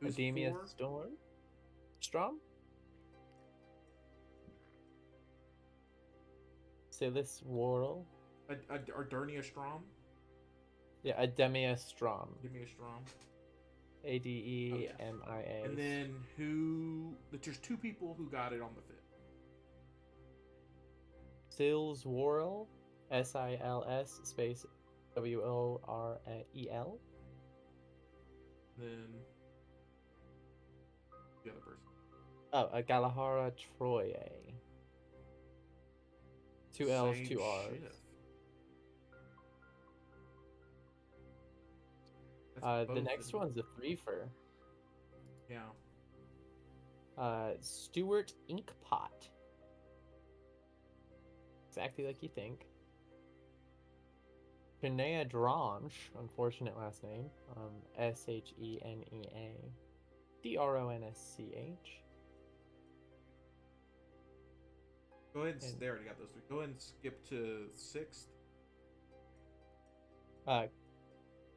who's Academia four? Storm? Strom? Silas Worrell? Ardernia Strom? Yeah, Ademia Strom. Give me a Strom. Ademia. And then there's two people who got it on the 5th. Sils Worrell? Sils space Worrel? Then the other person. Oh, Galahara Troye. Two L's, Same two R's. shift. That's The both next in- one's a threefer. Yeah. Stuart Inkpot. Exactly like you think. Shenea Dronch, unfortunate last name. Shenea Dronsch. Go ahead. And- They already got those three. Go ahead and skip to 6th.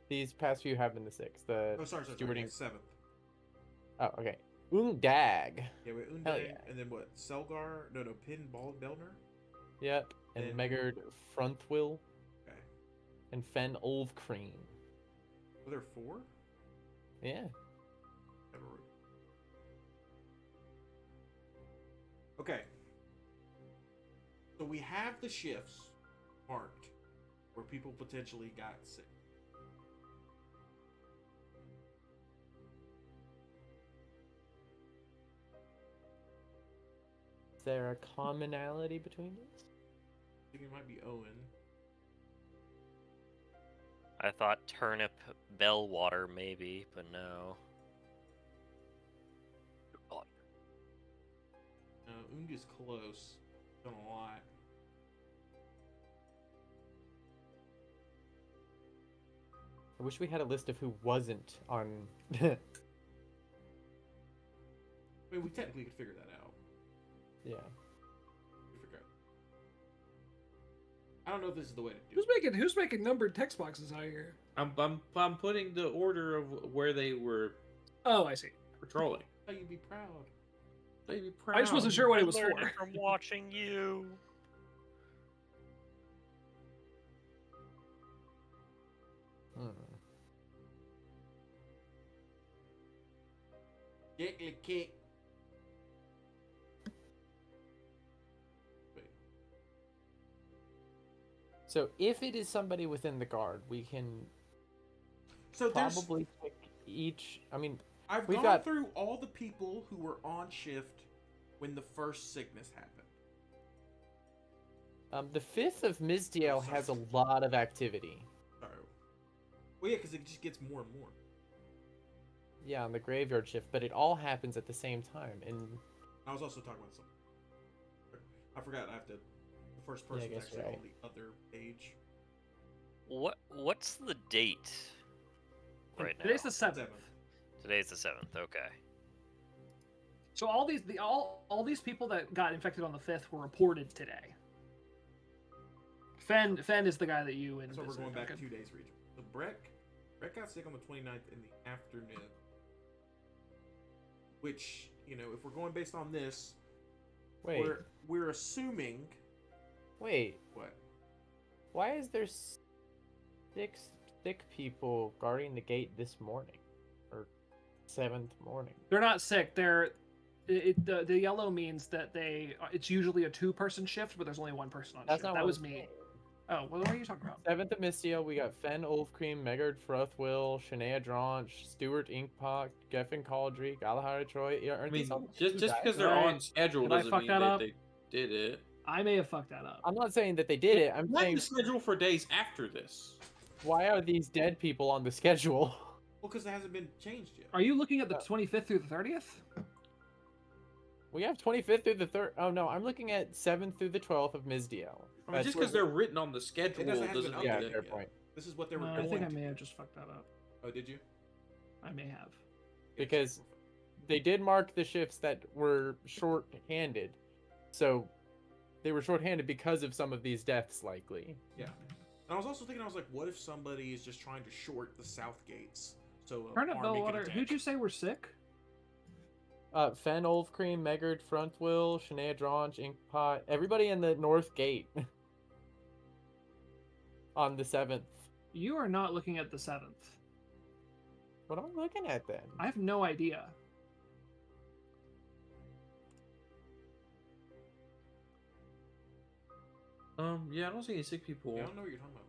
These past few have been the sixth. The Oh, sorry. stewarding. 7th. Oh, okay. Undag. Yeah, wait. Hell Undag, yeah. and then what? Selgar? No, Pin Belner? Yep. And And- Megard Frontwill Okay. and Fen Ulvcream. Were there 4? Yeah. Never- Okay. So we have the shifts marked where people potentially got sick. Is there a commonality between these? I think it might be Owen. I thought Turnip Bellwater maybe, but no. Unga's close. Don't lie. I wish we had a list of who wasn't on. I mean, we technically could figure that out. Yeah. We figure out. I don't know if this is the way to do Who's making numbered text boxes out here? I'm putting the order of where they were Oh, I see. patrolling. How you'd be proud. They'd be proud. I just wasn't sure what I it was learned for. it from watching you. Kickly kick. Wait. So if it is somebody within the guard, we can So there's. probably pick each. I mean, I've we've gone got- through all the people who were on shift when the first sickness happened. the 5th of Misdiel has a lot of activity. Sorry. Well, yeah, because it just gets more and more. Yeah, on the graveyard shift, but it all happens at the same time. And I was also talking about something. I forgot. I have to. The first Yeah, I person is guess actually you're on right. the other page. What's the date right now? Today's the 7th. Today's the 7th. Okay. So all these people that got infected on the 5th were reported today. Fen is the guy that you and So we're visited, going back okay. 2 days, region. So Breck got sick on the 29th in the afternoon. Which, you know, if we're going based on this, wait, we're assuming wait, what? why is there 6 sick people guarding the gate this morning, or 7th morning? They're not sick. The yellow means that it's usually a 2-person shift, but there's only 1 person on That's shift. not That what was I'm me. saying. Oh, well, what are you talking about? 7th of Misdiel, we got Fen Ulfcream, Megard Frothwill, Shania Dranch, Stuart Inkpock, Geffen Cauldry, Galahad Troy. Aren't I mean, these all the just people who because died? they're Right. on schedule Did I doesn't fuck mean that that up? they did it. I may have fucked that up. I'm not saying that they did it. I'm Not saying, the schedule for days after this. why are these dead people on the schedule? Well, because it hasn't been changed yet. Are you looking at the 25th through the 30th? We have 25th through the 3rd. Oh no, I'm looking at 7th through the 12th of Misdiel. I mean, just because they're written on the schedule doesn't have doesn't an mean Yeah, update fair yet. point. This is what they were No, I going think I to. may have just fucked that up. Oh, did you? I may have. Because they did mark the shifts that were short-handed. So they were short-handed because of some of these deaths, likely. Yeah. And I was also thinking, I was like, what if somebody is just trying to short the south gates? So Turnip army can Bellwater, attack? who'd you say were sick? Fen Ulfcream, Megard Frontwill, Shania Dranch, Inkpot, everybody in the north gate. On the 7th. You are not looking at the 7th. What am I looking at then? I have no idea. Yeah, I don't see any sick people. Yeah, I don't know what you're talking about.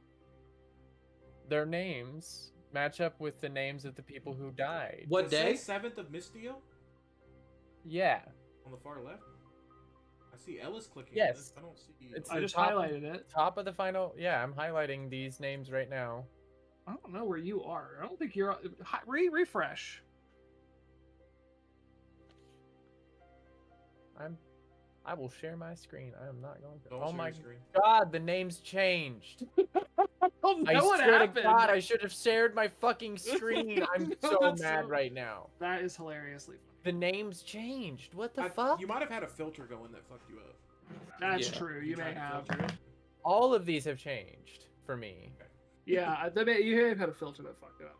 Their names match up with the names of the people who died. What Does it day? say 7th of Misdiel Yeah. on the far left? I see Ellis clicking. Yes. On this. I don't see. It's I the just top of- highlighted it. Top of the final. Yeah, I'm highlighting these names right now. I don't know where you are. I don't think you're. Refresh. I will share my screen. I am not going to. Don't Oh share my your screen. god, the names changed. I don't know what swear happened. to God, I should have shared my fucking screen. I'm No, so that's mad so- right now. That is hilariously funny. The names changed. What the I- fuck? You might have had a filter going that fucked you up. That's Yeah. true. You may tried to have. filter it? All of these have changed for me. Yeah, you may have had a filter that fucked it up.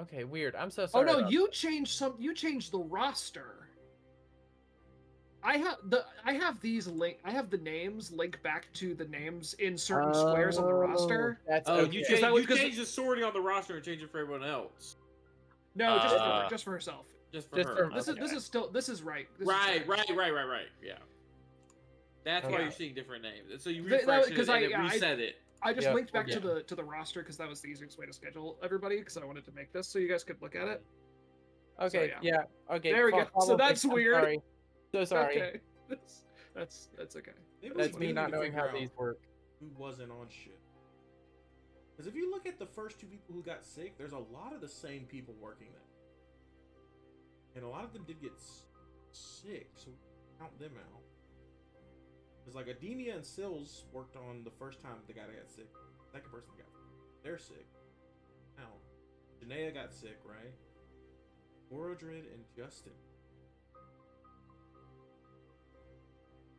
Okay, weird. I'm so Oh sorry. no, about you changed some. You changed the roster. I have these link. I have the names linked back to the names in certain squares on the roster. That's Oh, okay. you, Is that what- 'cause- changed the sorting on the roster and changed it for everyone else. No, Uh, just for herself. Just for Just her. for- This okay. is right. This is Right, correct. right. Yeah. That's why Okay. you're seeing different names. And so you That- refresh it because and I- it yeah, I- reset it. I just Yeah, linked back yeah. to the roster because that was the easiest way to schedule everybody. Because I wanted to make this so you guys could look at it. Okay, So, yeah. Okay. There we go. follow So me. that's I'm weird. Sorry. So sorry. Okay. That's okay. Maybe That's we me do not need to knowing how figure these out work. Who wasn't on shit? Because if you look at the first 2 people who got sick, there's a lot of the same people working there, and a lot of them did get sick. So count them out. Because like Adenia and Sills worked on the first time the guy that got sick. Second person that got sick. They're sick. Now, Janaea got sick, right? Orodrid and Justin.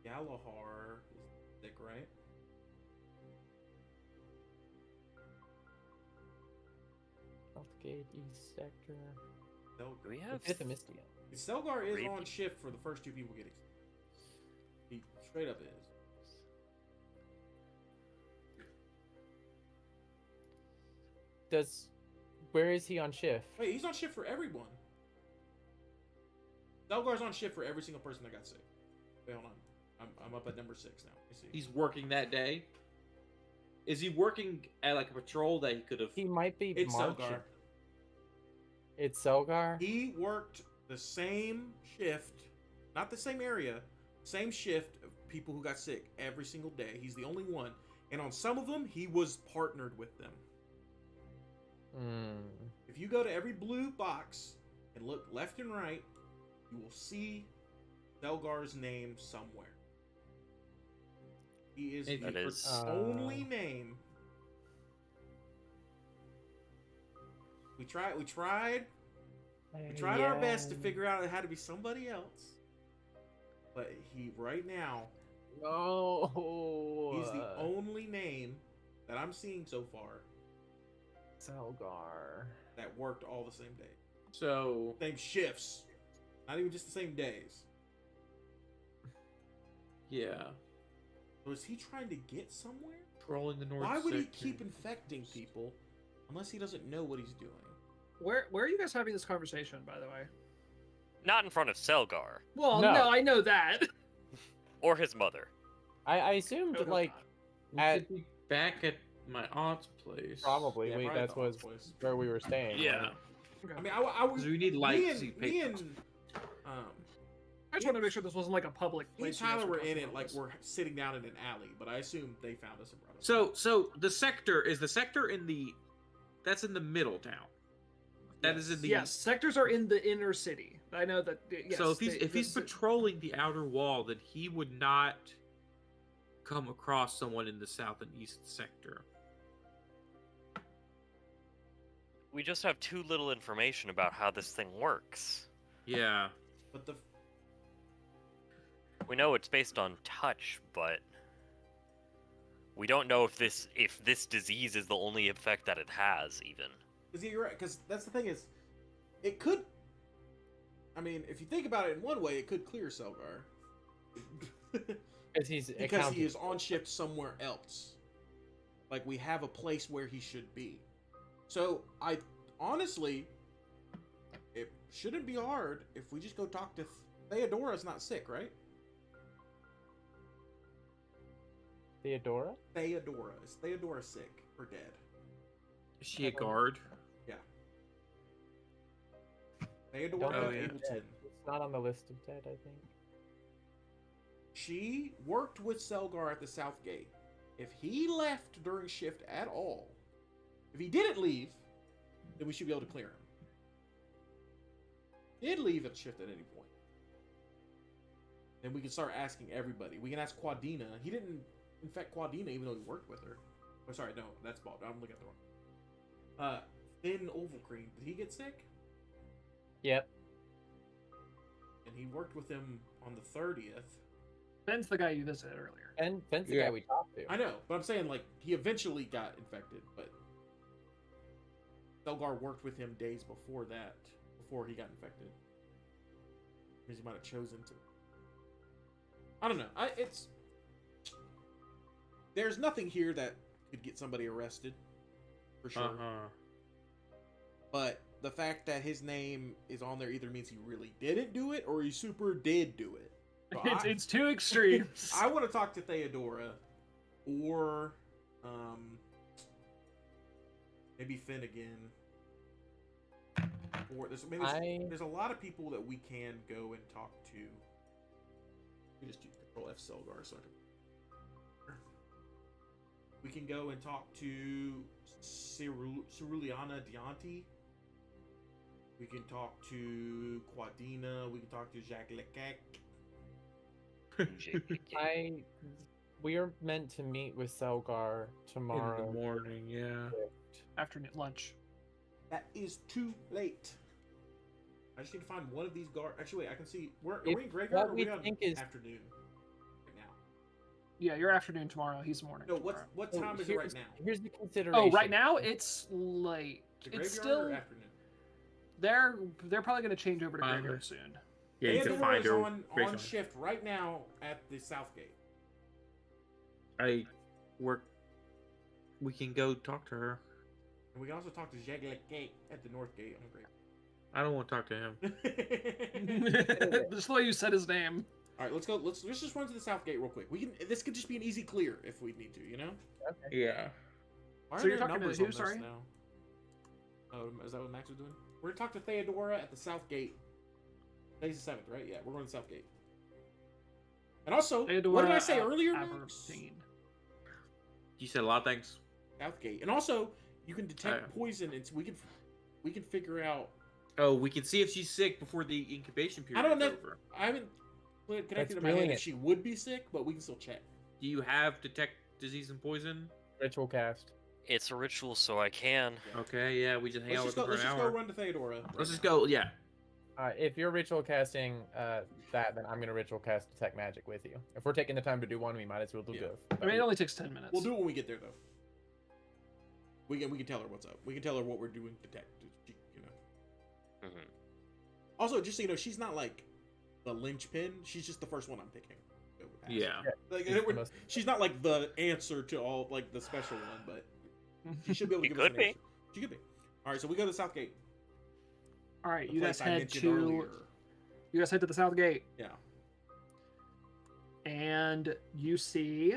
Galahar is sick, right? Southgate, East Sector. Do Selgar. we have? Fifth of Mystia. Selgar is Three on people. shift for the first two people getting sick. He straight up is. Where is he on shift? Wait, he's on shift for everyone. Selgar's on shift for every single person that got sick. Wait, hold on. I'm up at number 6 now. Let me see. He's working that day. Is he working at like a patrol that he could have? He might be It's marching. Selgar. It's Selgar? He worked the same shift, not the same area, same shift of people who got sick every single day. He's the only one. And on some of them, he was partnered with them. If you go to every blue box and look left and right, you will see Selgar's name somewhere. He is If the That is- only name. We tried our best to figure out it had to be somebody else. But he right now, No. he's the only name that I'm seeing so far Selgar. that worked all the same day. So Same shifts. Not even just the same days. yeah, So is he trying to get somewhere? trolling the north. Why would he sector. keep infecting people unless he doesn't know what he's doing? Where are you guys having this conversation, by the way? Not in front of Selgar Well, No. no, I know that. or his mother. I assumed No, no, like We at should be back at my aunt's place. probably Yeah, wait probably that's the was place. where we were staying. Yeah. right? Okay. I mean, I was. 'Cause we need me lights. and I just wanted to make sure this wasn't like a public me and place. you guys Tyler were in talking it about like this. we're sitting down in an alley, but I assume they found us and brought us. So the sector is the sector in the that's in the middle town. That is in the Yes, sectors are in the inner city. I know that. Yes, so if he's this- patrolling the outer wall, then he would not come across someone in the south and east sector. We just have too little information about how this thing works. Yeah. But the We know it's based on touch, but we don't know if this disease is the only effect that it has. Even because you're right, because that's the thing is, it could. I mean, if you think about it in one way, it could clear Selgar. Because he's Because accounted he is for. on shift somewhere else. Like we have a place where he should be. So I honestly, it shouldn't be hard if we just go talk to Theodora's not sick, right? Theodora? Theodora. Is Theodora sick or dead? Is she a guard? Yeah. Don't Theodora Oh, think yeah. he's Ableton. dead. It's not on the list of dead, I think. She worked with Selgar at the South Gate. If he left during shift at all, if he didn't leave, then we should be able to clear him. Did leave at shift at any point, then we can start asking everybody. We can ask Quadina. He didn't infect Quadina even though he worked with her. Oh, sorry, no, that's Bob. I'm looking at the wrong. Finn Ovalcreen. Did he get sick? Yep. And he worked with him on the 30th. Ben's the guy you visited earlier. And Ben's the Yeah. guy we talked to. I know, but I'm saying like he eventually got infected, but Selgar worked with him days before that, before he got infected. Because he might have chosen to. I don't know. There's nothing here that could get somebody arrested, for sure. Uh-huh. But the fact that his name is on there either means he really didn't do it or he super did do it. So It's two extremes. I want to talk to Theodora, or maybe Finn again. Or there's a lot of people that we can go and talk to. We just do Control F Selgar so I can. We can go and talk to Ceruleana Dianti. We can talk to Quadina. We can talk to Jacques Lecac. We are meant to meet with Selgar In tomorrow. the morning, yeah. Afternoon lunch. That is too late. I just need to find one of these guards. Actually, wait, I can see. Are If we in graveyard what or are we we on think is- afternoon? Right now. Yeah, your afternoon tomorrow. He's morning. No, tomorrow. what Oh, time is it right now? Here's the consideration. Oh, right now it's late. The It's graveyard still. or afternoon? They're probably going to change over to Fine. graveyard soon. Yeah, you can Theodore find is her. on Grayson. shift right now at the south gate. I work. We can go talk to her. And we can also talk to Jaglet Gate at the north gate on the I don't want to talk to him. graveyard. Just the way you said his name. All right, let's go. Let's just run to the south gate real quick. We can. This could just be an easy clear if we need to. You know. Yeah. Why So are you're there talking to numbers who, on this sorry? now? Oh, is that what Max is doing? We're gonna talk to Theodora at the south gate. Today's the 7th, right? Yeah, we're going to the south gate. And also, what did Theodora I say earlier, Max? Aberdeen. You said a lot of things. South gate. And also, you can detect Oh. poison, and we can figure out. Oh, we can see if she's sick before the incubation period I don't is know. over. I haven't connected That's in my head if brilliant. she would be sick, but we can still check. Do you have detect disease and poison? Ritual cast. It's a ritual, so I can. Okay, yeah, we just hang out with her for Let's an just go hour. run to Theodora. Let's just go. Yeah. If you're ritual casting that, then I'm gonna ritual cast detect magic with you. If we're taking the time to do one, we might as well do Yeah. both. I mean, it only takes 10 minutes. We'll do it when we get there, though. We can tell her what's up. We can tell her what we're doing. Detect, you know. Mhm. Also, just so you know, she's not like the linchpin. She's just the first one I'm picking. Yeah. Like, It's the most- she's not like the answer to all like the special one, but she should be able to She give us could an be. answer. She could be. All right, so we go to the south gate. All right, The you guys place I head mentioned to earlier. you guys head to the south gate, Yeah. and you see.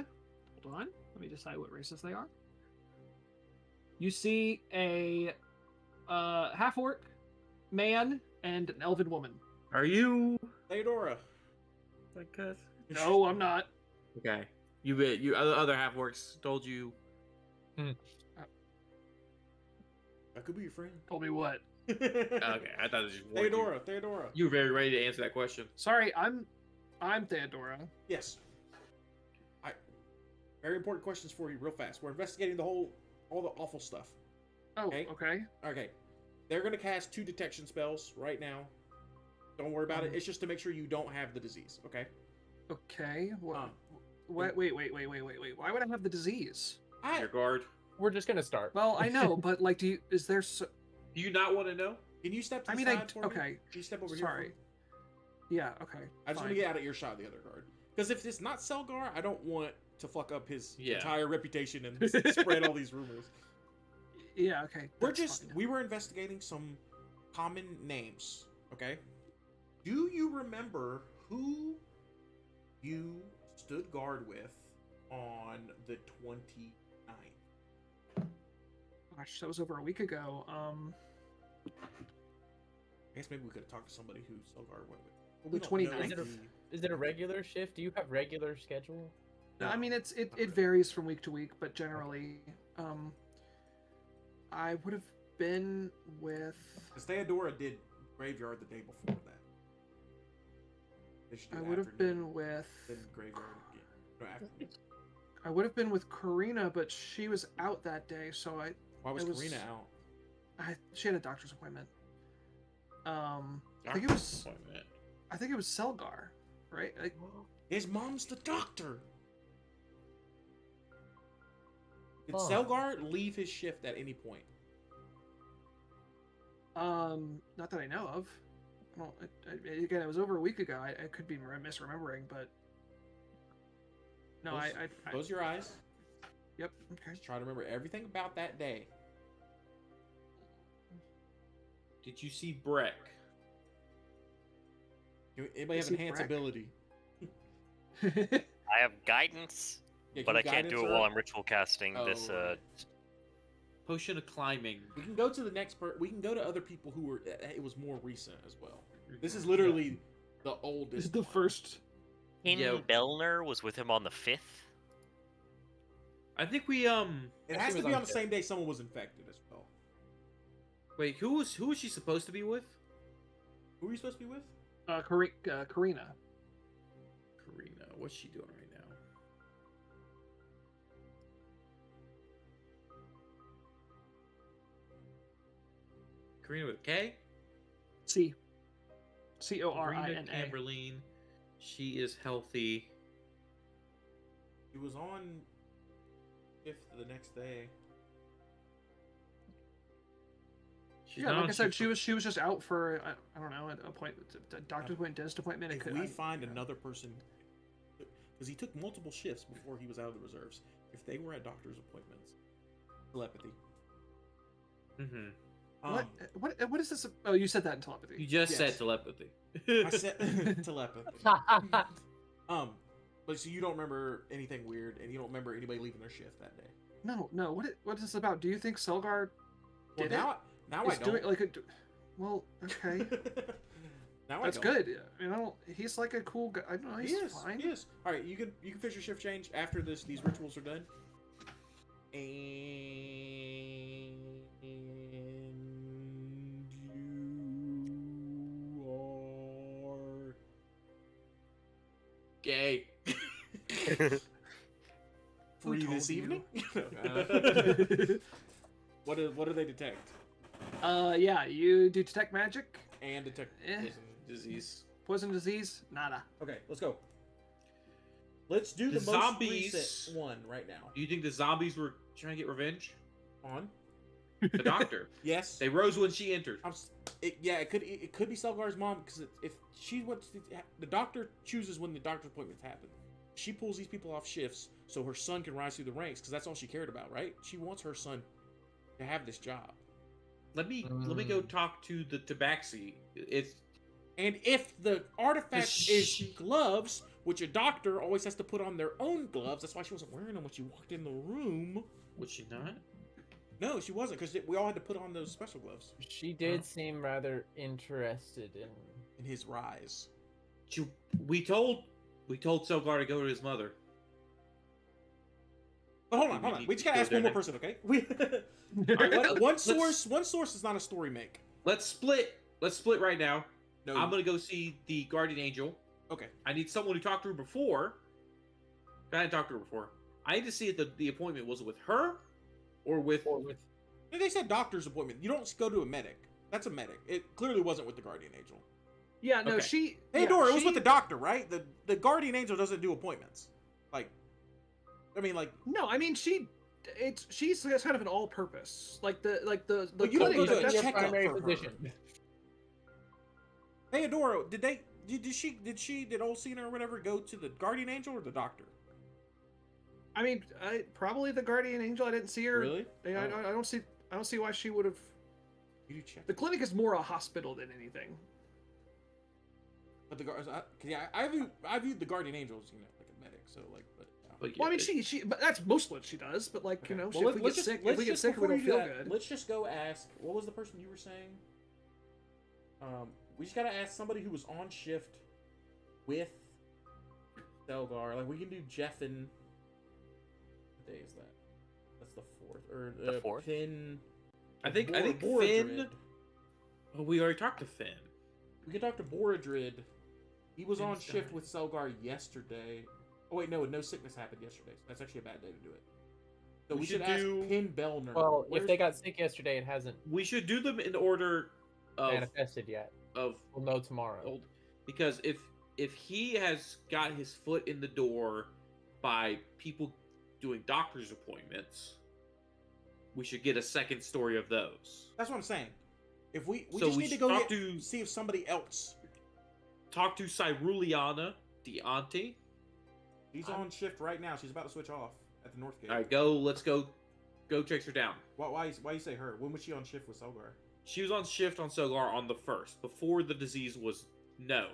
Hold on, let me decide what races they are. You see a half orc man and an elven woman. Are you? Theodora. My cousin. No, I'm not. Okay. You other half works told you. That could be your friend. Told me what? Okay, I thought it was just warned you. Theodora. You were very ready to answer that question. Sorry, I'm Theodora. Yes. Very important questions for you, real fast. We're investigating all the awful stuff. Oh, Okay. okay. Okay. They're gonna cast 2 detection spells right now. Don't worry about it. It's just to make sure you don't have the disease. Okay. Okay. What? Um, Wait. Why would I have the disease? Your guard. We're just gonna start. Well, I know, but like, is there? Do you not want to know? Can you step to I the mean, side for me? okay. Can you step over Sorry. here? Yeah. Okay. I just want fine. to get out of earshot of the other guard. Because if it's not Selgar, I don't want to fuck up his Yeah. entire reputation and spread all these rumors. Yeah. Okay. that's fine. We were investigating some common names. Okay. Do you remember who you stood guard with on the 29th? Gosh, that was over a week ago. I guess maybe we could have talked to somebody who Selgar went with. The We don't know 29th? if Is it a regular shift? Do you have regular schedule? I mean, it Okay. varies from week to week, but generally, I would have been with. Because Theodora did graveyard the day before that. They should do I would have afternoon, been with. then graveyard again. No, afternoon. I would have been with Karina, but she was out that day, so Why was It was- Karina out? she had a doctor's appointment. I think it was Selgar, right? Like, His mom's the doctor. Did Huh. Selgar leave his shift at any point? not that I know of. Well, again, it was over a week ago. I could be misremembering, but no, I Close your eyes. Yep. Okay. Just try to remember everything about that day. Did you see Breck? Anybody have see enhance Breck? ability? I have guidance, Yeah, but can I you can't guidance do it her? while I'm ritual casting Oh, this. right. Potion of climbing. We can go to the next part. We can go to other people who were. It was more recent as well. This is literally the This oldest. is the one. first. In Yeah. Bellner was with him on the 5th. I think we It She has to was be on on the same day someone was infected as well. Wait, who was she supposed to be with? Who are you supposed to be with? Karina. Karina. What's she doing right now? Karina with a K? C. Karina Corina. Camberline. She is healthy. He was on shift the next day. She's Yeah, not like on I said, shift she was just out for I don't know, an appointment, a doctor's appointment, dentist appointment. If we find another person, because he took multiple shifts before he was out of the reserves. If they were at doctor's appointments, telepathy. Mm-hmm. What is this? Oh, you said that in telepathy. You just said Yes. telepathy. I said telepathy. But so you don't remember anything weird, and you don't remember anybody leaving their shift that day. No. What is this about? Do you think Selgar Well, did now is I don't. doing like a? Well, okay, Now that's I don't. good. I mean, he's like a cool guy. I don't know. He He's is. fine. He is. All right, you can fix your shift change after these rituals are done. And you are Gay. free told this you? evening. What do they detect? Yeah, you do detect magic, And detect Eh. poison. Disease. poison, disease, nada. Okay, let's go. Let's do The the most zombies- recent one right now. Do you think the zombies were trying to get revenge? On. The doctor. Yes. They rose when she entered. It could be Selgar's mom because if she wants the doctor chooses when the doctor's appointments happen. She pulls these people off shifts so her son can rise through the ranks because that's all she cared about, right? She wants her son to have this job. Let me go talk to the Tabaxi. It's And if the artifact Sh- is gloves, which a doctor always has to put on their own gloves, that's why she wasn't wearing them when she walked in the room. was she not? No, she wasn't because we all had to put on those special gloves She did seem rather interested in. in his rise. We told Selgar to go to his mother. But hold We on. need We to just gotta go ask there one more next. person, okay? We Alright, one let's- source is not a story make. Let's split. Let's split right now. No, I'm gonna go see the guardian angel. okay. I need someone to talk to her before. I didn't talk to her before. I need to see if the appointment was with her or with. They said doctor's appointment. You don't go to a medic. That's a medic. It clearly wasn't with the guardian angel. Yeah, no, Okay. she. Pandora, yeah, it was with the doctor, right? The guardian angel doesn't do appointments. No, I mean she's kind of an all-purpose, like the But you don't clinic, go to like, a that's- your checkup primary for her. physician. Pandora, did old Cena or whatever go to the guardian angel or the doctor? I mean, probably the guardian angel. I didn't see her. Really? I don't see why she would have. You do check. The clinic is more a hospital than anything. But I viewed the guardian angel as like a medic. So like, but. But Well, I mean, yeah, she but that's most what she does. But like, Okay. you know, Well, if we get sick, we before don't you do feel that, good. Let's just go ask. What was the person you were saying? We just gotta ask somebody who was on shift with Selgar. Like we can do Jeff and. What day is that? That's the 4th or The 4th? Finn. I think Boradrid. Finn. Oh, we already talked to Finn. We can talk to Boradrid. He was on Finn's shift dying. with Selgar yesterday. Oh wait, no sickness happened yesterday. So that's actually a bad day to do it. So We we should should ask do- Pin Bellner. Well, if Where's- they got sick yesterday, it hasn't We should do them in order manifested yet. of We'll know tomorrow. old, because if he has got his foot in the door by people doing doctor's appointments, we should get a second story of those. That's what I'm saying. If we So just we need to should go talk see if somebody else. Talk to Cyruliana, the auntie. She's on shift right now. She's about to switch off at the North Gate. All right, go. Let's go chase her down. Why you say her? When was she on shift with Selgar? She was on shift on Sogar on the 1st, before the disease was known.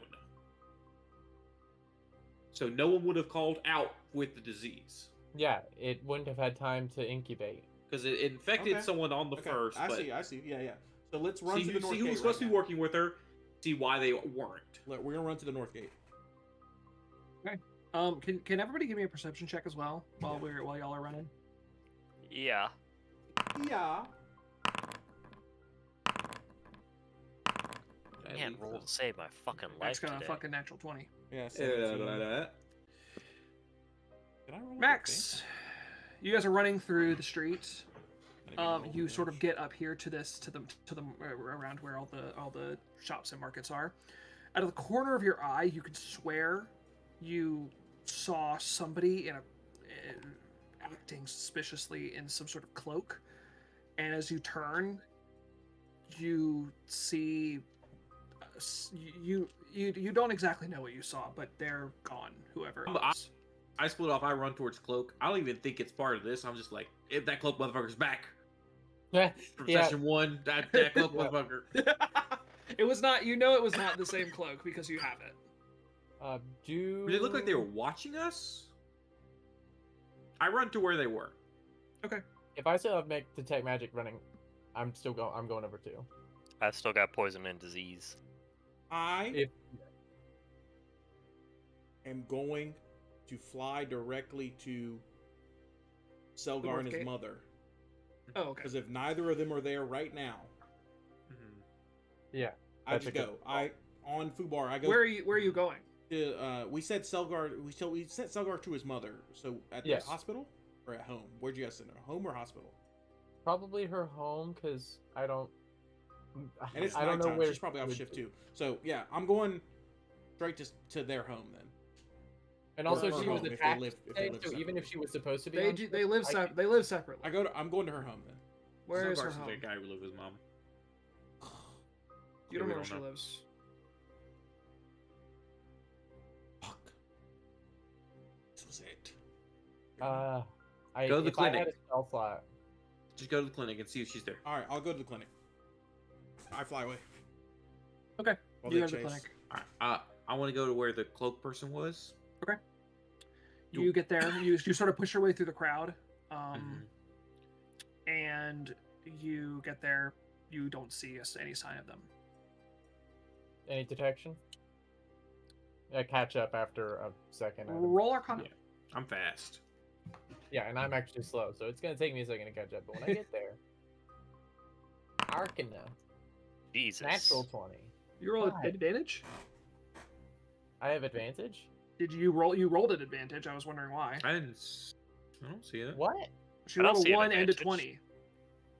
So no one would have called out with the disease. Yeah, it wouldn't have had time to incubate. Because it infected Okay. someone on the Okay, 1st. I but see. Yeah. So let's run see to the North who Gate. was supposed to right be working with her, see why they weren't. now. We're gonna run to the North Gate. Can everybody give me a perception check as well while y'all are running? Yeah. Yeah. Can't roll to save my fucking Max life got a today. fucking natural 20. Yeah. 17. Can I roll like Max, you guys are running through the streets. advantage? You sort of get up here to the around where all the shops and markets are. Out of the corner of your eye, you could swear you saw somebody acting suspiciously in some sort of cloak. And as you turn, you see you don't exactly know what you saw, but they're gone. Whoever it was. I split off. I run towards cloak. I don't even think it's part of this. I'm just like, if that cloak motherfucker's back Yeah. from session 1, that cloak motherfucker. It was not. You know, it was not the same cloak because you have it. Do Did it look like they were watching us? I run to where they were. Okay. If I still have detect magic running, I'm going over too. I've still got poison and disease. I If am going to fly directly to Selgar and his Northgate? mother. Oh, okay. Because if neither of them are there right now, yeah, I That's just a good go. I on Fubar. I go. Where are you going? To, we said Selgar. We sent Selgar to his mother. So at the Yes. hospital or at home? Where'd you guys send her? Home or hospital? probably her home because I don't. And it's I don't know nighttime. where She's probably off would shift be. too. So yeah, I'm going straight to their home then. And also, Or she was home if they attacked. live- if they today, live so even separately. if she was supposed to be, They on do, shift, they live I sep- could- they live separately. I'm going to her home then. Where is her Selgar's home? the guy who lived with his mom. You don't we know where don't she know. lives. Fuck. This was it. Go Go to the if I had clinic. a spell slot. Just go to the clinic and see if she's there. All right, I'll go to the clinic. I fly away. Okay. While You they go to the chase. clinic. All right. I want to go to where the cloak person was. You get there. You sort of push your way through the crowd, Mhm. and you get there. You don't see any sign of them. Any detection? I catch up after a second. Roll Arcana. Yeah. I'm fast. Yeah, and I'm actually slow, so it's gonna take me a second to catch up. But when I get there, Arcana, Jesus. natural 20. You roll Five. advantage. I have advantage. Did you roll? You rolled an advantage. I was wondering why. I don't see it. What? She I don't rolled see a an 1 and a advantage. 20.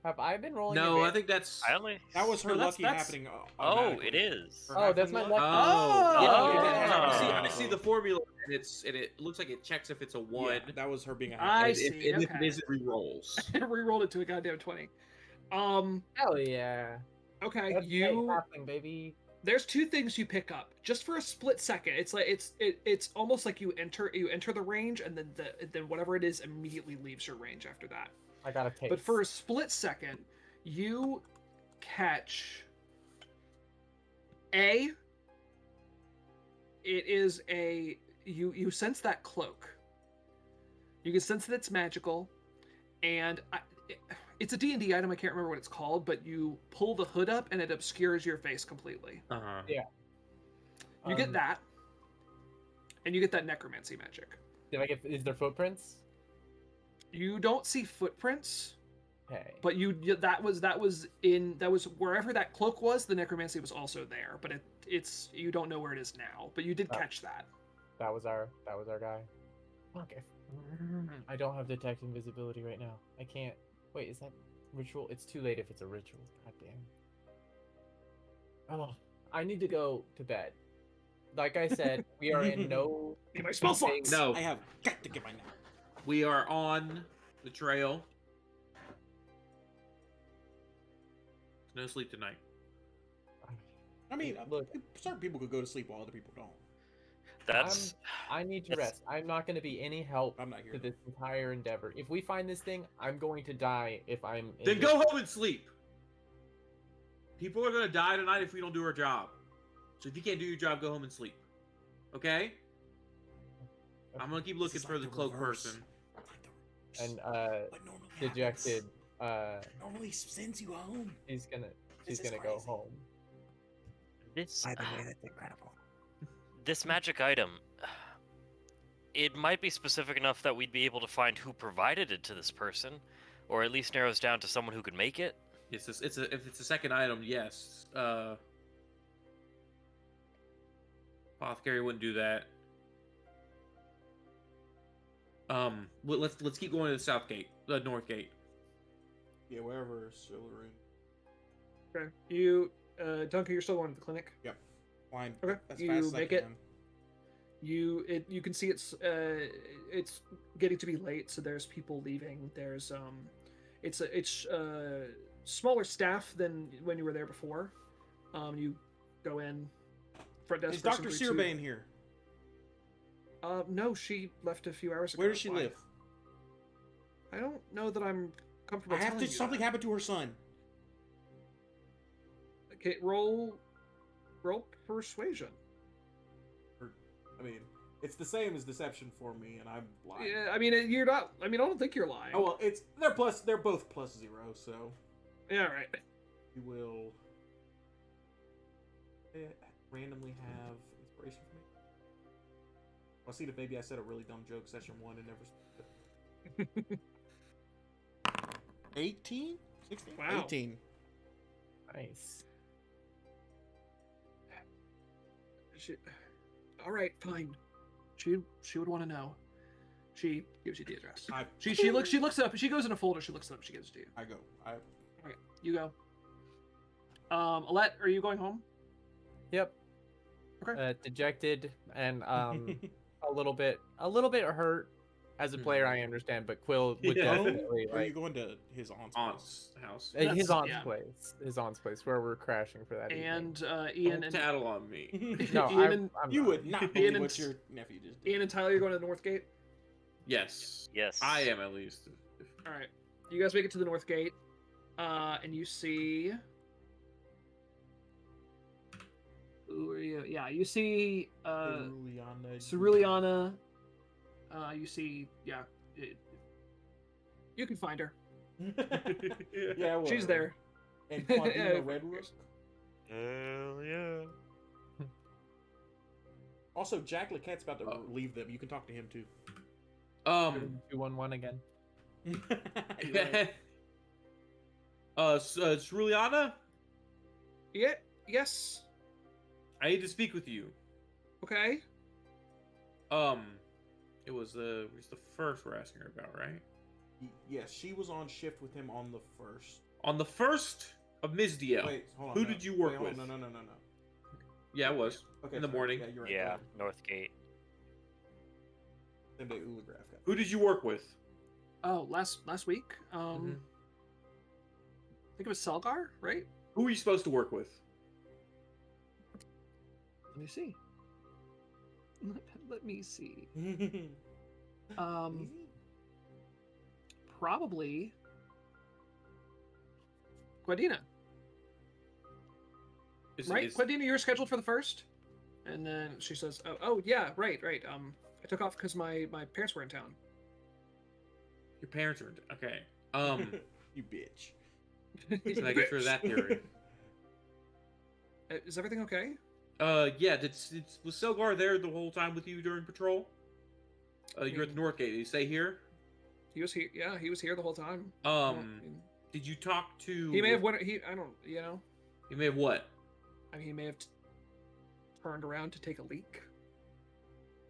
Have I been rolling? No, I advantage? think that's. I only. That was her No, lucky that's- happening. Oh, automatically. it is. Her Oh, that's halfling my luck? luck. Oh! Yeah, I see Oh. the formula, and it looks like it checks if it's a 1. Yeah, that was her being a I halfling. see. And if it Okay. is, it re-rolls. I re-rolled it to a goddamn 20. Hell yeah! Okay. That's halfling, baby. There's two things you pick up just for a split second. It's like it's almost like you enter the range, and then whatever it is immediately leaves your range after that. I got a taste. But for a split second, you catch it is you sense that cloak. You can sense that it's magical, and it's a D&D item. I can't remember what it's called, but you pull the hood up and it obscures your face completely. Uh-huh. You get that, and you get that necromancy magic. Did I get? Is there footprints? You don't see footprints, Hey. but that was wherever that cloak was. The necromancy was also there, but it's you don't know where it is now. But you did Oh. catch that. That was our guy. Fuck. I don't have detect invisibility right now. I can't. Wait, is that ritual? It's too late if it's a ritual. God damn. Oh, I need to go to bed. Like I said, we are in no. Get my spell slots. No, I have got to get my nap. we are on the trail. No sleep tonight. I mean, Look. certain people could go to sleep while other people don't. That's. I need to That's- rest. I'm not going to be any help I'm not here. to this entire endeavor. If we find this thing, I'm going to die. If I'm. in Then this- go home and sleep. People are gonna die tonight if we don't do our job. So if you can't do your job, go home and sleep. Okay? I'm gonna keep looking This is for like the the cloak reverse. person. Like the reverse. And Like normally dejected. happens. Normally sends you home. She's gonna. This She's is gonna go crazy. home. This. By the way, that's incredible. This magic item. It might be specific enough that we'd be able to find who provided it to this person, or at least narrows down to someone who could make it. If it's a second item, yes. Apothecary wouldn't do that. let's keep going to the south gate, the north gate. Yeah, wherever Silverine. Okay. You, Duncan, you're still going to the clinic. Yep. Fine. Okay, As you fast as I make it. can. You can see it's getting to be late, so there's people leaving. There's it's smaller staff than when you were there before. You go in, front desk. Is person Dr. greets you. Searbane here? No, she left a few hours ago. Where does she Why? live? I don't know that I'm comfortable. I have telling to. you Something that. happened to her son. Okay, roll persuasion. I mean, it's the same as deception for me, and I'm lying. Yeah, I mean you're not. I mean I don't think you're lying. Oh well, they're both +0, so Yeah, right. you will randomly have inspiration for me. I'll see if maybe I said a really dumb joke session 1 and never. 18? 16? Wow. 18. Nice. All right, fine. She would want to know. She gives you the address. She looks it up. She goes in a folder. She looks it up. She gives it to you. I go. Okay, you go. Alette, are you going home? Yep. Okay. Dejected and a little bit hurt. As a player, I understand, but Quill would Yeah. definitely Are you like going to his aunt's Aunt's house. his That's- aunt's yeah. place. His aunt's place where we're crashing for that evening. And Ian Don't and tattle on me. No, Ian and I'm You not. would not Ian believe and- what your nephew just did. Ian and Tyler, you're going to the North Gate. Yes. Yes. I am at least. All right, you guys make it to the North Gate, and you see. Who are you? Yeah, you see Ceruleana. You see, yeah, you can find her. Yeah, well, She's there. And Yeah, Claudina Redrook. Hell yeah. Also, Jack Laquette's about to leave them. You can talk to him too. 211 again. You're right. Ceruleana, Yeah. Yes. I need to speak with you. Okay. It was the first we're asking her about, right? Yes, she was on shift with him on the first. On the first of Mizdio. Wait, hold on. Who no. did you work Wait, hold with? on, No. Yeah, it was. Okay, In the sorry. morning. Yeah, you're right. Yeah, go ahead. Northgate. Same day Uligraph got. Who did you work with? Oh, last week. Mhm. I think it was Selgar, right? Who were you supposed to work with? Let me see. Let me see. Easy. Probably Guadina, right? Guadina, you're scheduled for the first, and then she says, "Oh, yeah, right. I took off because my parents were in town." Your parents are okay. You bitch. So I guess for that theory. Is everything okay? Yeah. Was Selgar there the whole time with you during patrol? You're at the North Gate. Did he stay here? He was here. Yeah, he was here the whole time. Did you talk to? He may have went. I don't. You know. He may have what? I mean, he may have turned around to take a leak.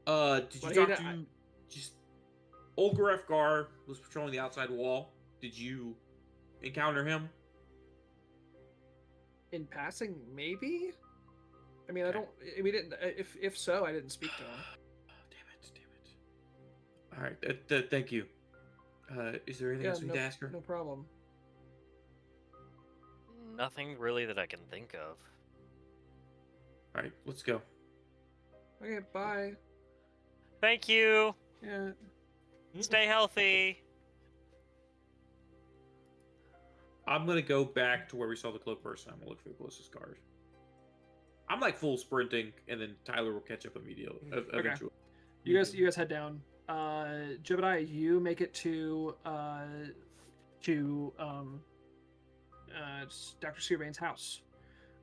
Did you But talk he- to? Just Olgaref Gar was patrolling the outside wall. Did you encounter him? In passing, maybe. I mean, I Okay. don't. We didn't. If so, I didn't speak to him. Damn it. All right. Thank you. Is there anything else we need to ask her? No problem. Nothing really that I can think of. All right. Let's go. Okay, bye. Thank you. Yeah. Stay healthy. I'm gonna go back to where we saw the cloak person. I'm gonna look for the closest guard. I'm like full sprinting, and then Tyler will catch up immediately. Eventually. You guys head down. Jebediah, you make it to Dr. Searbane's house.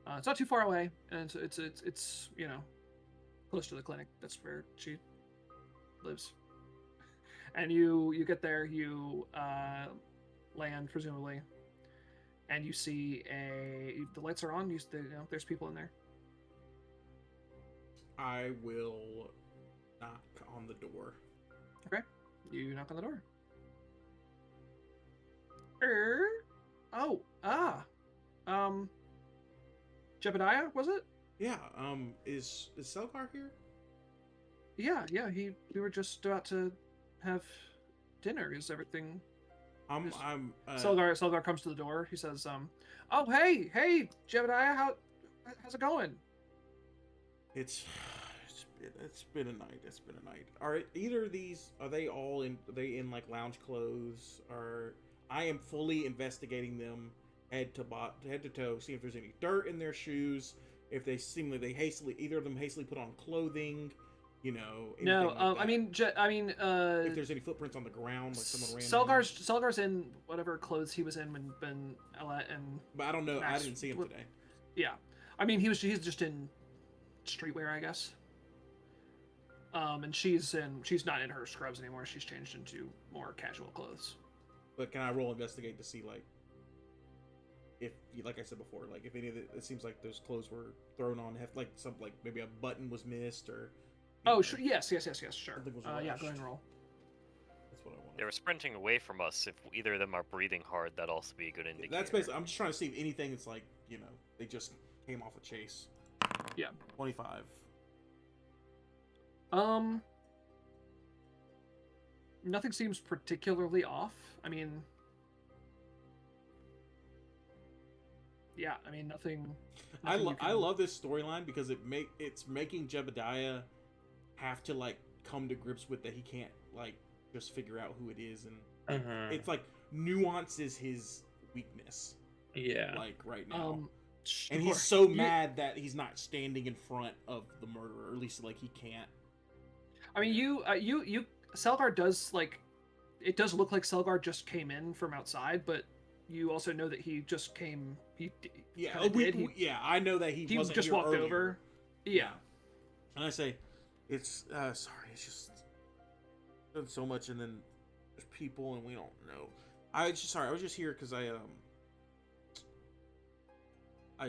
It's not too far away, and it's you know, close to the clinic. That's where she lives. And you get there, you land presumably, and you see the lights are on. There's people in there. I will knock on the door. You knock on the door. Jebediah, was it? Yeah. Is Selgar here? Yeah. We were just about to have dinner. Is everything? I'm. Selgar comes to the door. He says, "Oh, hey, Jebediah, how's it going?" It's been a night. It's been a night. Are either of these? Are they all in? Are they in like lounge clothes? Or I am fully investigating them head to toe. See if there's any dirt in their shoes. If they either of them hastily put on clothing. You know. No, like that. I mean, if there's any footprints on the ground, like someone ran. Selgar's in whatever clothes he was in when Ella and. But I don't know. Max I didn't see him today. Yeah, I mean he's just in streetwear, I guess. And she's not in her scrubs anymore. She's changed into more casual clothes. But can I roll investigate to see like if, like I said before, like if any of it seems like those clothes were thrown on, like maybe a button was missed or. Oh, sure. Yes, sure. Yeah, go ahead and roll. That's what I want. They were sprinting away from us. If either of them are breathing hard, that'd also be a good indicator. That's basically. I'm just trying to see if anything that's like they just came off a chase. Yeah. 25. Nothing seems particularly off. I mean, yeah. I mean, nothing. I love this storyline because it's making Jebediah have to like come to grips with that he can't like just figure out who it is, and it's like nuance is his weakness. Yeah. Like right now. Sure. And he's so mad that he's not standing in front of the murderer, or at least like he can't. I mean, you Selgar does like, it does look like Selgar just came in from outside, but you also know that he just came. I know that he wasn't just here walked earlier. over. Yeah. And I say, it's sorry, it's just done so much, and then there's people, and we don't know. I was just here because I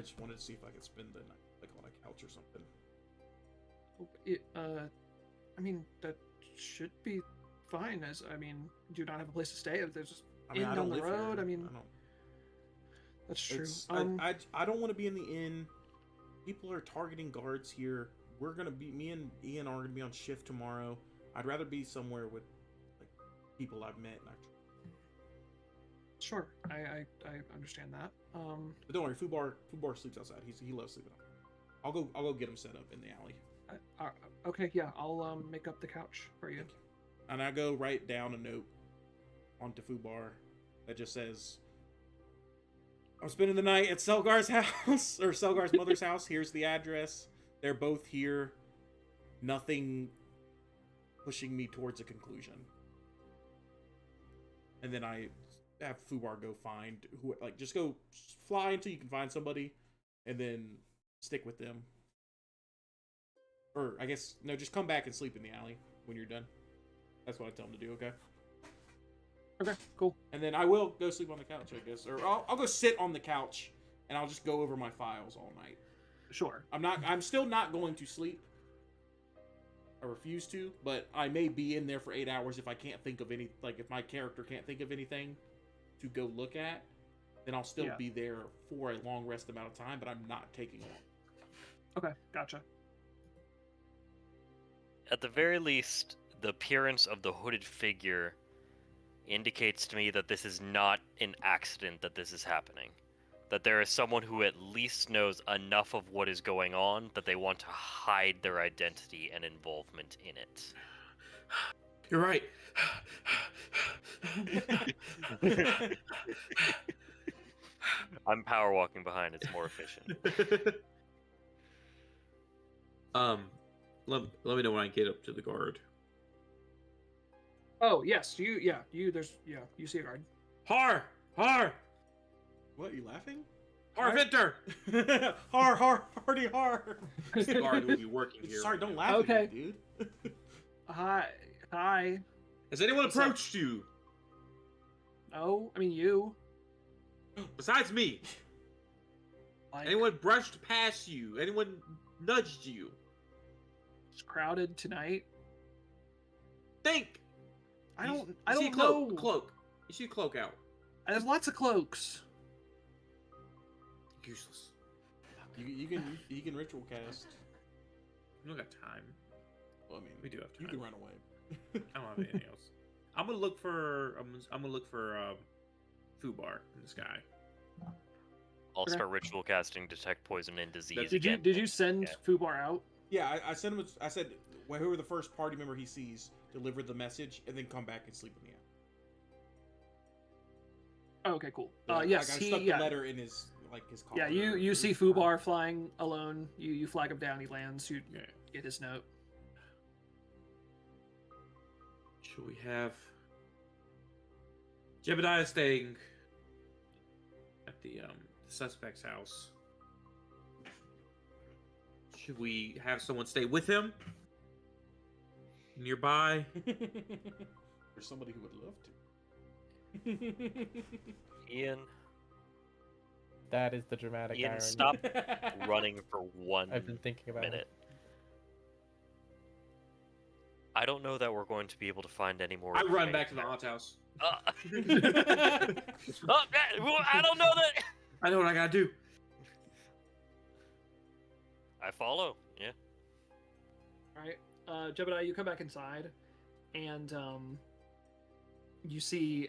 just wanted to see if I could spend the night like on a couch or something. I mean that should be fine. Do you not have a place to stay? If there's just inn down the road. That's true. I don't want to be in the inn. People are targeting guards here. Me and Ian are gonna be on shift tomorrow. I'd rather be somewhere with like people I've met. Sure, I understand that. But don't worry, Fubar sleeps outside. He loves sleeping out. I'll go get him set up in the alley. Okay, yeah, I'll make up the couch for you. And I go write down a note onto Fubar that just says, "I'm spending the night at Selgar's house or Selgar's mother's house. Here's the address. They're both here. Nothing pushing me towards a conclusion." And then I have Fubar go find just go fly until you can find somebody, and then stick with them. Or I guess no, just come back and sleep in the alley when you're done. That's what I tell him to do. Okay. Okay, cool. And then I will go sleep on the couch, I guess, or I'll go sit on the couch and I'll just go over my files all night. Sure. I'm still not going to sleep. I refuse to, but I may be in there for 8 hours if I can't think of any, like if my character can't think of anything to go look at, then I'll still be there for a long rest amount of time, but I'm not taking it. Okay, gotcha. At the very least, the appearance of the hooded figure indicates to me that this is not an accident that this is happening. That there is someone who at least knows enough of what is going on that they want to hide their identity and involvement in it. You're right. I'm power walking behind, it's more efficient. Let me know when I get up to the guard. Oh yes, you see a guard. Har! What, you laughing? Har Vinter! Hardy har! The guard will be working here. Sorry, don't laugh Okay. at me, dude. Hi. Has anyone What's up? approached you? Oh, I mean you. Besides me? Like, Anyone brushed past you? Anyone nudged you? It's crowded tonight. Think! I You don't see know. Cloak. You see cloak out. There's lots of cloaks. Useless. You can ritual cast. We don't got time. Well, I mean, We do have time. you can run away. I don't have anything else. I'm gonna look for. I'm gonna look for Fubar in the sky. I'll Okay. start ritual casting detect poison and disease Did you again. did you send Yeah. Fubar out? Yeah, I sent him. I said, whoever the first party member he sees, deliver the message, and then come back and sleep in the air. Oh, okay, cool. Like, Yes, I he. stuck the Yeah, letter in his collar. yeah. You see Fubar flying alone. You flag him down. He lands. You Yeah. get his note. Should we have Jebediah staying at the suspect's house? Should we have someone stay with him nearby? There's somebody who would love to. Ian, That is the dramatic Ian, irony. stop running for 1 I've been thinking about minute. I don't know that we're going to be able to find any more. I run back to the information. aunt's house. I don't know that. I know what I gotta do. I follow. Yeah. All right, Jebediah, you come back inside, and you see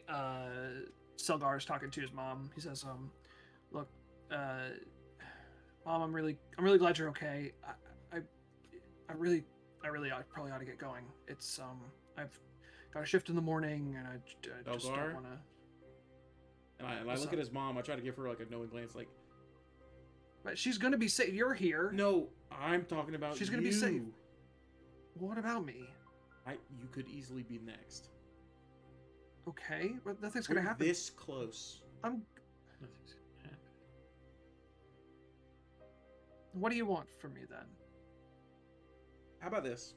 Selgar is talking to his mom. He says, "Look, Mom, I'm really glad you're okay. I really probably ought to get going. It's I've got a shift in the morning, and I just Selgar? don't want to." And I What's look up? at his mom. I try to give her like a knowing glance, like, But she's gonna be safe. You're here. no, I'm talking about She's gonna be safe. you. What about me? You could easily be next. Okay, but nothing's We're gonna happen. this close. I'm. Nothing's gonna happen. What do you want from me then? How about this?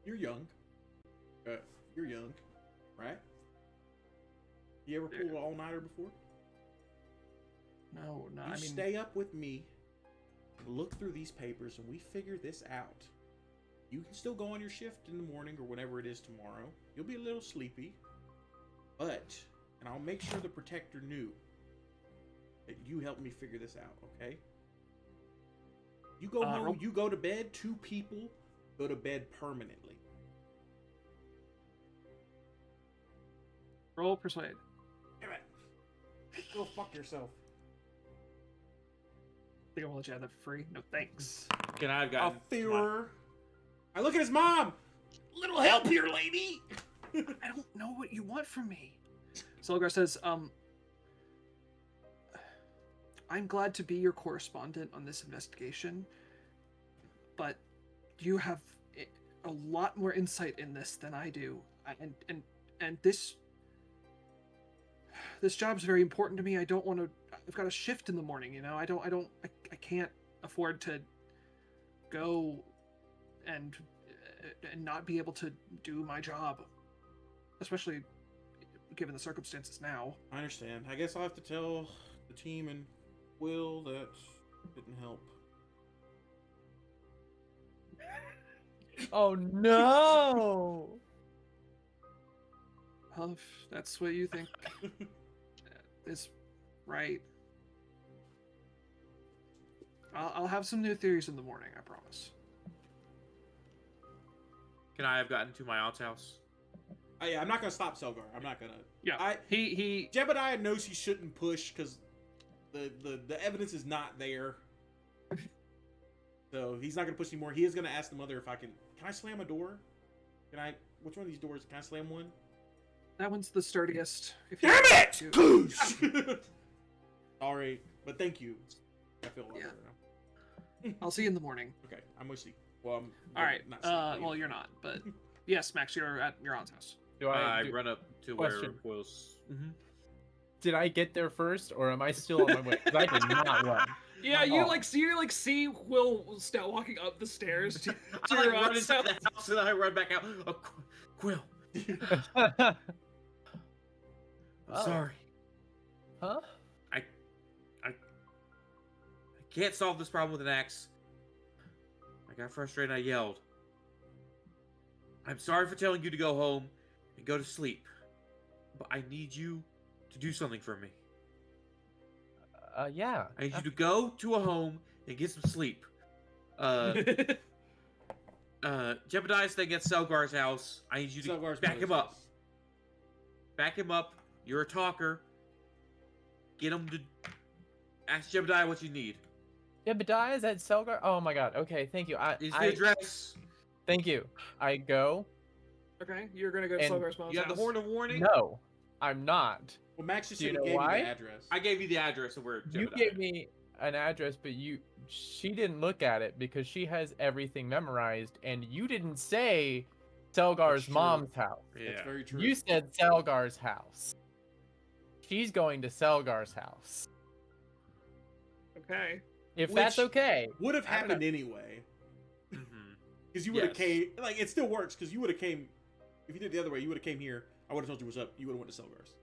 You're young. You're young, right? You ever pulled an all-nighter before? No, You I mean, stay up with me, look through these papers, and we figure this out. You can still go on your shift in the morning or whenever it is tomorrow. You'll be a little sleepy, and I'll make sure the protector knew that you helped me figure this out, okay? You go home, roll- you go to bed, 2 people go to bed permanently. roll persuade. Damn it. Go fuck yourself. Think I'm gonna let you have that for free? No thanks. Can I have A gotten my- Führer. I look at his mom. Little help here, lady. I don't know what you want from me. Selgar says, I'm glad to be your correspondent on this investigation, but you have a lot more insight in this than I do, and this job's very important to me. I don't want to. I've got a shift in the morning, you know. I can't afford to go and not be able to do my job, especially given the circumstances now. I understand. I guess I'll have to tell the team and Will that didn't help. Oh no! Well, if that's what you think is right, I'll have some new theories in the morning. I promise. Can I have gotten to my aunt's house? Yeah, I'm not gonna stop Selgar. I'm not gonna. Yeah, he Jebediah knows he shouldn't push because the evidence is not there. So he's not gonna push anymore. He is gonna ask the mother if I can I slam a door? Which one of these doors? Can I slam one? That one's the sturdiest. If Damn you it! to- Goosh! Sorry, but thank you. I feel a lot Yeah. better now. I'll see you in the morning. Okay, I'm mostly. Well, I'm All right. not sleeping. Well, you're not, but yes, Max, you're at your aunt's house. Do I do- run up to Question. where Will's. Mm-hmm. Did I get there first, or am I still on my way? Because I did not run. Yeah, Oh. see Will Stout walking up the stairs to I your run aunt's into house. the house and I run back out. Oh, Quill, Huh? I'm Oh. sorry. I can't solve this problem with an axe. I got frustrated. I yelled. I'm sorry for telling you to go home and go to sleep, but I need you to do something for me. Yeah. I need you to go to a home and get some sleep. Jebediah's staying at Selgar's house. I need you to Selgar's back him mother's up. Back him up. You're a talker. Get him to ask Jebediah what you need. Jebediah is at Selgar. Oh my god. Okay, thank you. Is the address? Thank you. I go. Okay, you're gonna go to And Selgar's mom's You have the house. horn of warning? No, I'm not. Well, Max just Do you said he know gave why? you the address. I gave you the address of where You Jebediah. gave me an address, but she didn't look at it because she has everything memorized, and you didn't say Selgar's That's true. mom's house. That's very true. You said Selgar's house. She's going to Selgar's house. Okay. If that's Which okay. would have I don't happened anyway. Mhm. Because you would have Yes. came, like, it still works, because you would have came, if you did it the other way, you would have came here, I would have told you what's up, you would have went to Selgar's.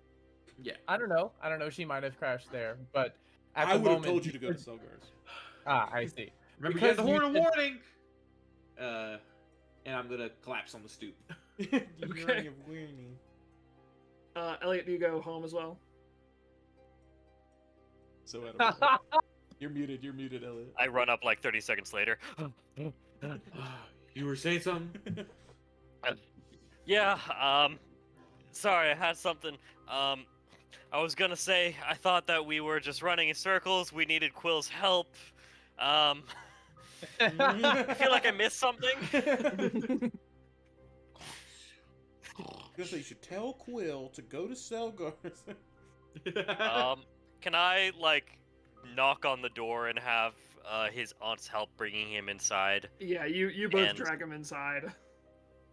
Yeah. I don't know. She might have crashed there, but at I the would have moment, told you to go to Selgar's. Ah, I see. Remember, Because you have the horn you of said- warning. And I'm gonna collapse on the stoop. Okay. Elliot, do you go home as well? So I don't know. You're muted, Elliot. I run up like 30 seconds later. You were saying something? Yeah, sorry, I had something. I was gonna say, I thought that we were just running in circles. We needed Quill's help. I feel like I missed something. I guess you should tell Quill to go to Selgar's. Can I, like, knock on the door and have his aunt's help bringing him inside? Yeah, you both And- drag him inside.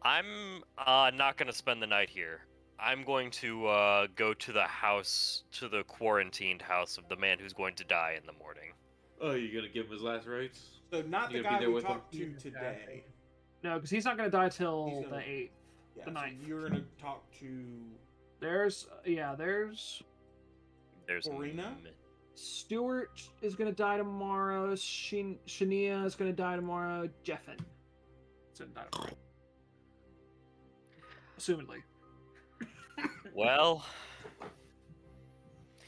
I'm not gonna spend the night here. I'm going to go to the house, to the quarantined house of the man who's going to die in the morning. Oh, you're gonna give him his last rites? So not the You gonna be guy there we with him? talked to today. No, because he's not gonna die till He's gonna- the 8th. Yeah, The so ninth. you're gonna talk to There's There's Viruna? Stuart is gonna die tomorrow. Shania is gonna die tomorrow. Jeffin is gonna die tomorrow. Assumedly. Well,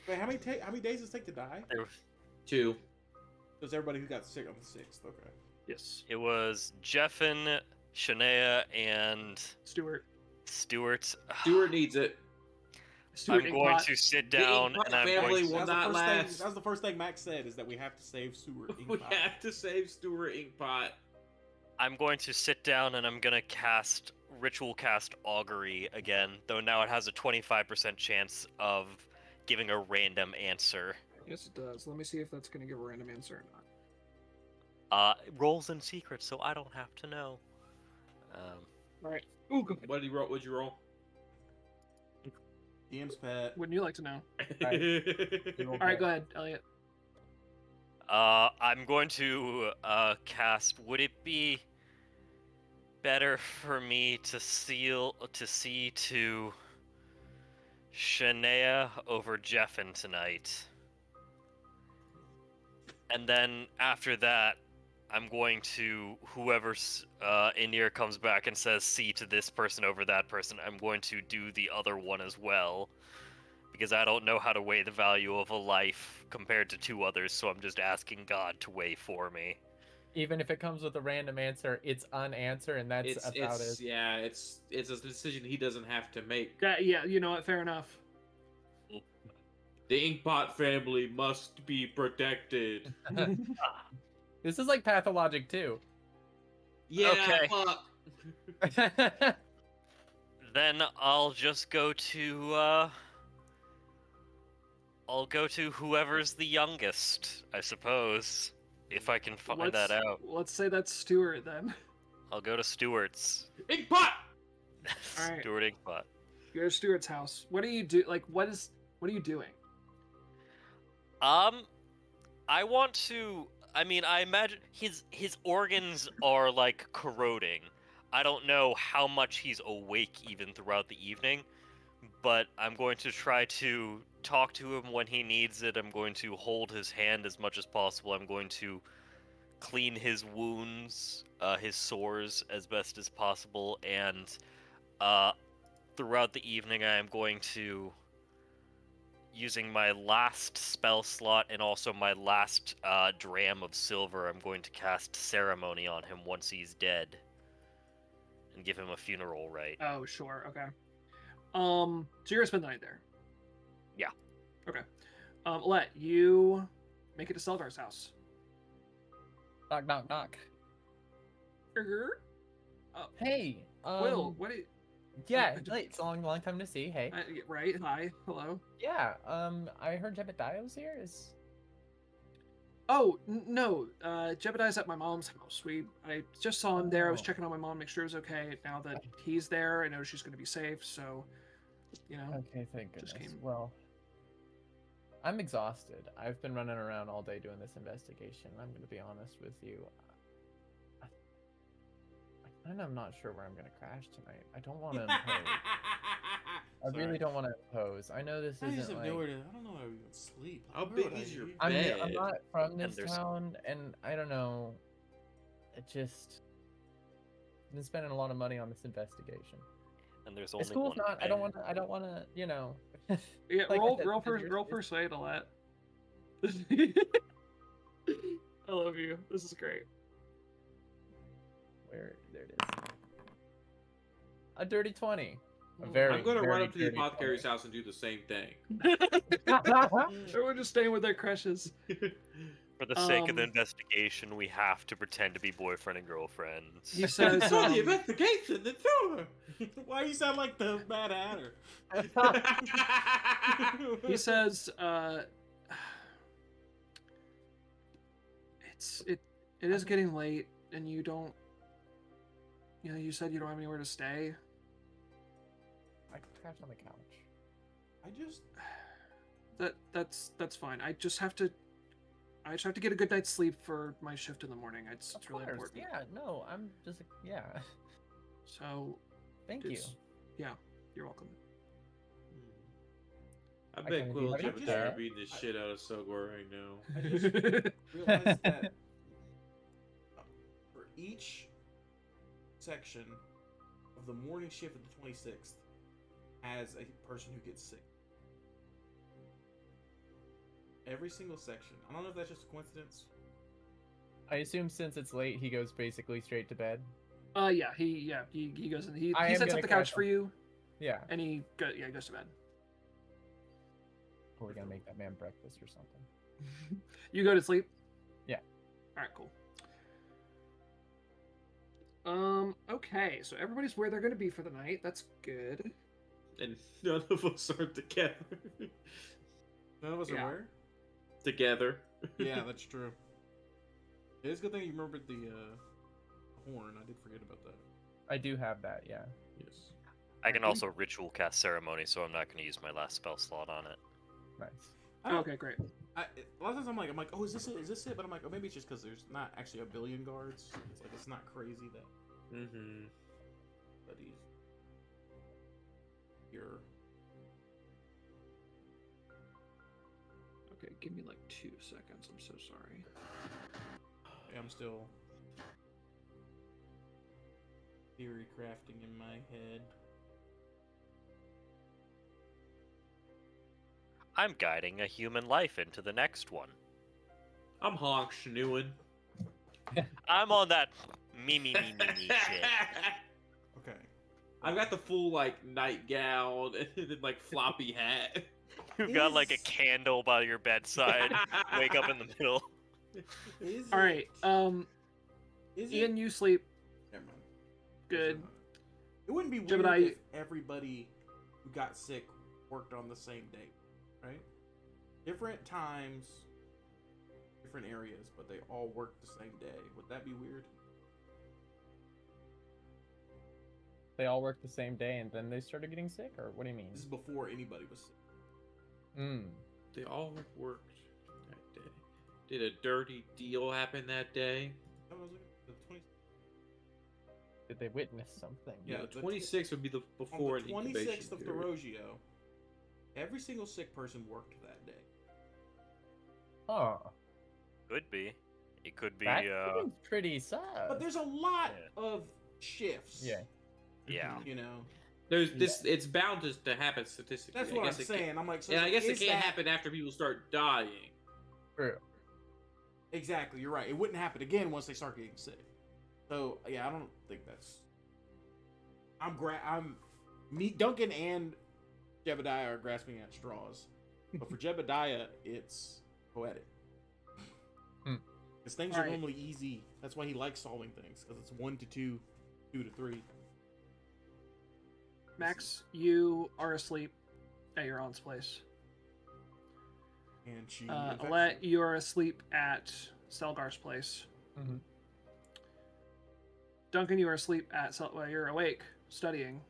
Wait, how many days does it take to die? 2. Does everybody who got sick on the 6th? Okay. Yes. it was Jeffin, Shania, and Stuart. Stuart. Stuart needs it. Stuart I'm going Inkpot. to sit down Inkpot and I'm family going to... will That was the not first last. That was the first thing Max said, is that we have to save Seward. We have to save Stuart Inkpot. I'm going to sit down and I'm going to ritual cast augury again, though now it has a 25% chance of giving a random answer. Yes, it does. Let me see if that's gonna give a random answer or not. Rolls in secret, so I don't have to know. All right. Ooh, good. What did you roll? What'd you roll? DM's pet. Wouldn't you like to know? You All right, go ahead, Elliot. I'm going to cast. Would it be better for me to see to Shania over Jeffin tonight? And then after that, I'm going to, whoever's in here comes back and says see to this person over that person, I'm going to do the other one as well. Because I don't know how to weigh the value of a life compared to 2 others, so I'm just asking God to weigh for me. Even if it comes with a random answer, it's unanswered, and that's about it. Yeah, it's a decision he doesn't have to make. Yeah, you know what? Fair enough. The Inkpot family must be protected. This is like pathologic too. Yeah, Okay. fuck. Then I'll just go to whoever's the youngest, I suppose. If I can find that out. Let's say that's Stuart then. I'll go to Stewart's. Inkpot! Alright. Stewart Inkpot. You go to Stuart's house. What do you do? Like, what are you doing? I want to. I mean, I imagine his organs are like corroding. I don't know how much he's awake even throughout the evening, but I'm going to try to talk to him when he needs it. I'm going to hold his hand as much as possible. I'm going to clean his wounds, his sores as best as possible, and throughout the evening I am going to, using my last spell slot and also my last dram of silver, I'm going to cast Ceremony on him once he's dead and give him a funeral rite. Oh, sure. Okay. So you're gonna spend the night there. Yeah. Okay. Let you make it to Selvar's house. Knock, knock, knock. Oh, Hey, Will, what? yeah, it's a long time to see. Hey. Right. Hi. Hello. Yeah, I heard Jebediah's here. Is Oh no. Jebediah's at my mom's house. I just saw him there. I was Oh. checking on my mom, make sure it was okay. Now that he's there, I know she's gonna be safe. So, you know. okay, thank Just goodness. came- Well, I'm exhausted. I've been running around all day doing this investigation. I'm gonna be honest with you. I kind of not sure where I'm gonna crash tonight. I don't want to impose. I really don't want to impose. I know this I just isn't have like. nowhere to. I don't know where we would sleep. How Where big would I is your be? I'm bed? not from this there's- town, and I don't know. It just been spending a lot of money on this investigation. And there's The only school's one not. I don't bed. want to. I don't want to. You know. Yeah. Like I said, roll because first. Roll it's- persuade a lot. I love you. This is great. Where there it is. A dirty 20. A Mm. very. I'm going to run very up to the dirty apothecary's 20. house and do the same thing. Everyone just staying with their crushes. For the sake of the Um, investigation, we have to pretend to be boyfriend and girlfriends. He says, For the investigation, the thriller. Why you sound like the Mad Hatter? he says, it is getting late, and you don't. You know, you said you don't have anywhere to stay. I could crash on the couch. I just. That's fine. I just have to get a good night's sleep for my shift in the morning. It's Of really course, important. yeah. No, I'm just. Yeah. So, Thank you. it's- yeah, you're welcome. I Okay, bet do Quill you and have any Jebediah are cat? beating the shit out of Sogor right now. I just realized that for each section of the morning shift of the 26th has a person who gets sick. Every single section. I don't know if that's just a coincidence. I assume since it's late, he goes basically straight to bed. Yeah, he goes and he I am sets gonna up the couch crash for on- you, Yeah. and he goes to bed. We're gonna make that man breakfast or something. You go to sleep? Yeah. Alright, cool. Okay, so everybody's where they're gonna be for the night. That's good. And none of us are together. None of us Yeah. are where? Together. Yeah, that's true. It is a good thing you remembered the horn. I did forget about that. I do have that. Yeah. Yes. I can also ritual cast ceremony, so I'm not going to use my last spell slot on it. Nice. I don't- Okay, great. A lot of times I'm like, oh, is this it? Is this it? But I'm like, oh, maybe it's just because there's not actually a billion guards. It's like it's not crazy that Mm-hmm. he's here. Okay, give me like 2 seconds. I'm so sorry. Yeah, I'm still theory crafting in my head. I'm guiding a human life into the next one. I'm honk schnooing. I'm on that me shit. Okay. I've got the full like nightgown and then like floppy hat. You've got like a Is- candle by your bedside. Wake up in the middle. Is All right. it- Is it? Ian, you sleep. Never mind. Good. It wouldn't be weird Jebediah- if everybody who got sick worked on the same day, right? Different times, different areas, but they all worked the same day. Would that be weird? They all worked the same day and then they started getting sick, or what do you mean? This is before anybody was sick. They all worked that day. Did a dirty deal happen that day? That was the 20, Did they witness something? Yeah, the the 26th would be the before on the an incubation 26th of period. Derogio, every single sick person worked that day. Oh. Could be. It could be. That seems pretty sad. But there's a lot Yeah. of shifts. Yeah. Yeah. You know. There's this. It's bound to happen statistically. That's I what I'm guess it saying. I'm like, so Yeah, I guess it is can't that- happen after people start dying. True. Exactly, you're right. It wouldn't happen again once they start getting sick. So yeah, I don't think that's. Me, Duncan, and Jebediah are grasping at straws, but for Jebediah, it's poetic. Hmm. Because things are normally easy. That's why he likes solving things, because it's 1 to 2, 2 to 3. Max, you are asleep at your aunt's place. And she. Alette, you are asleep at Selgar's place. Mhm. Duncan, you are asleep at you're awake studying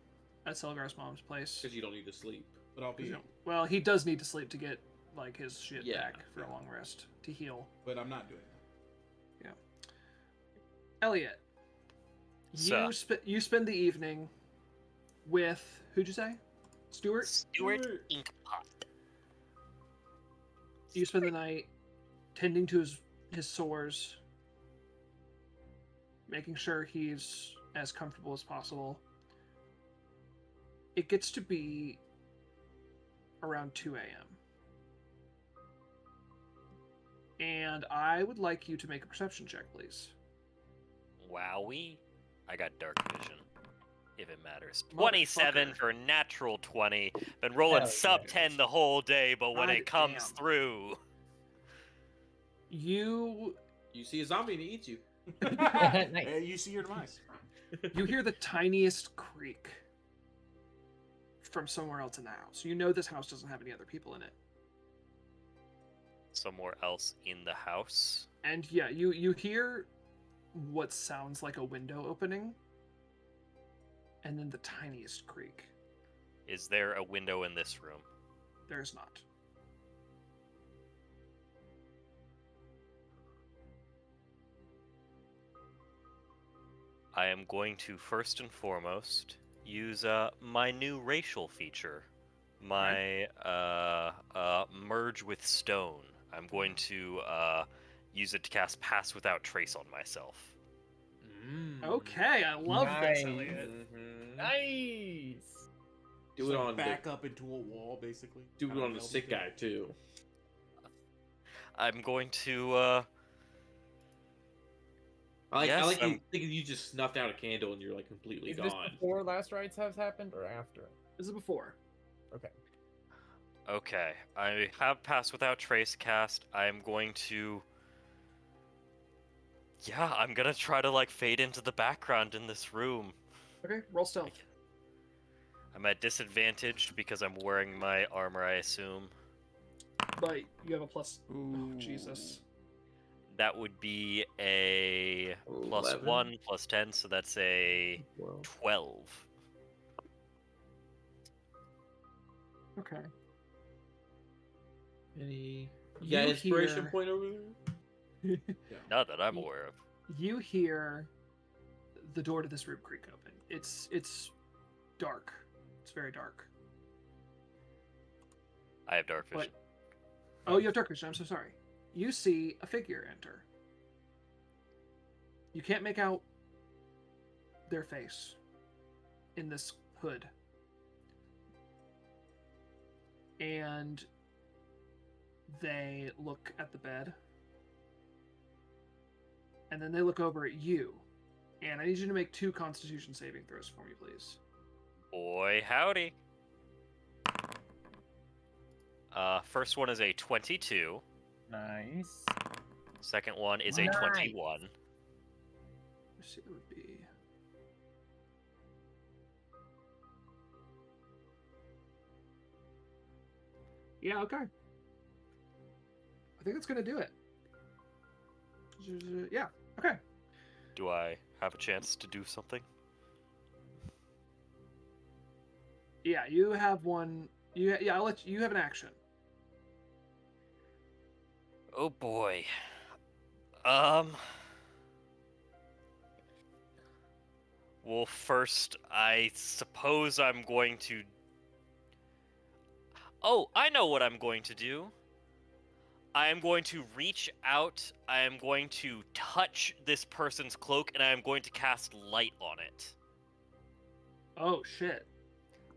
at Selgar's mom's place. Because you don't need to sleep. But I'll be. Well, he does need to sleep to get like his shit Yeah, back for a long rest to heal. But I'm not doing that. Elliot, Sir. you spend the evening with who'd you say? Stuart? Stuart Stuart. Inkpot. You spend the night tending to his sores, making sure he's as comfortable as possible. It gets to be around 2 a.m. And I would like you to make a perception check, please. Wowie. I got dark vision. If it matters. 27 Motherfucker. for natural 20. Been rolling Hell sub yeah. 10 the whole day, but when God it comes damn. through. You see a zombie and it eats you. Hey, you see your demise. hear the tiniest creak from somewhere else in the house. You know this house doesn't have any other people in it. Somewhere else in the house. And yeah, you hear what sounds like a window opening, and then the tiniest creak. Is there a window in this room? There's not. I am going to first and foremost use my new racial feature, my merge with stone. I'm going to use it to cast Pass Without Trace on myself. Okay, I love this, Nice. Elliot. Nice. Do it on back up into a wall, basically. Do it Kinda on the nailed sick it. guy too. I'm going to I like Yes, you thinking you just snuffed out a candle and you're like completely Is this gone. before last rites have happened or after? This is before. Okay, I have Pass Without Trace cast. I'm going to... Yeah, I'm gonna try to, like, fade into the background in this room. Okay, roll stealth. I'm at disadvantage because I'm wearing my armor, I assume. But you have a plus. Oh, Ooh. Jesus. That would be a plus 11. 1, plus 10, so that's a Well, 12. Okay. any You inspiration hear- point over there? Not that I'm aware of. You hear the door to this room creak open. It's dark. It's very dark. I have dark vision. Oh, you have dark vision. I'm so sorry. You see a figure enter. You can't make out their face in this hood. And they look at the bed. And then they look over at you. And I need you to make 2 Constitution saving throws for me, please. Boy, howdy. First one is a 22. Nice. Second one is a Nice. 21. Let's see, that would be. Yeah, okay. I think that's gonna do it. Yeah, okay. Do I have a chance to do something? Yeah, you have one. Yeah, I'll let you have an action. Oh boy. Well, first, I suppose I'm going to... Oh, I know what I'm going to do. I am going to reach out. I am going to touch this person's cloak, and I am going to cast light on it. Oh shit.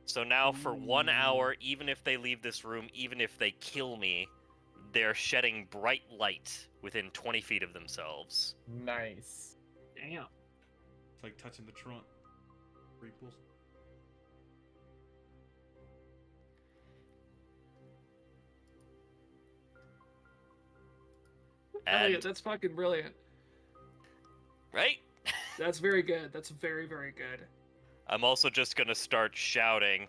So now for 1 hour, even if they leave this room, even if they kill me, they're shedding bright light within 20 feet of themselves. Nice. Damn. It's like touching the trunk. Prequels. Elliot, And, that's fucking brilliant. right? That's very good. That's very, very good. I'm also just gonna start shouting,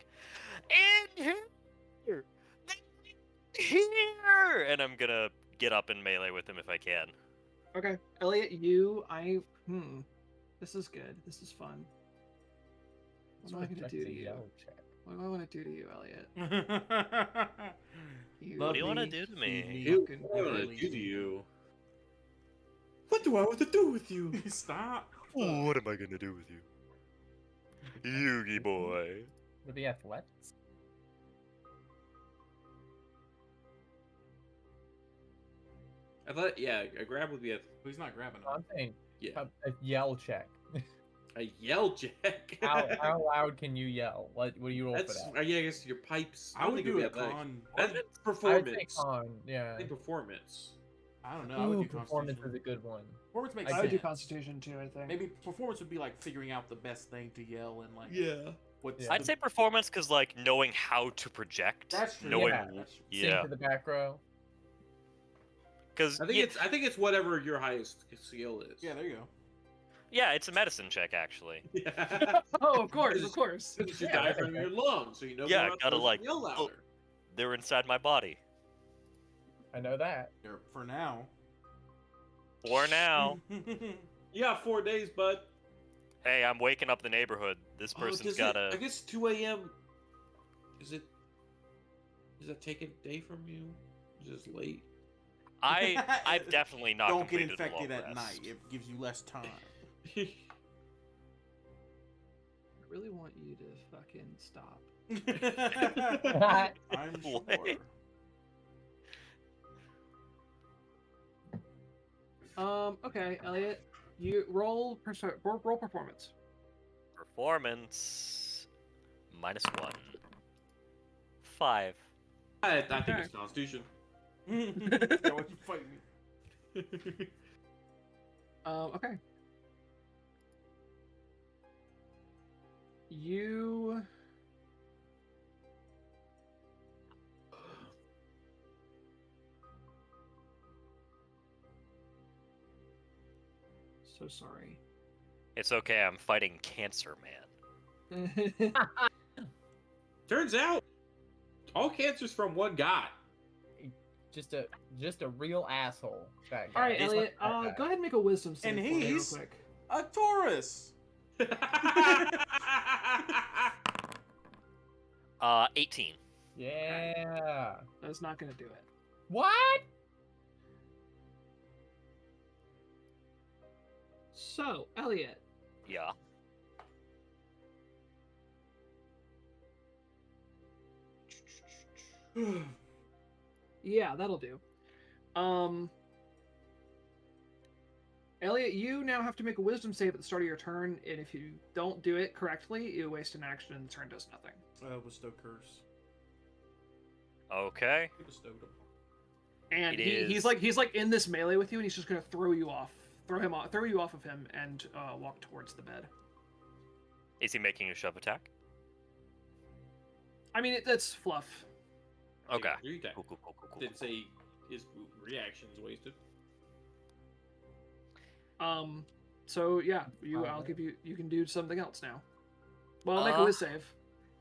"In here! Here!" And I'm gonna get up and melee with him if I can. Okay, Elliot, this is good. This is fun. What am I gonna do to you? What do I want to do to you, Elliot? What do you want to do to me? Fucking What do I really- do to you? What do I want to do with you? Stop. What am I gonna do with you? Yugi boy. Would be athletics? I thought, yeah, a grab would be He's not grabbing I'm him. saying yeah, a yell check. a yell jack. How loud can you yell? What do you roll for That's, that? yeah, I guess your pipes. I would think it'd do be a athletics. con. That's I would say performance. con, yeah. I think performance. I don't know. I would Ooh, do performance Constitution. is a good one. Performance makes I I would do sense. Constitution too, I think. Maybe performance would be like figuring out the best thing to yell and like Yeah. what's. Yeah. I'd say performance because, like, knowing how to project. That's true. Knowing, Yeah. That's true. Sing yeah. to the back row. Because I think it's whatever your highest skill is. Yeah, there you go. yeah, it's a medicine check actually. Yeah. Oh, of course, of course. It's your Yeah, diaphragm in your lungs, so you know. Yeah, more gotta, to like, yell louder. They're inside my body. I know that. There, for now. For now. You got 4 days, bud. Hey, I'm waking up the neighborhood. This Oh, person's does got it- I a. guess 2 a.m. Is it? Does that take a day from you? Is it late? I've definitely not Don't get completed a infected long at rest. night. It gives you less time. I really want you to fucking stop. I'm sure. What? Okay, Elliot, you roll performance. Performance -1. 5. I think Okay. it's Constitution. Is that what you fight me? Okay. You. So sorry. It's okay. I'm fighting Cancer Man. Turns out, all cancer's from one guy. Just a real asshole. That guy. All right, Just Elliot. like that guy. Go ahead and make a wisdom save And for me real he's- quick. A Taurus. 18. Yeah. That's not gonna do it. What? So, Elliot, Yeah. yeah, that'll do. Elliot, you now have to make a wisdom save at the start of your turn, and if you don't do it correctly, you waste an action and the turn does nothing. Bestow curse. Okay. Bestowed him. And It he's is- like in this melee with you, and he's just gonna throw you off of him, and walk towards the bed. Is he making a shove attack? I mean, that's fluff. Okay. Cool. Cool. Didn't say his reaction's wasted. So yeah, I'll give you. You can do something else now. Well, make a whiz save.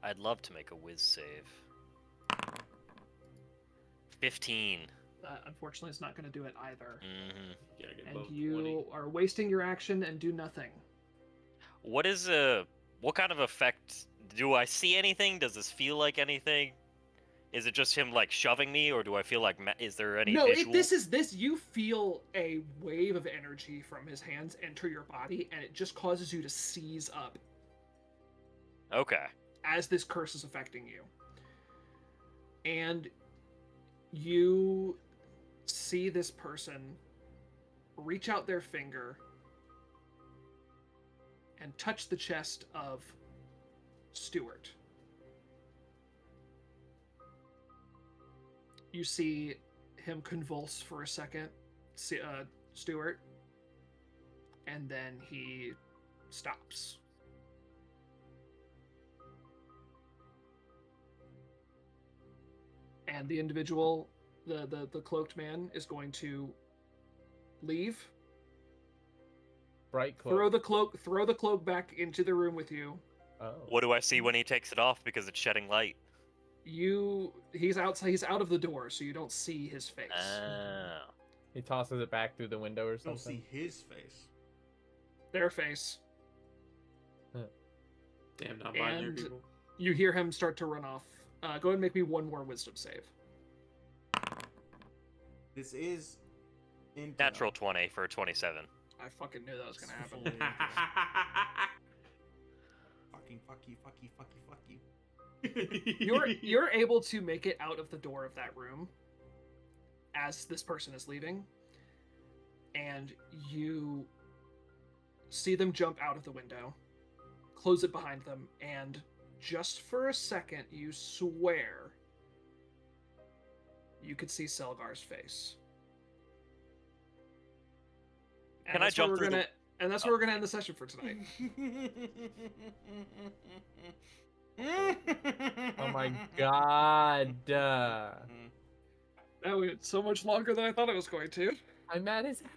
I'd love to make a whiz save. 15. Unfortunately, it's not going to do it either. Mm-hmm. Gotta get And above you 20. are wasting your action and do nothing. What kind of effect? Do I see anything? Does this feel like anything? Is it just him like shoving me, or do I feel like? Is there any No, visual? this. You feel a wave of energy from his hands enter your body, and it just causes you to seize up Okay. as this curse is affecting you. And you see this person reach out their finger and touch the chest of Stuart. You see him convulse for a second, Stuart, and then he stops. And the individual, the cloaked man, is going to leave. Bright cloak. Throw the cloak back into the room with you. Oh. What do I see when he takes it off because it's shedding light? He's outside. He's out of the door, so you don't see his face. Oh. He tosses it back through the window or Don't something. see his face. Their face. Damn, not binary And people. you hear him start to run off. Go ahead and make me one more wisdom save. This is intel. Natural 20 for 27. I fucking knew that was gonna happen. Fully intel. Fuck you. You're able to make it out of the door of that room as this person is leaving, and you see them jump out of the window, close it behind them, and just for a second you swear you could see Selgar's face. And Can I that's where jump we're through gonna and that's where we're gonna end the session for tonight. Oh my god. That went so much longer than I thought it was going to. I'm mad as hell.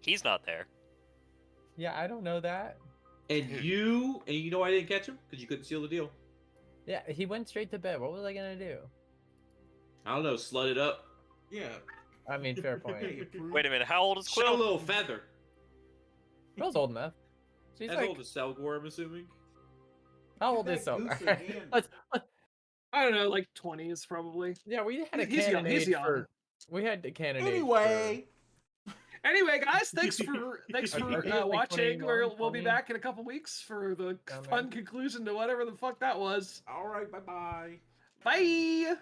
He's not there. Yeah, I don't know that. And you know I didn't catch him because you couldn't seal the deal. Yeah, he went straight to bed. What was I gonna do? I don't know, slut it up. Yeah. I mean, fair point. Wait a minute, how old is Show a Quill? little feather. Quill's old enough. She's As like, old as Selgor, I'm assuming. how old Get is that so? goose again. let's, I don't know, like 20s probably. yeah, we had a He's young, he's candidate young. for. We had the candidate. Anyway, guys, thanks for Okay, like watching. 21, We'll be 20. back in a couple weeks for the Down fun there. conclusion to whatever the fuck that was. All right, bye-bye. Bye.